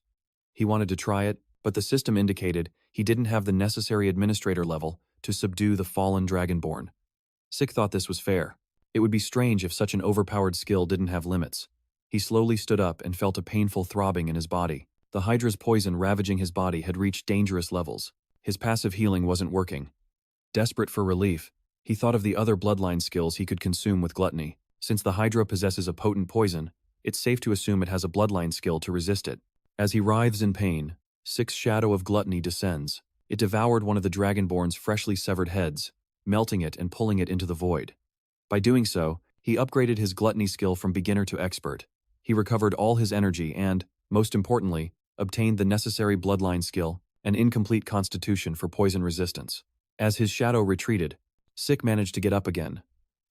He wanted to try it, but the system indicated he didn't have the necessary administrator level to subdue the fallen Dragonborn. Sik thought this was fair. It would be strange if such an overpowered skill didn't have limits. He slowly stood up and felt a painful throbbing in his body. The Hydra's poison ravaging his body had reached dangerous levels. His passive healing wasn't working. Desperate for relief, he thought of the other bloodline skills he could consume with gluttony. Since the Hydra possesses a potent poison, it's safe to assume it has a bloodline skill to resist it. As he writhes in pain, Sik's shadow of gluttony descends. It devoured one of the Dragonborn's freshly severed heads, melting it and pulling it into the void. By doing so, he upgraded his gluttony skill from beginner to expert. He recovered all his energy and, most importantly, obtained the necessary bloodline skill, an incomplete constitution for poison resistance. As his shadow retreated, Sik managed to get up again.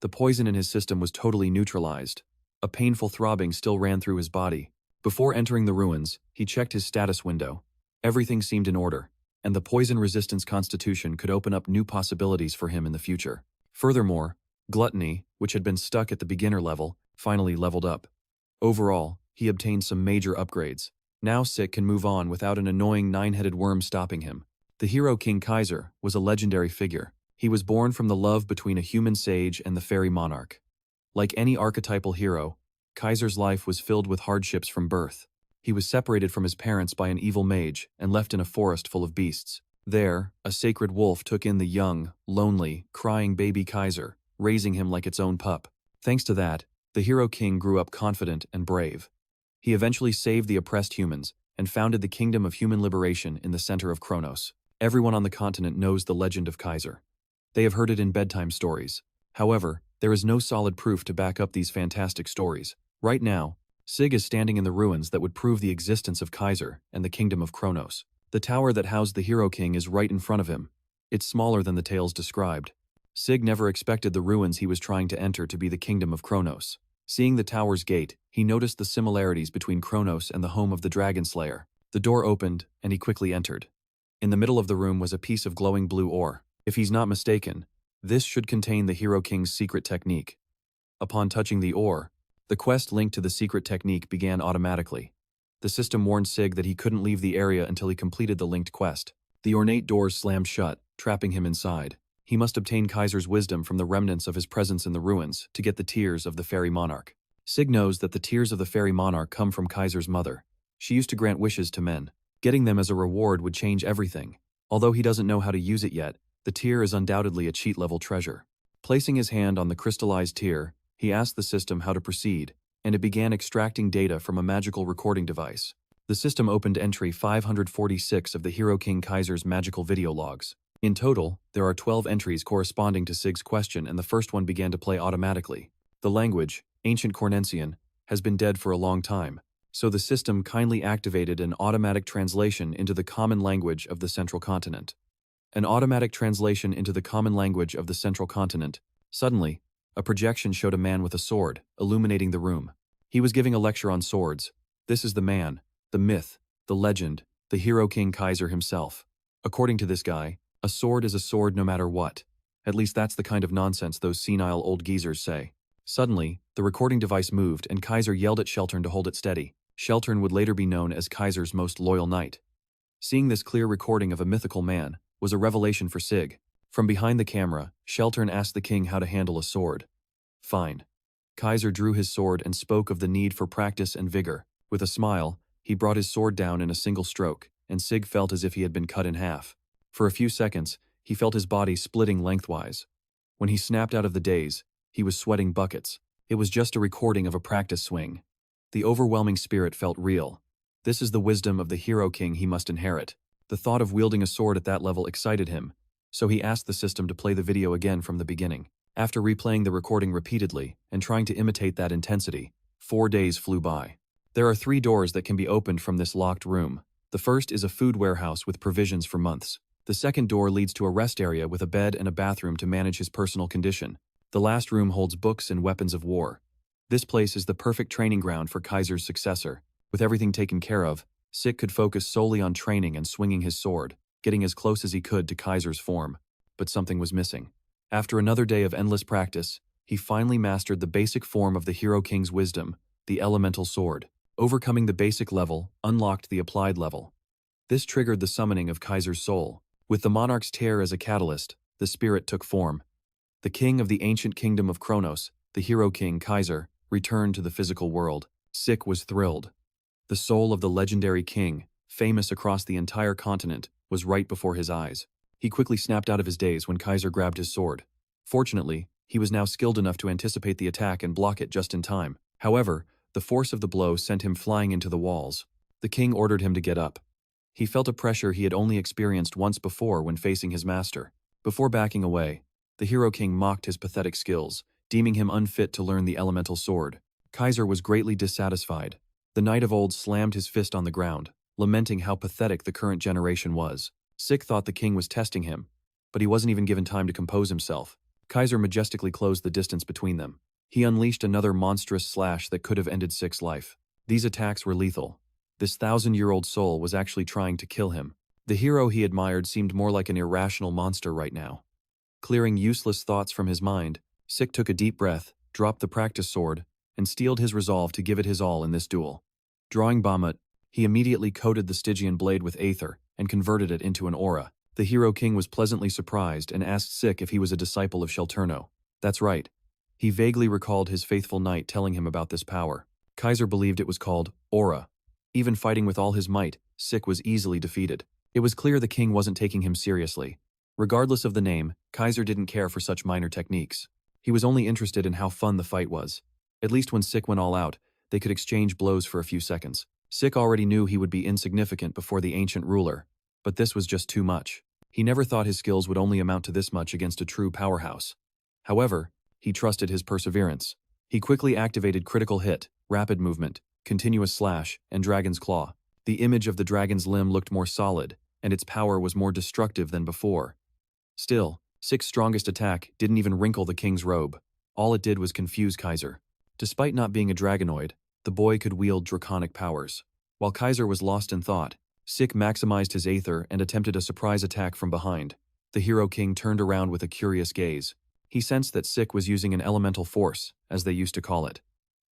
The poison in his system was totally neutralized. A painful throbbing still ran through his body. Before entering the ruins, he checked his status window. Everything seemed in order, and the poison resistance constitution could open up new possibilities for him in the future. Furthermore, gluttony, which had been stuck at the beginner level, finally leveled up. Overall, he obtained some major upgrades. Now Sik can move on without an annoying 9-headed worm stopping him. The hero King Kaiser was a legendary figure. He was born from the love between a human sage and the fairy monarch. Like any archetypal hero, Kaiser's life was filled with hardships from birth. He was separated from his parents by an evil mage and left in a forest full of beasts. There, a sacred wolf took in the young, lonely, crying baby Kaiser, raising him like its own pup. Thanks to that, the hero king grew up confident and brave. He eventually saved the oppressed humans and founded the Kingdom of Human Liberation in the center of Kronos. Everyone on the continent knows the legend of Kaiser. They have heard it in bedtime stories. However, there is no solid proof to back up these fantastic stories. Right now, Sik is standing in the ruins that would prove the existence of Kaiser and the Kingdom of Kronos. The tower that housed the Hero King is right in front of him. It's smaller than the tales described. Sik never expected the ruins he was trying to enter to be the Kingdom of Kronos. Seeing the tower's gate, he noticed the similarities between Kronos and the home of the Dragon Slayer. The door opened, and he quickly entered. In the middle of the room was a piece of glowing blue ore. If he's not mistaken, this should contain the Hero King's secret technique. Upon touching the ore, the quest linked to the secret technique began automatically. The system warned Sik that he couldn't leave the area until he completed the linked quest. The ornate doors slammed shut, trapping him inside. He must obtain Kaiser's wisdom from the remnants of his presence in the ruins to get the tears of the fairy monarch. Sik knows that the tears of the fairy monarch come from Kaiser's mother. She used to grant wishes to men. Getting them as a reward would change everything. Although he doesn't know how to use it yet, the tear is undoubtedly a cheat-level treasure. Placing his hand on the crystallized tear, he asked the system how to proceed, and it began extracting data from a magical recording device. The system opened entry 546 of the Hero King Kaiser's magical video logs. In total, there are 12 entries corresponding to Sig's question, and the first one began to play automatically. The language, Ancient Cornensian, has been dead for a long time, so the system kindly activated an automatic translation into the common language of the Central Continent. An automatic translation into the common language of the Central Continent. Suddenly, a projection showed a man with a sword, illuminating the room. He was giving a lecture on swords. This is the man, the myth, the legend, the Hero King Kaiser himself. According to this guy, a sword is a sword no matter what. At least that's the kind of nonsense those senile old geezers say. Suddenly, the recording device moved and Kaiser yelled at Sheltern to hold it steady. Sheltern would later be known as Kaiser's most loyal knight. Seeing this clear recording of a mythical man was a revelation for Sig. From behind the camera, Sheltern asked the king how to handle a sword. Fine. Kaiser drew his sword and spoke of the need for practice and vigor. With a smile, he brought his sword down in a single stroke, and Sig felt as if he had been cut in half. For a few seconds, he felt his body splitting lengthwise. When he snapped out of the daze, he was sweating buckets. It was just a recording of a practice swing. The overwhelming spirit felt real. This is the wisdom of the Hero King he must inherit. The thought of wielding a sword at that level excited him, so he asked the system to play the video again from the beginning. After replaying the recording repeatedly and trying to imitate that intensity, 4 days flew by. There are 3 doors that can be opened from this locked room. The first is a food warehouse with provisions for months. The second door leads to a rest area with a bed and a bathroom to manage his personal condition. The last room holds books and weapons of war. This place is the perfect training ground for Kaiser's successor. With everything taken care of, Sik could focus solely on training and swinging his sword, getting as close as he could to Kaiser's form. But something was missing. After another day of endless practice, he finally mastered the basic form of the Hero King's wisdom, the elemental sword. Overcoming the basic level unlocked the applied level. This triggered the summoning of Kaiser's soul. With the monarch's tear as a catalyst, the spirit took form. The king of the ancient kingdom of Kronos, the Hero King Kaiser, returned to the physical world. Sik was thrilled. The soul of the legendary king, famous across the entire continent, was right before his eyes. He quickly snapped out of his daze when Kaiser grabbed his sword. Fortunately, he was now skilled enough to anticipate the attack and block it just in time. However, the force of the blow sent him flying into the walls. The king ordered him to get up. He felt a pressure he had only experienced once before when facing his master. Before backing away, the Hero King mocked his pathetic skills, deeming him unfit to learn the elemental sword. Kaiser was greatly dissatisfied. The knight of old slammed his fist on the ground, lamenting how pathetic the current generation was. Sik thought the king was testing him, but he wasn't even given time to compose himself. Kaiser majestically closed the distance between them. He unleashed another monstrous slash that could have ended Sik's life. These attacks were lethal. This 1,000-year-old soul was actually trying to kill him. The hero he admired seemed more like an irrational monster right now. Clearing useless thoughts from his mind, Sik took a deep breath, dropped the practice sword, and steeled his resolve to give it his all in this duel. Drawing Bahamut, he immediately coated the Stygian blade with aether and converted it into an aura. The Hero King was pleasantly surprised and asked Sik if he was a disciple of Shelturno. That's right. He vaguely recalled his faithful knight telling him about this power. Kaiser believed it was called aura. Even fighting with all his might, Sik was easily defeated. It was clear the king wasn't taking him seriously. Regardless of the name, Kaiser didn't care for such minor techniques. He was only interested in how fun the fight was. At least when Sik went all out, they could exchange blows for a few seconds. Sik already knew he would be insignificant before the ancient ruler, but this was just too much. He never thought his skills would only amount to this much against a true powerhouse. However, he trusted his perseverance. He quickly activated critical hit, rapid movement, continuous slash, and dragon's claw. The image of the dragon's limb looked more solid, and its power was more destructive than before. Still, Sik's strongest attack didn't even wrinkle the king's robe. All it did was confuse Kaiser. Despite not being a dragonoid, the boy could wield draconic powers. While Kaiser was lost in thought, Sik maximized his aether and attempted a surprise attack from behind. The Hero King turned around with a curious gaze. He sensed that Sik was using an elemental force, as they used to call it.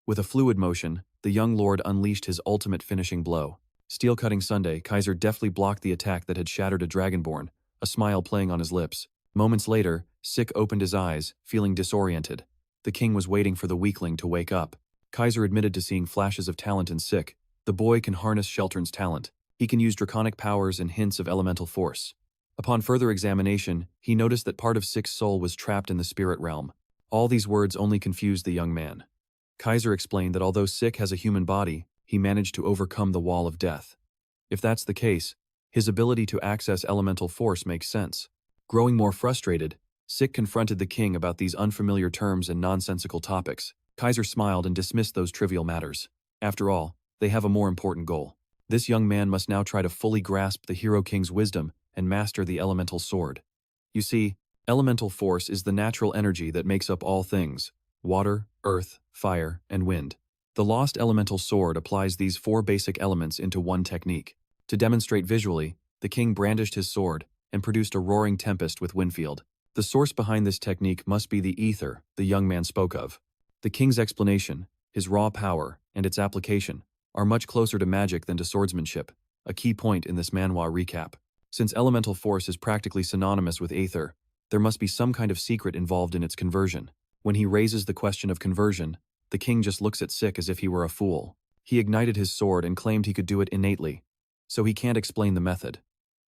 With a fluid motion, the young lord unleashed his ultimate finishing blow. Steel-cutting Sunday, Kaiser deftly blocked the attack that had shattered a dragonborn, a smile playing on his lips. Moments later, Sik opened his eyes, feeling disoriented. The king was waiting for the weakling to wake up. Kaiser admitted to seeing flashes of talent in Sik. The boy can harness Sheltern's talent. He can use draconic powers and hints of elemental force. Upon further examination, he noticed that part of Sik's soul was trapped in the spirit realm. All these words only confused the young man. Kaiser explained that although Sik has a human body, he managed to overcome the wall of death. If that's the case, his ability to access elemental force makes sense. Growing more frustrated, Sik confronted the king about these unfamiliar terms and nonsensical topics. Kaiser smiled and dismissed those trivial matters. After all, they have a more important goal. This young man must now try to fully grasp the Hero King's wisdom and master the elemental sword. You see, elemental force is the natural energy that makes up all things: water, earth, fire, and wind. The lost elemental sword applies these four basic elements into one technique. To demonstrate visually, the king brandished his sword and produced a roaring tempest with Windfield. The source behind this technique must be the ether the young man spoke of. The king's explanation, his raw power, and its application are much closer to magic than to swordsmanship, a key point in this manhwa recap. Since elemental force is practically synonymous with aether, there must be some kind of secret involved in its conversion. When he raises the question of conversion, the king just looks at Sik as if he were a fool. He ignited his sword and claimed he could do it innately, so he can't explain the method.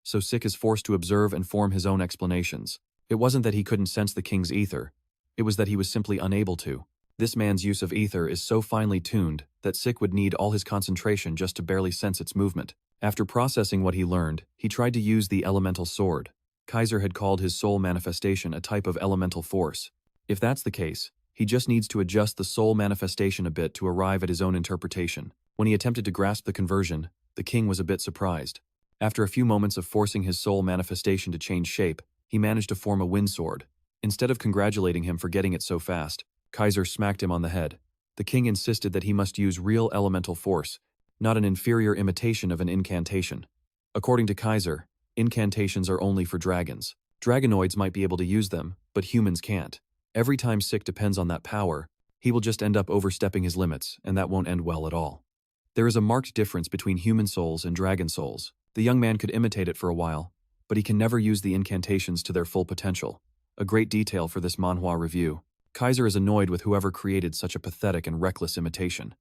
So Sik is forced to observe and form his own explanations. It wasn't that he couldn't sense the king's ether, it was that he was simply unable to. This man's use of ether is so finely tuned that Sik would need all his concentration just to barely sense its movement. After processing what he learned, he tried to use the elemental sword. Kaiser had called his soul manifestation a type of elemental force. If that's the case, he just needs to adjust the soul manifestation a bit to arrive at his own interpretation. When he attempted to grasp the conversion, the king was a bit surprised. After a few moments of forcing his soul manifestation to change shape, he managed to form a wind sword. Instead of congratulating him for getting it so fast, Kaiser smacked him on the head. The king insisted that he must use real elemental force, not an inferior imitation of an incantation. According to Kaiser, incantations are only for dragons. Dragonoids might be able to use them, but humans can't. Every time Sik depends on that power, he will just end up overstepping his limits, and that won't end well at all. There is a marked difference between human souls and dragon souls. The young man could imitate it for a while, but he can never use the incantations to their full potential. A great detail for this manhwa review. Kaiser is annoyed with whoever created such a pathetic and reckless imitation.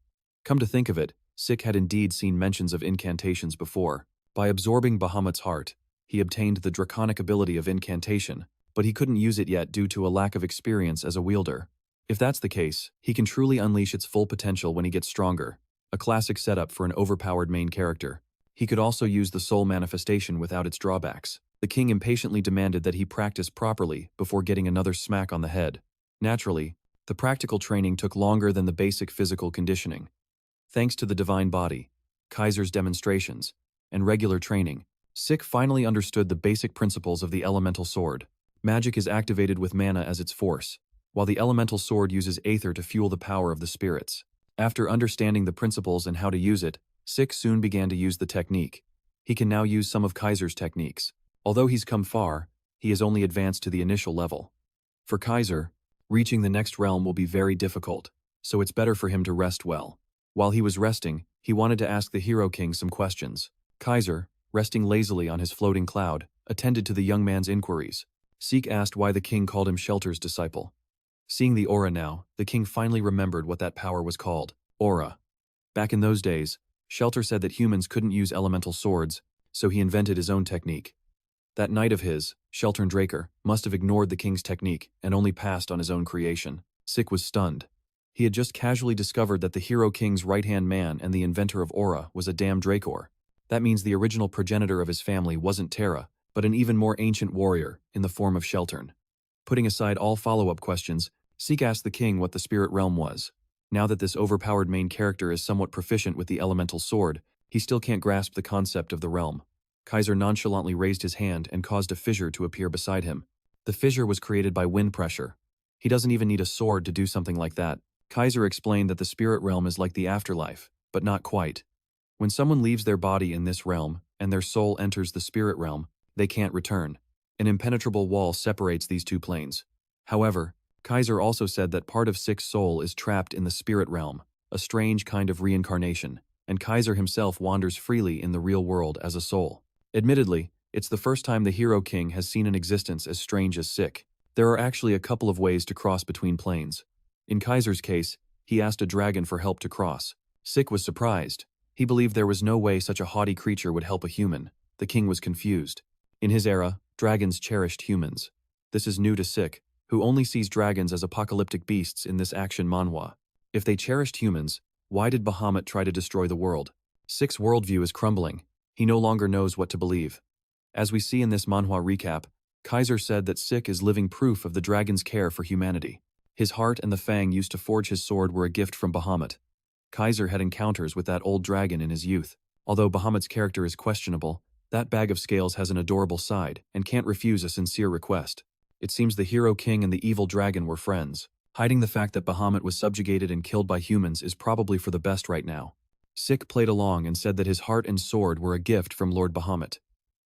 Come to think of it, Sik had indeed seen mentions of incantations before. By absorbing Bahamut's heart, he obtained the draconic ability of incantation, but he couldn't use it yet due to a lack of experience as a wielder. If that's the case, he can truly unleash its full potential when he gets stronger. A classic setup for an overpowered main character. He could also use the soul manifestation without its drawbacks. The king impatiently demanded that he practice properly before getting another smack on the head. Naturally, the practical training took longer than the basic physical conditioning. Thanks to the divine body, Kaiser's demonstrations, and regular training, Sik finally understood the basic principles of the elemental sword. Magic is activated with mana as its force, while the elemental sword uses aether to fuel the power of the spirits. After understanding the principles and how to use it, Sik soon began to use the technique. He can now use some of Kaiser's techniques. Although he's come far, he has only advanced to the initial level. For Kaiser, reaching the next realm will be very difficult, so it's better for him to rest well. While he was resting, he wanted to ask the Hero King some questions. Kaiser, resting lazily on his floating cloud, attended to the young man's inquiries. Sik asked why the king called him Shelter's disciple. Seeing the aura now, the king finally remembered what that power was called: aura. Back in those days, Shelter said that humans couldn't use elemental swords, so he invented his own technique. That knight of his, Terra Draker, must have ignored the king's technique and only passed on his own creation. Sik was stunned. He had just casually discovered that the Hero King's right-hand man and the inventor of aura was a damn Draker. That means the original progenitor of his family wasn't Terra, but an even more ancient warrior in the form of Sheltern. Putting aside all follow-up questions, Sik asked the king what the spirit realm was. Now that this overpowered main character is somewhat proficient with the elemental sword, he still can't grasp the concept of the realm. Kaiser nonchalantly raised his hand and caused a fissure to appear beside him. The fissure was created by wind pressure. He doesn't even need a sword to do something like that. Kaiser explained that the spirit realm is like the afterlife, but not quite. When someone leaves their body in this realm, and their soul enters the spirit realm, they can't return. An impenetrable wall separates these two planes. However, Kaiser also said that part of Sik's soul is trapped in the spirit realm, a strange kind of reincarnation, and Kaiser himself wanders freely in the real world as a soul. Admittedly, it's the first time the Hero King has seen an existence as strange as Sik. There are actually a couple of ways to cross between planes. In Kaiser's case, he asked a dragon for help to cross. Sik was surprised. He believed there was no way such a haughty creature would help a human. The king was confused. In his era, dragons cherished humans. This is new to Sik, who only sees dragons as apocalyptic beasts in this action manhwa. If they cherished humans, why did Bahamut try to destroy the world? Sik's worldview is crumbling. He no longer knows what to believe. As we see in this manhwa recap, Kaiser said that Sik is living proof of the dragon's care for humanity. His heart and the fang used to forge his sword were a gift from Bahamut. Kaiser had encounters with that old dragon in his youth. Although Bahamut's character is questionable, that bag of scales has an adorable side and can't refuse a sincere request. It seems the Hero King and the evil dragon were friends. Hiding the fact that Bahamut was subjugated and killed by humans is probably for the best right now. Sik played along and said that his heart and sword were a gift from Lord Bahamut.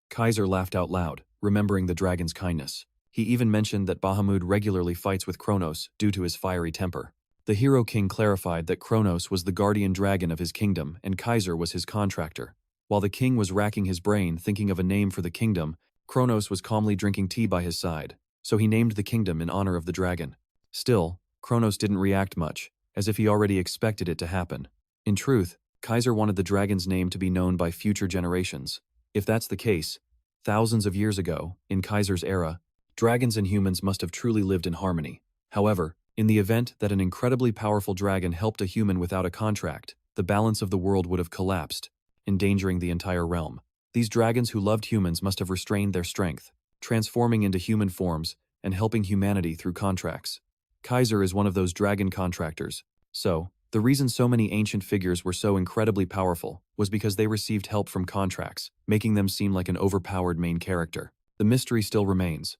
Kaiser laughed out loud, remembering the dragon's kindness. He even mentioned that Bahamut regularly fights with Kronos due to his fiery temper. The Hero King clarified that Kronos was the guardian dragon of his kingdom and Kaiser was his contractor. While the king was racking his brain thinking of a name for the kingdom, Kronos was calmly drinking tea by his side, so he named the kingdom in honor of the dragon. Still, Kronos didn't react much, as if he already expected it to happen. In truth, Kaiser wanted the dragon's name to be known by future generations. If that's the case, thousands of years ago, in Kaiser's era, dragons and humans must have truly lived in harmony. However, in the event that an incredibly powerful dragon helped a human without a contract, the balance of the world would have collapsed, endangering the entire realm. These dragons who loved humans must have restrained their strength, transforming into human forms and helping humanity through contracts. Kaiser is one of those dragon contractors. So, the reason so many ancient figures were so incredibly powerful was because they received help from contracts, making them seem like an overpowered main character. The mystery still remains.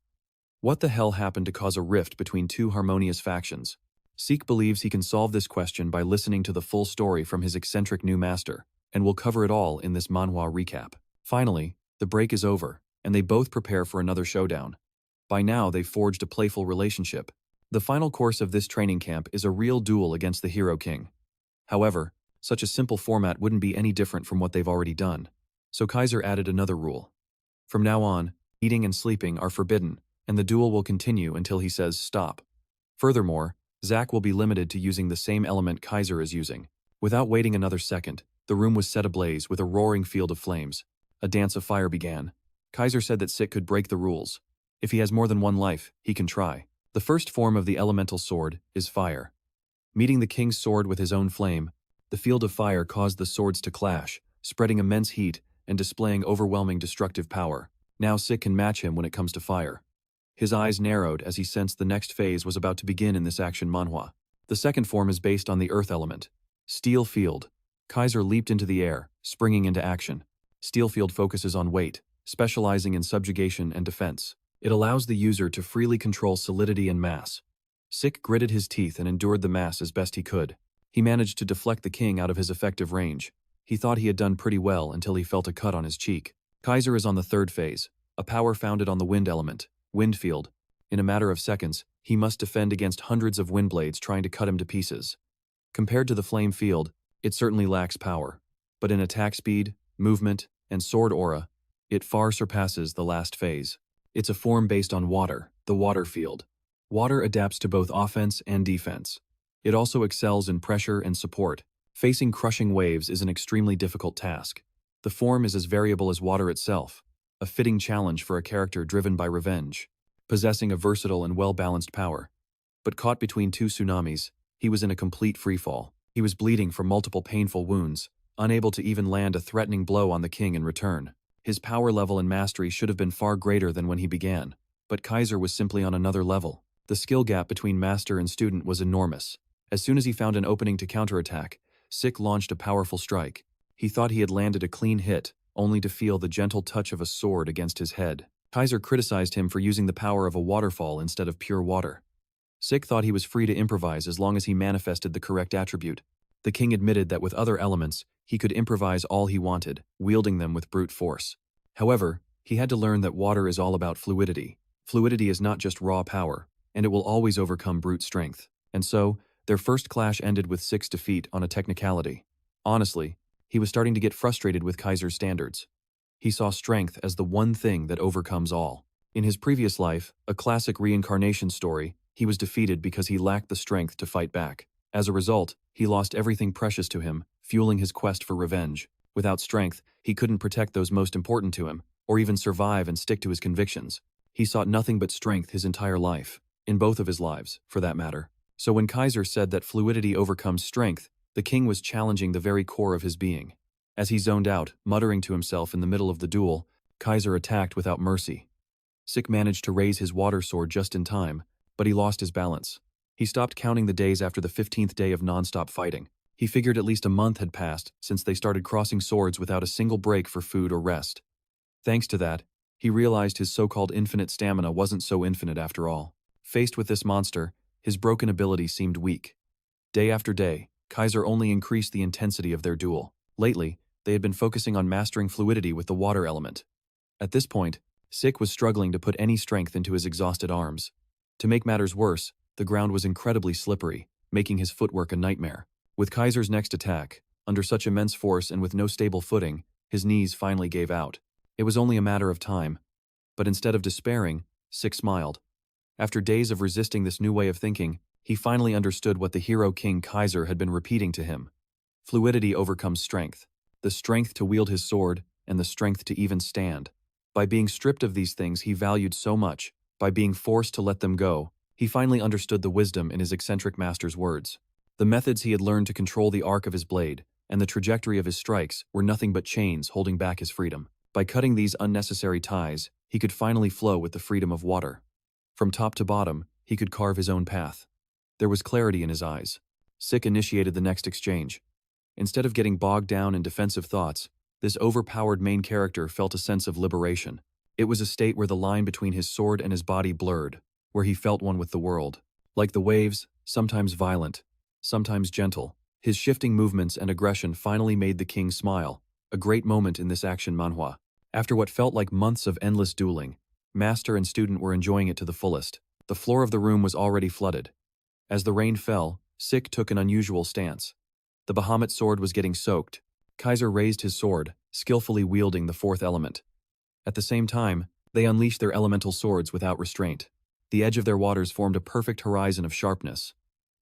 What the hell happened to cause a rift between two harmonious factions? Sik believes he can solve this question by listening to the full story from his eccentric new master, and we'll cover it all in this manhwa recap. Finally, the break is over, and they both prepare for another showdown. By now, they've forged a playful relationship. The final course of this training camp is a real duel against the Hero King. However, such a simple format wouldn't be any different from what they've already done. So Kaiser added another rule. From now on, eating and sleeping are forbidden, and the duel will continue until he says stop. Furthermore, Zack will be limited to using the same element Kaiser is using. Without waiting another second, the room was set ablaze with a roaring field of flames. A dance of fire began. Kaiser said that Sik could break the rules. If he has more than one life, he can try. The first form of the elemental sword is fire. Meeting the king's sword with his own flame, the field of fire caused the swords to clash, spreading immense heat and displaying overwhelming destructive power. Now Sik can match him when it comes to fire. His eyes narrowed as he sensed the next phase was about to begin in this action manhwa. The second form is based on the earth element. Steel Field. Kaiser leaped into the air, springing into action. Steel Field focuses on weight, specializing in subjugation and defense. It allows the user to freely control solidity and mass. Sik gritted his teeth and endured the mass as best he could. He managed to deflect the king out of his effective range. He thought he had done pretty well until he felt a cut on his cheek. Kaiser is on the third phase, a power founded on the wind element. Wind field. In a matter of seconds, he must defend against hundreds of wind blades trying to cut him to pieces. Compared to the flame field, it certainly lacks power. But in attack speed, movement, and sword aura, it far surpasses the last phase. It's a form based on water, the water field. Water adapts to both offense and defense. It also excels in pressure and support. Facing crushing waves is an extremely difficult task. The form is as variable as water itself. A fitting challenge for a character driven by revenge, possessing a versatile and well-balanced power. But caught between two tsunamis, he was in a complete freefall. He was bleeding from multiple painful wounds, unable to even land a threatening blow on the king in return. His power level and mastery should have been far greater than when he began, but Kaiser was simply on another level. The skill gap between master and student was enormous. As soon as he found an opening to counterattack, Sik launched a powerful strike. He thought he had landed a clean hit, only to feel the gentle touch of a sword against his head. Kaiser criticized him for using the power of a waterfall instead of pure water. Sik thought he was free to improvise as long as he manifested the correct attribute. The king admitted that with other elements, he could improvise all he wanted, wielding them with brute force. However, he had to learn that water is all about fluidity. Fluidity is not just raw power, and it will always overcome brute strength. And so, their first clash ended with Sik's defeat on a technicality. Honestly, he was starting to get frustrated with Kaiser's standards. He saw strength as the one thing that overcomes all. In his previous life, a classic reincarnation story, he was defeated because he lacked the strength to fight back. As a result, he lost everything precious to him, fueling his quest for revenge. Without strength, he couldn't protect those most important to him, or even survive and stick to his convictions. He sought nothing but strength his entire life, in both of his lives, for that matter. So when Kaiser said that fluidity overcomes strength, the king was challenging the very core of his being. As he zoned out, muttering to himself in the middle of the duel, Kaiser attacked without mercy. Sik managed to raise his water sword just in time, but he lost his balance. He stopped counting the days after the 15th day of non-stop fighting. He figured at least a month had passed since they started crossing swords without a single break for food or rest. Thanks to that, he realized his so-called infinite stamina wasn't so infinite after all. Faced with this monster, his broken ability seemed weak. Day after day, Kaiser only increased the intensity of their duel. Lately, they had been focusing on mastering fluidity with the water element. At this point, Sik was struggling to put any strength into his exhausted arms. To make matters worse, the ground was incredibly slippery, making his footwork a nightmare. With Kaiser's next attack, under such immense force and with no stable footing, his knees finally gave out. It was only a matter of time. But instead of despairing, Sik smiled. After days of resisting this new way of thinking, he finally understood what the hero King Kaiser had been repeating to him. Fluidity overcomes strength. The strength to wield his sword, and the strength to even stand. By being stripped of these things he valued so much, by being forced to let them go, he finally understood the wisdom in his eccentric master's words. The methods he had learned to control the arc of his blade, and the trajectory of his strikes were nothing but chains holding back his freedom. By cutting these unnecessary ties, he could finally flow with the freedom of water. From top to bottom, he could carve his own path. There was clarity in his eyes. Sik initiated the next exchange. Instead of getting bogged down in defensive thoughts, this overpowered main character felt a sense of liberation. It was a state where the line between his sword and his body blurred, where he felt one with the world. Like the waves, sometimes violent, sometimes gentle, his shifting movements and aggression finally made the king smile, a great moment in this action manhwa. After what felt like months of endless dueling, master and student were enjoying it to the fullest. The floor of the room was already flooded. As the rain fell, Sik took an unusual stance. The Bahamut sword was getting soaked. Kaiser raised his sword, skillfully wielding the fourth element. At the same time, they unleashed their elemental swords without restraint. The edge of their waters formed a perfect horizon of sharpness.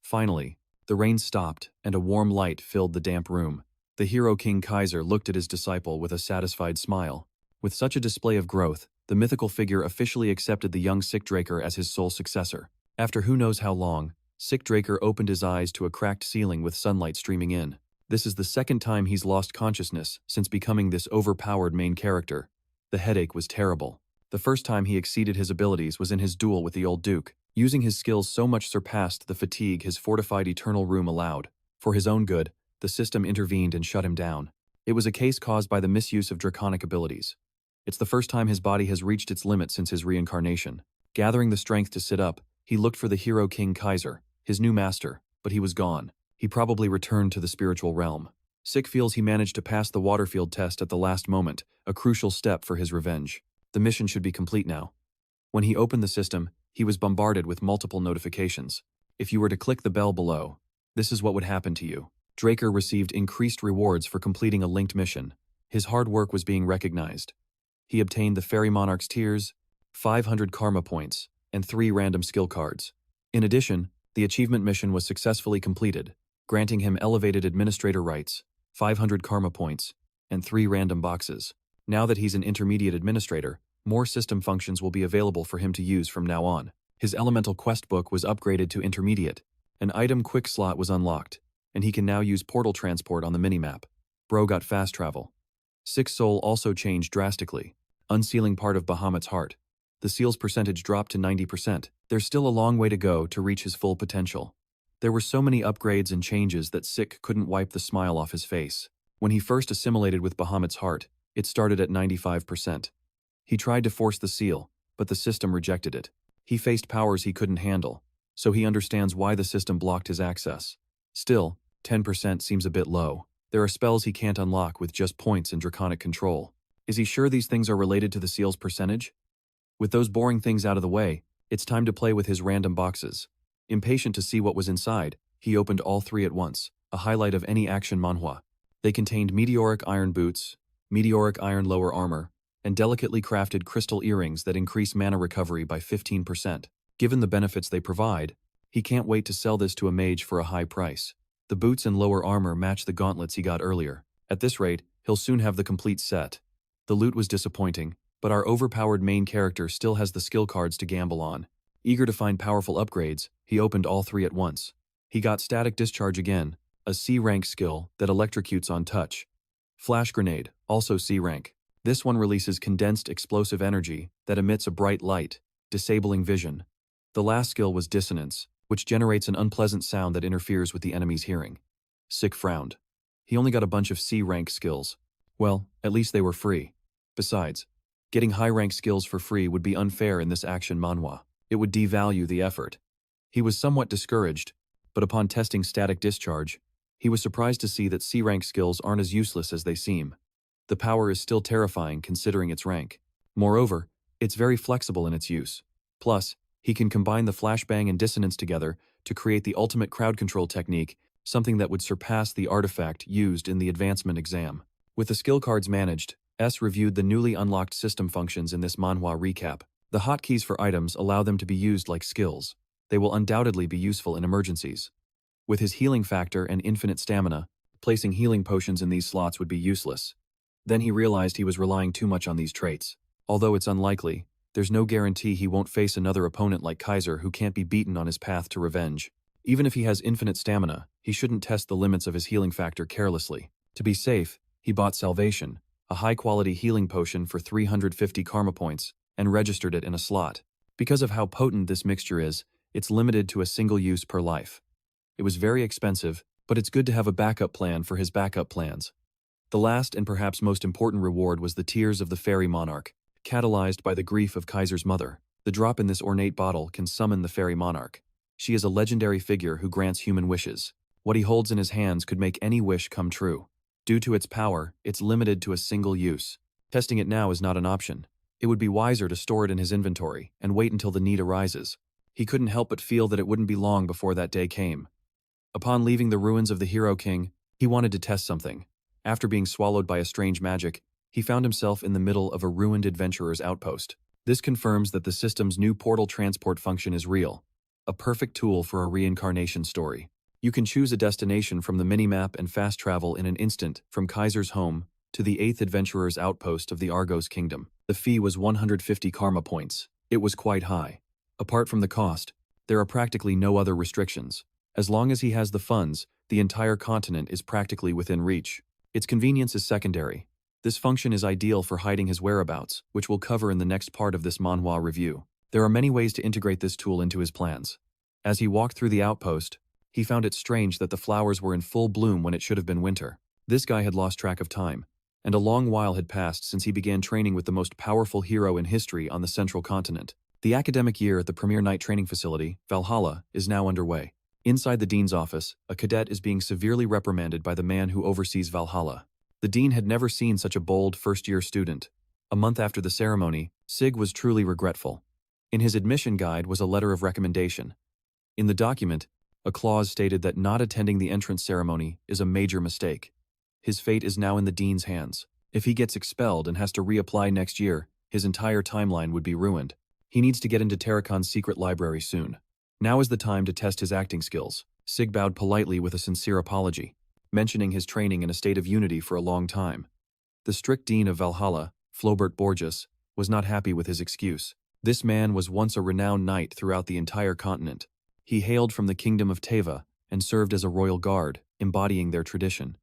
Finally, the rain stopped and a warm light filled the damp room. The hero King Kaiser looked at his disciple with a satisfied smile. With such a display of growth, the mythical figure officially accepted the young Sik Draker as his sole successor. After who knows how long, Sik Draker opened his eyes to a cracked ceiling with sunlight streaming in. This is the second time he's lost consciousness since becoming this overpowered main character. The headache was terrible. The first time he exceeded his abilities was in his duel with the old Duke. Using his skills so much surpassed the fatigue his fortified eternal room allowed. For his own good, the system intervened and shut him down. It was a case caused by the misuse of draconic abilities. It's the first time his body has reached its limit since his reincarnation. Gathering the strength to sit up, he looked for the hero King Kaiser, his new master, but he was gone. He probably returned to the spiritual realm. Sik feels he managed to pass the Waterfield test at the last moment, a crucial step for his revenge. The mission should be complete now. When he opened the system, he was bombarded with multiple notifications. If you were to click the bell below, this is what would happen to you. Draker received increased rewards for completing a linked mission. His hard work was being recognized. He obtained the Fairy Monarch's Tears, 500 karma points, and 3 random skill cards. In addition, the achievement mission was successfully completed, granting him elevated administrator rights, 500 karma points, and 3 random boxes. Now that he's an intermediate administrator, more system functions will be available for him to use from now on. His elemental quest book was upgraded to intermediate. An item quick slot was unlocked, and he can now use portal transport on the minimap. Bro got fast travel. Sik's soul also changed drastically, unsealing part of Bahamut's heart. The seal's percentage dropped to 90%. There's still a long way to go to reach his full potential. There were so many upgrades and changes that Sik couldn't wipe the smile off his face. When he first assimilated with Bahamut's heart, it started at 95%. He tried to force the seal, but the system rejected it. He faced powers he couldn't handle, so he understands why the system blocked his access. Still, 10% seems a bit low. There are spells he can't unlock with just points and draconic control. Is he sure these things are related to the seal's percentage? With those boring things out of the way, it's time to play with his random boxes. Impatient to see what was inside, he opened all three at once, a highlight of any action manhwa. They contained meteoric iron boots, meteoric iron lower armor, and delicately crafted crystal earrings that increase mana recovery by 15%. Given the benefits they provide, he can't wait to sell this to a mage for a high price. The boots and lower armor match the gauntlets he got earlier. At this rate, he'll soon have the complete set. The loot was disappointing, but our overpowered main character still has the skill cards to gamble on. Eager to find powerful upgrades, he opened all three at once. He got Static Discharge again, a C-rank skill that electrocutes on touch. Flash Grenade, also C-rank. This one releases condensed explosive energy that emits a bright light, disabling vision. The last skill was Dissonance, which generates an unpleasant sound that interferes with the enemy's hearing. Sik frowned. He only got a bunch of C-rank skills. Well, at least they were free. Besides, getting high-rank skills for free would be unfair in this action manhwa. It would devalue the effort. He was somewhat discouraged, but upon testing Static Discharge, he was surprised to see that C-rank skills aren't as useless as they seem. The power is still terrifying considering its rank. Moreover, it's very flexible in its use. Plus, he can combine the flashbang and dissonance together to create the ultimate crowd control technique, something that would surpass the artifact used in the advancement exam. With the skill cards managed, S reviewed the newly unlocked system functions in this manhwa recap. The hotkeys for items allow them to be used like skills. They will undoubtedly be useful in emergencies. With his healing factor and infinite stamina, placing healing potions in these slots would be useless. Then he realized he was relying too much on these traits. Although it's unlikely, there's no guarantee he won't face another opponent like Kaiser who can't be beaten on his path to revenge. Even if he has infinite stamina, he shouldn't test the limits of his healing factor carelessly. To be safe, he bought Salvation, a high-quality healing potion for 350 karma points, and registered it in a slot. Because of how potent this mixture is, it's limited to a single use per life. It was very expensive, but it's good to have a backup plan for his backup plans. The last and perhaps most important reward was the Tears of the Fairy Monarch, catalyzed by the grief of Kaiser's mother. The drop in this ornate bottle can summon the Fairy Monarch. She is a legendary figure who grants human wishes. What he holds in his hands could make any wish come true. Due to its power, it's limited to a single use. Testing it now is not an option. It would be wiser to store it in his inventory and wait until the need arises. He couldn't help but feel that it wouldn't be long before that day came. Upon leaving the ruins of the Hero King, he wanted to test something. After being swallowed by a strange magic, he found himself in the middle of a ruined adventurer's outpost. This confirms that the system's new portal transport function is real, a perfect tool for a reincarnation story. You can choose a destination from the minimap and fast travel in an instant from Kaiser's home to the 8th adventurer's outpost of the Argos Kingdom. The fee was 150 karma points. It was quite high. Apart from the cost, there are practically no other restrictions. As long as he has the funds, the entire continent is practically within reach. Its convenience is secondary. This function is ideal for hiding his whereabouts, which we'll cover in the next part of this manhwa review. There are many ways to integrate this tool into his plans. As he walked through the outpost, he found it strange that the flowers were in full bloom when it should have been winter. This guy had lost track of time, and a long while had passed since he began training with the most powerful hero in history on the central continent. The academic year at the premier knight training facility, Valhalla, is now underway. Inside the dean's office, a cadet is being severely reprimanded by the man who oversees Valhalla. The dean had never seen such a bold first-year student. A month after the ceremony, Sig was truly regretful. In his admission guide was a letter of recommendation. In the document, a clause stated that not attending the entrance ceremony is a major mistake. His fate is now in the dean's hands. If he gets expelled and has to reapply next year, his entire timeline would be ruined. He needs to get into Terracon's secret library soon. Now is the time to test his acting skills. Sig bowed politely with a sincere apology, mentioning his training in a state of unity for a long time. The strict dean of Valhalla, Flobert Borges, was not happy with his excuse. This man was once a renowned knight throughout the entire continent. He hailed from the kingdom of Teva and served as a royal guard, embodying their tradition.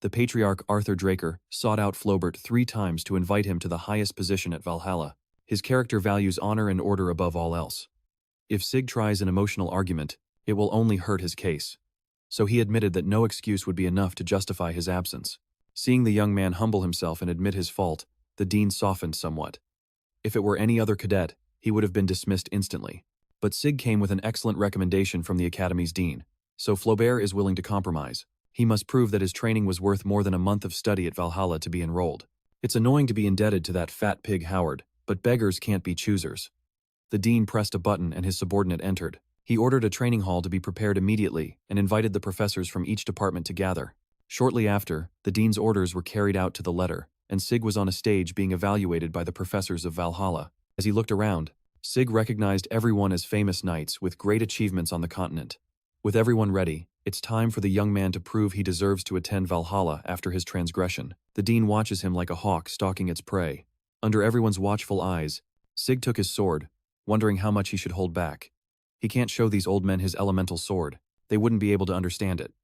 The patriarch Terra Draker sought out Flobert 3 times to invite him to the highest position at Valhalla. His character values honor and order above all else. If Sig tries an emotional argument, it will only hurt his case. So he admitted that no excuse would be enough to justify his absence. Seeing the young man humble himself and admit his fault, the dean softened somewhat. If it were any other cadet, he would have been dismissed instantly. But Sig came with an excellent recommendation from the academy's dean, so Flaubert is willing to compromise. He must prove that his training was worth more than a month of study at Valhalla to be enrolled. It's annoying to be indebted to that fat pig Howard, but beggars can't be choosers. The dean pressed a button and his subordinate entered. He ordered a training hall to be prepared immediately and invited the professors from each department to gather. Shortly after, the dean's orders were carried out to the letter, and Sik was on a stage being evaluated by the professors of Valhalla. As he looked around, Sik recognized everyone as famous knights with great achievements on the continent. With everyone ready, it's time for the young man to prove he deserves to attend Valhalla after his transgression. The dean watches him like a hawk stalking its prey. Under everyone's watchful eyes, Sik took his sword, wondering how much he should hold back. He can't show these old men his elemental sword. They wouldn't be able to understand it.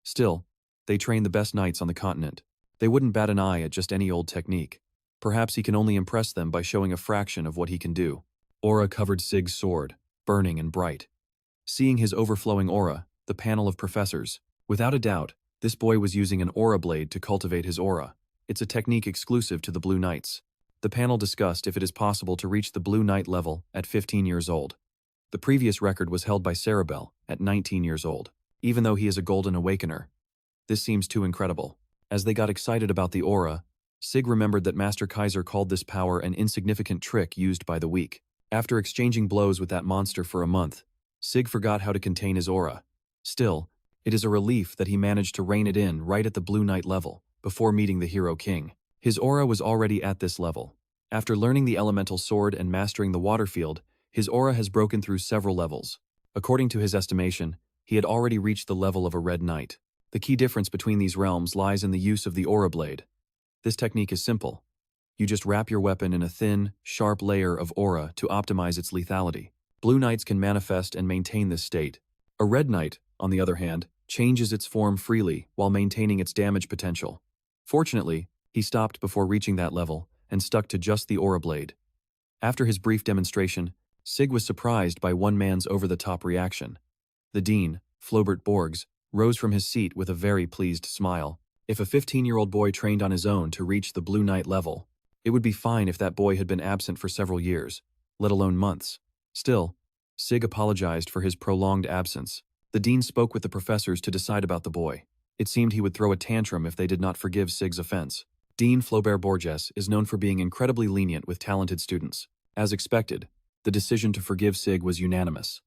Still, they train the best knights on the continent. They wouldn't bat an eye at just any old technique. Perhaps he can only impress them by showing a fraction of what he can do. Aura covered Sig's sword, burning and bright. Seeing his overflowing aura, the panel of professors, without a doubt, this boy was using an aura blade to cultivate his aura. It's a technique exclusive to the Blue Knights. The panel discussed if it is possible to reach the Blue Knight level at 15 years old. The previous record was held by Cerebel at 19 years old, even though he is a Golden Awakener. This seems too incredible. As they got excited about the aura, Sig remembered that Master Kaiser called this power an insignificant trick used by the weak. After exchanging blows with that monster for a month, Sig forgot how to contain his aura. Still, it is a relief that he managed to rein it in right at the Blue Knight level, before meeting the Hero King. His aura was already at this level. After learning the elemental sword and mastering the water field, his aura has broken through several levels. According to his estimation, he had already reached the level of a Red Knight. The key difference between these realms lies in the use of the aura blade. This technique is simple. You just wrap your weapon in a thin, sharp layer of aura to optimize its lethality. Blue Knights can manifest and maintain this state. A Red Knight, on the other hand, changes its form freely while maintaining its damage potential. Fortunately, he stopped before reaching that level and stuck to just the aura blade. After his brief demonstration, Sig was surprised by one man's over-the-top reaction. The dean, Flobert Borgs, rose from his seat with a very pleased smile. If a 15-year-old boy trained on his own to reach the Blue Knight level, it would be fine if that boy had been absent for several years, let alone months. Still, Sig apologized for his prolonged absence. The dean spoke with the professors to decide about the boy. It seemed he would throw a tantrum if they did not forgive Sig's offense. Dean Flobert Borges is known for being incredibly lenient with talented students. As expected, the decision to forgive Sig was unanimous.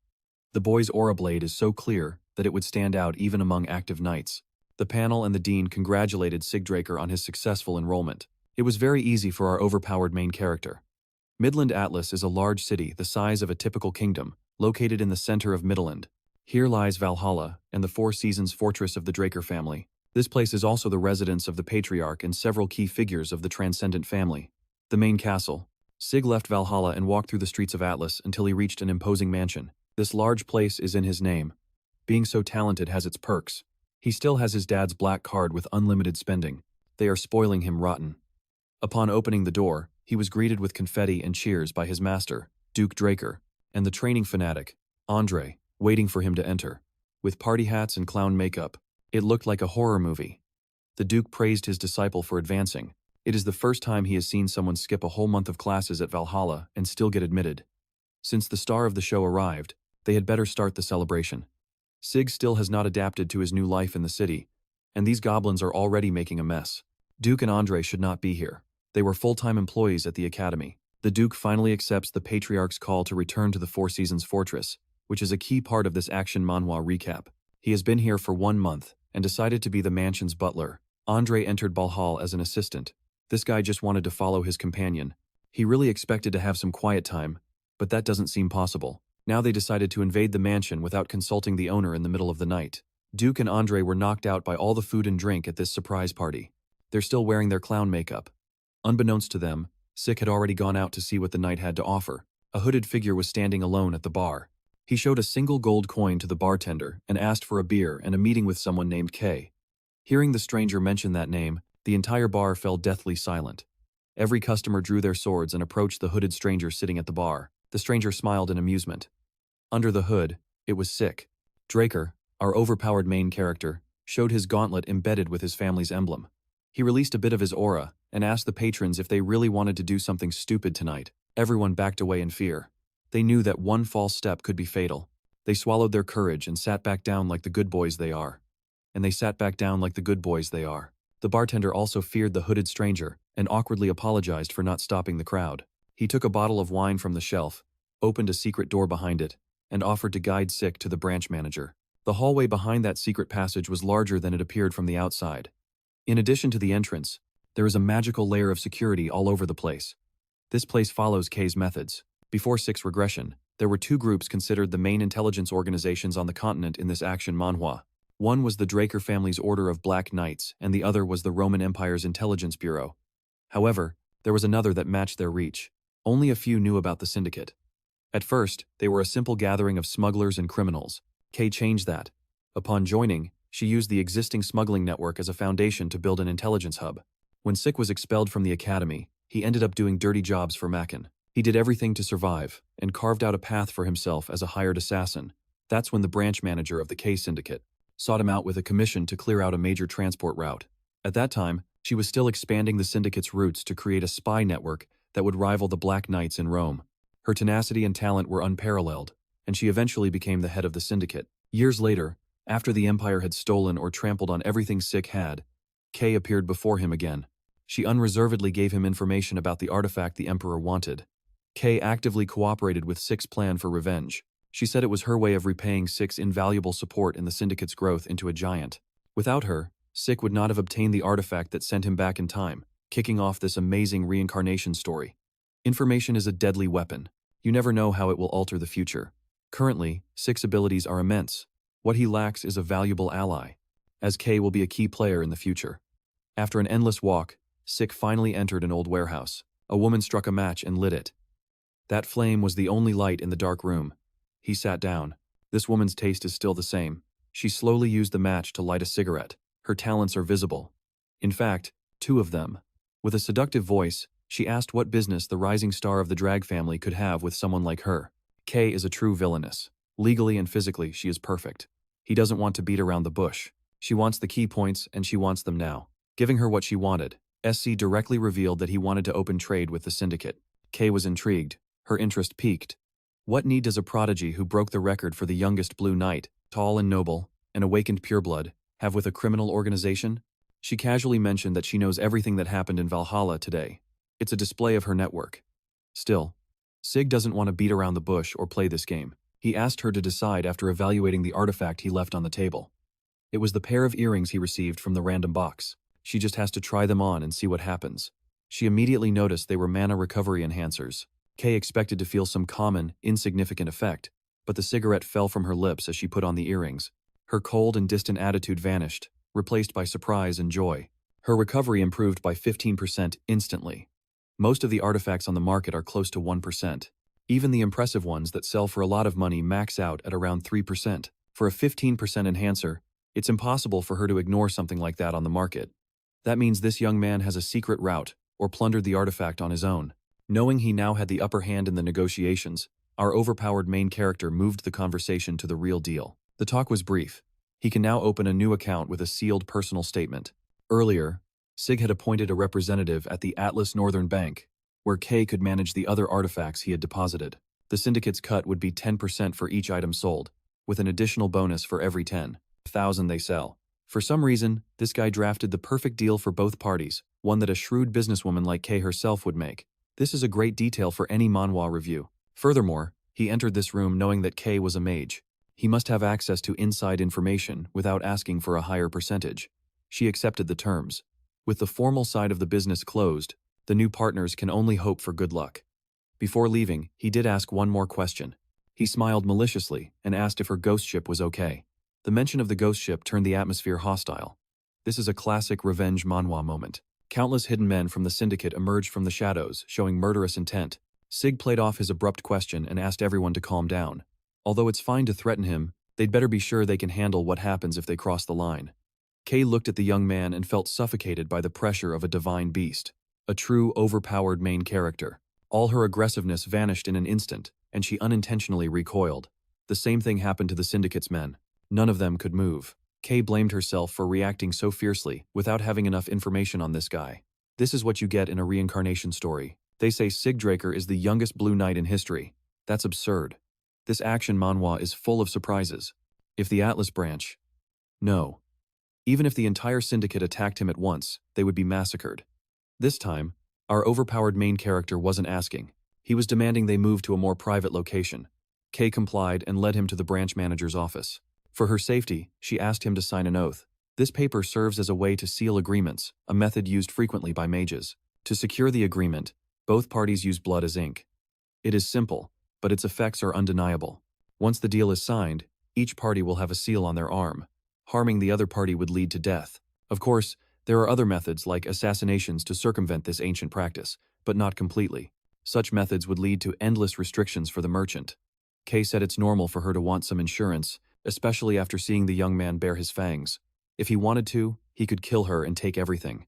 The boy's aura blade is so clear that it would stand out even among active knights. The panel and the dean congratulated Sik Draker on his successful enrollment. It was very easy for our overpowered main character. Midland Atlas is a large city the size of a typical kingdom, located in the center of Midland. Here lies Valhalla and the Four Seasons fortress of the Draker family. This place is also the residence of the patriarch and several key figures of the transcendent family. The main castle. Sig left Valhalla and walked through the streets of Atlas until he reached an imposing mansion. This large place is in his name. Being so talented has its perks. He still has his dad's black card with unlimited spending. They are spoiling him rotten. Upon opening the door, he was greeted with confetti and cheers by his master, Duke Draker, and the training fanatic, Andre, waiting for him to enter. With party hats and clown makeup, it looked like a horror movie. The Duke praised his disciple for advancing. It is the first time he has seen someone skip a whole month of classes at Valhalla and still get admitted. Since the star of the show arrived, they had better start the celebration. Sig still has not adapted to his new life in the city, and these goblins are already making a mess. Duke and Andre should not be here. They were full-time employees at the academy. The Duke finally accepts the Patriarch's call to return to the Four Seasons Fortress, which is a key part of this action manhwa recap. He has been here for 1 month and decided to be the mansion's butler. Andre entered Balhal as an assistant. This guy just wanted to follow his companion. He really expected to have some quiet time, but that doesn't seem possible. Now they decided to invade the mansion without consulting the owner in the middle of the night. Duke and Andre were knocked out by all the food and drink at this surprise party. They're still wearing their clown makeup. Unbeknownst to them, Sik had already gone out to see what the night had to offer. A hooded figure was standing alone at the bar. He showed a single gold coin to the bartender and asked for a beer and a meeting with someone named Kay. Hearing the stranger mention that name, the entire bar fell deathly silent. Every customer drew their swords and approached the hooded stranger sitting at the bar. The stranger smiled in amusement. Under the hood, it was Sik Draker, our overpowered main character, showed his gauntlet embedded with his family's emblem. He released a bit of his aura and asked the patrons if they really wanted to do something stupid tonight. Everyone backed away in fear. They knew that one false step could be fatal. They swallowed their courage and sat back down like the good boys they are. and they sat back down like the good boys they are. The bartender also feared the hooded stranger and awkwardly apologized for not stopping the crowd. He took a bottle of wine from the shelf, opened a secret door behind it, and offered to guide Sik to the branch manager. The hallway behind that secret passage was larger than it appeared from the outside. In addition to the entrance, there is a magical layer of security all over the place. This place follows K's methods. Before Sik's regression, there were two groups considered the main intelligence organizations on the continent in this action Manhwa. One was the Draker family's Order of Black Knights, and the other was the Roman Empire's Intelligence Bureau. However, there was another that matched their reach. Only a few knew about the syndicate. At first, they were a simple gathering of smugglers and criminals. K changed that. Upon joining, she used the existing smuggling network as a foundation to build an intelligence hub. When Sik was expelled from the academy, he ended up doing dirty jobs for Makan. He did everything to survive, and carved out a path for himself as a hired assassin. That's when the branch manager of the K syndicate sought him out with a commission to clear out a major transport route. At that time, she was still expanding the syndicate's roots to create a spy network that would rival the Black Knights in Rome. Her tenacity and talent were unparalleled, and she eventually became the head of the syndicate. Years later, after the Empire had stolen or trampled on everything Sik had, K appeared before him again. She unreservedly gave him information about the artifact the Emperor wanted. K actively cooperated with Sik's plan for revenge. She said it was her way of repaying Sik's invaluable support in the syndicate's growth into a giant. Without her, Sik would not have obtained the artifact that sent him back in time, kicking off this amazing reincarnation story. Information is a deadly weapon. You never know how it will alter the future. Currently, Sik's abilities are immense. What he lacks is a valuable ally, as K will be a key player in the future. After an endless walk, Sik finally entered an old warehouse. A woman struck a match and lit it. That flame was the only light in the dark room. He sat down. This woman's taste is still the same. She slowly used the match to light a cigarette. Her talents are visible. In fact, two of them. With a seductive voice, she asked what business the rising star of the drag family could have with someone like her. K is a true villainess. Legally and physically, she is perfect. He doesn't want to beat around the bush. She wants the key points, and she wants them now. Giving her what she wanted, SC directly revealed that he wanted to open trade with the syndicate. K was intrigued. Her interest piqued. What need does a prodigy who broke the record for the youngest Blue Knight, tall and noble, an awakened pureblood, have with a criminal organization? She casually mentioned that she knows everything that happened in Valhalla today. It's a display of her network. Still, Sig doesn't want to beat around the bush or play this game. He asked her to decide after evaluating the artifact he left on the table. It was the pair of earrings he received from the random box. She just has to try them on and see what happens. She immediately noticed they were mana recovery enhancers. Kay expected to feel some common, insignificant effect, but the cigarette fell from her lips as she put on the earrings. Her cold and distant attitude vanished, replaced by surprise and joy. Her recovery improved by 15% instantly. Most of the artifacts on the market are close to 1%. Even the impressive ones that sell for a lot of money max out at around 3%. For a 15% enhancer, it's impossible for her to ignore something like that on the market. That means this young man has a secret route, or plundered the artifact on his own. Knowing he now had the upper hand in the negotiations, our overpowered main character moved the conversation to the real deal. The talk was brief. He can now open a new account with a sealed personal statement. Earlier, Sig had appointed a representative at the Atlas Northern Bank, where K could manage the other artifacts he had deposited. The syndicate's cut would be 10% for each item sold, with an additional bonus for every 10,000 they sell. For some reason, this guy drafted the perfect deal for both parties, one that a shrewd businesswoman like K herself would make. This is a great detail for any manhwa review. Furthermore, he entered this room knowing that K was a mage. He must have access to inside information without asking for a higher percentage. She accepted the terms. With the formal side of the business closed, the new partners can only hope for good luck. Before leaving, he did ask one more question. He smiled maliciously and asked if her ghost ship was okay. The mention of the ghost ship turned the atmosphere hostile. This is a classic revenge manhwa moment. Countless hidden men from the syndicate emerged from the shadows, showing murderous intent. Sig played off his abrupt question and asked everyone to calm down. Although it's fine to threaten him, they'd better be sure they can handle what happens if they cross the line. Kay looked at the young man and felt suffocated by the pressure of a divine beast. A true overpowered main character. All her aggressiveness vanished in an instant, and she unintentionally recoiled. The same thing happened to the syndicate's men. None of them could move. Kay blamed herself for reacting so fiercely without having enough information on this guy. This is what you get in a reincarnation story. They say Sik Draker is the youngest Blue Knight in history. That's absurd. This action manhwa is full of surprises. If the Atlas branch... No. Even if the entire syndicate attacked him at once, they would be massacred. This time, our overpowered main character wasn't asking. He was demanding they move to a more private location. Kay complied and led him to the branch manager's office. For her safety, she asked him to sign an oath. This paper serves as a way to seal agreements, a method used frequently by mages. To secure the agreement, both parties use blood as ink. It is simple, but its effects are undeniable. Once the deal is signed, each party will have a seal on their arm. Harming the other party would lead to death. Of course, there are other methods like assassinations to circumvent this ancient practice, but not completely. Such methods would lead to endless restrictions for the merchant. Kay said it's normal for her to want some insurance, especially after seeing the young man bare his fangs. If he wanted to, he could kill her and take everything.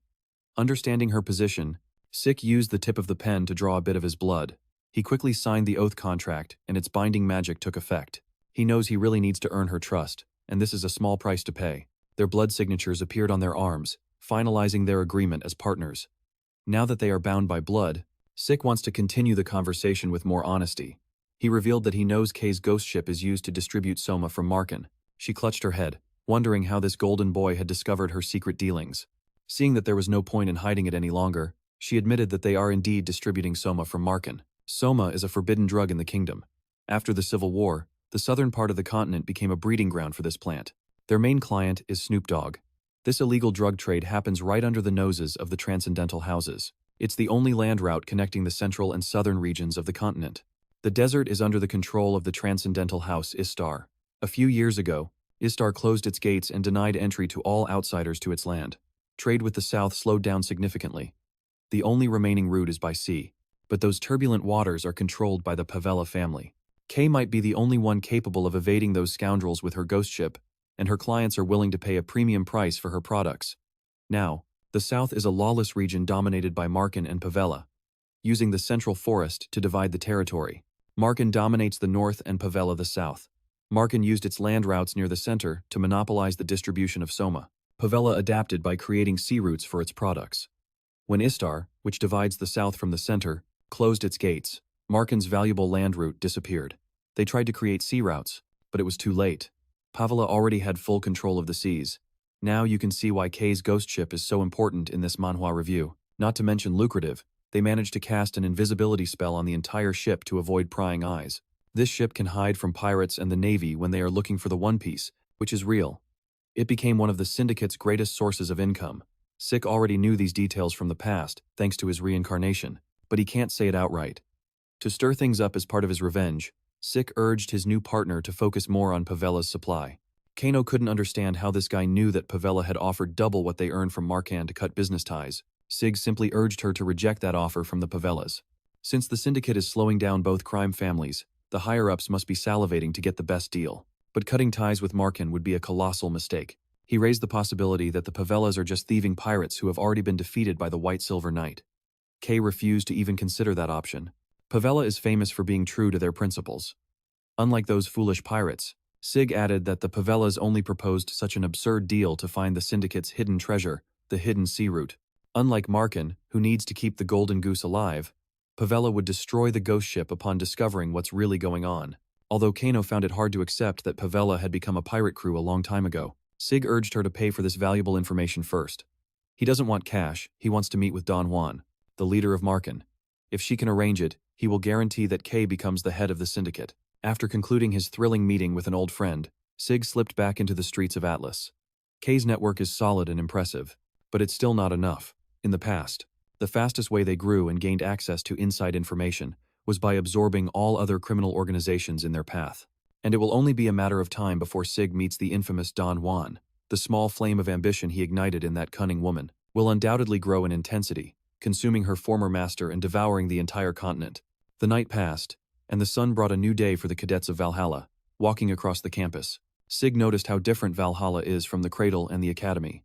Understanding her position, Sik used the tip of the pen to draw a bit of his blood. He quickly signed the oath contract, and its binding magic took effect. He knows he really needs to earn her trust, and this is a small price to pay. Their blood signatures appeared on their arms, finalizing their agreement as partners. Now that they are bound by blood, Sik wants to continue the conversation with more honesty. He revealed that he knows Kay's ghost ship is used to distribute Soma from Marken. She clutched her head, wondering how this golden boy had discovered her secret dealings. Seeing that there was no point in hiding it any longer, she admitted that they are indeed distributing Soma from Marken. Soma is a forbidden drug in the kingdom. After the Civil War, the southern part of the continent became a breeding ground for this plant. Their main client is Snoop Dogg. This illegal drug trade happens right under the noses of the transcendental houses. It's the only land route connecting the central and southern regions of the continent. The desert is under the control of the transcendental house Istar. A few years ago, Istar closed its gates and denied entry to all outsiders to its land. Trade with the south slowed down significantly. The only remaining route is by sea, but those turbulent waters are controlled by the Pavella family. Kay might be the only one capable of evading those scoundrels with her ghost ship, and her clients are willing to pay a premium price for her products. Now, the south is a lawless region dominated by Marken and Pavella, using the central forest to divide the territory. Marken dominates the north and Pavella the south. Marken used its land routes near the center to monopolize the distribution of Soma. Pavella adapted by creating sea routes for its products. When Istar, which divides the south from the center, closed its gates, Marken's valuable land route disappeared. They tried to create sea routes, but it was too late. Pavella already had full control of the seas. Now you can see why Kay's ghost ship is so important in this manhwa review. Not to mention lucrative, they managed to cast an invisibility spell on the entire ship to avoid prying eyes. This ship can hide from pirates and the Navy when they are looking for the One Piece, which is real. It became one of the syndicate's greatest sources of income. Sik already knew these details from the past, thanks to his reincarnation, but he can't say it outright. To stir things up as part of his revenge, Sik urged his new partner to focus more on Pavella's supply. Kano couldn't understand how this guy knew that Pavella had offered double what they earned from Marken to cut business ties. Sig simply urged her to reject that offer from the Pavellas. Since the syndicate is slowing down both crime families, the higher-ups must be salivating to get the best deal. But cutting ties with Marken would be a colossal mistake. He raised the possibility that the Pavellas are just thieving pirates who have already been defeated by the White Silver Knight. Kay refused to even consider that option. Pavella is famous for being true to their principles. Unlike those foolish pirates, Sig added that the Pavellas only proposed such an absurd deal to find the syndicate's hidden treasure, the hidden sea route. Unlike Marken, who needs to keep the golden goose alive, Pavella would destroy the ghost ship upon discovering what's really going on. Although Kano found it hard to accept that Pavella had become a pirate crew a long time ago, Sig urged her to pay for this valuable information first. He doesn't want cash, he wants to meet with Don Juan, the leader of Marken. If she can arrange it, he will guarantee that Kay becomes the head of the syndicate. After concluding his thrilling meeting with an old friend, Sig slipped back into the streets of Atlas. Kay's network is solid and impressive, but it's still not enough. In the past, the fastest way they grew and gained access to inside information was by absorbing all other criminal organizations in their path. And it will only be a matter of time before Sig meets the infamous Don Juan. The small flame of ambition he ignited in that cunning woman will undoubtedly grow in intensity, consuming her former master and devouring the entire continent. The night passed, and the sun brought a new day for the cadets of Valhalla. Walking across the campus, Sig noticed how different Valhalla is from the cradle and the academy.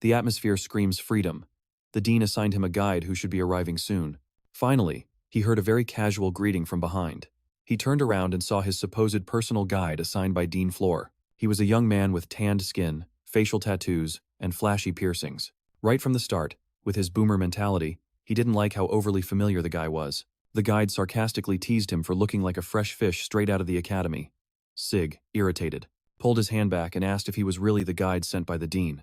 The atmosphere screams freedom. The dean assigned him a guide who should be arriving soon. Finally, he heard a very casual greeting from behind. He turned around and saw his supposed personal guide assigned by Dean Floor. He was a young man with tanned skin, facial tattoos, and flashy piercings. Right from the start, with his boomer mentality, he didn't like how overly familiar the guy was. The guide sarcastically teased him for looking like a fresh fish straight out of the academy. Sig, irritated, pulled his hand back and asked if he was really the guide sent by the dean.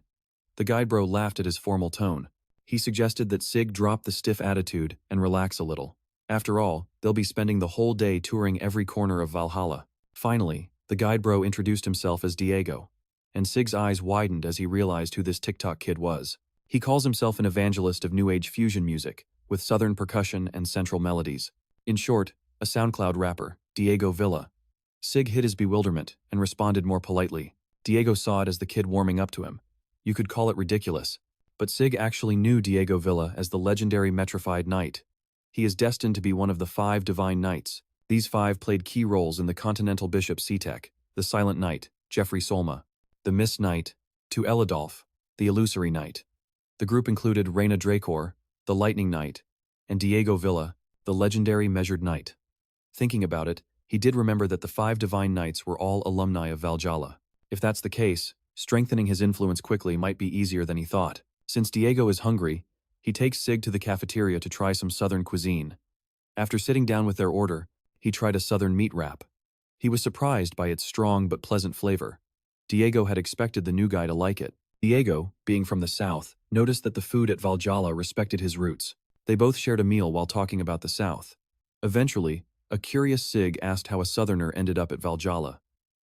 The guide bro laughed at his formal tone. He suggested that Sik drop the stiff attitude and relax a little. After all, they'll be spending the whole day touring every corner of Valhalla. Finally, the guide bro introduced himself as Diego, and Sig's eyes widened as he realized who this TikTok kid was. He calls himself an evangelist of New Age fusion music, with southern percussion and central melodies. In short, a SoundCloud rapper, Diego Villa. Sig hid his bewilderment and responded more politely. Diego saw it as the kid warming up to him. You could call it ridiculous, but Sig actually knew Diego Villa as the legendary metrified knight. He is destined to be one of the 5 divine knights. These 5 played key roles in the Continental Bishop Seatek, the Silent Knight, Jeffrey Solma, the Mist Knight, to Eladolf, the Illusory Knight. The group included Terra Draker, the Lightning Knight, and Diego Villa, the legendary Measured Knight. Thinking about it, he did remember that the 5 divine knights were all alumni of Valhalla. If that's the case, strengthening his influence quickly might be easier than he thought. Since Diego is hungry, he takes Sig to the cafeteria to try some southern cuisine. After sitting down with their order, he tried a southern meat wrap. He was surprised by its strong but pleasant flavor. Diego had expected the new guy to like it. Diego, being from the south, noticed that the food at Valhalla respected his roots. They both shared a meal while talking about the south. Eventually, a curious Sig asked how a southerner ended up at Valhalla.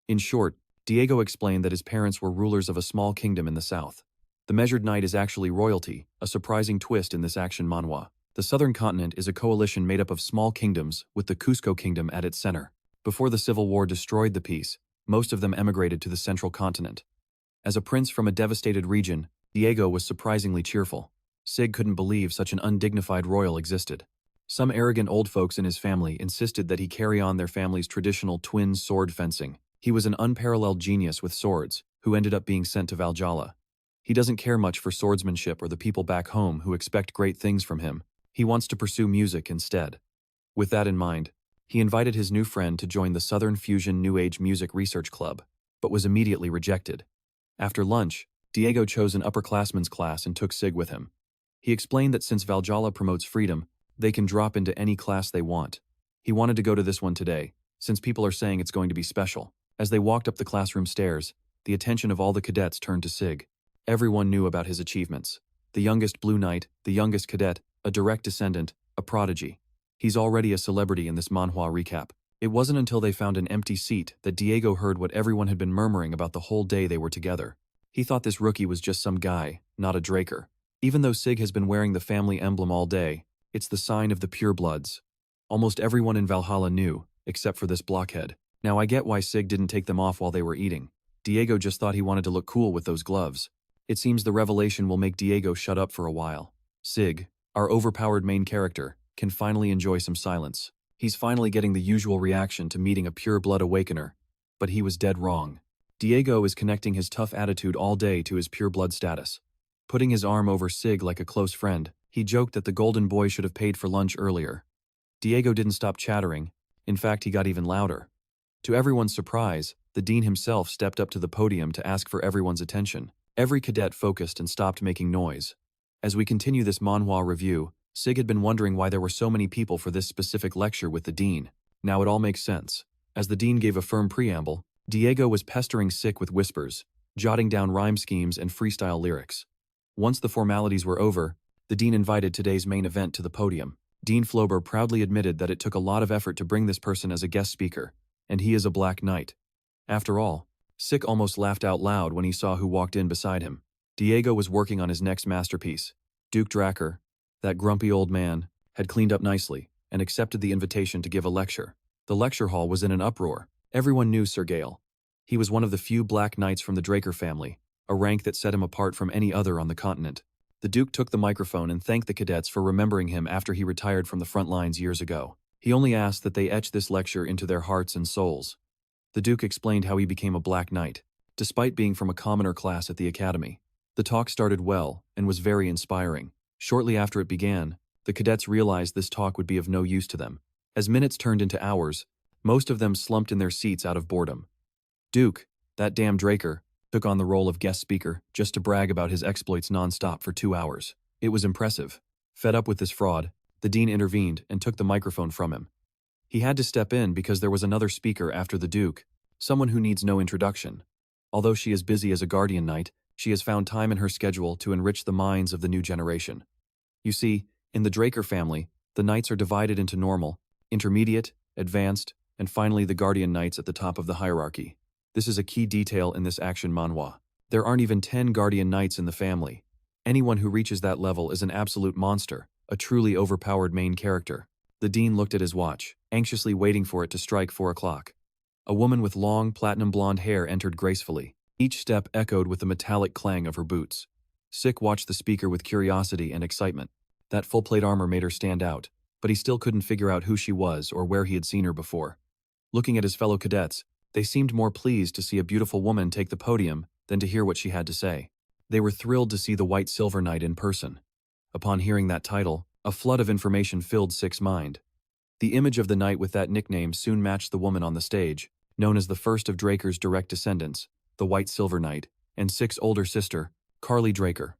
In short, Diego explained that his parents were rulers of a small kingdom in the south. The Measured Knight is actually royalty, a surprising twist in this action manhwa. The southern continent is a coalition made up of small kingdoms, with the Cusco kingdom at its center. Before the Civil War destroyed the peace, most of them emigrated to the central continent. As a prince from a devastated region, Diego was surprisingly cheerful. Sig couldn't believe such an undignified royal existed. Some arrogant old folks in his family insisted that he carry on their family's traditional twin sword fencing. He was an unparalleled genius with swords, who ended up being sent to Valhalla. He doesn't care much for swordsmanship or the people back home who expect great things from him. He wants to pursue music instead. With that in mind, he invited his new friend to join the Southern Fusion New Age Music Research Club, but was immediately rejected. After lunch, Diego chose an upperclassman's class and took Sig with him. He explained that since Valhalla promotes freedom, they can drop into any class they want. He wanted to go to this one today, since people are saying it's going to be special. As they walked up the classroom stairs, the attention of all the cadets turned to Sig. Everyone knew about his achievements. The youngest Blue Knight, the youngest cadet, a direct descendant, a prodigy. He's already a celebrity in this manhwa recap. It wasn't until they found an empty seat that Diego heard what everyone had been murmuring about the whole day they were together. He thought this rookie was just some guy, not a Draker. Even though Sig has been wearing the family emblem all day, it's the sign of the purebloods. Almost everyone in Valhalla knew, except for this blockhead. Now I get why Sig didn't take them off while they were eating. Diego just thought he wanted to look cool with those gloves. It seems the revelation will make Diego shut up for a while. Sig, our overpowered main character, can finally enjoy some silence. He's finally getting the usual reaction to meeting a pure-blood awakener, but he was dead wrong. Diego is connecting his tough attitude all day to his pure-blood status. Putting his arm over Sig like a close friend, he joked that the golden boy should have paid for lunch earlier. Diego didn't stop chattering. In fact, he got even louder. To everyone's surprise, the dean himself stepped up to the podium to ask for everyone's attention. Every cadet focused and stopped making noise. As we continue this manhwa review, Sig had been wondering why there were so many people for this specific lecture with the dean. Now it all makes sense. As the dean gave a firm preamble, Diego was pestering Sig with whispers, jotting down rhyme schemes and freestyle lyrics. Once the formalities were over, the dean invited today's main event to the podium. Dean Flober proudly admitted that it took a lot of effort to bring this person as a guest speaker, and he is a Black Knight. After all, Sik almost laughed out loud when he saw who walked in beside him. Diego was working on his next masterpiece. Sik Draker, that grumpy old man, had cleaned up nicely and accepted the invitation to give a lecture. The lecture hall was in an uproar. Everyone knew Sir Gale. He was one of the few Black Knights from the Draker family, a rank that set him apart from any other on the continent. The Duke took the microphone and thanked the cadets for remembering him after he retired from the front lines years ago. He only asked that they etch this lecture into their hearts and souls. The Duke explained how he became a Black Knight, despite being from a commoner class at the academy. The talk started well and was very inspiring. Shortly after it began, the cadets realized this talk would be of no use to them. As minutes turned into hours, most of them slumped in their seats out of boredom. Duke, that damn Draker, took on the role of guest speaker just to brag about his exploits non-stop for 2 hours. It was impressive. Fed up with this fraud, the dean intervened and took the microphone from him. He had to step in because there was another speaker after the Duke, someone who needs no introduction. Although she is busy as a guardian knight, She has found time in her schedule to enrich the minds of the new generation. You see, in the Draker family, the knights are divided into normal, intermediate, advanced, and finally the guardian knights at the top of the hierarchy. This is a key detail in this action manhwa. There aren't even 10 guardian knights in the family. Anyone who reaches that level is an absolute monster, a truly overpowered main character. The dean looked at his watch, anxiously waiting for it to strike 4 o'clock. A woman with long, platinum blonde hair entered gracefully. Each step echoed with the metallic clang of her boots. Sik watched the speaker with curiosity and excitement. That full-plate armor made her stand out, but he still couldn't figure out who she was or where he had seen her before. Looking at his fellow cadets, they seemed more pleased to see a beautiful woman take the podium than to hear what she had to say. They were thrilled to see the White Silver Knight in person. Upon hearing that title, a flood of information filled Sik's mind. The image of the knight with that nickname soon matched the woman on the stage, known as the first of Draker's direct descendants, the White Silver Knight, and Sik's older sister, Terra Draker.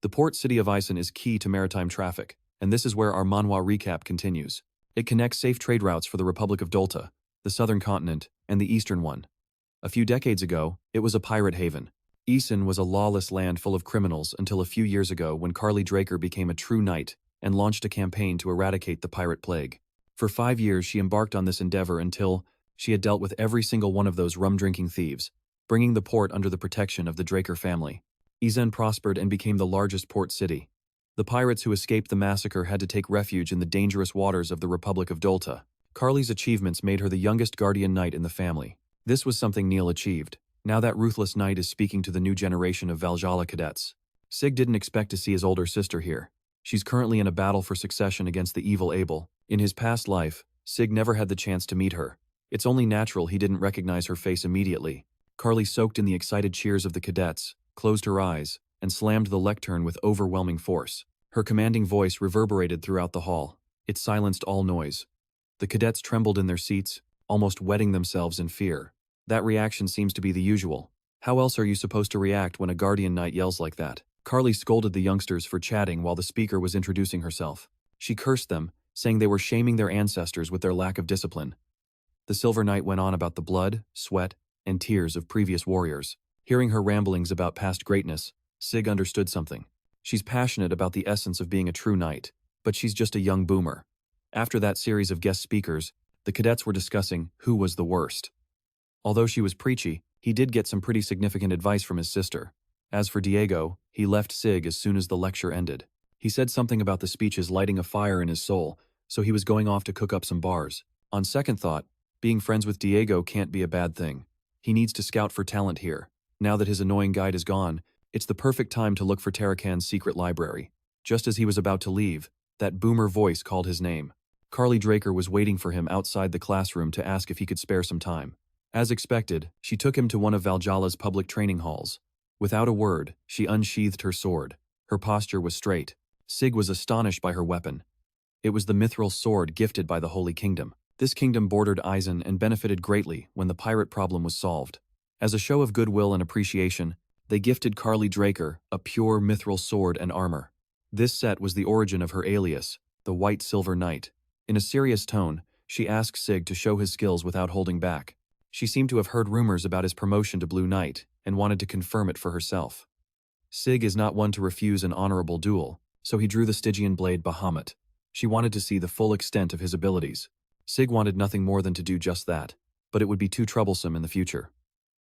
The port city of Isen is key to maritime traffic, and this is where our manhwa recap continues. It connects safe trade routes for the Republic of Dolta, the southern continent, and the eastern one. A few decades ago, it was a pirate haven. Isen was a lawless land full of criminals until a few years ago when Terra Draker became a true knight and launched a campaign to eradicate the pirate plague. For 5 years she embarked on this endeavor until she had dealt with every single one of those rum-drinking thieves, bringing the port under the protection of the Draker family. Isen prospered and became the largest port city. The pirates who escaped the massacre had to take refuge in the dangerous waters of the Republic of Dolta. Carly's achievements made her the youngest guardian knight in the family. This was something Neil achieved. Now that ruthless knight is speaking to the new generation of Valhalla cadets. Sig didn't expect to see his older sister here. She's currently in a battle for succession against the evil Abel. In his past life, Sig never had the chance to meet her. It's only natural he didn't recognize her face immediately. Carly soaked in the excited cheers of the cadets, closed her eyes, and slammed the lectern with overwhelming force. Her commanding voice reverberated throughout the hall. It silenced all noise. The cadets trembled in their seats, almost wetting themselves in fear. That reaction seems to be the usual. How else are you supposed to react when a guardian knight yells like that? Carly scolded the youngsters for chatting while the speaker was introducing herself. She cursed them, saying they were shaming their ancestors with their lack of discipline. The Silver Knight went on about the blood, sweat, and tears of previous warriors. Hearing her ramblings about past greatness, Sig understood something. She's passionate about the essence of being a true knight, but she's just a young boomer. After that series of guest speakers, the cadets were discussing who was the worst. Although she was preachy, he did get some pretty significant advice from his sister. As for Diego, he left Sig as soon as the lecture ended. He said something about the speeches lighting a fire in his soul, so he was going off to cook up some bars. On second thought, being friends with Diego can't be a bad thing. He needs to scout for talent here. Now that his annoying guide is gone, it's the perfect time to look for Terracan's secret library. Just as he was about to leave, that boomer voice called his name. Terra Draker was waiting for him outside the classroom to ask if he could spare some time. As expected, she took him to one of Valhalla's public training halls. Without a word, she unsheathed her sword. Her posture was straight. Sig was astonished by her weapon. It was the mithril sword gifted by the Holy Kingdom. This kingdom bordered Isen and benefited greatly when the pirate problem was solved. As a show of goodwill and appreciation, they gifted Terra Draker a pure mithril sword and armor. This set was the origin of her alias, the White Silver Knight. In a serious tone, she asked Sig to show his skills without holding back. She seemed to have heard rumors about his promotion to Blue Knight and wanted to confirm it for herself. Sig is not one to refuse an honorable duel, so he drew the Stygian blade Bahamut. She wanted to see the full extent of his abilities. Sig wanted nothing more than to do just that, but it would be too troublesome in the future.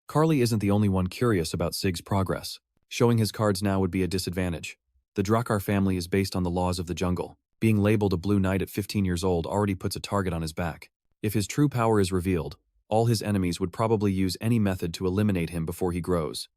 Carly isn't the only one curious about Sig's progress. Showing his cards now would be a disadvantage. The Drakkar family is based on the laws of the jungle. Being labeled a Blue Knight at 15 years old already puts a target on his back. If his true power is revealed, all his enemies would probably use any method to eliminate him before he grows.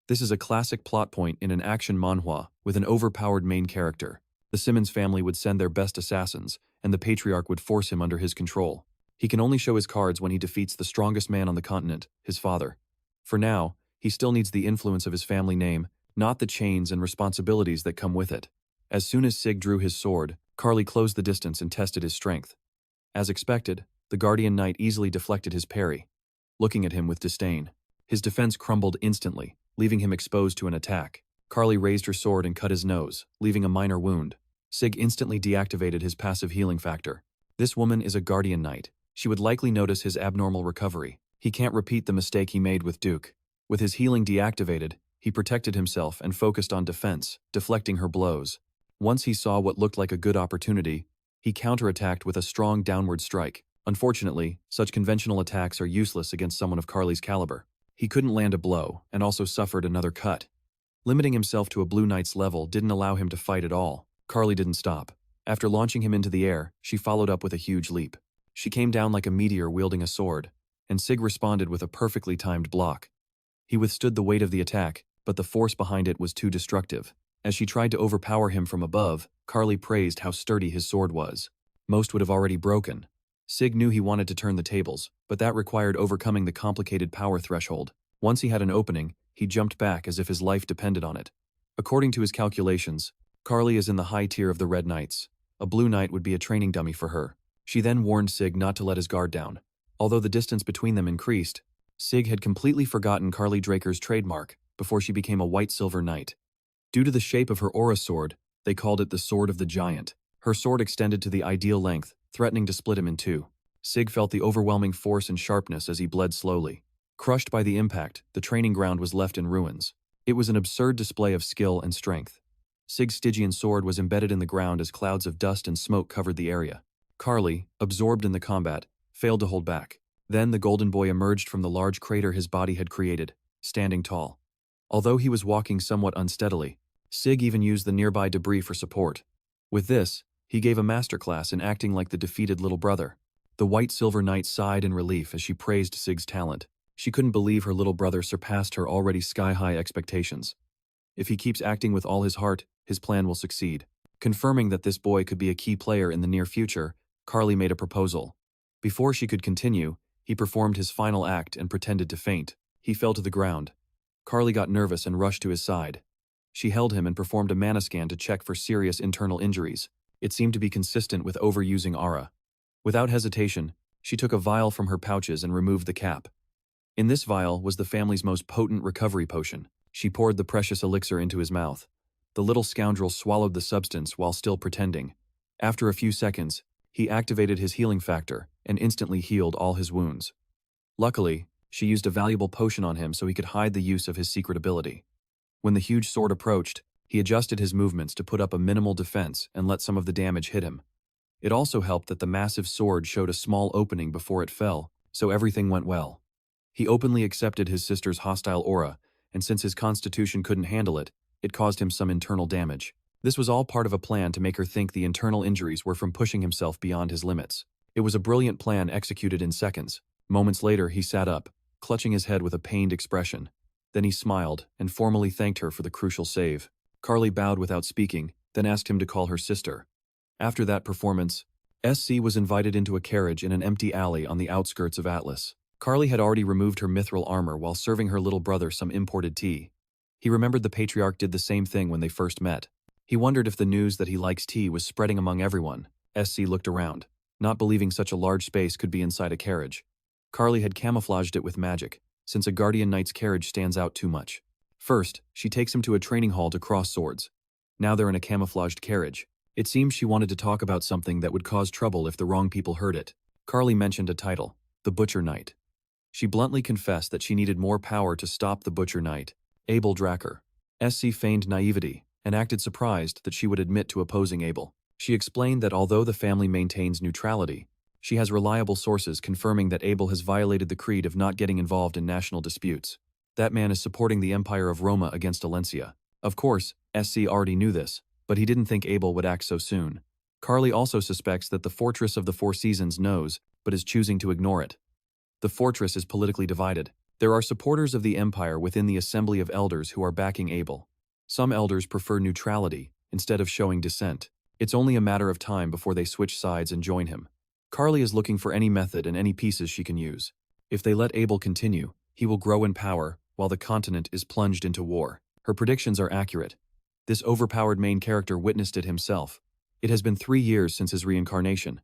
This is a classic plot point in an action manhwa with an overpowered main character. The Simmons family would send their best assassins, and the patriarch would force him under his control. He can only show his cards when he defeats the strongest man on the continent, his father. For now, he still needs the influence of his family name, not the chains and responsibilities that come with it. As soon as Sig drew his sword, Carly closed the distance and tested his strength. As expected, the Guardian Knight easily deflected his parry, looking at him with disdain. His defense crumbled instantly, leaving him exposed to an attack. Carly raised her sword and cut his nose, leaving a minor wound. Sig instantly deactivated his passive healing factor. This woman is a Guardian Knight. She would likely notice his abnormal recovery. He can't repeat the mistake he made with Duke. With his healing deactivated, He protected himself and focused on defense, deflecting her blows. Once he saw what looked like a good opportunity, he counterattacked with a strong downward strike. Unfortunately, such conventional attacks are useless against someone of Carly's caliber. He couldn't land a blow, and also suffered another cut. Limiting himself to a Blue Knight's level didn't allow him to fight at all. Carly didn't stop. After launching him into the air, she followed up with a huge leap. She came down like a meteor wielding a sword, and Sik responded with a perfectly timed block. He withstood the weight of the attack, but the force behind it was too destructive. As she tried to overpower him from above, Carly praised how sturdy his sword was. Most would have already broken. Sik knew he wanted to turn the tables, but that required overcoming the complicated power threshold. Once he had an opening, he jumped back as if his life depended on it. According to his calculations, Carly is in the high tier of the Red Knights. A Blue Knight would be a training dummy for her. She then warned Sik not to let his guard down. Although the distance between them increased, Sik had completely forgotten Carly Draker's trademark before she became a white-silver knight. Due to the shape of her aura sword, they called it the Sword of the Giant. Her sword extended to the ideal length, threatening to split him in two. Sik felt the overwhelming force and sharpness as he bled slowly. Crushed by the impact, the training ground was left in ruins. It was an absurd display of skill and strength. Sig's Stygian sword was embedded in the ground as clouds of dust and smoke covered the area. Carly, absorbed in the combat, failed to hold back. Then the Golden Boy emerged from the large crater his body had created, standing tall. Although he was walking somewhat unsteadily, Sik even used the nearby debris for support. With this, he gave a masterclass in acting like the defeated little brother. The White-Silver Knight sighed in relief as she praised Sig's talent. She couldn't believe her little brother surpassed her already sky-high expectations. If he keeps acting with all his heart, his plan will succeed. Confirming that this boy could be a key player in the near future, Carly made a proposal. Before she could continue, he performed his final act and pretended to faint. He fell to the ground. Carly got nervous and rushed to his side. She held him and performed a mana scan to check for serious internal injuries. It seemed to be consistent with overusing aura. Without hesitation, she took a vial from her pouches and removed the cap. In this vial was the family's most potent recovery potion. She poured the precious elixir into his mouth. The little scoundrel swallowed the substance while still pretending. After a few seconds, he activated his healing factor and instantly healed all his wounds. Luckily, she used a valuable potion on him so he could hide the use of his secret ability. When the huge sword approached, he adjusted his movements to put up a minimal defense and let some of the damage hit him. It also helped that the massive sword showed a small opening before it fell, so everything went well. He openly accepted his sister's hostile aura, and since his constitution couldn't handle it, it caused him some internal damage. This was all part of a plan to make her think the internal injuries were from pushing himself beyond his limits. It was a brilliant plan executed in seconds. Moments later, he sat up, clutching his head with a pained expression. Then he smiled and formally thanked her for the crucial save. Carly bowed without speaking, then asked him to call her sister. After that performance, SC was invited into a carriage in an empty alley on the outskirts of Atlas. Carly had already removed her mithril armor while serving her little brother some imported tea. He remembered the patriarch did the same thing when they first met. He wondered if the news that he likes tea was spreading among everyone. SC looked around, not believing such a large space could be inside a carriage. Carly had camouflaged it with magic, since a guardian knight's carriage stands out too much. First, she takes him to a training hall to cross swords. Now they're in a camouflaged carriage. It seems she wanted to talk about something that would cause trouble if the wrong people heard it. Carly mentioned a title, the Butcher Knight. She bluntly confessed that she needed more power to stop the Butcher Knight, Abel Draker. SC feigned naivety and acted surprised that she would admit to opposing Abel. She explained that although the family maintains neutrality, she has reliable sources confirming that Abel has violated the creed of not getting involved in national disputes. That man is supporting the Empire of Roma against Alencia. Of course, SC already knew this, but he didn't think Abel would act so soon. Carly also suspects that the Fortress of the Four Seasons knows, but is choosing to ignore it. The fortress is politically divided. There are supporters of the Empire within the Assembly of Elders who are backing Abel. Some elders prefer neutrality instead of showing dissent. It's only a matter of time before they switch sides and join him. Carly is looking for any method and any pieces she can use. If they let Abel continue, he will grow in power while the continent is plunged into war. Her predictions are accurate. This overpowered main character witnessed it himself. It has been 3 years since his reincarnation.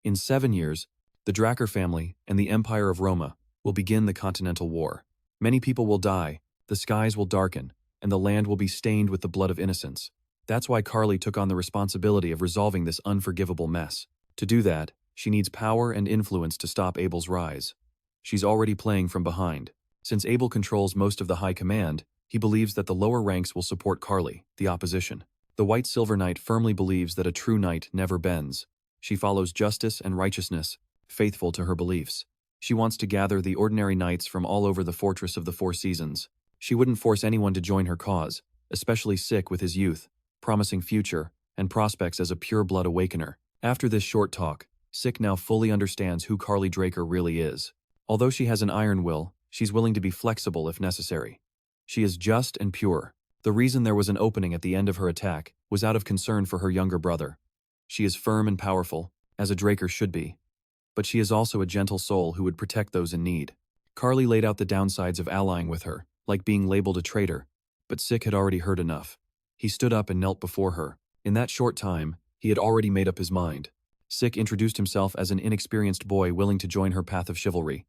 In 7 years, the Draker family and the Empire of Roma will begin the Continental War. Many people will die, the skies will darken, and the land will be stained with the blood of innocents. That's why Carly took on the responsibility of resolving this unforgivable mess. To do that, she needs power and influence to stop Abel's rise. She's already playing from behind. Since Abel controls most of the high command, He believes that the lower ranks will support Carly, the opposition. The White Silver Knight firmly believes that a true knight never bends. She follows justice and righteousness, faithful to her beliefs. She wants to gather the ordinary knights from all over the Fortress of the Four Seasons. She wouldn't force anyone to join her cause, especially Sik with his youth, promising future, and prospects as a pure-blood awakener. After this short talk, Sik now fully understands who Carly Draker really is. Although she has an iron will, she's willing to be flexible if necessary. She is just and pure. The reason there was an opening at the end of her attack was out of concern for her younger brother. She is firm and powerful, as a Draker should be. But she is also a gentle soul who would protect those in need. Carly laid out the downsides of allying with her, like being labeled a traitor, but Sik had already heard enough. He stood up and knelt before her. In that short time, he had already made up his mind. Sik introduced himself as an inexperienced boy willing to join her path of chivalry.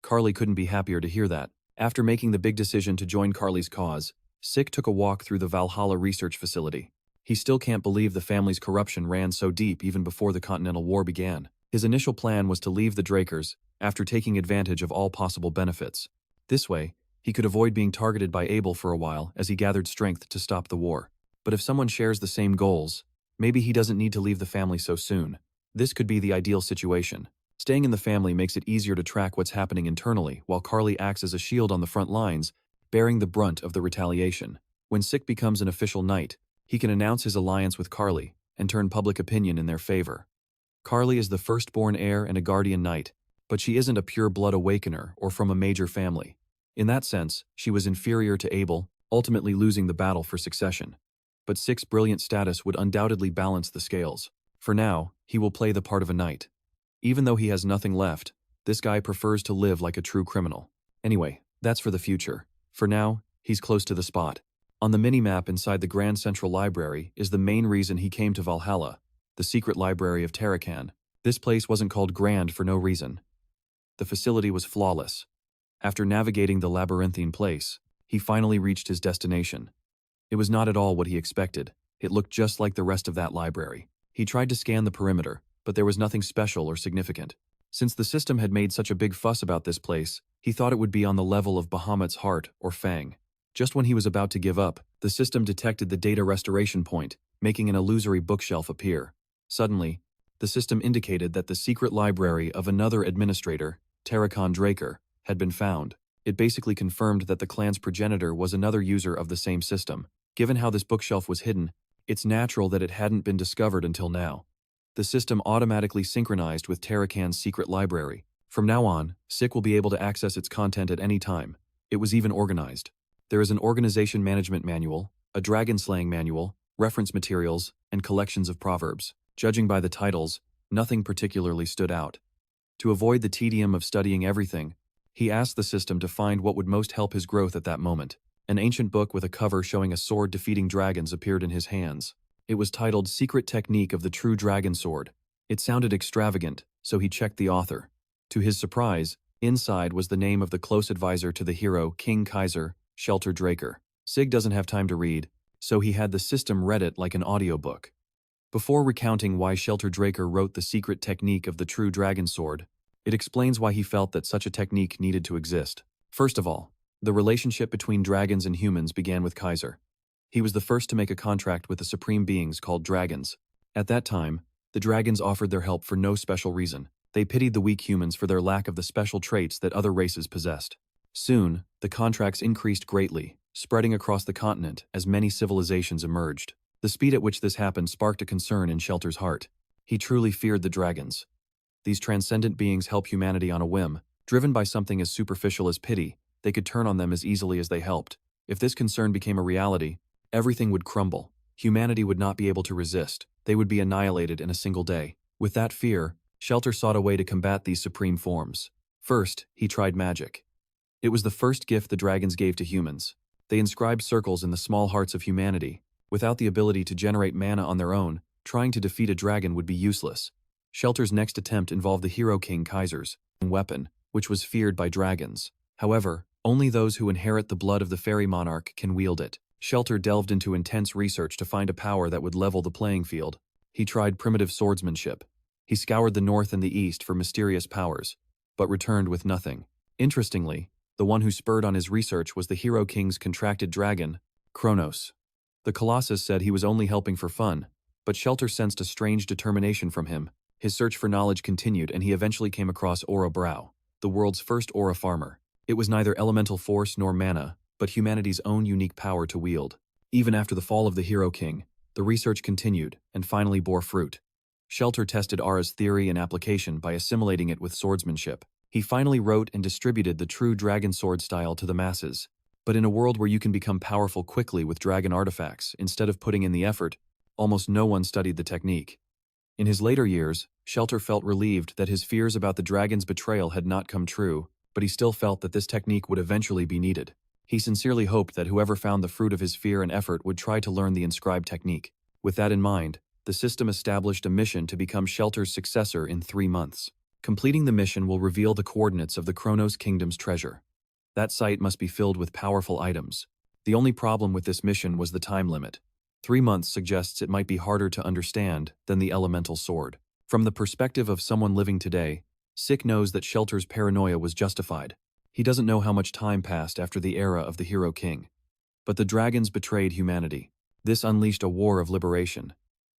Carly couldn't be happier to hear that. After making the big decision to join Carly's cause, Sik took a walk through the Valhalla research facility. He still can't believe the family's corruption ran so deep even before the Continental War began. His initial plan was to leave the Drakers, after taking advantage of all possible benefits. This way, he could avoid being targeted by Abel for a while as he gathered strength to stop the war. But if someone shares the same goals, maybe he doesn't need to leave the family so soon. This could be the ideal situation. Staying in the family makes it easier to track what's happening internally, while Carly acts as a shield on the front lines, bearing the brunt of the retaliation. When Sik becomes an official knight, he can announce his alliance with Carly and turn public opinion in their favor. Carly is the firstborn heir and a guardian knight, but she isn't a pure-blood awakener or from a major family. In that sense, she was inferior to Abel, ultimately losing the battle for succession. But Sik's brilliant status would undoubtedly balance the scales. For now, he will play the part of a knight. Even though he has nothing left, this guy prefers to live like a true criminal. Anyway, that's for the future. For now, he's close to the spot. On the mini-map inside the Grand Central Library is the main reason he came to Valhalla, the secret library of Terra. This place wasn't called Grand for no reason. The facility was flawless. After navigating the labyrinthine place, he finally reached his destination. It was not at all what he expected. It looked just like the rest of that library. He tried to scan the perimeter, but there was nothing special or significant. Since the system had made such a big fuss about this place, he thought it would be on the level of Bahamut's heart or Fang. Just when he was about to give up, the system detected the data restoration point, making an illusory bookshelf appear. Suddenly, the system indicated that the secret library of another administrator, Terra Draker, had been found. It basically confirmed that the clan's progenitor was another user of the same system. Given how this bookshelf was hidden, it's natural that it hadn't been discovered until now. The system automatically synchronized with Terracan's secret library. From now on, Sik will be able to access its content at any time. It was even organized. There is an organization management manual, a dragon slaying manual, reference materials, and collections of proverbs. Judging by the titles, nothing particularly stood out. To avoid the tedium of studying everything, he asked the system to find what would most help his growth at that moment. An ancient book with a cover showing a sword defeating dragons appeared in his hands. It was titled Secret Technique of the True Dragon Sword. It sounded extravagant, so he checked the author. To his surprise, inside was the name of the close advisor to the hero, King Kaiser, Shelter Draker. Sig doesn't have time to read, so he had the system read it like an audiobook. Before recounting why Shelter Draker wrote the secret technique of the true dragon sword, it explains why he felt that such a technique needed to exist. First of all, the relationship between dragons and humans began with Kaiser. He was the first to make a contract with the supreme beings called dragons. At that time, the dragons offered their help for no special reason. They pitied the weak humans for their lack of the special traits that other races possessed. Soon, the contracts increased greatly, spreading across the continent as many civilizations emerged. The speed at which this happened sparked a concern in Shelter's heart. He truly feared the dragons. These transcendent beings help humanity on a whim. Driven by something as superficial as pity, they could turn on them as easily as they helped. If this concern became a reality, everything would crumble. Humanity would not be able to resist. They would be annihilated in a single day. With that fear, Shelter sought a way to combat these supreme forms. First, he tried magic. It was the first gift the dragons gave to humans. They inscribed circles in the small hearts of humanity. Without the ability to generate mana on their own, trying to defeat a dragon would be useless. Shelter's next attempt involved the hero King Kaiser's weapon, which was feared by dragons. However, only those who inherit the blood of the fairy monarch can wield it. Shelter delved into intense research to find a power that would level the playing field. He tried primitive swordsmanship. He scoured the north and the east for mysterious powers, but returned with nothing. Interestingly, The one who spurred on his research was the Hero King's contracted dragon, Kronos. The Colossus said he was only helping for fun, but Shelter sensed a strange determination from him. His search for knowledge continued and he eventually came across Aura Brow, the world's first aura farmer. It was neither elemental force nor mana, but humanity's own unique power to wield. Even after the fall of the Hero King, the research continued and finally bore fruit. Shelter tested Aura's theory and application by assimilating it with swordsmanship. He finally wrote and distributed the true dragon sword style to the masses. But in a world where you can become powerful quickly with dragon artifacts instead of putting in the effort, almost no one studied the technique. In his later years, Shelter felt relieved that his fears about the dragon's betrayal had not come true, but he still felt that this technique would eventually be needed. He sincerely hoped that whoever found the fruit of his fear and effort would try to learn the inscribed technique. With that in mind, the system established a mission to become Shelter's successor in 3 months. Completing the mission will reveal the coordinates of the Kronos Kingdom's treasure. That site must be filled with powerful items. The only problem with this mission was the time limit. 3 months suggests it might be harder to understand than the elemental sword. From the perspective of someone living today, Sik knows that Shelter's paranoia was justified. He doesn't know how much time passed after the era of the Hero King. But the dragons betrayed humanity. This unleashed a war of liberation.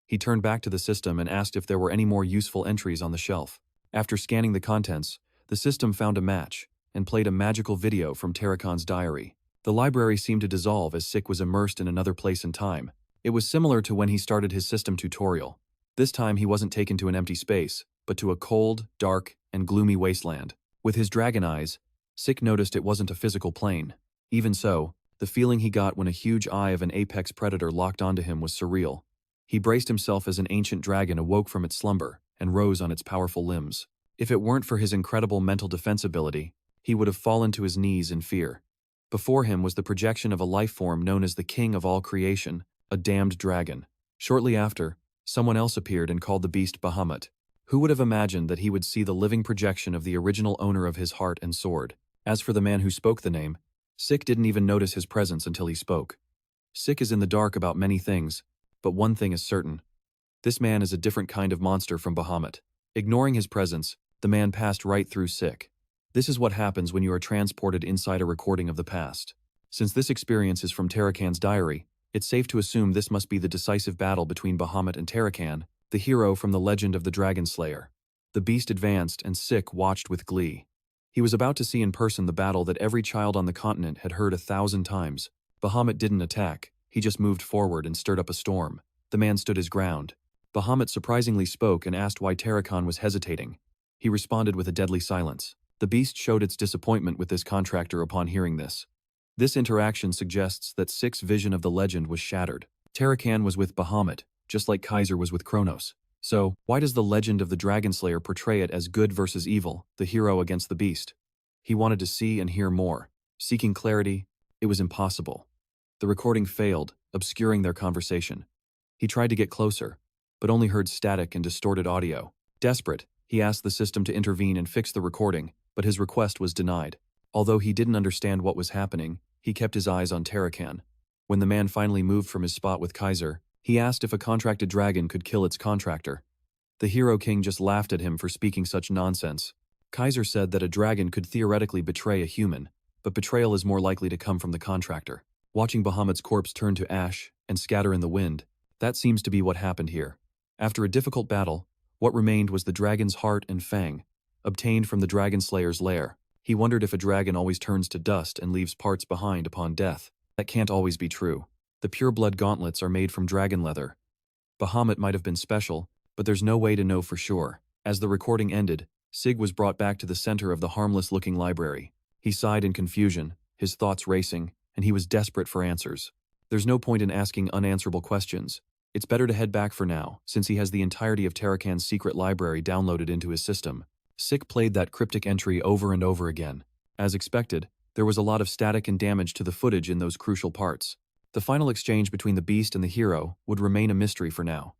He turned back to the system and asked if there were any more useful entries on the shelf. After scanning the contents, the system found a match and played a magical video from Terracon's diary. The library seemed to dissolve as Sik was immersed in another place and time. It was similar to when he started his system tutorial. This time he wasn't taken to an empty space, but to a cold, dark, and gloomy wasteland. With his dragon eyes, Sik noticed it wasn't a physical plane. Even so, the feeling he got when a huge eye of an apex predator locked onto him was surreal. He braced himself as an ancient dragon awoke from its slumber and rose on its powerful limbs. If it weren't for his incredible mental defense ability, he would have fallen to his knees in fear. Before him was the projection of a life form known as the King of all creation, a damned dragon. Shortly after, someone else appeared and called the beast Bahamut. Who would have imagined that he would see the living projection of the original owner of his heart and sword? As for the man who spoke the name, Sik didn't even notice his presence until he spoke. Sik is in the dark about many things, but one thing is certain. This man is a different kind of monster from Bahamut. Ignoring his presence, the man passed right through Sik. This is what happens when you are transported inside a recording of the past. Since this experience is from Terracon's diary, it's safe to assume this must be the decisive battle between Bahamut and Terracon, the hero from the legend of the Dragon Slayer. The beast advanced and Sik watched with glee. He was about to see in person the battle that every child on the continent had heard 1,000 times. Bahamut didn't attack, he just moved forward and stirred up a storm. The man stood his ground. Bahamut surprisingly spoke and asked why Terracon was hesitating. He responded with a deadly silence. The beast showed its disappointment with this contractor upon hearing this. This interaction suggests that Sik's vision of the legend was shattered. Terracon was with Bahamut, just like Kaiser was with Kronos. So, why does the legend of the Dragon Slayer portray it as good versus evil, the hero against the beast? He wanted to see and hear more. Seeking clarity, it was impossible. The recording failed, obscuring their conversation. He tried to get closer, but only heard static and distorted audio. Desperate, he asked the system to intervene and fix the recording, but his request was denied. Although he didn't understand what was happening, he kept his eyes on Terracan. When the man finally moved from his spot with Kaiser, he asked if a contracted dragon could kill its contractor. The Hero King just laughed at him for speaking such nonsense. Kaiser said that a dragon could theoretically betray a human, but betrayal is more likely to come from the contractor. Watching Bahamut's corpse turn to ash and scatter in the wind, that seems to be what happened here. After a difficult battle, what remained was the dragon's heart and fang, obtained from the Dragon Slayer's lair. He wondered if a dragon always turns to dust and leaves parts behind upon death. That can't always be true. The pure-blood gauntlets are made from dragon leather. Bahamut might have been special, but there's no way to know for sure. As the recording ended, Sig was brought back to the center of the harmless-looking library. He sighed in confusion, his thoughts racing, and he was desperate for answers. There's no point in asking unanswerable questions. It's better to head back for now, since he has the entirety of Terracan's secret library downloaded into his system. Sik played that cryptic entry over and over again. As expected, there was a lot of static and damage to the footage in those crucial parts. The final exchange between the beast and the hero would remain a mystery for now.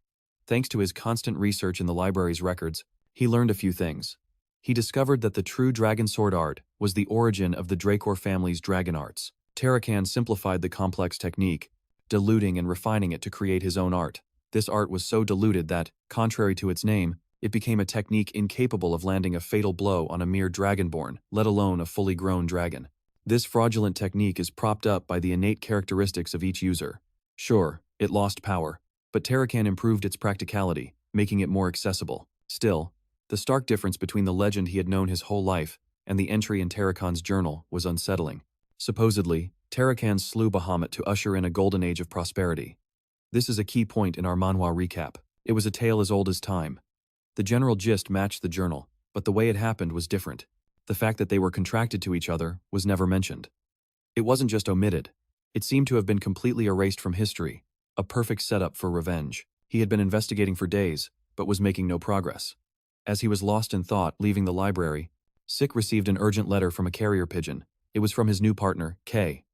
Thanks to his constant research in the library's records, he learned a few things. He discovered that the true dragon sword art was the origin of the Draker family's dragon arts. Terracan simplified the complex technique, diluting and refining it to create his own art. This art was so diluted that, contrary to its name, it became a technique incapable of landing a fatal blow on a mere dragonborn, let alone a fully grown dragon. This fraudulent technique is propped up by the innate characteristics of each user. Sure, it lost power, but Terracan improved its practicality, making it more accessible. Still, the stark difference between the legend he had known his whole life and the entry in Terracan's journal was unsettling. Supposedly, Terracan slew Bahamut to usher in a golden age of prosperity. This is a key point in our Manhwa recap. It was a tale as old as time. The general gist matched the journal, but the way it happened was different. The fact that they were contracted to each other was never mentioned. It wasn't just omitted. It seemed to have been completely erased from history, a perfect setup for revenge. He had been investigating for days, but was making no progress. As he was lost in thought, leaving the library, Sik received an urgent letter from a carrier pigeon. It was from his new partner, Kay.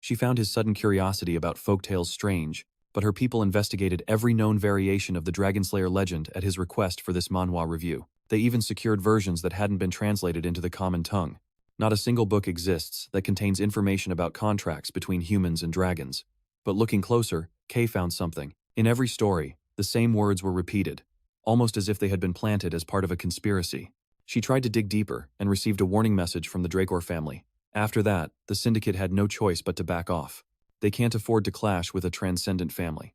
She found his sudden curiosity about folktales strange, but her people investigated every known variation of the Dragonslayer legend at his request for this manhwa review. They even secured versions that hadn't been translated into the common tongue. Not a single book exists that contains information about contracts between humans and dragons. But looking closer, Kay found something. In every story, the same words were repeated, almost as if they had been planted as part of a conspiracy. She tried to dig deeper and received a warning message from the Draker family. After that, the syndicate had no choice but to back off. They can't afford to clash with a transcendent family.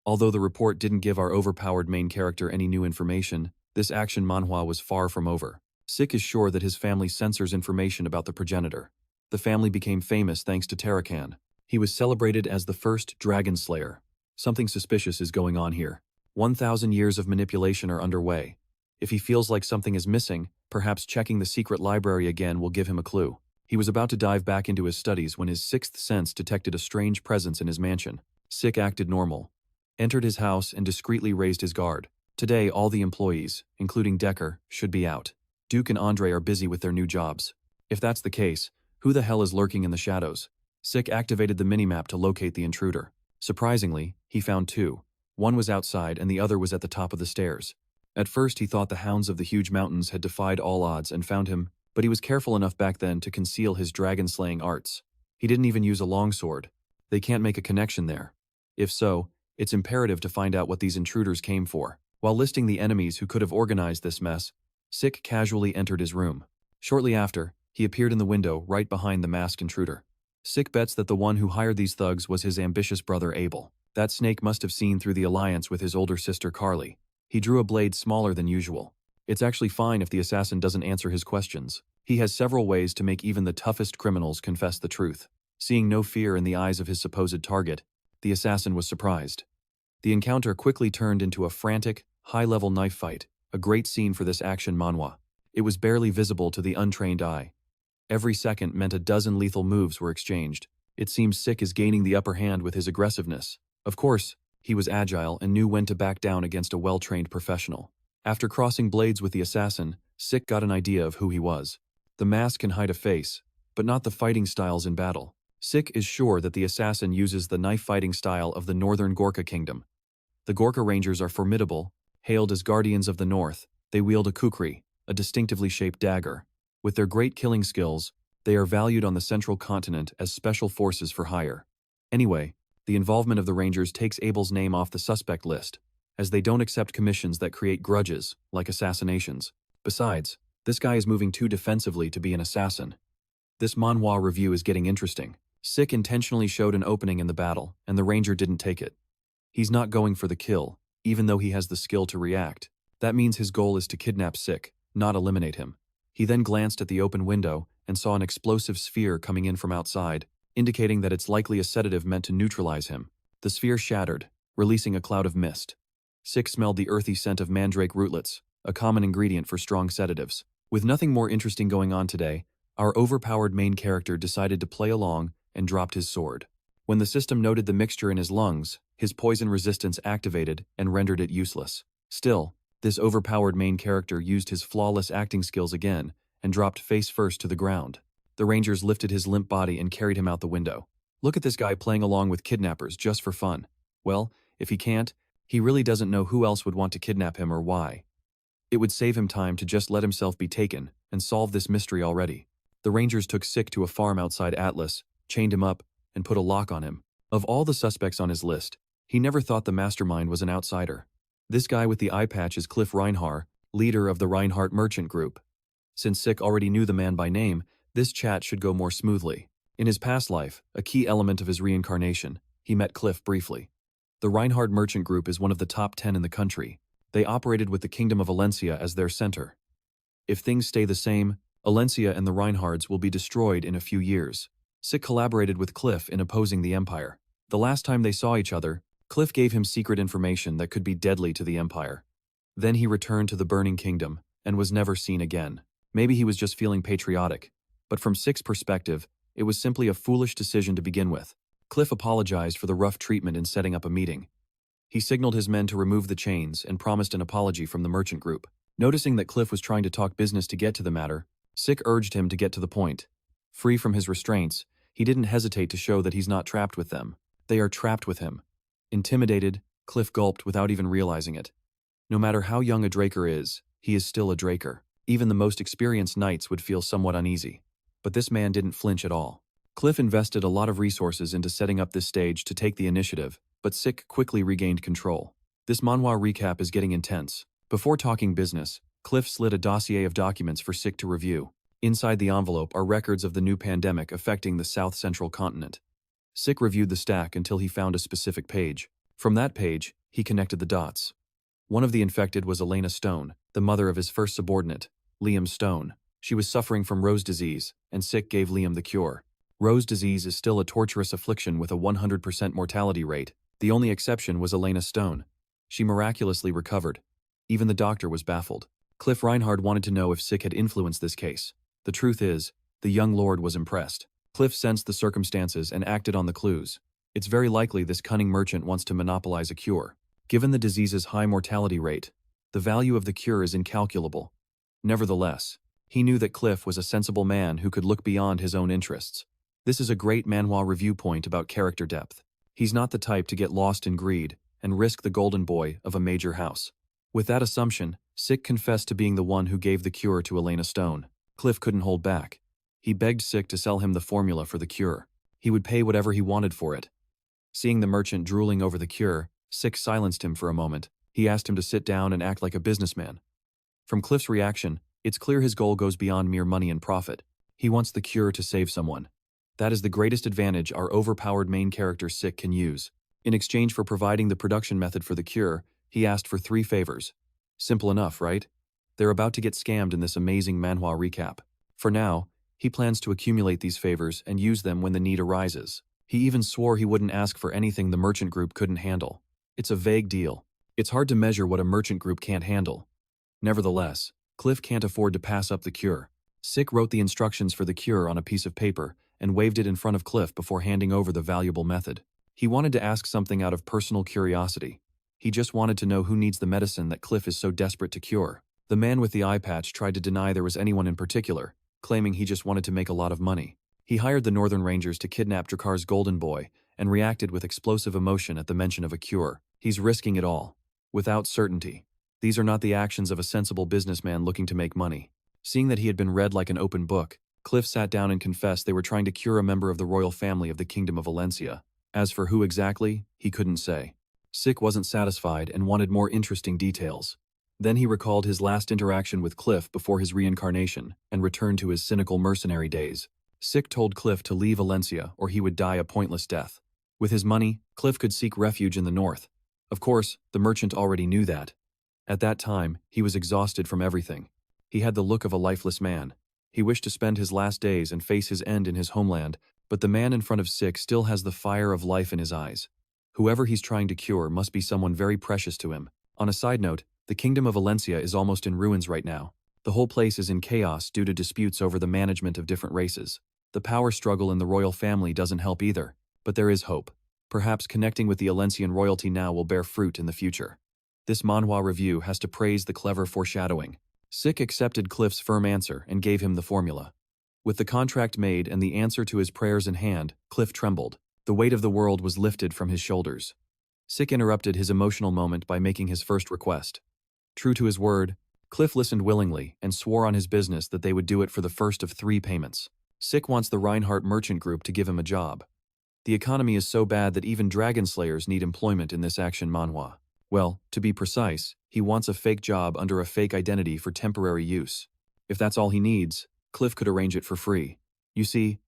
Although the report didn't give our overpowered main character any new information, this action manhwa was far from over. Sik is sure that his family censors information about the progenitor. The family became famous thanks to Terracan. He was celebrated as the first dragon slayer. Something suspicious is going on here. 1,000 years of manipulation are underway. If he feels like something is missing, perhaps checking the secret library again will give him a clue. He was about to dive back into his studies when his sixth sense detected a strange presence in his mansion. Sik acted normal, entered his house and discreetly raised his guard. Today, all the employees, including Decker, should be out. Duke and Andre are busy with their new jobs. If that's the case, who the hell is lurking in the shadows? Sik activated the minimap to locate the intruder. Surprisingly, he found two. One was outside and the other was at the top of the stairs. At first he thought the hounds of the huge mountains had defied all odds and found him, but he was careful enough back then to conceal his dragon-slaying arts. He didn't even use a longsword. They can't make a connection there. If so, it's imperative to find out what these intruders came for. While listing the enemies who could have organized this mess, Sik casually entered his room. Shortly after, he appeared in the window right behind the masked intruder. Sik bets that the one who hired these thugs was his ambitious brother Abel. That snake must have seen through the alliance with his older sister Carly. He drew a blade smaller than usual. It's actually fine if the assassin doesn't answer his questions. He has several ways to make even the toughest criminals confess the truth. Seeing no fear in the eyes of his supposed target, the assassin was surprised. The encounter quickly turned into a frantic, high-level knife fight, a great scene for this action manhwa. It was barely visible to the untrained eye. Every second meant a dozen lethal moves were exchanged. It seems Sik is gaining the upper hand with his aggressiveness. Of course, he was agile and knew when to back down against a well-trained professional. After crossing blades with the assassin, Sik got an idea of who he was. The mask can hide a face, but not the fighting styles in battle. Sik is sure that the assassin uses the knife fighting style of the Northern Gorka Kingdom. The Gorka Rangers are formidable. Hailed as guardians of the North, they wield a kukri, a distinctively shaped dagger. With their great killing skills, they are valued on the central continent as special forces for hire. Anyway, the involvement of the Rangers takes Abel's name off the suspect list, as they don't accept commissions that create grudges, like assassinations. Besides, this guy is moving too defensively to be an assassin. This manhwa review is getting interesting. Sik intentionally showed an opening in the battle, and the Ranger didn't take it. He's not going for the kill, even though he has the skill to react. That means his goal is to kidnap Sik, not eliminate him. He then glanced at the open window and saw an explosive sphere coming in from outside, indicating that it's likely a sedative meant to neutralize him. The sphere shattered, releasing a cloud of mist. Sik smelled the earthy scent of mandrake rootlets, a common ingredient for strong sedatives. With nothing more interesting going on today, our overpowered main character decided to play along and dropped his sword. When the system noted the mixture in his lungs, his poison resistance activated and rendered it useless. Still, this overpowered main character used his flawless acting skills again and dropped face first to the ground. The Rangers lifted his limp body and carried him out the window. Look at this guy playing along with kidnappers just for fun. Well, if he can't, he really doesn't know who else would want to kidnap him or why. It would save him time to just let himself be taken and solve this mystery already. The Rangers took Sik to a farm outside Atlas, chained him up, and put a lock on him. Of all the suspects on his list, he never thought the mastermind was an outsider. This guy with the eye patch is Cliff Reinhardt, leader of the Reinhardt Merchant Group. Since Sik already knew the man by name, this chat should go more smoothly. In his past life, a key element of his reincarnation, he met Cliff briefly. The Reinhard Merchant Group is one of the top 10 in the country. They operated with the Kingdom of Valencia as their center. If things stay the same, Valencia and the Reinhards will be destroyed in a few years. Sik collaborated with Cliff in opposing the Empire. The last time they saw each other, Cliff gave him secret information that could be deadly to the Empire. Then he returned to the Burning Kingdom and was never seen again. Maybe he was just feeling patriotic, but from Sik's perspective, it was simply a foolish decision to begin with. Cliff apologized for the rough treatment in setting up a meeting. He signaled his men to remove the chains and promised an apology from the merchant group. Noticing that Cliff was trying to talk business to get to the matter, Sik urged him to get to the point. Free from his restraints, he didn't hesitate to show that he's not trapped with them. They are trapped with him. Intimidated, Cliff gulped without even realizing it. No matter how young a Draker is, he is still a Draker. Even the most experienced knights would feel somewhat uneasy. But this man didn't flinch at all. Cliff invested a lot of resources into setting up this stage to take the initiative, but Sik quickly regained control. This Manhwa recap is getting intense. Before talking business, Cliff slid a dossier of documents for Sik to review. Inside the envelope are records of the new pandemic affecting the South Central continent. Sik reviewed the stack until he found a specific page. From that page, he connected the dots. One of the infected was Elena Stone, the mother of his first subordinate, Liam Stone. She was suffering from Rose disease, and Sik gave Liam the cure. Rose disease is still a torturous affliction with a 100% mortality rate. The only exception was Elena Stone. She miraculously recovered. Even the doctor was baffled. Cliff Reinhard wanted to know if Sik had influenced this case. The truth is, the young lord was impressed. Cliff sensed the circumstances and acted on the clues. It's very likely this cunning merchant wants to monopolize a cure. Given the disease's high mortality rate, the value of the cure is incalculable. Nevertheless, he knew that Cliff was a sensible man who could look beyond his own interests. This is a great Manhwa review point about character depth. He's not the type to get lost in greed and risk the golden boy of a major house. With that assumption, Sik confessed to being the one who gave the cure to Elena Stone. Cliff couldn't hold back. He begged Sik to sell him the formula for the cure. He would pay whatever he wanted for it. Seeing the merchant drooling over the cure, Sik silenced him for a moment. He asked him to sit down and act like a businessman. From Cliff's reaction, it's clear his goal goes beyond mere money and profit. He wants the cure to save someone. That is the greatest advantage our overpowered main character Sik can use. In exchange for providing the production method for the cure, he asked for 3 favors. Simple enough, right? They're about to get scammed in this amazing Manhwa recap. For now, he plans to accumulate these favors and use them when the need arises. He even swore he wouldn't ask for anything the merchant group couldn't handle. It's a vague deal. It's hard to measure what a merchant group can't handle. Nevertheless, Cliff can't afford to pass up the cure. Sik wrote the instructions for the cure on a piece of paper and waved it in front of Cliff before handing over the valuable method. He wanted to ask something out of personal curiosity. He just wanted to know who needs the medicine that Cliff is so desperate to cure. The man with the eye patch tried to deny there was anyone in particular, claiming he just wanted to make a lot of money. He hired the Northern Rangers to kidnap Drakar's golden boy and reacted with explosive emotion at the mention of a cure. He's risking it all. Without certainty. These are not the actions of a sensible businessman looking to make money. Seeing that he had been read like an open book, Cliff sat down and confessed they were trying to cure a member of the royal family of the Kingdom of Valencia. As for who exactly, he couldn't say. Sik wasn't satisfied and wanted more interesting details. Then he recalled his last interaction with Cliff before his reincarnation and returned to his cynical mercenary days. Sik told Cliff to leave Valencia or he would die a pointless death. With his money, Cliff could seek refuge in the north. Of course, the merchant already knew that. At that time, he was exhausted from everything. He had the look of a lifeless man. He wished to spend his last days and face his end in his homeland, but the man in front of Sik still has the fire of life in his eyes. Whoever he's trying to cure must be someone very precious to him. On a side note, the Kingdom of Valencia is almost in ruins right now. The whole place is in chaos due to disputes over the management of different races. The power struggle in the royal family doesn't help either, but there is hope. Perhaps connecting with the Valencian royalty now will bear fruit in the future. This Manhwa review has to praise the clever foreshadowing. Sik accepted Cliff's firm answer and gave him the formula. With the contract made and the answer to his prayers in hand, Cliff trembled. The weight of the world was lifted from his shoulders. Sik interrupted his emotional moment by making his first request. True to his word, Cliff listened willingly and swore on his business that they would do it for the first of 3 payments. Sik wants the Reinhardt Merchant Group to give him a job. The economy is so bad that even dragon slayers need employment in this action manhwa. Well, to be precise, he wants a fake job under a fake identity for temporary use. If that's all he needs, Cliff could arrange it for free. You see,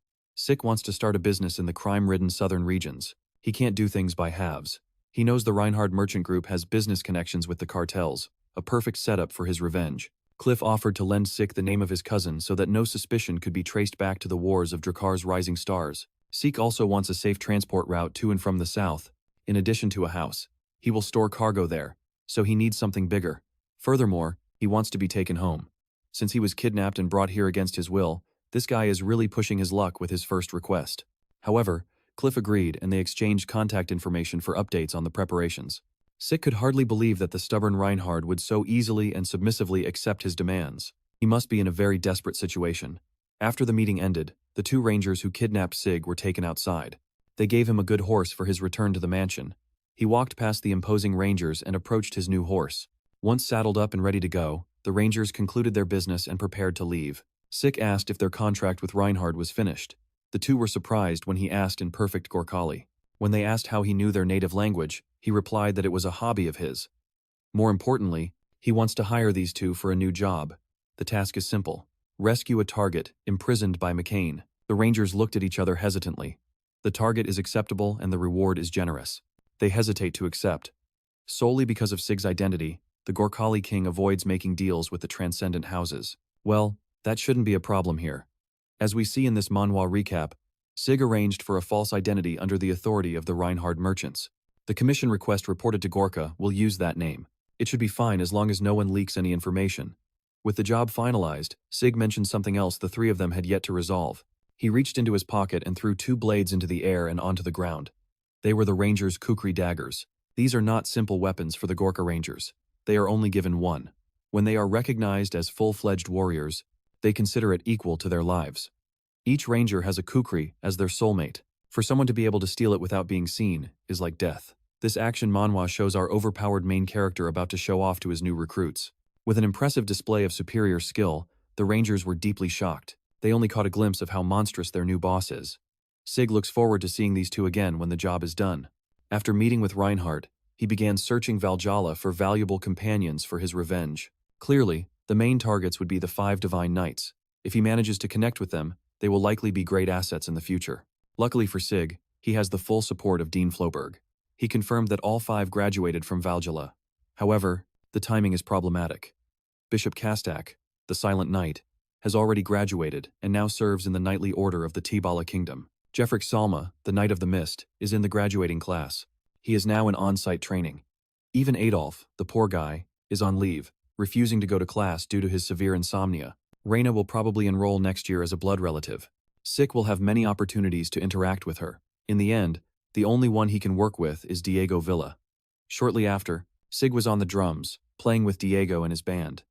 Sik wants to start a business in the crime-ridden southern regions. He can't do things by halves. He knows the Reinhard merchant group has business connections with the cartels, a perfect setup for his revenge. Cliff offered to lend Sik the name of his cousin so that no suspicion could be traced back to the wars of Drakar's rising stars. Sik also wants a safe transport route to and from the south, in addition to a house. He will store cargo there, so he needs something bigger. Furthermore, he wants to be taken home. Since he was kidnapped and brought here against his will, this guy is really pushing his luck with his first request. However, Cliff agreed and they exchanged contact information for updates on the preparations. Sik could hardly believe that the stubborn Reinhard would so easily and submissively accept his demands. He must be in a very desperate situation. After the meeting ended, the two rangers who kidnapped Sig were taken outside. They gave him a good horse for his return to the mansion. He walked past the imposing rangers and approached his new horse. Once saddled up and ready to go, the rangers concluded their business and prepared to leave. Sik asked if their contract with Reinhard was finished. The two were surprised when he asked in perfect Gorkali. When they asked how he knew their native language, he replied that it was a hobby of his. More importantly, he wants to hire these two for a new job. The task is simple. Rescue a target imprisoned by McCain. The rangers looked at each other hesitantly. The target is acceptable and the reward is generous. They hesitate to accept. Solely because of Sig's identity, the Gorkali king avoids making deals with the transcendent houses. Well, that shouldn't be a problem here. As we see in this Manhwa recap, Sig arranged for a false identity under the authority of the Reinhard merchants. The commission request reported to Gorka will use that name. It should be fine as long as no one leaks any information. With the job finalized, Sig mentioned something else the three of them had yet to resolve. He reached into his pocket and threw two blades into the air and onto the ground. They were the Rangers' kukri daggers. These are not simple weapons for the Gorka Rangers. They are only given one. When they are recognized as full-fledged warriors, they consider it equal to their lives. Each ranger has a kukri as their soulmate. For someone to be able to steal it without being seen is like death. This action manhwa shows our overpowered main character about to show off to his new recruits. With an impressive display of superior skill, the rangers were deeply shocked. They only caught a glimpse of how monstrous their new boss is. Sig looks forward to seeing these two again when the job is done. After meeting with Reinhard, he began searching Valhalla for valuable companions for his revenge. Clearly, the main targets would be the 5 Divine Knights. If he manages to connect with them, they will likely be great assets in the future. Luckily for Sig, he has the full support of Dean Floberg. He confirmed that all 5 graduated from Valhalla. However, the timing is problematic. Bishop Kastak, the Silent Knight, has already graduated and now serves in the knightly order of the Tibala Kingdom. Jeffrick Salma, the Knight of the Mist, is in the graduating class. He is now in on-site training. Even Adolf, the poor guy, is on leave, refusing to go to class due to his severe insomnia. Reyna will probably enroll next year as a blood relative. Sik will have many opportunities to interact with her. In the end, the only one he can work with is Diego Villa. Shortly after, Sig was on the drums, playing with Diego and his band.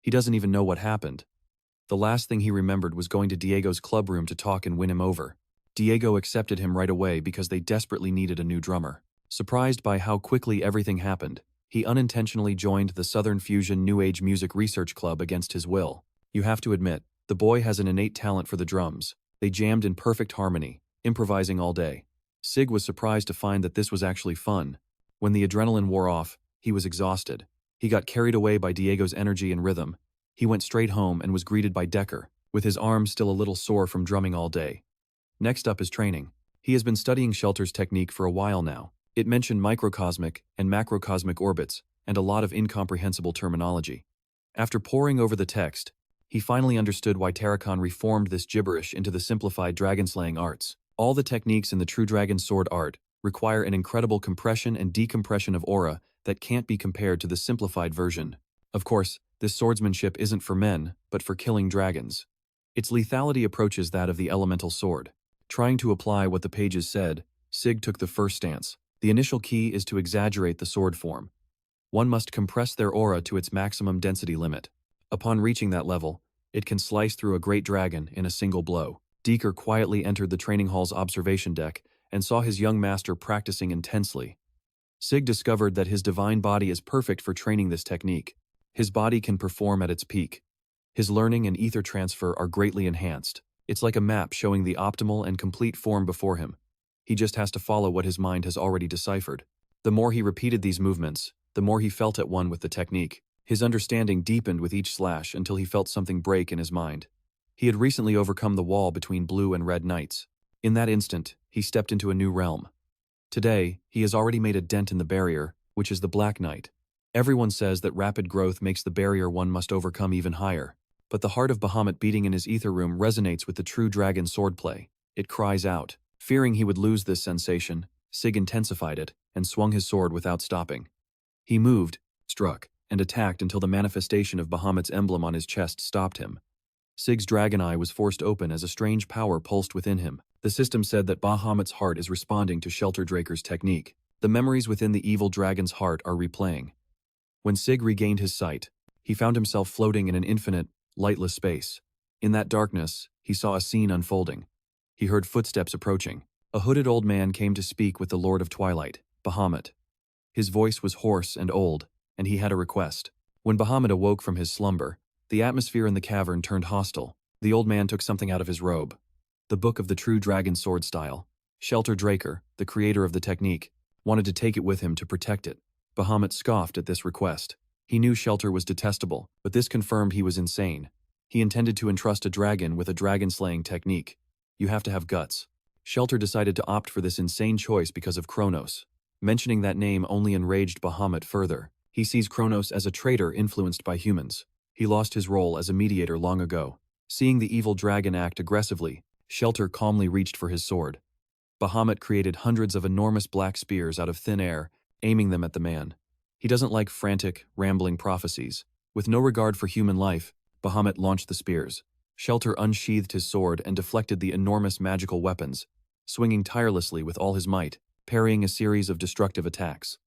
He doesn't even know what happened. The last thing he remembered was going to Diego's club room to talk and win him over. Diego accepted him right away because they desperately needed a new drummer. Surprised by how quickly everything happened, he unintentionally joined the Southern Fusion New Age Music Research Club against his will. You have to admit, the boy has an innate talent for the drums. They jammed in perfect harmony, improvising all day. Sig was surprised to find that this was actually fun. When the adrenaline wore off, he was exhausted. He got carried away by Diego's energy and rhythm. He went straight home and was greeted by Decker, with his arms still a little sore from drumming all day. Next up is training. He has been studying Shelter's technique for a while now. It mentioned microcosmic and macrocosmic orbits, and a lot of incomprehensible terminology. After poring over the text, he finally understood why Terrakhan reformed this gibberish into the simplified dragon-slaying arts. All the techniques in the True Dragon Sword art require an incredible compression and decompression of aura that can't be compared to the simplified version. Of course, this swordsmanship isn't for men, but for killing dragons. Its lethality approaches that of the elemental sword. Trying to apply what the pages said, Sig took the first stance. The initial key is to exaggerate the sword form. One must compress their aura to its maximum density limit. Upon reaching that level, it can slice through a great dragon in a single blow. Draker quietly entered the training hall's observation deck and saw his young master practicing intensely. Sig discovered that his divine body is perfect for training this technique. His body can perform at its peak. His learning and ether transfer are greatly enhanced. It's like a map showing the optimal and complete form before him. He just has to follow what his mind has already deciphered. The more he repeated these movements, the more he felt at one with the technique. His understanding deepened with each slash until he felt something break in his mind. He had recently overcome the wall between blue and red knights. In that instant, he stepped into a new realm. Today, he has already made a dent in the barrier, which is the Black Knight. Everyone says that rapid growth makes the barrier one must overcome even higher. But the heart of Bahamut beating in his ether room resonates with the true dragon swordplay. It cries out. Fearing he would lose this sensation, Sig intensified it and swung his sword without stopping. He moved, struck, and attacked until the manifestation of Bahamut's emblem on his chest stopped him. Sig's dragon eye was forced open as a strange power pulsed within him. The system said that Bahamut's heart is responding to Shelter Draker's technique. The memories within the evil dragon's heart are replaying. When Sig regained his sight, he found himself floating in an infinite, lightless space. In that darkness, he saw a scene unfolding. He heard footsteps approaching. A hooded old man came to speak with the Lord of Twilight, Bahamut. His voice was hoarse and old, and he had a request. When Bahamut awoke from his slumber, the atmosphere in the cavern turned hostile. The old man took something out of his robe. The book of the true dragon sword style. Shelter Draker, the creator of the technique, wanted to take it with him to protect it. Bahamut scoffed at this request. He knew Shelter was detestable, but this confirmed he was insane. He intended to entrust a dragon with a dragon-slaying technique. You have to have guts. Shelter decided to opt for this insane choice because of Kronos. Mentioning that name only enraged Bahamut further. He sees Kronos as a traitor influenced by humans. He lost his role as a mediator long ago. Seeing the evil dragon act aggressively, Shelter calmly reached for his sword. Bahamut created hundreds of enormous black spears out of thin air, aiming them at the man. He doesn't like frantic, rambling prophecies. With no regard for human life, Bahamut launched the spears. Shelter unsheathed his sword and deflected the enormous magical weapons, swinging tirelessly with all his might, parrying a series of destructive attacks.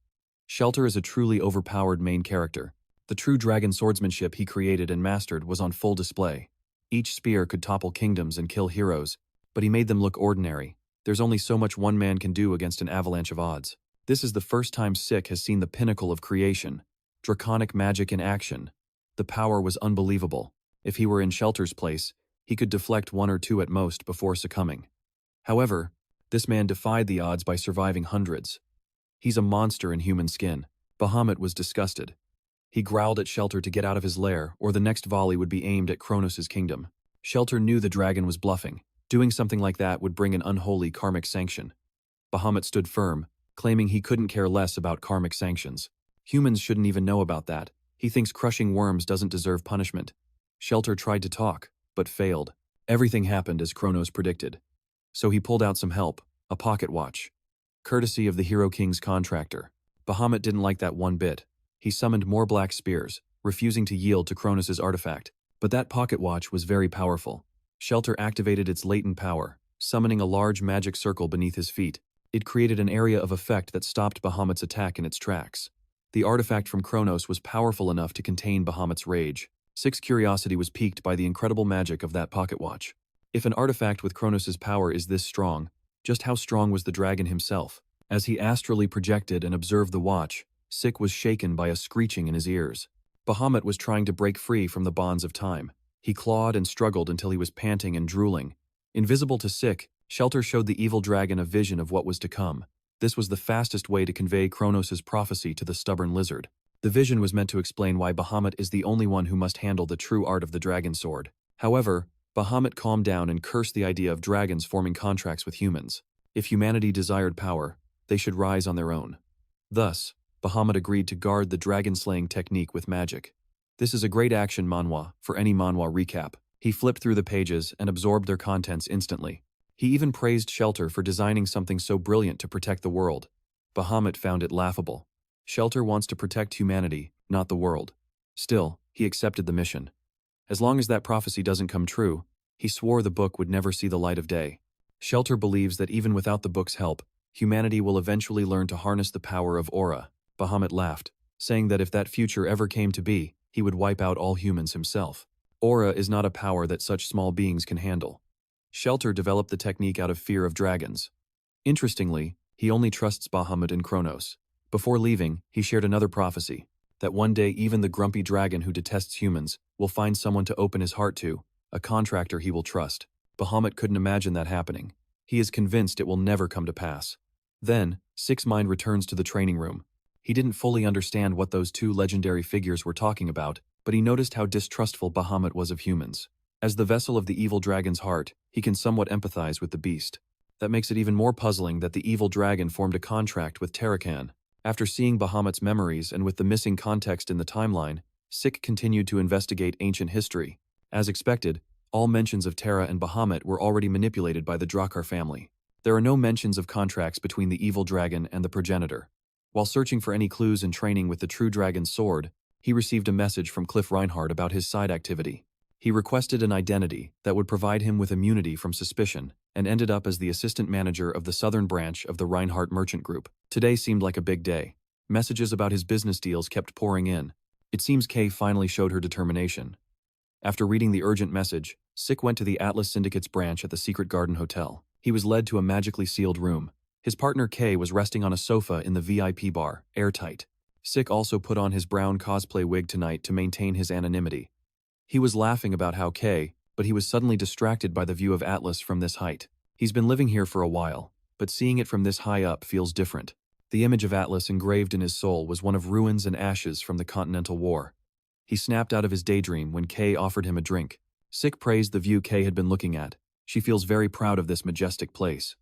Shelter is a truly overpowered main character. The true dragon swordsmanship he created and mastered was on full display. Each spear could topple kingdoms and kill heroes, but he made them look ordinary. There's only so much one man can do against an avalanche of odds. This is the first time Sik has seen the pinnacle of creation. Draconic magic in action. The power was unbelievable. If he were in Shelter's place, he could deflect one or two at most before succumbing. However, this man defied the odds by surviving hundreds. He's a monster in human skin. Bahamut was disgusted. He growled at Shelter to get out of his lair, or the next volley would be aimed at Kronos' kingdom. Shelter knew the dragon was bluffing. Doing something like that would bring an unholy karmic sanction. Bahamut stood firm, claiming he couldn't care less about karmic sanctions. Humans shouldn't even know about that. He thinks crushing worms doesn't deserve punishment. Shelter tried to talk, but failed. Everything happened as Kronos predicted. So he pulled out some help, a pocket watch. Courtesy of the Hero King's contractor. Bahamut didn't like that one bit. He summoned more black spears, refusing to yield to Kronos' artifact. But that pocket watch was very powerful. Shelter activated its latent power, summoning a large magic circle beneath his feet. It created an area of effect that stopped Bahamut's attack in its tracks. The artifact from Kronos was powerful enough to contain Bahamut's rage. Sik's curiosity was piqued by the incredible magic of that pocket watch. If an artifact with Kronos' power is this strong, just how strong was the dragon himself? As he astrally projected and observed the watch, Sik was shaken by a screeching in his ears. Bahamut was trying to break free from the bonds of time. He clawed and struggled until he was panting and drooling. Invisible to Sik, Shelter showed the evil dragon a vision of what was to come. This was the fastest way to convey Kronos' prophecy to the stubborn lizard. The vision was meant to explain why Bahamut is the only one who must handle the true art of the dragon sword. However, Bahamut calmed down and cursed the idea of dragons forming contracts with humans. If humanity desired power, they should rise on their own. Thus, Bahamut agreed to guard the dragon-slaying technique with magic. This is a great action manhwa for any manhwa recap. He flipped through the pages and absorbed their contents instantly. He even praised Shelter for designing something so brilliant to protect the world. Bahamut found it laughable. Shelter wants to protect humanity, not the world. Still, he accepted the mission. As long as that prophecy doesn't come true, he swore the book would never see the light of day. Shelter believes that even without the book's help, humanity will eventually learn to harness the power of aura. Bahamut laughed, saying that if that future ever came to be, he would wipe out all humans himself. Aura is not a power that such small beings can handle. Shelter developed the technique out of fear of dragons. Interestingly, he only trusts Bahamut and Kronos. Before leaving, he shared another prophecy, that one day even the grumpy dragon who detests humans will find someone to open his heart to, a contractor he will trust. Bahamut couldn't imagine that happening. He is convinced it will never come to pass. Then, Sik's mind returns to the training room. He didn't fully understand what those two legendary figures were talking about, but he noticed how distrustful Bahamut was of humans. As the vessel of the evil dragon's heart, he can somewhat empathize with the beast. That makes it even more puzzling that the evil dragon formed a contract with Terra. After seeing Bahamut's memories and with the missing context in the timeline, Sik continued to investigate ancient history. As expected, all mentions of Terra and Bahamut were already manipulated by the Draker family. There are no mentions of contracts between the evil dragon and the progenitor. While searching for any clues in training with the true dragon's sword, he received a message from Cliff Reinhardt about his side activity. He requested an identity that would provide him with immunity from suspicion, and ended up as the assistant manager of the southern branch of the Reinhardt Merchant Group. Today seemed like a big day. Messages about his business deals kept pouring in. It seems Kay finally showed her determination. After reading the urgent message, Sik went to the Atlas Syndicate's branch at the Secret Garden Hotel. He was led to a magically sealed room. His partner Kay was resting on a sofa in the VIP bar, airtight. Sik also put on his brown cosplay wig tonight to maintain his anonymity. He was laughing about how Kay, but he was suddenly distracted by the view of Atlas from this height. He's been living here for a while, but seeing it from this high up feels different. The image of Atlas engraved in his soul was one of ruins and ashes from the Continental War. He snapped out of his daydream when Kay offered him a drink. Sik praised the view Kay had been looking at. She feels very proud of this majestic place.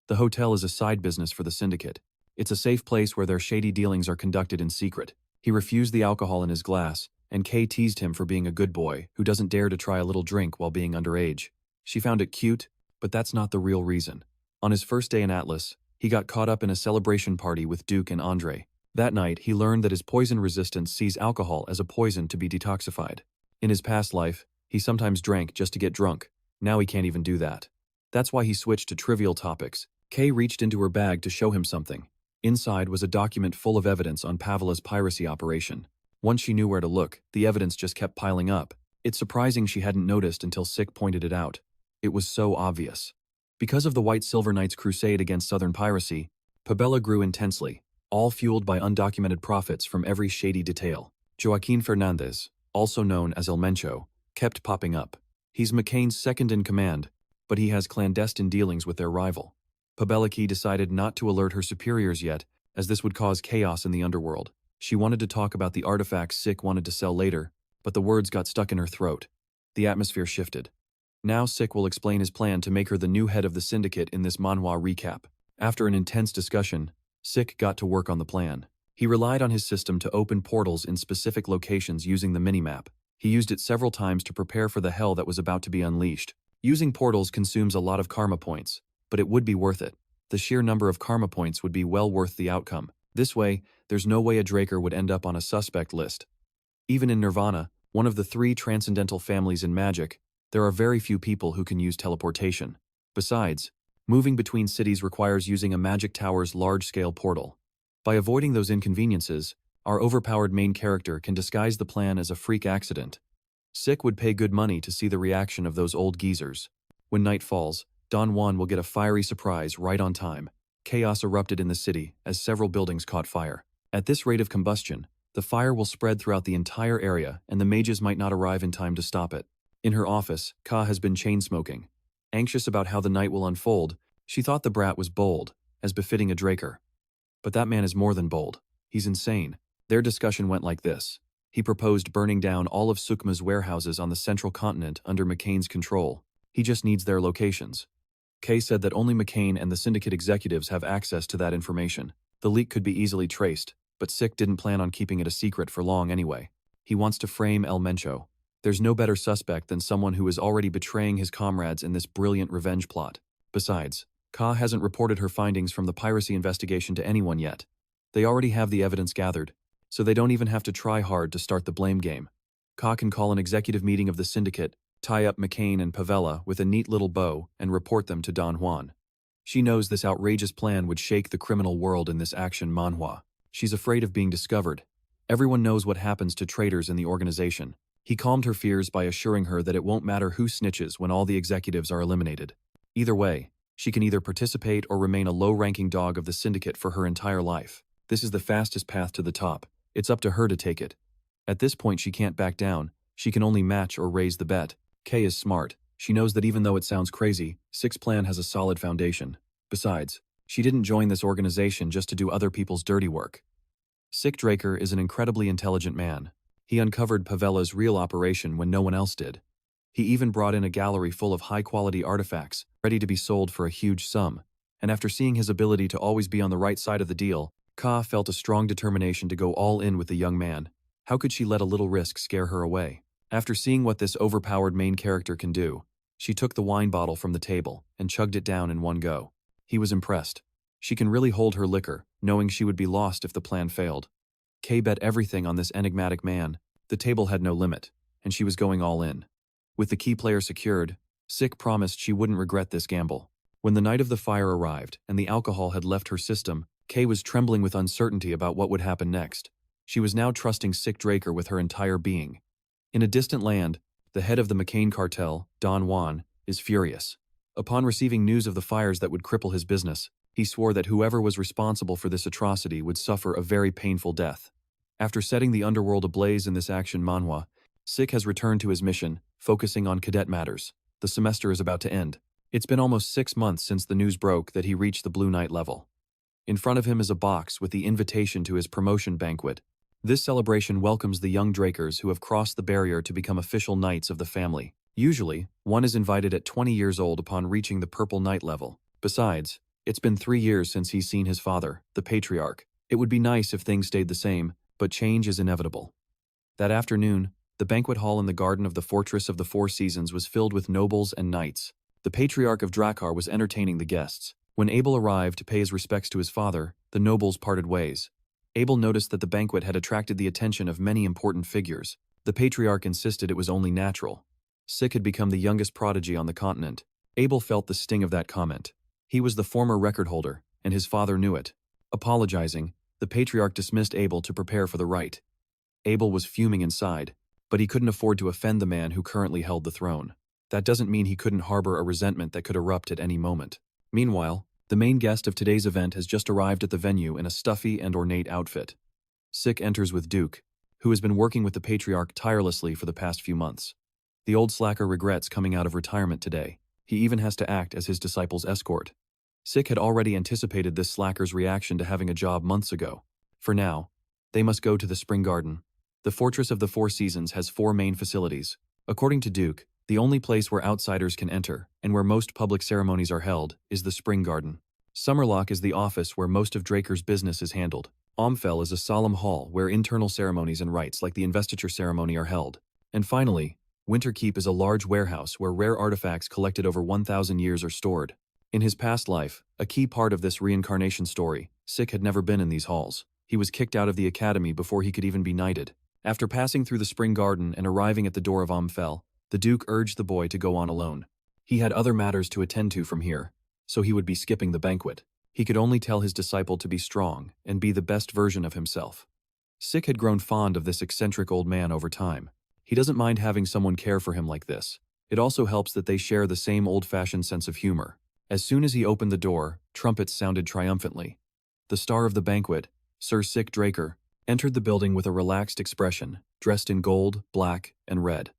The hotel is a side business for the syndicate. It's a safe place where their shady dealings are conducted in secret. He refused the alcohol in his glass, and Kay teased him for being a good boy who doesn't dare to try a little drink while being underage. She found it cute, but that's not the real reason. On his first day in Atlas, he got caught up in a celebration party with Duke and Andre. That night, he learned that his poison resistance sees alcohol as a poison to be detoxified. In his past life, he sometimes drank just to get drunk. Now he can't even do that. That's why he switched to trivial topics. Kay reached into her bag to show him something. Inside was a document full of evidence on Pavela's piracy operation. Once she knew where to look, the evidence just kept piling up. It's surprising she hadn't noticed until Sik pointed it out. It was so obvious. Because of the White Silver Knights' crusade against southern piracy, Pabella grew intensely, all fueled by undocumented profits from every shady detail. Joaquin Fernandez, also known as El Mencho, kept popping up. He's McCain's second-in-command, but he has clandestine dealings with their rival. Pabellaki decided not to alert her superiors yet, as this would cause chaos in the underworld. She wanted to talk about the artifacts Sik wanted to sell later, but the words got stuck in her throat. The atmosphere shifted. Now Sik will explain his plan to make her the new head of the syndicate in this Manhwa recap. After an intense discussion, Sik got to work on the plan. He relied on his system to open portals in specific locations using the minimap. He used it several times to prepare for the hell that was about to be unleashed. Using portals consumes a lot of karma points, but it would be worth it. The sheer number of karma points would be well worth the outcome. This way, there's no way a Draker would end up on a suspect list. Even in Nirvana, one of the 3 transcendental families in magic, there are very few people who can use teleportation. Besides, moving between cities requires using a magic tower's large-scale portal. By avoiding those inconveniences, our overpowered main character can disguise the plan as a freak accident. Sik would pay good money to see the reaction of those old geezers. When night falls, Don Juan will get a fiery surprise right on time. Chaos erupted in the city as several buildings caught fire. At this rate of combustion, the fire will spread throughout the entire area and the mages might not arrive in time to stop it. In her office, Ka has been chain-smoking. Anxious about how the night will unfold, she thought the brat was bold, as befitting a Draker. But that man is more than bold. He's insane. Their discussion went like this. He proposed burning down all of Sukma's warehouses on the central continent under McCain's control. He just needs their locations. Kay said that only McCain and the syndicate executives have access to that information. The leak could be easily traced, but Sik didn't plan on keeping it a secret for long anyway. He wants to frame El Mencho. There's no better suspect than someone who is already betraying his comrades in this brilliant revenge plot. Besides, Ka hasn't reported her findings from the piracy investigation to anyone yet. They already have the evidence gathered, so they don't even have to try hard to start the blame game. Ka can call an executive meeting of the syndicate, tie up McCain and Pavella with a neat little bow, and report them to Don Juan. She knows this outrageous plan would shake the criminal world in this action Manhwa. She's afraid of being discovered. Everyone knows what happens to traitors in the organization. He calmed her fears by assuring her that it won't matter who snitches when all the executives are eliminated. Either way, she can either participate or remain a low-ranking dog of the syndicate for her entire life. This is the fastest path to the top. It's up to her to take it. At this point she can't back down. She can only match or raise the bet. Kay is smart. She knows that even though it sounds crazy, Sik's plan has a solid foundation. Besides, she didn't join this organization just to do other people's dirty work. Sik Draker is an incredibly intelligent man. He uncovered Pavella's real operation when no one else did. He even brought in a gallery full of high-quality artifacts, ready to be sold for a huge sum. and after seeing his ability to always be on the right side of the deal, Ka felt a strong determination to go all in with the young man. How could she let a little risk scare her away? After seeing what this overpowered main character can do, she took the wine bottle from the table and chugged it down in one go. He was impressed. She can really hold her liquor, knowing she would be lost if the plan failed. Kay bet everything on this enigmatic man. The table had no limit, and she was going all in. With the key player secured, Sik promised she wouldn't regret this gamble. When the night of the fire arrived and the alcohol had left her system, Kay was trembling with uncertainty about what would happen next. She was now trusting Sik Draker with her entire being. In a distant land, the head of the McCain cartel, Don Juan, is furious. Upon receiving news of the fires that would cripple his business, he swore that whoever was responsible for this atrocity would suffer a very painful death. After setting the underworld ablaze in this action Manhwa, Sik has returned to his mission, focusing on cadet matters. The semester is about to end. It's been almost 6 months since the news broke that he reached the Blue Knight level. In front of him is a box with the invitation to his promotion banquet. This celebration welcomes the young Drakers who have crossed the barrier to become official knights of the family. Usually, one is invited at 20 years old upon reaching the Purple Knight level. Besides, it's been 3 years since he's seen his father, the Patriarch. It would be nice if things stayed the same, but change is inevitable. That afternoon, the banquet hall in the garden of the Fortress of the Four Seasons was filled with nobles and knights. The Patriarch of Drakkar was entertaining the guests. When Abel arrived to pay his respects to his father, the nobles parted ways. Abel noticed that the banquet had attracted the attention of many important figures. The Patriarch insisted it was only natural. Sik had become the youngest prodigy on the continent. Abel felt the sting of that comment. He was the former record holder, and his father knew it. Apologizing, the Patriarch dismissed Abel to prepare for the rite. Abel was fuming inside, but he couldn't afford to offend the man who currently held the throne. That doesn't mean he couldn't harbor a resentment that could erupt at any moment. Meanwhile, the main guest of today's event has just arrived at the venue in a stuffy and ornate outfit. Sik enters with Duke, who has been working with the Patriarch tirelessly for the past few months. The old slacker regrets coming out of retirement today. He even has to act as his disciple's escort. Sik had already anticipated this slacker's reaction to having a job months ago. For now, they must go to the Spring Garden. The Fortress of the Four Seasons has 4 main facilities. According to Duke, the only place where outsiders can enter, and where most public ceremonies are held, is the Spring Garden. Summerlock is the office where most of Draker's business is handled. Omfell is a solemn hall where internal ceremonies and rites like the investiture ceremony are held. And finally, Winterkeep is a large warehouse where rare artifacts collected over 1,000 years are stored. In his past life, a key part of this reincarnation story, Sik had never been in these halls. He was kicked out of the academy before he could even be knighted. After passing through the Spring Garden and arriving at the door of Omfell, the Duke urged the boy to go on alone. He had other matters to attend to from here, so he would be skipping the banquet. He could only tell his disciple to be strong and be the best version of himself. Sik had grown fond of this eccentric old man over time. He doesn't mind having someone care for him like this. It also helps that they share the same old-fashioned sense of humor. As soon as he opened the door, trumpets sounded triumphantly. The star of the banquet, Sir Sik Draker, entered the building with a relaxed expression, dressed in gold, black, and red.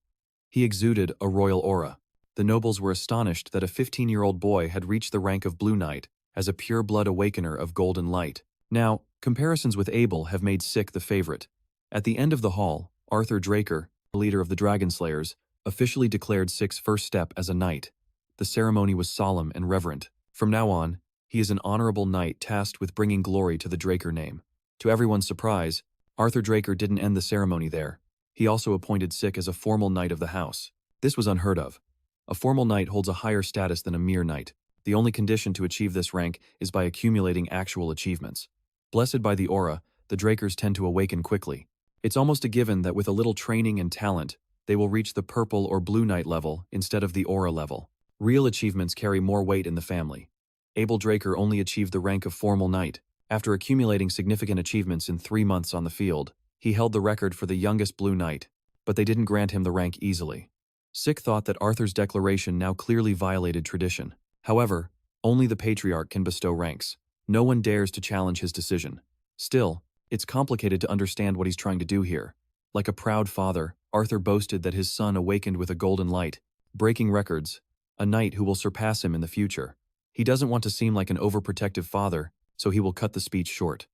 He exuded a royal aura. The nobles were astonished that a 15-year-old boy had reached the rank of Blue Knight as a pure-blood awakener of golden light. Now, comparisons with Abel have made Sik the favorite. At the end of the hall, Arthur Draker, leader of the Dragon Slayers, officially declared Sik's first step as a knight. The ceremony was solemn and reverent. From now on, he is an honorable knight tasked with bringing glory to the Draker name. To everyone's surprise, Arthur Draker didn't end the ceremony there. He also appointed Sik as a formal knight of the house. This was unheard of. A formal knight holds a higher status than a mere knight. The only condition to achieve this rank is by accumulating actual achievements. Blessed by the aura, the Drakers tend to awaken quickly. It's almost a given that with a little training and talent, they will reach the purple or blue knight level instead of the aura level. Real achievements carry more weight in the family. Abel Draker only achieved the rank of formal knight. After accumulating significant achievements in 3 months on the field, he held the record for the youngest Blue Knight, but they didn't grant him the rank easily. Sik thought that Arthur's declaration now clearly violated tradition. However, only the Patriarch can bestow ranks. No one dares to challenge his decision. Still, it's complicated to understand what he's trying to do here. Like a proud father, Arthur boasted that his son awakened with a golden light, breaking records, a knight who will surpass him in the future. He doesn't want to seem like an overprotective father, so he will cut the speech short.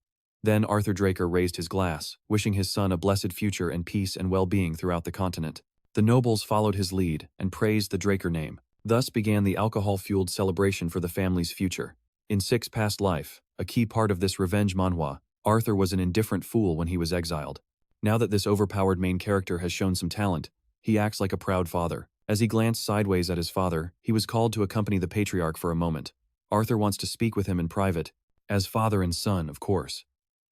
Then Arthur Draker raised his glass, wishing his son a blessed future and peace and well-being throughout the continent. The nobles followed his lead and praised the Draker name. Thus began the alcohol-fueled celebration for the family's future. In Sik's past life, a key part of this revenge manhwa, Arthur was an indifferent fool when he was exiled. Now that this overpowered main character has shown some talent, he acts like a proud father. As he glanced sideways at his father, he was called to accompany the patriarch for a moment. Arthur wants to speak with him in private, as father and son, of course.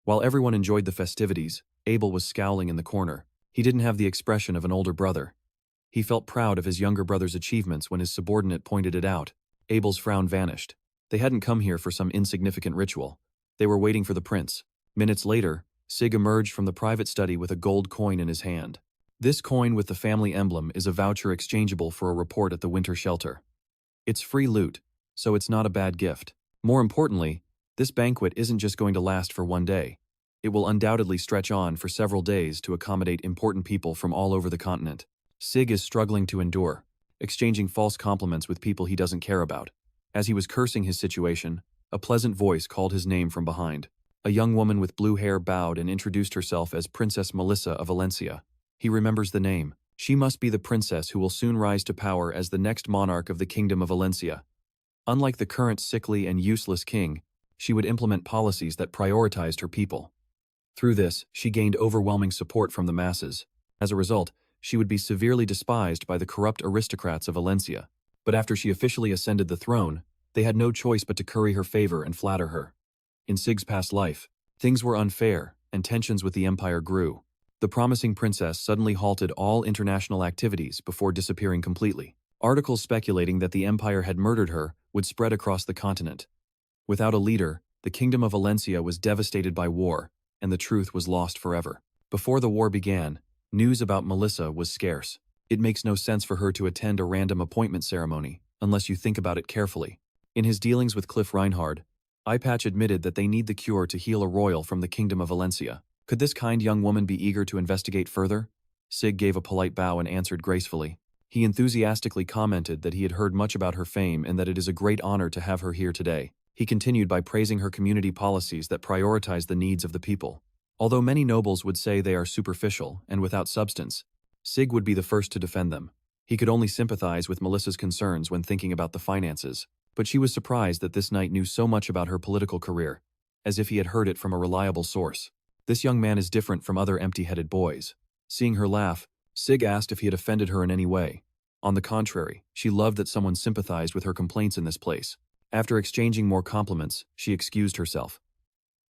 While everyone enjoyed the festivities, Abel was scowling in the corner. He didn't have the expression of an older brother. He felt proud of his younger brother's achievements when his subordinate pointed it out. Abel's frown vanished. They hadn't come here for some insignificant ritual. They were waiting for the prince. Minutes later, Sik emerged from the private study with a gold coin in his hand. This coin with the family emblem is a voucher exchangeable for a report at the winter shelter. It's free loot, so it's not a bad gift. More importantly, this banquet isn't just going to last for one day. It will undoubtedly stretch on for several days to accommodate important people from all over the continent. Sik is struggling to endure, exchanging false compliments with people he doesn't care about. As he was cursing his situation, a pleasant voice called his name from behind. A young woman with blue hair bowed and introduced herself as Princess Melissa of Valencia. He remembers the name. She must be the princess who will soon rise to power as the next monarch of the Kingdom of Valencia. Unlike the current sickly and useless king, she would implement policies that prioritized her people. Through this, she gained overwhelming support from the masses. As a result, she would be severely despised by the corrupt aristocrats of Valencia. But after she officially ascended the throne, they had no choice but to curry her favor and flatter her. In Sik's past life, things were unfair, and tensions with the empire grew. The promising princess suddenly halted all international activities before disappearing completely. Articles speculating that the empire had murdered her would spread across the continent. Without a leader, the Kingdom of Valencia was devastated by war, and the truth was lost forever. Before the war began, news about Melissa was scarce. It makes no sense for her to attend a random appointment ceremony, unless you think about it carefully. In his dealings with Cliff Reinhard, Eyepatch admitted that they need the cure to heal a royal from the Kingdom of Valencia. Could this kind young woman be eager to investigate further? Sik gave a polite bow and answered gracefully. He enthusiastically commented that he had heard much about her fame and that it is a great honor to have her here today. He continued by praising her community policies that prioritize the needs of the people. Although many nobles would say they are superficial and without substance, Sik would be the first to defend them. He could only sympathize with Melissa's concerns when thinking about the finances, but she was surprised that this knight knew so much about her political career, as if he had heard it from a reliable source. This young man is different from other empty-headed boys. Seeing her laugh, Sik asked if he had offended her in any way. On the contrary, she loved that someone sympathized with her complaints in this place. After exchanging more compliments, she excused herself.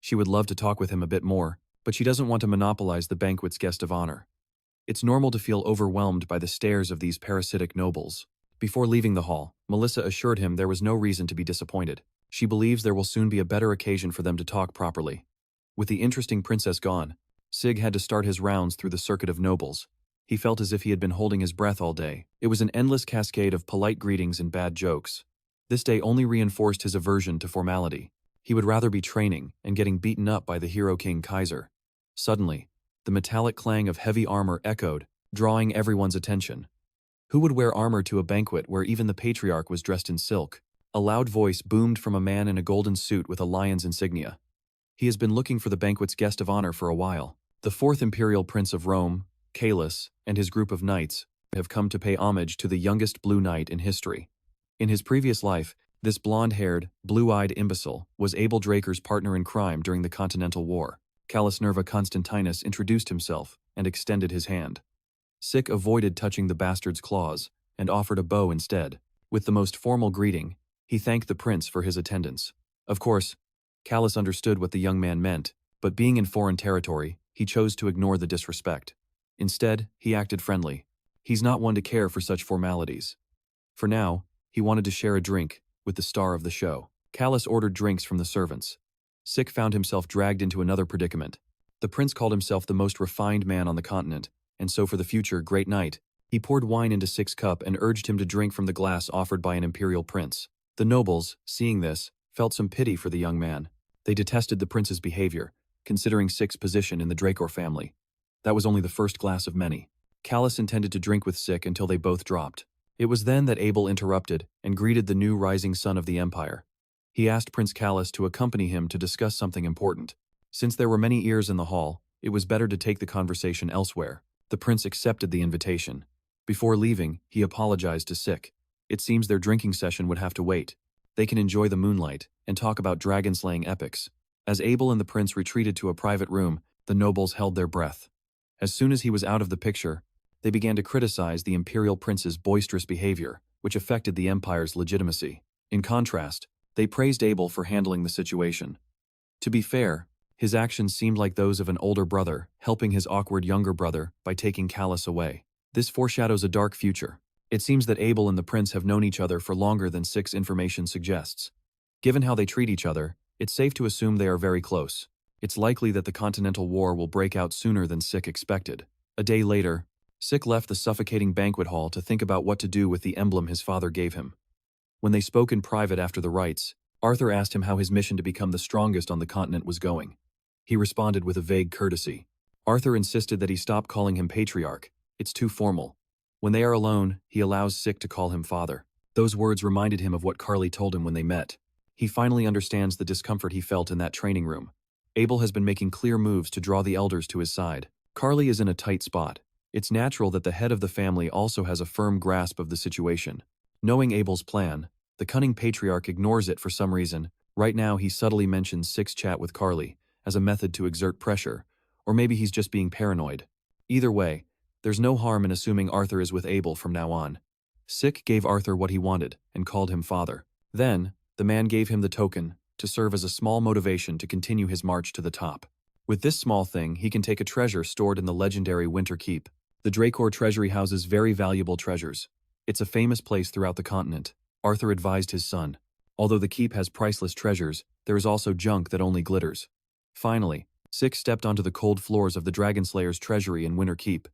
She would love to talk with him a bit more, but she doesn't want to monopolize the banquet's guest of honor. It's normal to feel overwhelmed by the stares of these parasitic nobles. Before leaving the hall, Melissa assured him there was no reason to be disappointed. She believes there will soon be a better occasion for them to talk properly. With the interesting princess gone, Sik had to start his rounds through the circuit of nobles. He felt as if he had been holding his breath all day. It was an endless cascade of polite greetings and bad jokes. This day only reinforced his aversion to formality. He would rather be training and getting beaten up by the hero king Kaiser. Suddenly, the metallic clang of heavy armor echoed, drawing everyone's attention. Who would wear armor to a banquet where even the patriarch was dressed in silk? A loud voice boomed from a man in a golden suit with a lion's insignia. He has been looking for the banquet's guest of honor for a while. The fourth imperial prince of Rome, Calus, and his group of knights have come to pay homage to the youngest blue knight in history. In his previous life, this blonde-haired, blue-eyed imbecile was Abel Draker's partner in crime during the Continental War. Calus Nerva Constantinus introduced himself and extended his hand. Sik avoided touching the bastard's claws and offered a bow instead. With the most formal greeting, he thanked the prince for his attendance. Of course, Calus understood what the young man meant, but being in foreign territory, he chose to ignore the disrespect. Instead, he acted friendly. He's not one to care for such formalities. For now, he wanted to share a drink with the star of the show. Calus ordered drinks from the servants. Sik found himself dragged into another predicament. The prince called himself the most refined man on the continent, and so for the future great knight, he poured wine into Sik's cup and urged him to drink from the glass offered by an imperial prince. The nobles, seeing this, felt some pity for the young man. They detested the prince's behavior, considering Sik's position in the Draker family. That was only the first glass of many. Calus intended to drink with Sik until they both dropped. It was then that Abel interrupted and greeted the new rising son of the empire. He asked Prince Calus to accompany him to discuss something important. Since there were many ears in the hall, it was better to take the conversation elsewhere. The prince accepted the invitation. Before leaving, he apologized to Sik. It seems their drinking session would have to wait. They can enjoy the moonlight and talk about dragon-slaying epics. As Abel and the prince retreated to a private room, the nobles held their breath. As soon as he was out of the picture, they began to criticize the imperial prince's boisterous behavior, which affected the empire's legitimacy. In contrast, they praised Abel for handling the situation. To be fair, his actions seemed like those of an older brother, helping his awkward younger brother by taking Callus away. This foreshadows a dark future. It seems that Abel and the prince have known each other for longer than Sik's information suggests. Given how they treat each other, it's safe to assume they are very close. It's likely that the Continental War will break out sooner than Sik expected. A day later, Sik left the suffocating banquet hall to think about what to do with the emblem his father gave him. When they spoke in private after the rites, Arthur asked him how his mission to become the strongest on the continent was going. He responded with a vague courtesy. Arthur insisted that he stop calling him patriarch. It's too formal. When they are alone, he allows Sik to call him father. Those words reminded him of what Carly told him when they met. He finally understands the discomfort he felt in that training room. Abel has been making clear moves to draw the elders to his side. Carly is in a tight spot. It's natural that the head of the family also has a firm grasp of the situation. Knowing Abel's plan, the cunning patriarch ignores it for some reason. Right now he subtly mentions Sik's chat with Carly as a method to exert pressure, or maybe he's just being paranoid. Either way, there's no harm in assuming Arthur is with Abel from now on. Sik gave Arthur what he wanted and called him father. Then, the man gave him the token to serve as a small motivation to continue his march to the top. With this small thing, he can take a treasure stored in the legendary Winter Keep. The Draker treasury houses very valuable treasures. It's a famous place throughout the continent. Arthur advised his son. Although the keep has priceless treasures, there is also junk that only glitters. Finally, Sik stepped onto the cold floors of the Dragonslayer's treasury in Winter Keep.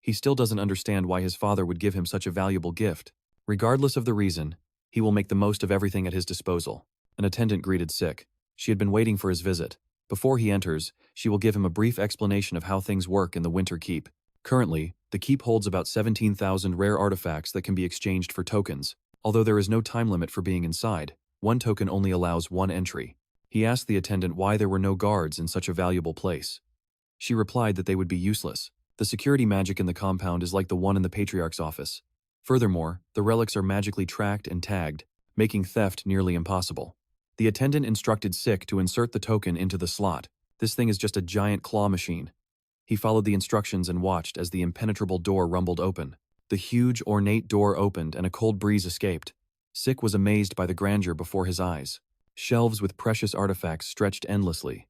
He still doesn't understand why his father would give him such a valuable gift. Regardless of the reason, he will make the most of everything at his disposal. An attendant greeted Sik. She had been waiting for his visit. Before he enters, she will give him a brief explanation of how things work in the Winter Keep. Currently, the keep holds about 17,000 rare artifacts that can be exchanged for tokens. Although there is no time limit for being inside, one token only allows one entry. He asked the attendant why there were no guards in such a valuable place. She replied that they would be useless. The security magic in the compound is like the one in the Patriarch's office. Furthermore, the relics are magically tracked and tagged, making theft nearly impossible. The attendant instructed Sik to insert the token into the slot. This thing is just a giant claw machine. He followed the instructions and watched as the impenetrable door rumbled open. The huge, ornate door opened and a cold breeze escaped. Sik was amazed by the grandeur before his eyes. Shelves with precious artifacts stretched endlessly.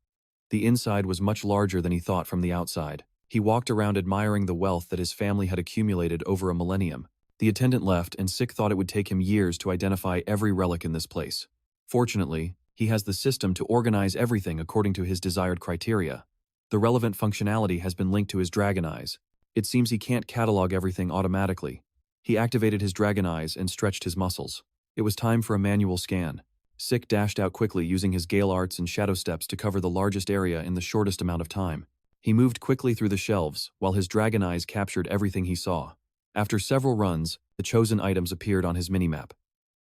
The inside was much larger than he thought from the outside. He walked around admiring the wealth that his family had accumulated over a millennium. The attendant left, and Sik thought it would take him years to identify every relic in this place. Fortunately, he has the system to organize everything according to his desired criteria. The relevant functionality has been linked to his dragon eyes. It seems he can't catalog everything automatically. He activated his dragon eyes and stretched his muscles. It was time for a manual scan. Sik dashed out quickly using his gale arts and shadow steps to cover the largest area in the shortest amount of time. He moved quickly through the shelves, while his dragon eyes captured everything he saw. After several runs, the chosen items appeared on his minimap.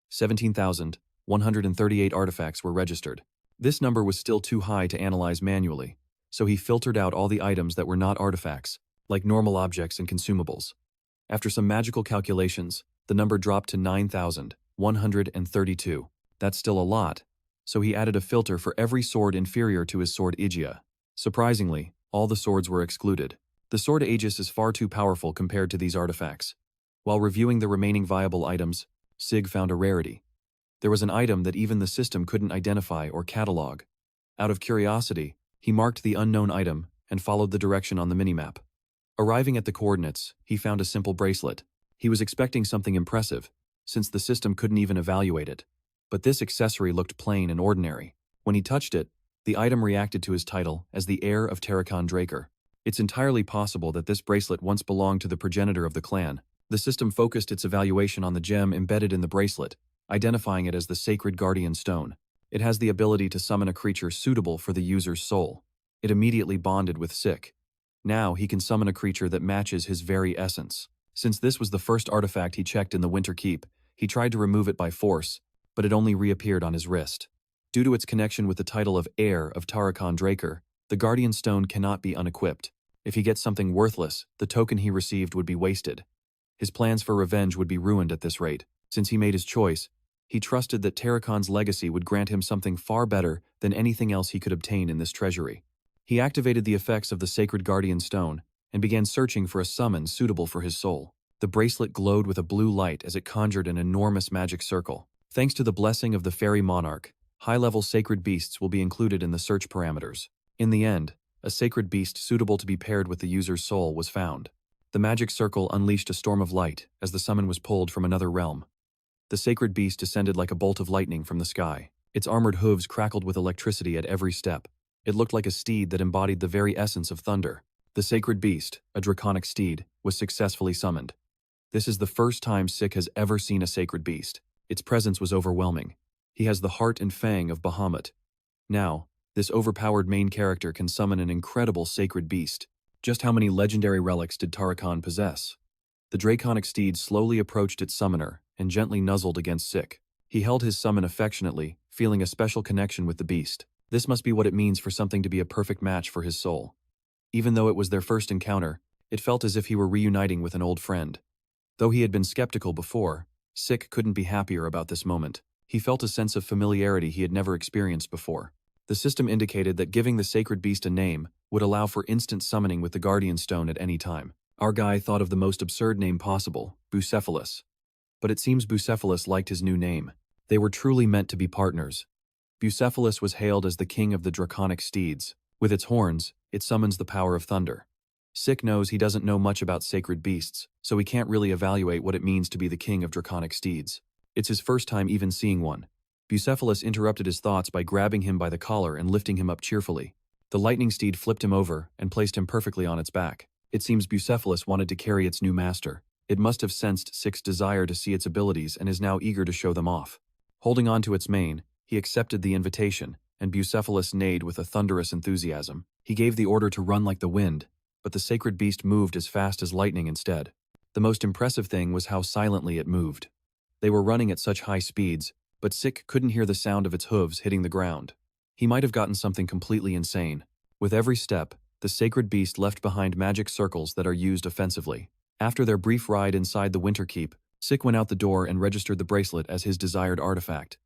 17,138 artifacts were registered. This number was still too high to analyze manually, so he filtered out all the items that were not artifacts, like normal objects and consumables. After some magical calculations, the number dropped to 9,132. That's still a lot, so he added a filter for every sword inferior to his sword Igia. Surprisingly, all the swords were excluded. The sword Aegis is far too powerful compared to these artifacts. While reviewing the remaining viable items, Sig found a rarity. There was an item that even the system couldn't identify or catalog. Out of curiosity, he marked the unknown item and followed the direction on the minimap. Arriving at the coordinates, he found a simple bracelet. He was expecting something impressive, since the system couldn't even evaluate it. But this accessory looked plain and ordinary. When he touched it, the item reacted to his title as the heir of Terra Draker. It's entirely possible that this bracelet once belonged to the progenitor of the clan. The system focused its evaluation on the gem embedded in the bracelet, identifying it as the sacred guardian stone. It has the ability to summon a creature suitable for the user's soul. It immediately bonded with Sik. Now he can summon a creature that matches his very essence. Since this was the first artifact he checked in the Winter Keep, he tried to remove it by force, but it only reappeared on his wrist. Due to its connection with the title of heir of Terra Draker, the Guardian Stone cannot be unequipped. If he gets something worthless, the token he received would be wasted. His plans for revenge would be ruined at this rate. Since he made his choice, He trusted that Terracon's legacy would grant him something far better than anything else he could obtain in this treasury. He activated the effects of the sacred guardian stone and began searching for a summon suitable for his soul. The bracelet glowed with a blue light as it conjured an enormous magic circle. Thanks to the blessing of the fairy monarch, high-level sacred beasts will be included in the search parameters. In the end, a sacred beast suitable to be paired with the user's soul was found. The magic circle unleashed a storm of light as the summon was pulled from another realm. The sacred beast descended like a bolt of lightning from the sky. Its armored hooves crackled with electricity at every step. It looked like a steed that embodied the very essence of thunder. The sacred beast, a draconic steed, was successfully summoned. This is the first time Sik has ever seen a sacred beast. Its presence was overwhelming. He has the heart and fang of Bahamut. Now, this overpowered main character can summon an incredible sacred beast. Just how many legendary relics did Terra possess? The draconic steed slowly approached its summoner and gently nuzzled against Sik. He held his summon affectionately, feeling a special connection with the beast. This must be what it means for something to be a perfect match for his soul. Even though it was their first encounter, it felt as if he were reuniting with an old friend. Though he had been skeptical before, Sik couldn't be happier about this moment. He felt a sense of familiarity he had never experienced before. The system indicated that giving the sacred beast a name would allow for instant summoning with the Guardian Stone at any time. Our guy thought of the most absurd name possible, Bucephalus. But it seems Bucephalus liked his new name. They were truly meant to be partners. Bucephalus was hailed as the king of the draconic steeds. With its horns, it summons the power of thunder. Sik knows he doesn't know much about sacred beasts, so he can't really evaluate what it means to be the king of draconic steeds. It's his first time even seeing one. Bucephalus interrupted his thoughts by grabbing him by the collar and lifting him up cheerfully. The lightning steed flipped him over and placed him perfectly on its back. It seems Bucephalus wanted to carry its new master. It must have sensed Sik's desire to see its abilities and is now eager to show them off. Holding on to its mane, he accepted the invitation, and Bucephalus neighed with a thunderous enthusiasm. He gave the order to run like the wind, but the sacred beast moved as fast as lightning instead. The most impressive thing was how silently it moved. They were running at such high speeds, but Sik couldn't hear the sound of its hooves hitting the ground. He might have gotten something completely insane. With every step, the sacred beast left behind magic circles that are used offensively. After their brief ride inside the Winter Keep, Sik went out the door and registered the bracelet as his desired artifact.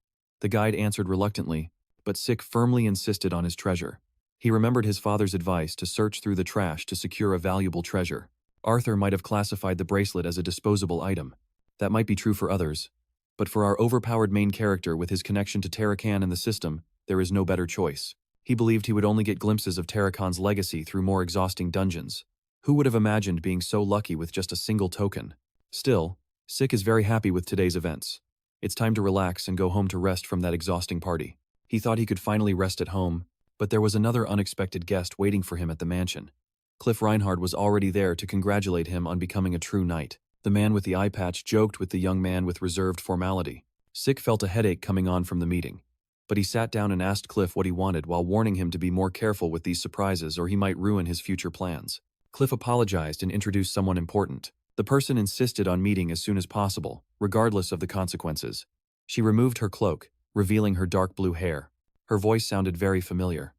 The guide answered reluctantly, but Sik firmly insisted on his treasure. He remembered his father's advice to search through the trash to secure a valuable treasure. Arthur might have classified the bracelet as a disposable item. That might be true for others. But for our overpowered main character with his connection to Terra and the system, there is no better choice. He believed he would only get glimpses of Terracon's legacy through more exhausting dungeons. Who would have imagined being so lucky with just a single token? Still, Sik is very happy with today's events. It's time to relax and go home to rest from that exhausting party. He thought he could finally rest at home, but there was another unexpected guest waiting for him at the mansion. Cliff Reinhardt was already there to congratulate him on becoming a true knight. The man with the eye patch joked with the young man with reserved formality. Sik felt a headache coming on from the meeting, but he sat down and asked Cliff what he wanted while warning him to be more careful with these surprises or he might ruin his future plans. Cliff apologized and introduced someone important. The person insisted on meeting as soon as possible, regardless of the consequences. She removed her cloak, revealing her dark blue hair. Her voice sounded very familiar.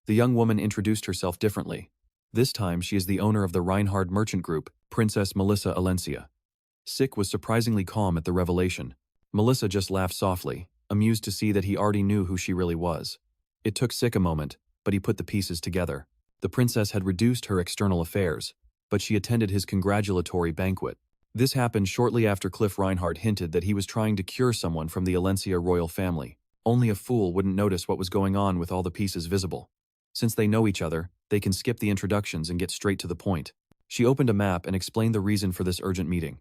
The young woman introduced herself differently. This time she is the owner of the Reinhardt Merchant Group, Princess Melissa Alencia. Sik was surprisingly calm at the revelation. Melissa just laughed softly, amused to see that he already knew who she really was. It took Sik a moment, but he put the pieces together. The princess had reduced her external affairs, but she attended his congratulatory banquet. This happened shortly after Cliff Reinhardt hinted that he was trying to cure someone from the Alencia royal family. Only a fool wouldn't notice what was going on with all the pieces visible. Since they know each other, they can skip the introductions and get straight to the point. She opened a map and explained the reason for this urgent meeting.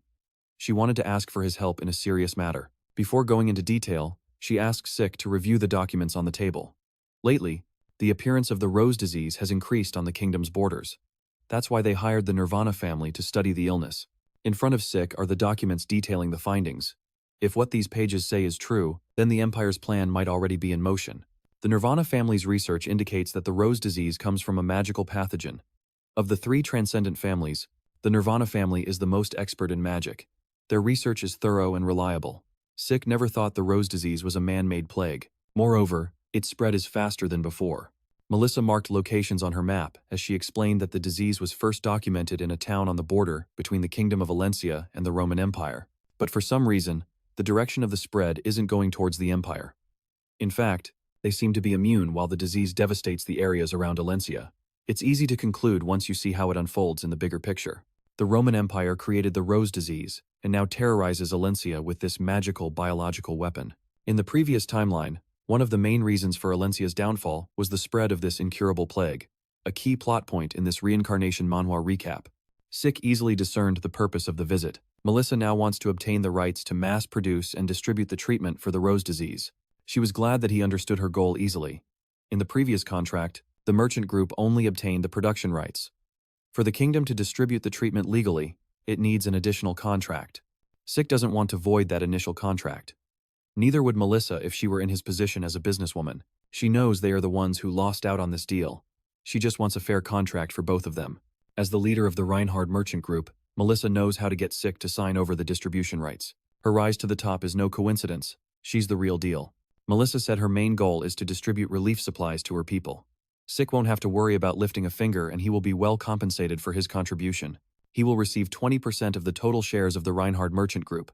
She wanted to ask for his help in a serious matter. Before going into detail, she asked Sik to review the documents on the table. Lately, the appearance of the rose disease has increased on the kingdom's borders. That's why they hired the Nirvana family to study the illness. In front of Sik are the documents detailing the findings. If what these pages say is true, then the Empire's plan might already be in motion. The Nirvana family's research indicates that the rose disease comes from a magical pathogen. Of the three transcendent families, the Nirvana family is the most expert in magic. Their research is thorough and reliable. Sik never thought the rose disease was a man-made plague. Moreover, its spread is faster than before. Melissa marked locations on her map as she explained that the disease was first documented in a town on the border between the Kingdom of Alencia and the Roman Empire. But for some reason, the direction of the spread isn't going towards the Empire. In fact, they seem to be immune while the disease devastates the areas around Alencia. It's easy to conclude once you see how it unfolds in the bigger picture. The Roman Empire created the Rose disease, and now terrorizes Alencia with this magical biological weapon. In the previous timeline, one of the main reasons for Alencia's downfall was the spread of this incurable plague, a key plot point in this reincarnation manhwa recap. Sik easily discerned the purpose of the visit. Melissa now wants to obtain the rights to mass produce and distribute the treatment for the Rose disease. She was glad that he understood her goal easily. In the previous contract, the merchant group only obtained the production rights. For the kingdom to distribute the treatment legally, it needs an additional contract. Sik doesn't want to void that initial contract. Neither would Melissa if she were in his position as a businesswoman. She knows they are the ones who lost out on this deal. She just wants a fair contract for both of them. As the leader of the Reinhard merchant group, Melissa knows how to get Sik to sign over the distribution rights. Her rise to the top is no coincidence. She's the real deal. Melissa said her main goal is to distribute relief supplies to her people. Sik won't have to worry about lifting a finger, and he will be well compensated for his contribution. He will receive 20% of the total shares of the Reinhard merchant group.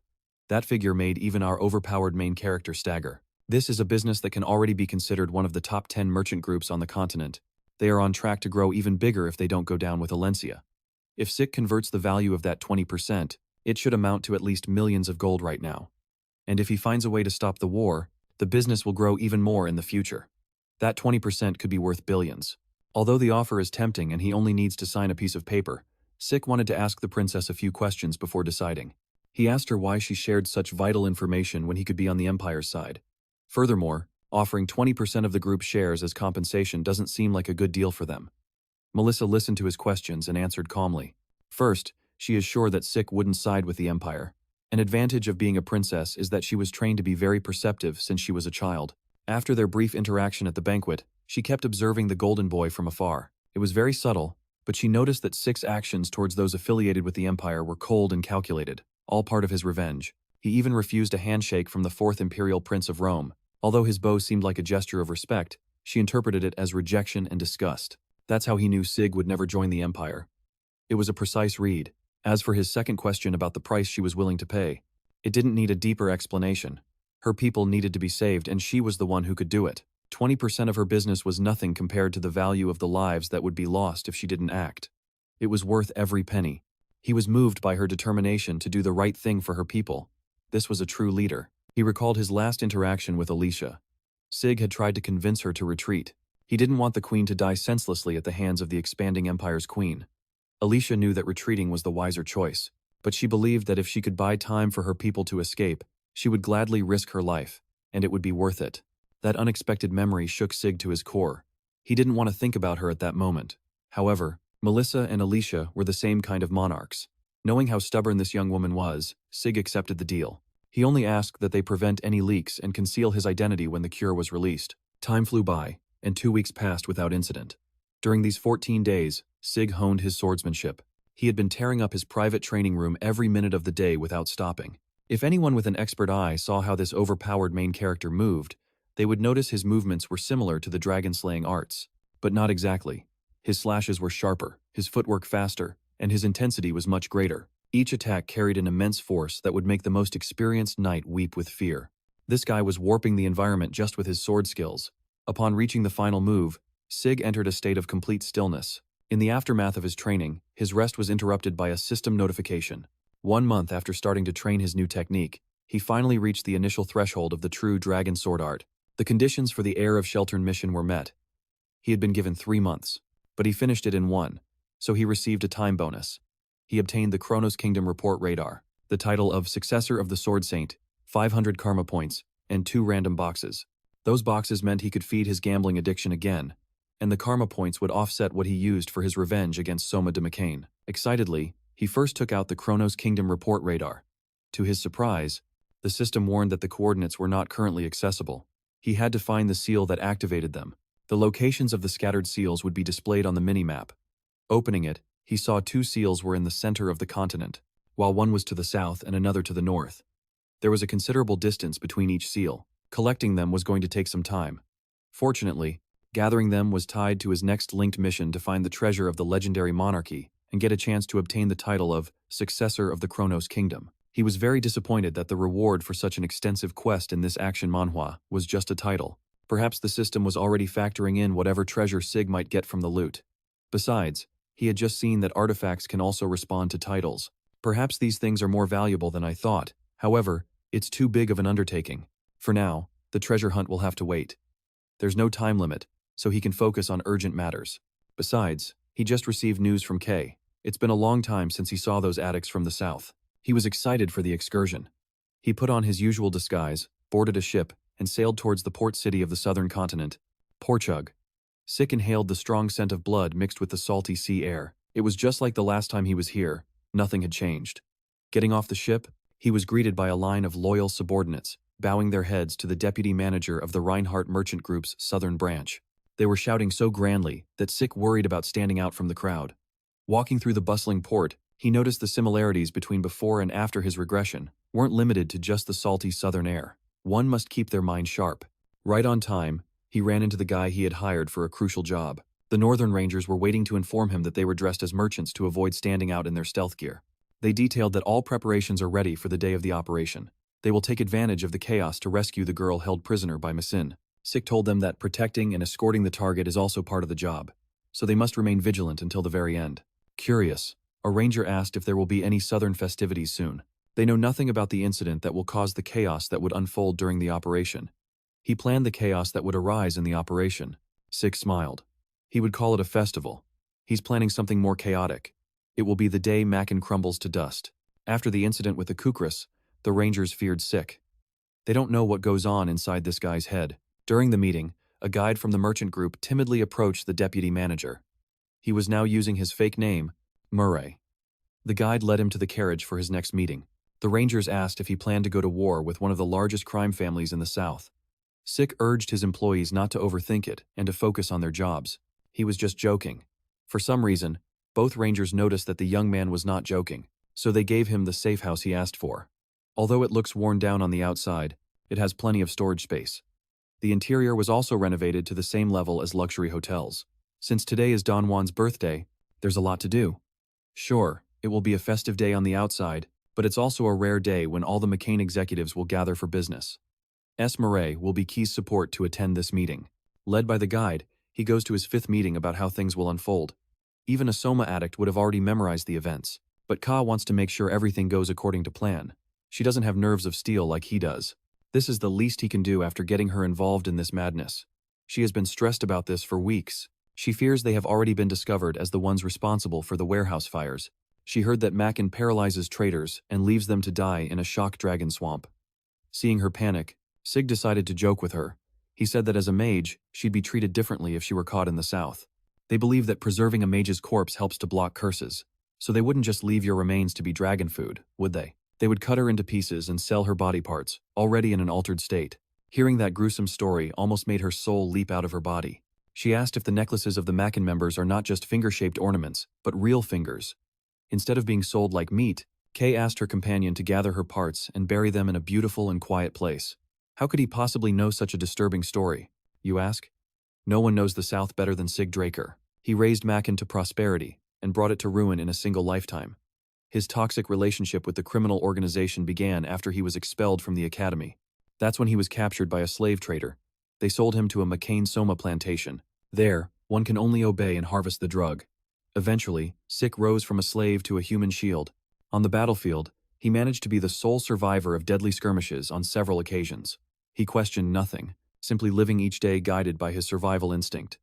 That figure made even our overpowered main character stagger. This is a business that can already be considered one of the top 10 merchant groups on the continent. They are on track to grow even bigger if they don't go down with Alencia. If Sik converts the value of that 20%, it should amount to at least millions of gold right now. And if he finds a way to stop the war, the business will grow even more in the future. That 20% could be worth billions. Although the offer is tempting and he only needs to sign a piece of paper, Sik wanted to ask the princess a few questions before deciding. He asked her why she shared such vital information when he could be on the Empire's side. Furthermore, offering 20% of the group's shares as compensation doesn't seem like a good deal for them. Melissa listened to his questions and answered calmly. First, she is sure that Sik wouldn't side with the Empire. An advantage of being a princess is that she was trained to be very perceptive since she was a child. After their brief interaction at the banquet, she kept observing the Golden Boy from afar. It was very subtle, but she noticed that Sik's actions towards those affiliated with the Empire were cold and calculated, all part of his revenge. He even refused a handshake from the 4th Imperial Prince of Rome. Although his bow seemed like a gesture of respect, she interpreted it as rejection and disgust. That's how he knew Sik would never join the Empire. It was a precise read. As for his second question about the price she was willing to pay, it didn't need a deeper explanation. Her people needed to be saved, and she was the one who could do it. 20% of her business was nothing compared to the value of the lives that would be lost if she didn't act. It was worth every penny. He was moved by her determination to do the right thing for her people. This was a true leader. He recalled his last interaction with Alicia. Sik had tried to convince her to retreat. He didn't want the queen to die senselessly at the hands of the expanding empire's queen. Alicia knew that retreating was the wiser choice, but she believed that if she could buy time for her people to escape, she would gladly risk her life, and it would be worth it. That unexpected memory shook Sik to his core. He didn't want to think about her at that moment. However, Melissa and Alicia were the same kind of monarchs. Knowing how stubborn this young woman was, Sik accepted the deal. He only asked that they prevent any leaks and conceal his identity when the cure was released. Time flew by, and 2 weeks passed without incident. During these 14 days, Sik honed his swordsmanship. He had been tearing up his private training room every minute of the day without stopping. If anyone with an expert eye saw how this overpowered main character moved, they would notice his movements were similar to the dragon-slaying arts. But not exactly. His slashes were sharper, his footwork faster, and his intensity was much greater. Each attack carried an immense force that would make the most experienced knight weep with fear. This guy was warping the environment just with his sword skills. Upon reaching the final move, Sik entered a state of complete stillness. In the aftermath of his training, his rest was interrupted by a system notification. 1 month after starting to train his new technique, he finally reached the initial threshold of the true dragon sword art. The conditions for the Heir of Sheltern mission were met. He had been given 3 months, but he finished it in 1, so he received a time bonus. He obtained the Chronos Kingdom Report Radar, the title of Successor of the Sword Saint, 500 karma points, and 2 random boxes. Those boxes meant he could feed his gambling addiction again, and the karma points would offset what he used for his revenge against Soma de McCain. Excitedly, he first took out the Chronos Kingdom Report Radar. To his surprise, the system warned that the coordinates were not currently accessible. He had to find the seal that activated them. The locations of the scattered seals would be displayed on the minimap. Opening it, he saw 2 seals were in the center of the continent, while one was to the south and another to the north. There was a considerable distance between each seal. Collecting them was going to take some time. Fortunately, gathering them was tied to his next linked mission to find the treasure of the legendary monarchy and get a chance to obtain the title of Successor of the Chronos Kingdom. He was very disappointed that the reward for such an extensive quest in this action manhwa was just a title. Perhaps the system was already factoring in whatever treasure Sik might get from the loot. Besides, he had just seen that artifacts can also respond to titles. Perhaps these things are more valuable than I thought. However, it's too big of an undertaking. For now, the treasure hunt will have to wait. There's no time limit, so he can focus on urgent matters. Besides, he just received news from K. It's been a long time since he saw those addicts from the south. He was excited for the excursion. He put on his usual disguise, boarded a ship, and sailed towards the port city of the southern continent, Porchug. Sik inhaled the strong scent of blood mixed with the salty sea air. It was just like the last time he was here. Nothing had changed. Getting off the ship, he was greeted by a line of loyal subordinates, bowing their heads to the deputy manager of the Reinhardt Merchant Group's southern branch. They were shouting so grandly that Sik worried about standing out from the crowd. Walking through the bustling port, he noticed the similarities between before and after his regression weren't limited to just the salty southern air. One must keep their mind sharp. Right on time, he ran into the guy he had hired for a crucial job. The Northern Rangers were waiting to inform him that they were dressed as merchants to avoid standing out in their stealth gear. They detailed that all preparations are ready for the day of the operation. They will take advantage of the chaos to rescue the girl held prisoner by Masin. Sik told them that protecting and escorting the target is also part of the job, so they must remain vigilant until the very end. Curious, a ranger asked if there will be any southern festivities soon. They know nothing about the incident that will cause the chaos that would unfold during the operation. He planned the chaos that would arise in the operation. Sik smiled. He would call it a festival. He's planning something more chaotic. It will be the day Makin crumbles to dust. After the incident with the Kukris, the Rangers feared Sik. They don't know what goes on inside this guy's head. During the meeting, a guide from the merchant group timidly approached the deputy manager. He was now using his fake name, Murray. The guide led him to the carriage for his next meeting. The Rangers asked if he planned to go to war with one of the largest crime families in the South. Sik urged his employees not to overthink it and to focus on their jobs. He was just joking. For some reason, both Rangers noticed that the young man was not joking, so they gave him the safe house he asked for. Although it looks worn down on the outside, it has plenty of storage space. The interior was also renovated to the same level as luxury hotels. Since today is Don Juan's birthday, there's a lot to do. Sure, it will be a festive day on the outside, but it's also a rare day when all the McCain executives will gather for business. S. Murray will be Key's support to attend this meeting. Led by the guide, he goes to his 5th meeting about how things will unfold. Even a Soma addict would have already memorized the events, but Ka wants to make sure everything goes according to plan. She doesn't have nerves of steel like he does. This is the least he can do after getting her involved in this madness. She has been stressed about this for weeks. She fears they have already been discovered as the ones responsible for the warehouse fires. She heard that Makin paralyzes traders and leaves them to die in a shock dragon swamp. Seeing her panic, Sik decided to joke with her. He said that as a mage, she'd be treated differently if she were caught in the south. They believe that preserving a mage's corpse helps to block curses, so they wouldn't just leave your remains to be dragon food, would they? They would cut her into pieces and sell her body parts, already in an altered state. Hearing that gruesome story almost made her soul leap out of her body. She asked if the necklaces of the Makin members are not just finger-shaped ornaments, but real fingers. Instead of being sold like meat, Kay asked her companion to gather her parts and bury them in a beautiful and quiet place. How could he possibly know such a disturbing story, you ask? No one knows the South better than Sik Draker. He raised Makin to prosperity and brought it to ruin in a single lifetime. His toxic relationship with the criminal organization began after he was expelled from the academy. That's when he was captured by a slave trader. They sold him to a McCain Soma plantation. There, one can only obey and harvest the drug. Eventually, Sik rose from a slave to a human shield. On the battlefield, he managed to be the sole survivor of deadly skirmishes on several occasions. He questioned nothing, simply living each day guided by his survival instinct.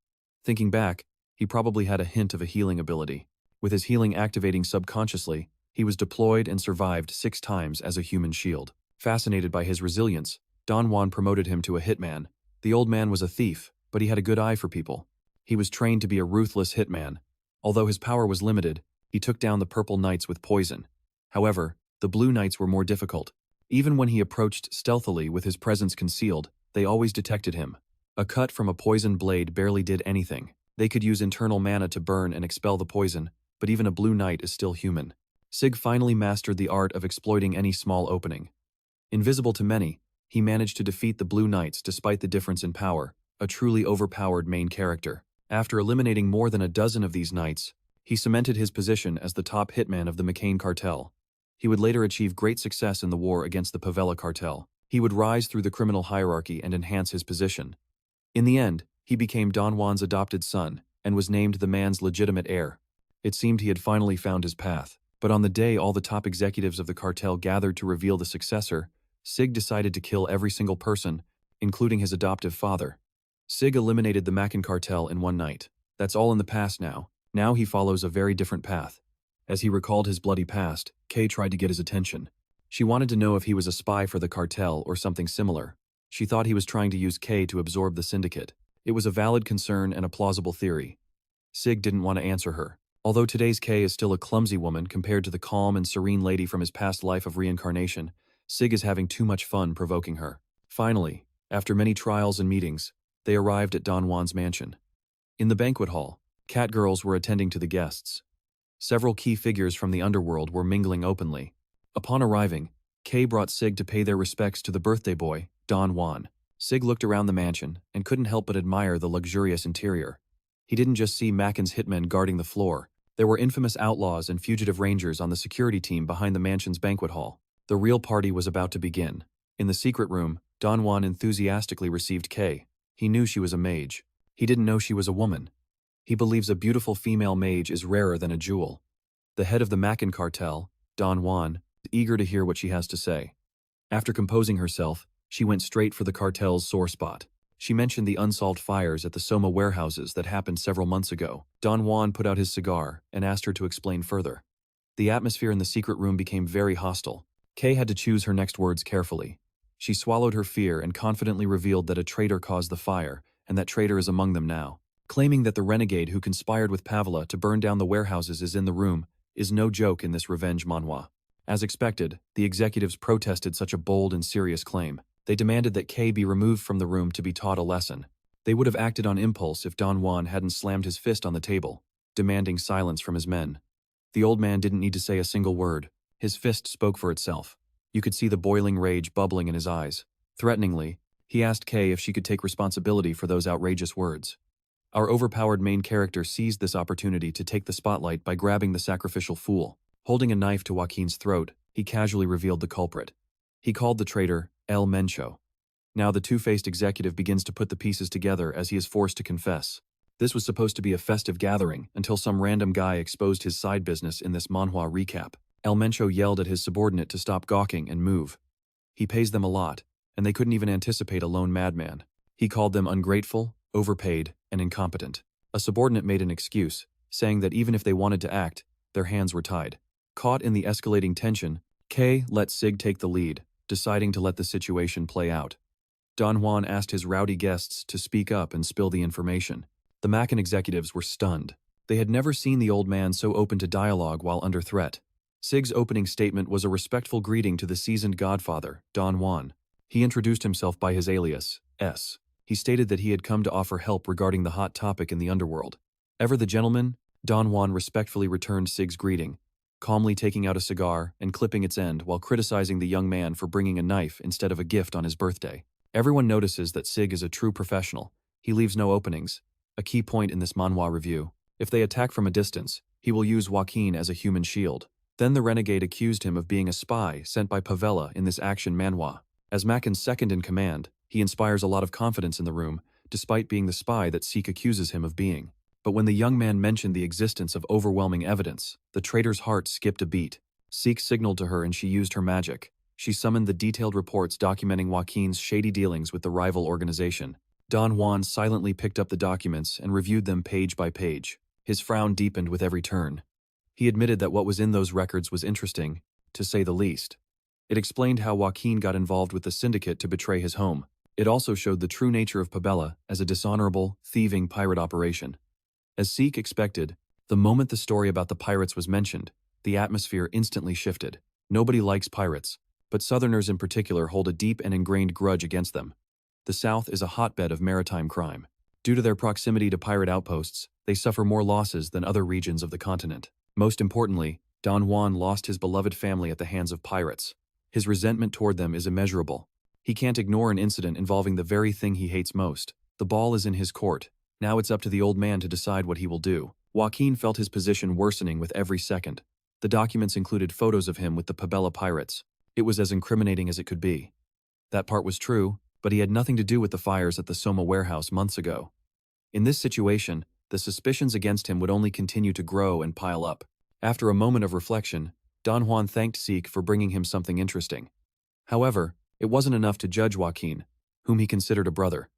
Thinking back, he probably had a hint of a healing ability. With his healing activating subconsciously, he was deployed and survived 6 times as a human shield. Fascinated by his resilience, Don Juan promoted him to a hitman. The old man was a thief, but he had a good eye for people. He was trained to be a ruthless hitman. Although his power was limited, he took down the Purple Knights with poison. However, the Blue Knights were more difficult. Even when he approached stealthily with his presence concealed, they always detected him. A cut from a poisoned blade barely did anything. They could use internal mana to burn and expel the poison, but even a Blue Knight is still human. Sik finally mastered the art of exploiting any small opening. Invisible to many, he managed to defeat the Blue Knights despite the difference in power, a truly overpowered main character. After eliminating more than a dozen of these knights, he cemented his position as the top hitman of the McCain cartel. He would later achieve great success in the war against the Pavella cartel. He would rise through the criminal hierarchy and enhance his position. In the end, he became Don Juan's adopted son and was named the man's legitimate heir. It seemed he had finally found his path. But on the day all the top executives of the cartel gathered to reveal the successor, Sik decided to kill every single person, including his adoptive father. Sik eliminated the Makan cartel in one night. That's all in the past now. Now he follows a very different path. As he recalled his bloody past, Kay tried to get his attention. She wanted to know if he was a spy for the cartel or something similar. She thought he was trying to use Kay to absorb the syndicate. It was a valid concern and a plausible theory. Sik didn't want to answer her. Although today's Kay is still a clumsy woman compared to the calm and serene lady from his past life of reincarnation, Sik is having too much fun provoking her. Finally, after many trials and meetings, they arrived at Don Juan's mansion. In the banquet hall, catgirls were attending to the guests. Several key figures from the underworld were mingling openly. Upon arriving, Kay brought Sik to pay their respects to the birthday boy, Don Juan. Sik looked around the mansion and couldn't help but admire the luxurious interior. He didn't just see Makan's hitmen guarding the floor. There were infamous outlaws and fugitive rangers on the security team behind the mansion's banquet hall. The real party was about to begin. In the secret room, Don Juan enthusiastically received Kay. He knew she was a mage. He didn't know she was a woman. He believes a beautiful female mage is rarer than a jewel. The head of the Makan cartel, Don Juan, is eager to hear what she has to say. After composing herself, she went straight for the cartel's sore spot. She mentioned the unsolved fires at the Soma warehouses that happened several months ago. Don Juan put out his cigar and asked her to explain further. The atmosphere in the secret room became very hostile. Kay had to choose her next words carefully. She swallowed her fear and confidently revealed that a traitor caused the fire, and that traitor is among them now. Claiming that the renegade who conspired with Pavella to burn down the warehouses is in the room is no joke in this revenge manhwa. As expected, the executives protested such a bold and serious claim. They demanded that Kay be removed from the room to be taught a lesson. They would have acted on impulse if Don Juan hadn't slammed his fist on the table, demanding silence from his men. The old man didn't need to say a single word. His fist spoke for itself. You could see the boiling rage bubbling in his eyes. Threateningly, he asked Kay if she could take responsibility for those outrageous words. Our overpowered main character seized this opportunity to take the spotlight by grabbing the sacrificial fool. Holding a knife to Joaquin's throat, he casually revealed the culprit. He called the traitor El Mencho. Now the two-faced executive begins to put the pieces together as he is forced to confess. This was supposed to be a festive gathering until some random guy exposed his side business in this manhwa recap. El Mencho yelled at his subordinate to stop gawking and move. He pays them a lot, and they couldn't even anticipate a lone madman. He called them ungrateful, overpaid, and incompetent. A subordinate made an excuse, saying that even if they wanted to act, their hands were tied. Caught in the escalating tension, Kay let Sik take the lead, deciding to let the situation play out. Don Juan asked his rowdy guests to speak up and spill the information. The Makan executives were stunned. They had never seen the old man so open to dialogue while under threat. Sik's opening statement was a respectful greeting to the seasoned godfather, Don Juan. He introduced himself by his alias, S. He stated that he had come to offer help regarding the hot topic in the underworld. Ever the gentleman, Don Juan respectfully returned Sik's greeting, calmly taking out a cigar and clipping its end while criticizing the young man for bringing a knife instead of a gift on his birthday. Everyone notices that Sik is a true professional. He leaves no openings, a key point in this manhwa review. If they attack from a distance, he will use Joaquin as a human shield. Then the renegade accused him of being a spy sent by Pavella in this action manhwa. As Makan's second in command, he inspires a lot of confidence in the room, despite being the spy that Sik accuses him of being. But when the young man mentioned the existence of overwhelming evidence, the traitor's heart skipped a beat. Sik signaled to her and she used her magic. She summoned the detailed reports documenting Joaquin's shady dealings with the rival organization. Don Juan silently picked up the documents and reviewed them page by page. His frown deepened with every turn. He admitted that what was in those records was interesting, to say the least. It explained how Joaquin got involved with the syndicate to betray his home. It also showed the true nature of Pavella as a dishonorable, thieving pirate operation. As Sik expected, the moment the story about the pirates was mentioned, the atmosphere instantly shifted. Nobody likes pirates, but Southerners in particular hold a deep and ingrained grudge against them. The South is a hotbed of maritime crime. Due to their proximity to pirate outposts, they suffer more losses than other regions of the continent. Most importantly, Don Juan lost his beloved family at the hands of pirates. His resentment toward them is immeasurable. He can't ignore an incident involving the very thing he hates most. The ball is in his court. Now it's up to the old man to decide what he will do. Joaquin felt his position worsening with every second. The documents included photos of him with the Pabella pirates. It was as incriminating as it could be. That part was true, but he had nothing to do with the fires at the Soma warehouse months ago. In this situation, the suspicions against him would only continue to grow and pile up. After a moment of reflection, Don Juan thanked Sik for bringing him something interesting. However, it wasn't enough to judge Joaquin, whom he considered a brother.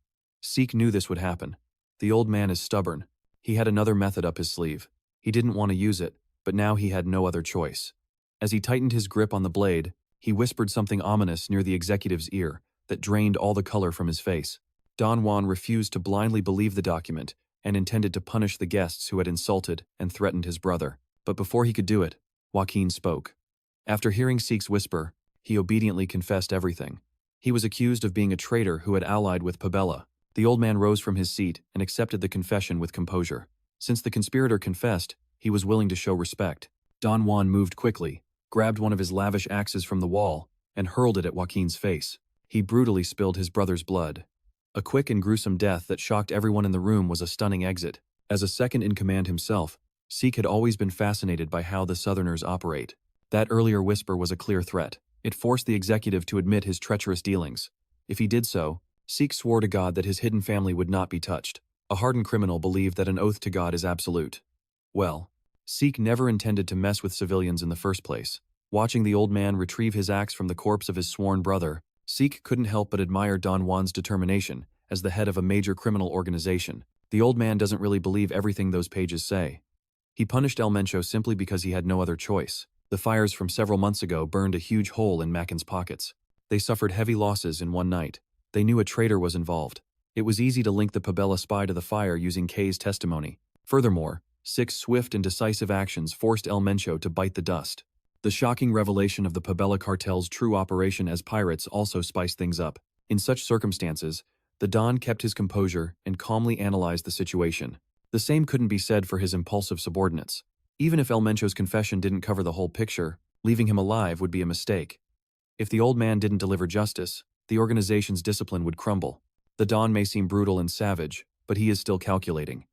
Sik knew this would happen. The old man is stubborn. He had another method up his sleeve. He didn't want to use it, but now he had no other choice. As he tightened his grip on the blade, he whispered something ominous near the executive's ear that drained all the color from his face. Don Juan refused to blindly believe the document and intended to punish the guests who had insulted and threatened his brother. But before he could do it, Joaquin spoke. After hearing Sik's whisper, he obediently confessed everything. He was accused of being a traitor who had allied with Pabella. The old man rose from his seat and accepted the confession with composure. Since the conspirator confessed, he was willing to show respect. Don Juan moved quickly, grabbed one of his lavish axes from the wall, and hurled it at Joaquin's face. He brutally spilled his brother's blood. A quick and gruesome death that shocked everyone in the room was a stunning exit. As a second-in-command himself, Sik had always been fascinated by how the Southerners operate. That earlier whisper was a clear threat. It forced the executive to admit his treacherous dealings. If he did so, Sik swore to God that his hidden family would not be touched. A hardened criminal believed that an oath to God is absolute. Well, Sik never intended to mess with civilians in the first place. Watching the old man retrieve his axe from the corpse of his sworn brother, Sik couldn't help but admire Don Juan's determination as the head of a major criminal organization. The old man doesn't really believe everything those pages say. He punished El Mencho simply because he had no other choice. The fires from several months ago burned a huge hole in Macken's pockets. They suffered heavy losses in one night. They knew a traitor was involved. It was easy to link the Pabella spy to the fire using Kay's testimony. Furthermore, Sik's swift and decisive actions forced El Mencho to bite the dust. The shocking revelation of the Pabella cartel's true operation as pirates also spiced things up. In such circumstances, the Don kept his composure and calmly analyzed the situation. The same couldn't be said for his impulsive subordinates. Even if El Mencho's confession didn't cover the whole picture, leaving him alive would be a mistake. If the old man didn't deliver justice, the organization's discipline would crumble. The Don may seem brutal and savage, but he is still calculating.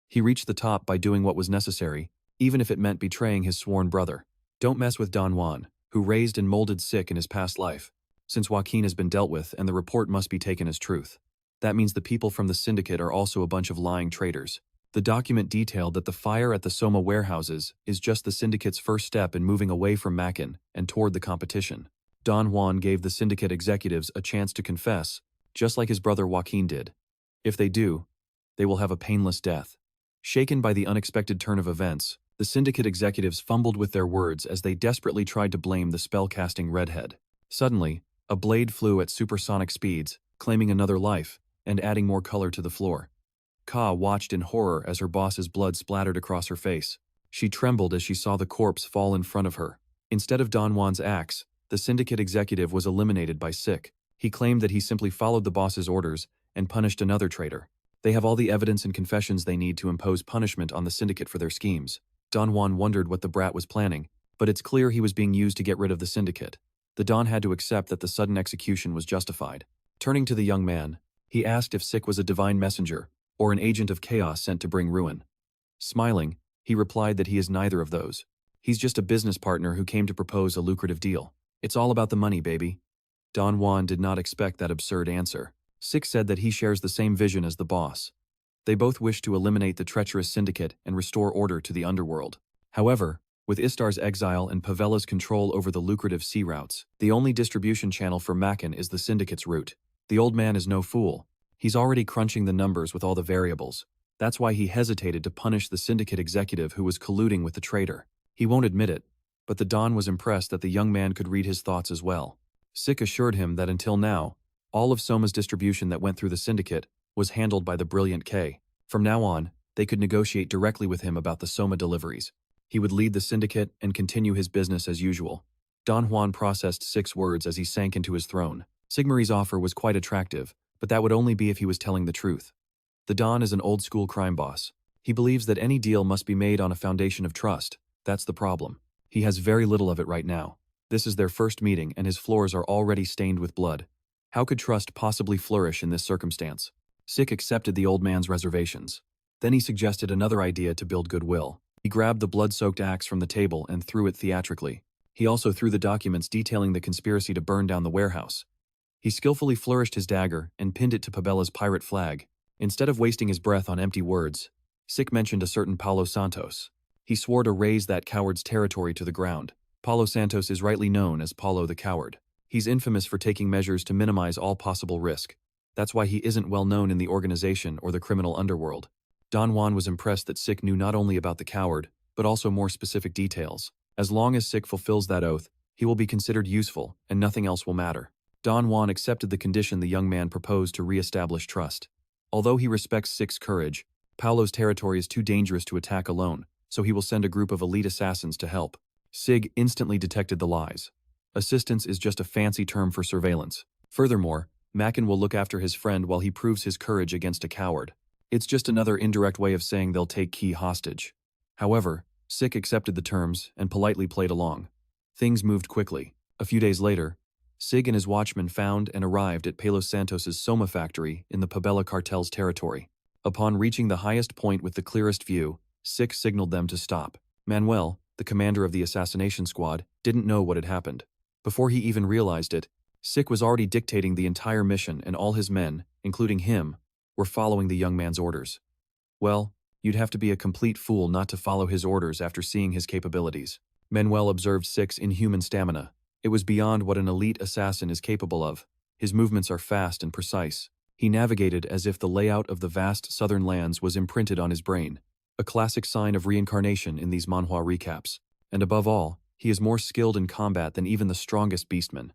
He reached the top by doing what was necessary, even if it meant betraying his sworn brother. Don't mess with Don Juan, who raised and molded Sik in his past life, since Joaquin has been dealt with and the report must be taken as truth. That means the people from the syndicate are also a bunch of lying traitors. The document detailed that the fire at the Soma warehouses is just the syndicate's first step in moving away from Macken and toward the competition. Don Juan gave the syndicate executives a chance to confess, just like his brother Joaquin did. If they do, they will have a painless death. Shaken by the unexpected turn of events, the syndicate executives fumbled with their words as they desperately tried to blame the spell-casting redhead. Suddenly, a blade flew at supersonic speeds, claiming another life and adding more color to the floor. Ka watched in horror as her boss's blood splattered across her face. She trembled as she saw the corpse fall in front of her. Instead of Don Juan's axe, the syndicate executive was eliminated by Sik. He claimed that he simply followed the boss's orders and punished another traitor. They have all the evidence and confessions they need to impose punishment on the syndicate for their schemes. Don Juan wondered what the brat was planning, but it's clear he was being used to get rid of the syndicate. The Don had to accept that the sudden execution was justified. Turning to the young man, he asked if Sik was a divine messenger or an agent of chaos sent to bring ruin. Smiling, he replied that he is neither of those. He's just a business partner who came to propose a lucrative deal. It's all about the money, baby. Don Juan did not expect that absurd answer. Sik said that he shares the same vision as the boss. They both wish to eliminate the treacherous syndicate and restore order to the underworld. However, with Istar's exile and Pavella's control over the lucrative sea routes, the only distribution channel for Macken is the syndicate's route. The old man is no fool. He's already crunching the numbers with all the variables. That's why he hesitated to punish the syndicate executive who was colluding with the traitor. He won't admit it, but the Don was impressed that the young man could read his thoughts as well. Sik assured him that until now, all of Soma's distribution that went through the syndicate was handled by the brilliant K. From now on, they could negotiate directly with him about the Soma deliveries. He would lead the syndicate and continue his business as usual. Don Juan processed Sik's words as he sank into his throne. Sigmary's offer was quite attractive, but that would only be if he was telling the truth. The Don is an old-school crime boss. He believes that any deal must be made on a foundation of trust. That's the problem. He has very little of it right now. This is their first meeting and his floors are already stained with blood. How could trust possibly flourish in this circumstance? Sik accepted the old man's reservations. Then he suggested another idea to build goodwill. He grabbed the blood-soaked axe from the table and threw it theatrically. He also threw the documents detailing the conspiracy to burn down the warehouse. He skillfully flourished his dagger and pinned it to Pabella's pirate flag. Instead of wasting his breath on empty words, Sik mentioned a certain Paulo Santos. He swore to raze that coward's territory to the ground. Paulo Santos is rightly known as Paulo the Coward. He's infamous for taking measures to minimize all possible risk. That's why he isn't well known in the organization or the criminal underworld. Don Juan was impressed that Sik knew not only about the coward, but also more specific details. As long as Sik fulfills that oath, he will be considered useful, and nothing else will matter. Don Juan accepted the condition the young man proposed to re-establish trust. Although he respects Sik's courage, Paulo's territory is too dangerous to attack alone, so he will send a group of elite assassins to help. Sig instantly detected the lies. Assistance is just a fancy term for surveillance. Furthermore, Macken will look after his friend while he proves his courage against a coward. It's just another indirect way of saying they'll take Key hostage. However, Sik accepted the terms and politely played along. Things moved quickly. A few days later, Sig and his watchmen found and arrived at Palos Santos's Soma factory in the Pabella cartel's territory. Upon reaching the highest point with the clearest view, Sik signaled them to stop. Manuel, the commander of the assassination squad, didn't know what had happened. Before he even realized it, Sik was already dictating the entire mission, and all his men, including him, were following the young man's orders. Well, you'd have to be a complete fool not to follow his orders after seeing his capabilities. Manuel observed Sik's inhuman stamina. It was beyond what an elite assassin is capable of. His movements are fast and precise. He navigated as if the layout of the vast southern lands was imprinted on his brain, a classic sign of reincarnation in these Manhwa recaps. And above all, he is more skilled in combat than even the strongest beastmen.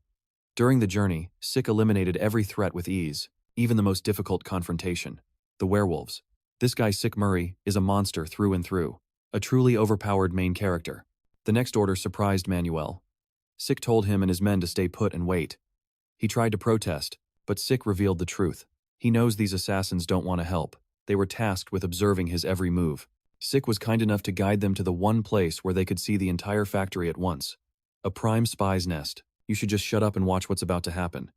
During the journey, Sik eliminated every threat with ease, even the most difficult confrontation. The werewolves. This guy Sik Murray is a monster through and through, a truly overpowered main character. The next order surprised Manuel. Sik told him and his men to stay put and wait. He tried to protest, but Sik revealed the truth. He knows these assassins don't want to help. They were tasked with observing his every move. Sik was kind enough to guide them to the one place where they could see the entire factory at once. A prime spy's nest. You should just shut up and watch what's about to happen.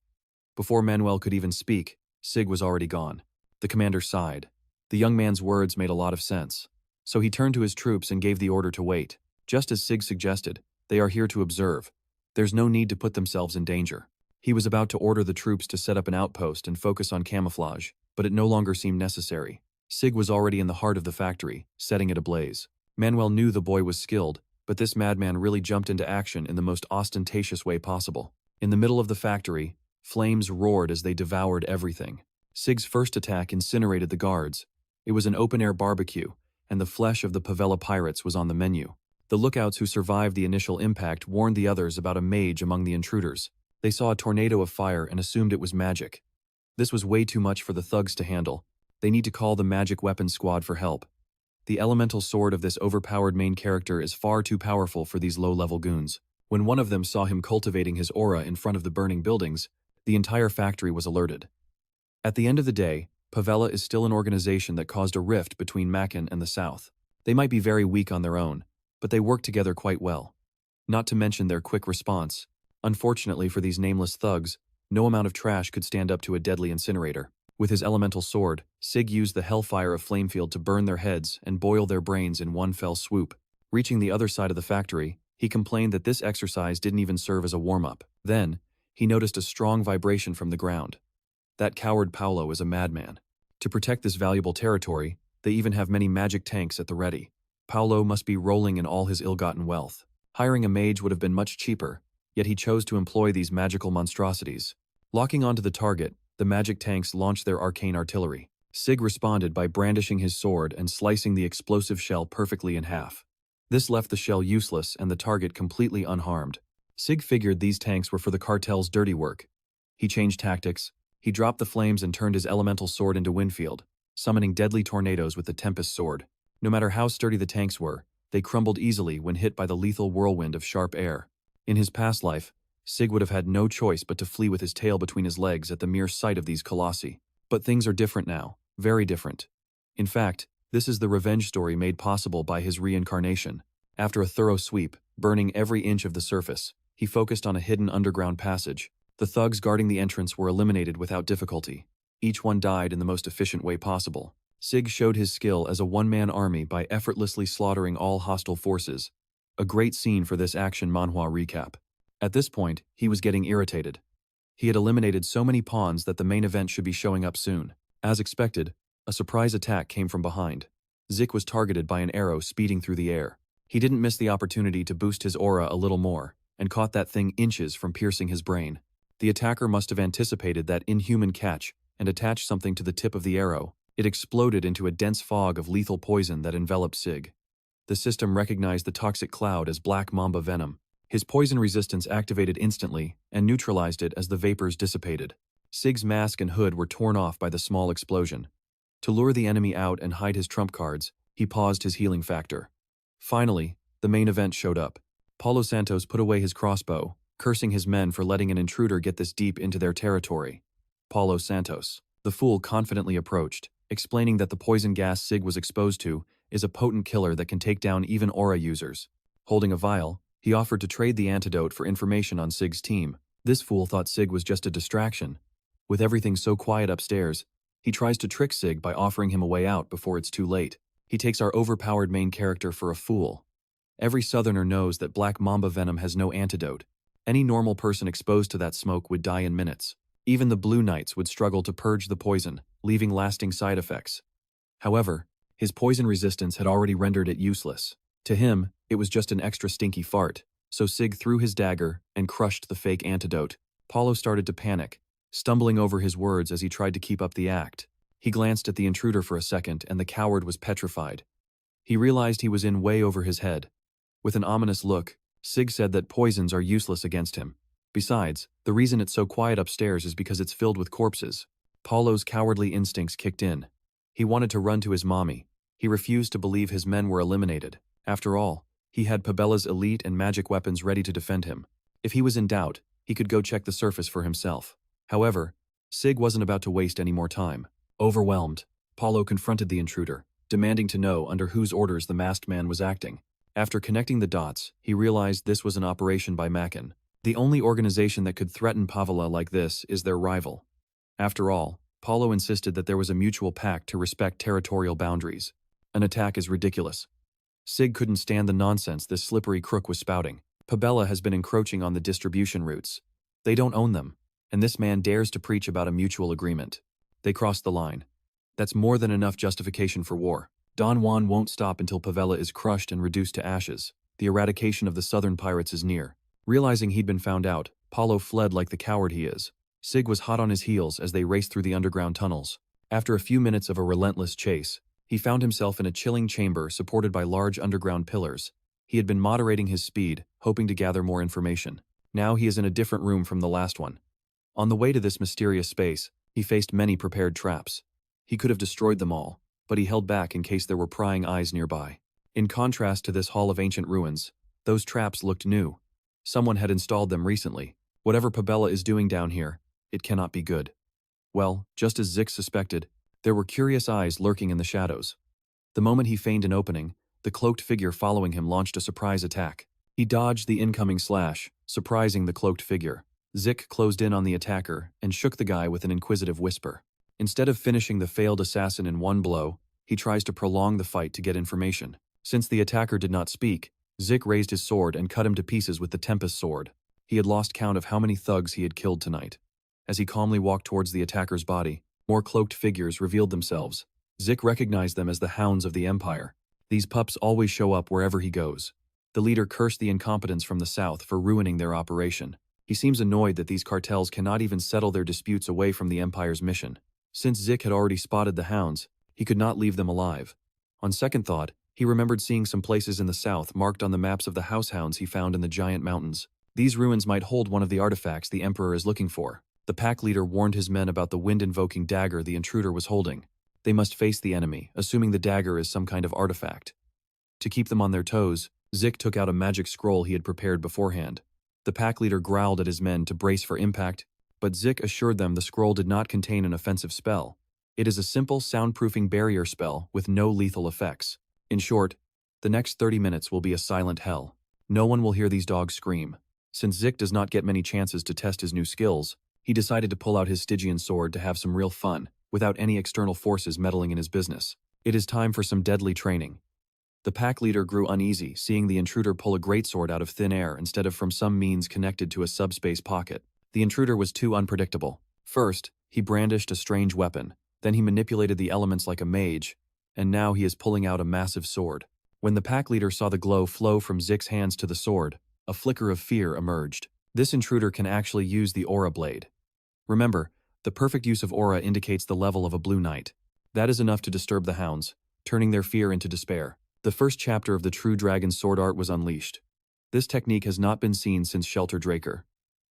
Before Manuel could even speak, Sig was already gone. The commander sighed. The young man's words made a lot of sense. So he turned to his troops and gave the order to wait. Just as Sig suggested, they are here to observe. There's no need to put themselves in danger. He was about to order the troops to set up an outpost and focus on camouflage, but it no longer seemed necessary. Sig was already in the heart of the factory, setting it ablaze. Manuel knew the boy was skilled, but this madman really jumped into action in the most ostentatious way possible. In the middle of the factory, flames roared as they devoured everything. Sig's first attack incinerated the guards. It was an open-air barbecue, and the flesh of the Pavella pirates was on the menu. The lookouts who survived the initial impact warned the others about a mage among the intruders. They saw a tornado of fire and assumed it was magic. This was way too much for the thugs to handle. They need to call the magic weapons squad for help. The elemental sword of this overpowered main character is far too powerful for these low-level goons. When one of them saw him cultivating his aura in front of the burning buildings, the entire factory was alerted. At the end of the day, Pavella is still an organization that caused a rift between Macken and the South. They might be very weak on their own, but they work together quite well. Not to mention their quick response. Unfortunately for these nameless thugs, no amount of trash could stand up to a deadly incinerator. With his elemental sword, Sig used the hellfire of Flamefield to burn their heads and boil their brains in one fell swoop. Reaching the other side of the factory, he complained that this exercise didn't even serve as a warm-up. Then, he noticed a strong vibration from the ground. That coward Paulo is a madman. To protect this valuable territory, they even have many magic tanks at the ready. Paulo must be rolling in all his ill-gotten wealth. Hiring a mage would have been much cheaper, yet he chose to employ these magical monstrosities. Locking onto the target, the magic tanks launched their arcane artillery. Sig responded by brandishing his sword and slicing the explosive shell perfectly in half. This left the shell useless and the target completely unharmed. Sig figured these tanks were for the cartel's dirty work. He changed tactics. He dropped the flames and turned his elemental sword into Windfield, summoning deadly tornadoes with the Tempest sword. No matter how sturdy the tanks were, they crumbled easily when hit by the lethal whirlwind of sharp air. In his past life, Sig would have had no choice but to flee with his tail between his legs at the mere sight of these colossi. But things are different now, very different. In fact, this is the revenge story made possible by his reincarnation. After a thorough sweep, burning every inch of the surface, he focused on a hidden underground passage. The thugs guarding the entrance were eliminated without difficulty. Each one died in the most efficient way possible. Sik showed his skill as a one-man army by effortlessly slaughtering all hostile forces. A great scene for this action manhwa recap. At this point, he was getting irritated. He had eliminated so many pawns that the main event should be showing up soon. As expected, a surprise attack came from behind. Sik was targeted by an arrow speeding through the air. He didn't miss the opportunity to boost his aura a little more, and caught that thing inches from piercing his brain. The attacker must have anticipated that inhuman catch and attached something to the tip of the arrow. It exploded into a dense fog of lethal poison that enveloped Sik. The system recognized the toxic cloud as black mamba venom. His poison resistance activated instantly and neutralized it as the vapors dissipated. Sig's mask and hood were torn off by the small explosion. To lure the enemy out and hide his trump cards, he paused his healing factor. Finally, the main event showed up. Paulo Santos put away his crossbow, cursing his men for letting an intruder get this deep into their territory. Paulo Santos. The fool confidently approached, explaining that the poison gas Sik was exposed to is a potent killer that can take down even aura users. Holding a vial, he offered to trade the antidote for information on Sig's team. This fool thought Sik was just a distraction. With everything so quiet upstairs, he tries to trick Sik by offering him a way out before it's too late. He takes our overpowered main character for a fool. Every southerner knows that black mamba venom has no antidote. Any normal person exposed to that smoke would die in minutes. Even the Blue Knights would struggle to purge the poison, leaving lasting side effects. However, his poison resistance had already rendered it useless. To him, it was just an extra stinky fart, so Sik threw his dagger and crushed the fake antidote. Paulo started to panic, stumbling over his words as he tried to keep up the act. He glanced at the intruder for a second and the coward was petrified. He realized he was in way over his head. With an ominous look, Sik said that poisons are useless against him. Besides, the reason it's so quiet upstairs is because it's filled with corpses. Paulo's cowardly instincts kicked in. He wanted to run to his mommy. He refused to believe his men were eliminated. After all, he had Pabella's elite and magic weapons ready to defend him. If he was in doubt, he could go check the surface for himself. However, Sik wasn't about to waste any more time. Overwhelmed, Paulo confronted the intruder, demanding to know under whose orders the masked man was acting. After connecting the dots, he realized this was an operation by Makin. The only organization that could threaten Pavela like this is their rival. After all, Paulo insisted that there was a mutual pact to respect territorial boundaries. An attack is ridiculous. Sik couldn't stand the nonsense this slippery crook was spouting. Pabella has been encroaching on the distribution routes. They don't own them, and this man dares to preach about a mutual agreement. They crossed the line. That's more than enough justification for war. Don Juan won't stop until Pavela is crushed and reduced to ashes. The eradication of the southern pirates is near. Realizing he'd been found out, Paulo fled like the coward he is. Sik was hot on his heels as they raced through the underground tunnels. After a few minutes of a relentless chase, he found himself in a chilling chamber supported by large underground pillars. He had been moderating his speed, hoping to gather more information. Now he is in a different room from the last one. On the way to this mysterious space, he faced many prepared traps. He could have destroyed them all, but he held back in case there were prying eyes nearby. In contrast to this hall of ancient ruins, those traps looked new. Someone had installed them recently. Whatever Pabella is doing down here, it cannot be good. Well, just as Sik suspected, there were curious eyes lurking in the shadows. The moment he feigned an opening, the cloaked figure following him launched a surprise attack. He dodged the incoming slash, surprising the cloaked figure. Sik closed in on the attacker and shook the guy with an inquisitive whisper. Instead of finishing the failed assassin in one blow, he tries to prolong the fight to get information. Since the attacker did not speak, Sik raised his sword and cut him to pieces with the Tempest sword. He had lost count of how many thugs he had killed tonight. As he calmly walked towards the attacker's body, more cloaked figures revealed themselves. Sik recognized them as the Hounds of the Empire. These pups always show up wherever he goes. The leader cursed the incompetents from the south for ruining their operation. He seems annoyed that these cartels cannot even settle their disputes away from the Empire's mission. Since Sik had already spotted the Hounds, he could not leave them alive. On second thought, he remembered seeing some places in the south marked on the maps of the house hounds he found in the giant mountains. These ruins might hold one of the artifacts the Emperor is looking for. The pack leader warned his men about the wind-invoking dagger the intruder was holding. They must face the enemy, assuming the dagger is some kind of artifact. To keep them on their toes, Sik took out a magic scroll he had prepared beforehand. The pack leader growled at his men to brace for impact, but Sik assured them the scroll did not contain an offensive spell. It is a simple soundproofing barrier spell with no lethal effects. In short, the next 30 minutes will be a silent hell. No one will hear these dogs scream. Since Sik does not get many chances to test his new skills, he decided to pull out his Stygian sword to have some real fun. without any external forces meddling in his business. It is time for some deadly training. The pack leader grew uneasy, seeing the intruder pull a greatsword out of thin air instead of from some means connected to a subspace pocket. The intruder was too unpredictable. First, he brandished a strange weapon, then he manipulated the elements like a mage, and now he is pulling out a massive sword. When the pack leader saw the glow flow from Sik's hands to the sword, a flicker of fear emerged. This intruder can actually use the aura blade. Remember, the perfect use of aura indicates the level of a blue knight. That is enough to disturb the hounds, turning their fear into despair. The first chapter of the true dragon's sword art was unleashed. This technique has not been seen since Terra Draker.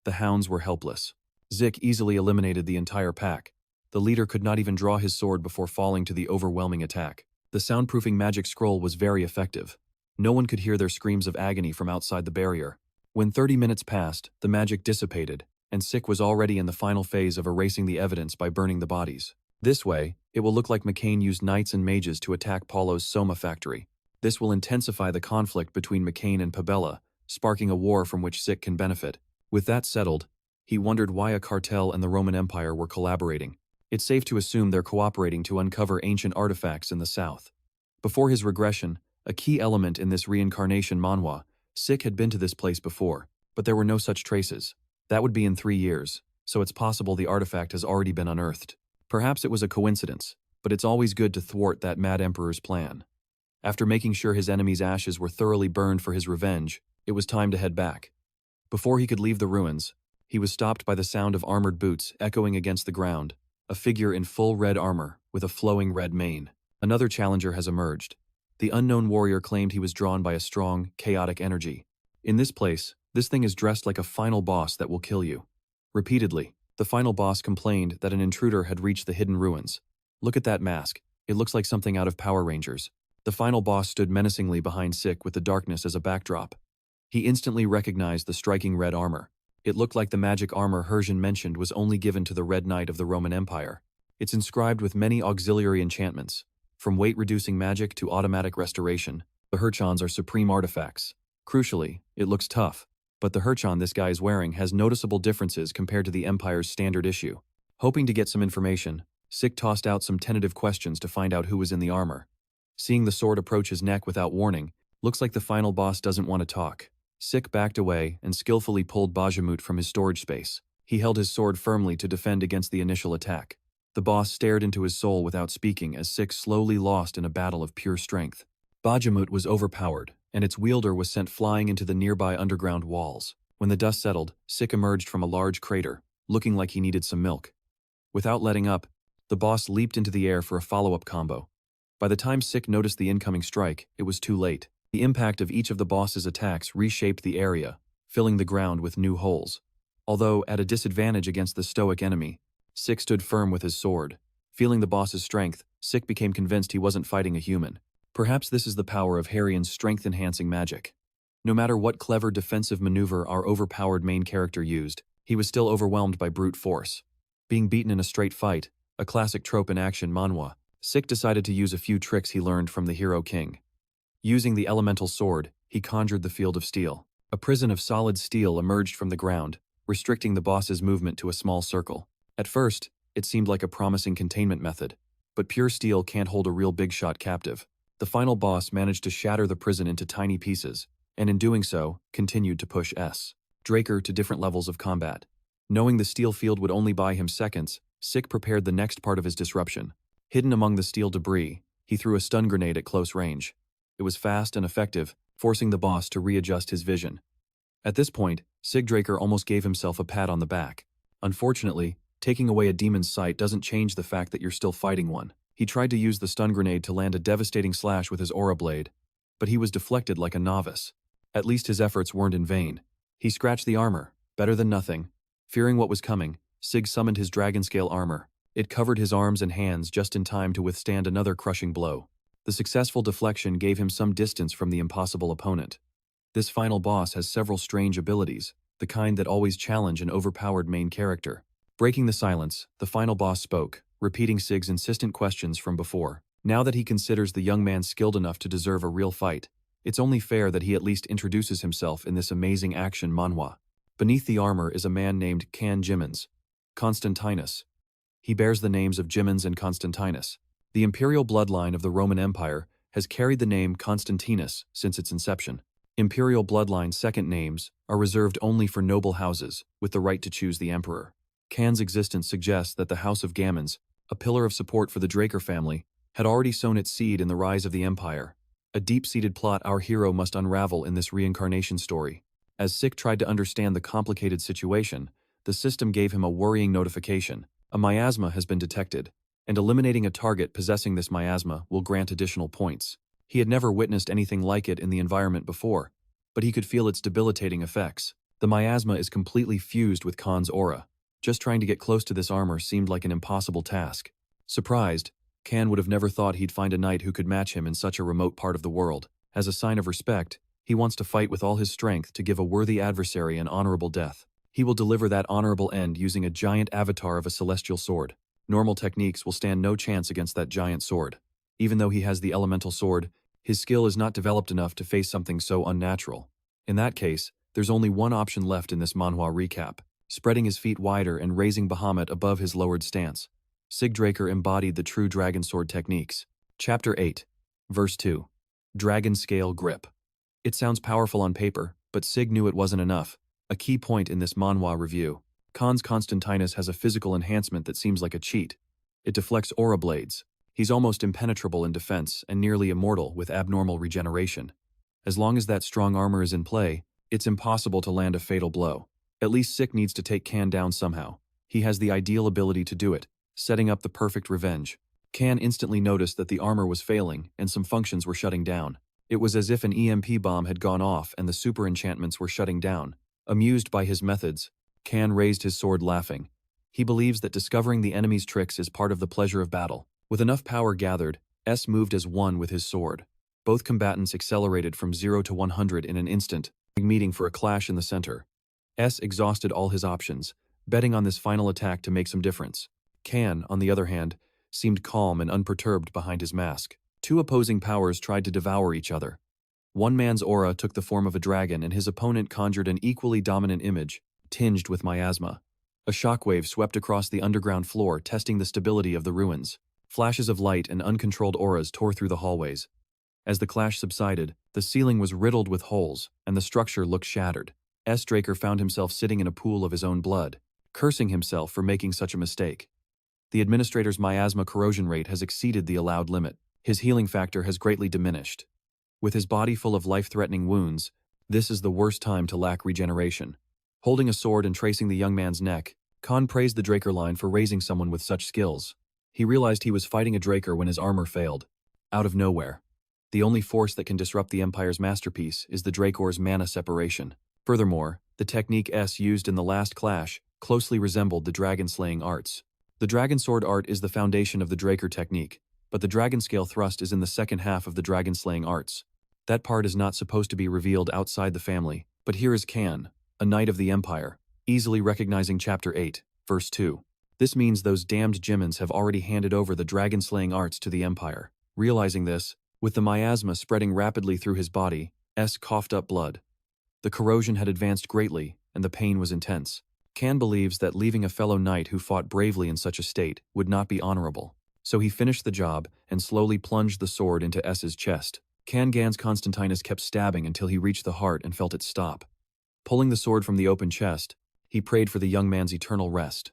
The hounds were helpless. Sik easily eliminated the entire pack. The leader could not even draw his sword before falling to the overwhelming attack. The soundproofing magic scroll was very effective. No one could hear their screams of agony from outside the barrier. When 30 minutes passed, the magic dissipated, and Sik was already in the final phase of erasing the evidence by burning the bodies. This way, it will look like McCain used knights and mages to attack Paulo's Soma factory. This will intensify the conflict between McCain and Pabella, sparking a war from which Sik can benefit. With that settled, he wondered why a cartel and the Roman Empire were collaborating. It's safe to assume they're cooperating to uncover ancient artifacts in the south. Before his regression, a key element in this reincarnation Manhwa, Sik had been to this place before, but there were no such traces. That would be in 3 years, so it's possible the artifact has already been unearthed. Perhaps it was a coincidence, but it's always good to thwart that mad emperor's plan. After making sure his enemy's ashes were thoroughly burned for his revenge, it was time to head back. Before he could leave the ruins, he was stopped by the sound of armored boots echoing against the ground, a figure in full red armor with a flowing red mane. Another challenger has emerged. The unknown warrior claimed he was drawn by a strong, chaotic energy. In this place, this thing is dressed like a final boss that will kill you. Repeatedly, the final boss complained that an intruder had reached the hidden ruins. Look at that mask. It looks like something out of Power Rangers. The final boss stood menacingly behind Sik with the darkness as a backdrop. He instantly recognized the striking red armor. It looked like the magic armor Hersian mentioned was only given to the Red Knight of the Roman Empire. It's inscribed with many auxiliary enchantments, from weight-reducing magic to automatic restoration. The Herchons are supreme artifacts. Crucially, it looks tough, but the Herchon this guy is wearing has noticeable differences compared to the Empire's standard issue. Hoping to get some information, Sik tossed out some tentative questions to find out who was in the armor. Seeing the sword approach his neck without warning, looks like the final boss doesn't want to talk. Sik backed away and skillfully pulled Bahamut from his storage space. He held his sword firmly to defend against the initial attack. The boss stared into his soul without speaking as Sik slowly lost in a battle of pure strength. Bahamut was overpowered, and its wielder was sent flying into the nearby underground walls. When the dust settled, Sik emerged from a large crater, looking like he needed some milk. Without letting up, the boss leaped into the air for a follow-up combo. By the time Sik noticed the incoming strike, it was too late. The impact of each of the boss's attacks reshaped the area, filling the ground with new holes. Although at a disadvantage against the stoic enemy, Sik stood firm with his sword. Feeling the boss's strength, Sik became convinced he wasn't fighting a human. Perhaps this is the power of Harian's strength-enhancing magic. No matter what clever defensive maneuver our overpowered main character used, he was still overwhelmed by brute force. Being beaten in a straight fight, a classic trope in action manhwa, Sik decided to use a few tricks he learned from the hero king. Using the elemental sword, he conjured the field of steel. A prison of solid steel emerged from the ground, restricting the boss's movement to a small circle. At first, it seemed like a promising containment method, but pure steel can't hold a real big shot captive. The final boss managed to shatter the prison into tiny pieces, and in doing so, continued to push S. Draker to different levels of combat. Knowing the steel field would only buy him seconds, Sik prepared the next part of his disruption. Hidden among the steel debris, he threw a stun grenade at close range. It was fast and effective, forcing the boss to readjust his vision. At this point, Sik Draker almost gave himself a pat on the back. Unfortunately, taking away a demon's sight doesn't change the fact that you're still fighting one. He tried to use the stun grenade to land a devastating slash with his aura blade, but he was deflected like a novice. At least his efforts weren't in vain. He scratched the armor, better than nothing. Fearing what was coming, Sig summoned his dragon-scale armor. It covered his arms and hands just in time to withstand another crushing blow. The successful deflection gave him some distance from the impossible opponent. This final boss has several strange abilities, the kind that always challenge an overpowered main character. Breaking the silence, the final boss spoke, repeating Sig's insistent questions from before. Now that he considers the young man skilled enough to deserve a real fight, it's only fair that he at least introduces himself in this amazing action manhwa. Beneath the armor is a man named Kan Jimmins, Constantinus. He bears the names of Gimens and Constantinus. The imperial bloodline of the Roman Empire has carried the name Constantinus since its inception. Imperial bloodline second names are reserved only for noble houses with the right to choose the emperor. Can's existence suggests that the House of Gammons, a pillar of support for the Draker family, had already sown its seed in the rise of the empire. A deep-seated plot our hero must unravel in this reincarnation story. As Sik tried to understand the complicated situation, the system gave him a worrying notification. A miasma has been detected, and eliminating a target possessing this miasma will grant additional points. He had never witnessed anything like it in the environment before, but he could feel its debilitating effects. The miasma is completely fused with Khan's aura. Just trying to get close to this armor seemed like an impossible task. Surprised, Khan would have never thought he'd find a knight who could match him in such a remote part of the world. As a sign of respect, he wants to fight with all his strength to give a worthy adversary an honorable death. He will deliver that honorable end using a giant avatar of a celestial sword. Normal techniques will stand no chance against that giant sword. Even though he has the elemental sword, his skill is not developed enough to face something so unnatural. In that case, there's only one option left in this Manhwa recap: spreading his feet wider and raising Bahamut above his lowered stance. Sik Draker embodied the true dragon sword techniques. Chapter 8, Verse 2. Dragon Scale Grip. It sounds powerful on paper, but Sig knew it wasn't enough. A key point in this Manhwa review. Khan's Constantinus has a physical enhancement that seems like a cheat. It deflects aura blades. He's almost impenetrable in defense and nearly immortal with abnormal regeneration. As long as that strong armor is in play, it's impossible to land a fatal blow. At least Sik needs to take Khan down somehow. He has the ideal ability to do it, setting up the perfect revenge. Khan instantly noticed that the armor was failing and some functions were shutting down. It was as if an EMP bomb had gone off and the super enchantments were shutting down. Amused by his methods, Khan raised his sword laughing. He believes that discovering the enemy's tricks is part of the pleasure of battle. With enough power gathered, S moved as one with his sword. Both combatants accelerated from 0 to 100 in an instant, meeting for a clash in the center. S exhausted all his options, betting on this final attack to make some difference. Khan, on the other hand, seemed calm and unperturbed behind his mask. Two opposing powers tried to devour each other. One man's aura took the form of a dragon and his opponent conjured an equally dominant image, tinged with miasma. A shockwave swept across the underground floor, testing the stability of the ruins. Flashes of light and uncontrolled auras tore through the hallways. As the clash subsided, the ceiling was riddled with holes, and the structure looked shattered. S. Draker found himself sitting in a pool of his own blood, cursing himself for making such a mistake. The administrator's miasma corrosion rate has exceeded the allowed limit. His healing factor has greatly diminished. With his body full of life-threatening wounds, this is the worst time to lack regeneration. Holding a sword and tracing the young man's neck, Khan praised the Draker line for raising someone with such skills. He realized he was fighting a Draker when his armor failed. Out of nowhere. The only force that can disrupt the Empire's masterpiece is the Drakor's mana separation. Furthermore, the technique S used in the last clash closely resembled the dragon-slaying arts. The dragon sword art is the foundation of the Draker technique, but the dragon scale thrust is in the second half of the dragon-slaying arts. That part is not supposed to be revealed outside the family, but here is Khan, a knight of the Empire, easily recognizing Chapter 8, Verse 2. This means those damned Gimens have already handed over the dragon-slaying arts to the Empire. Realizing this, with the miasma spreading rapidly through his body, S coughed up blood. The corrosion had advanced greatly, and the pain was intense. Khan believes that leaving a fellow knight who fought bravely in such a state would not be honorable. So he finished the job and slowly plunged the sword into S's chest. Khan's Constantinus kept stabbing until he reached the heart and felt it stop. Pulling the sword from the open chest, he prayed for the young man's eternal rest.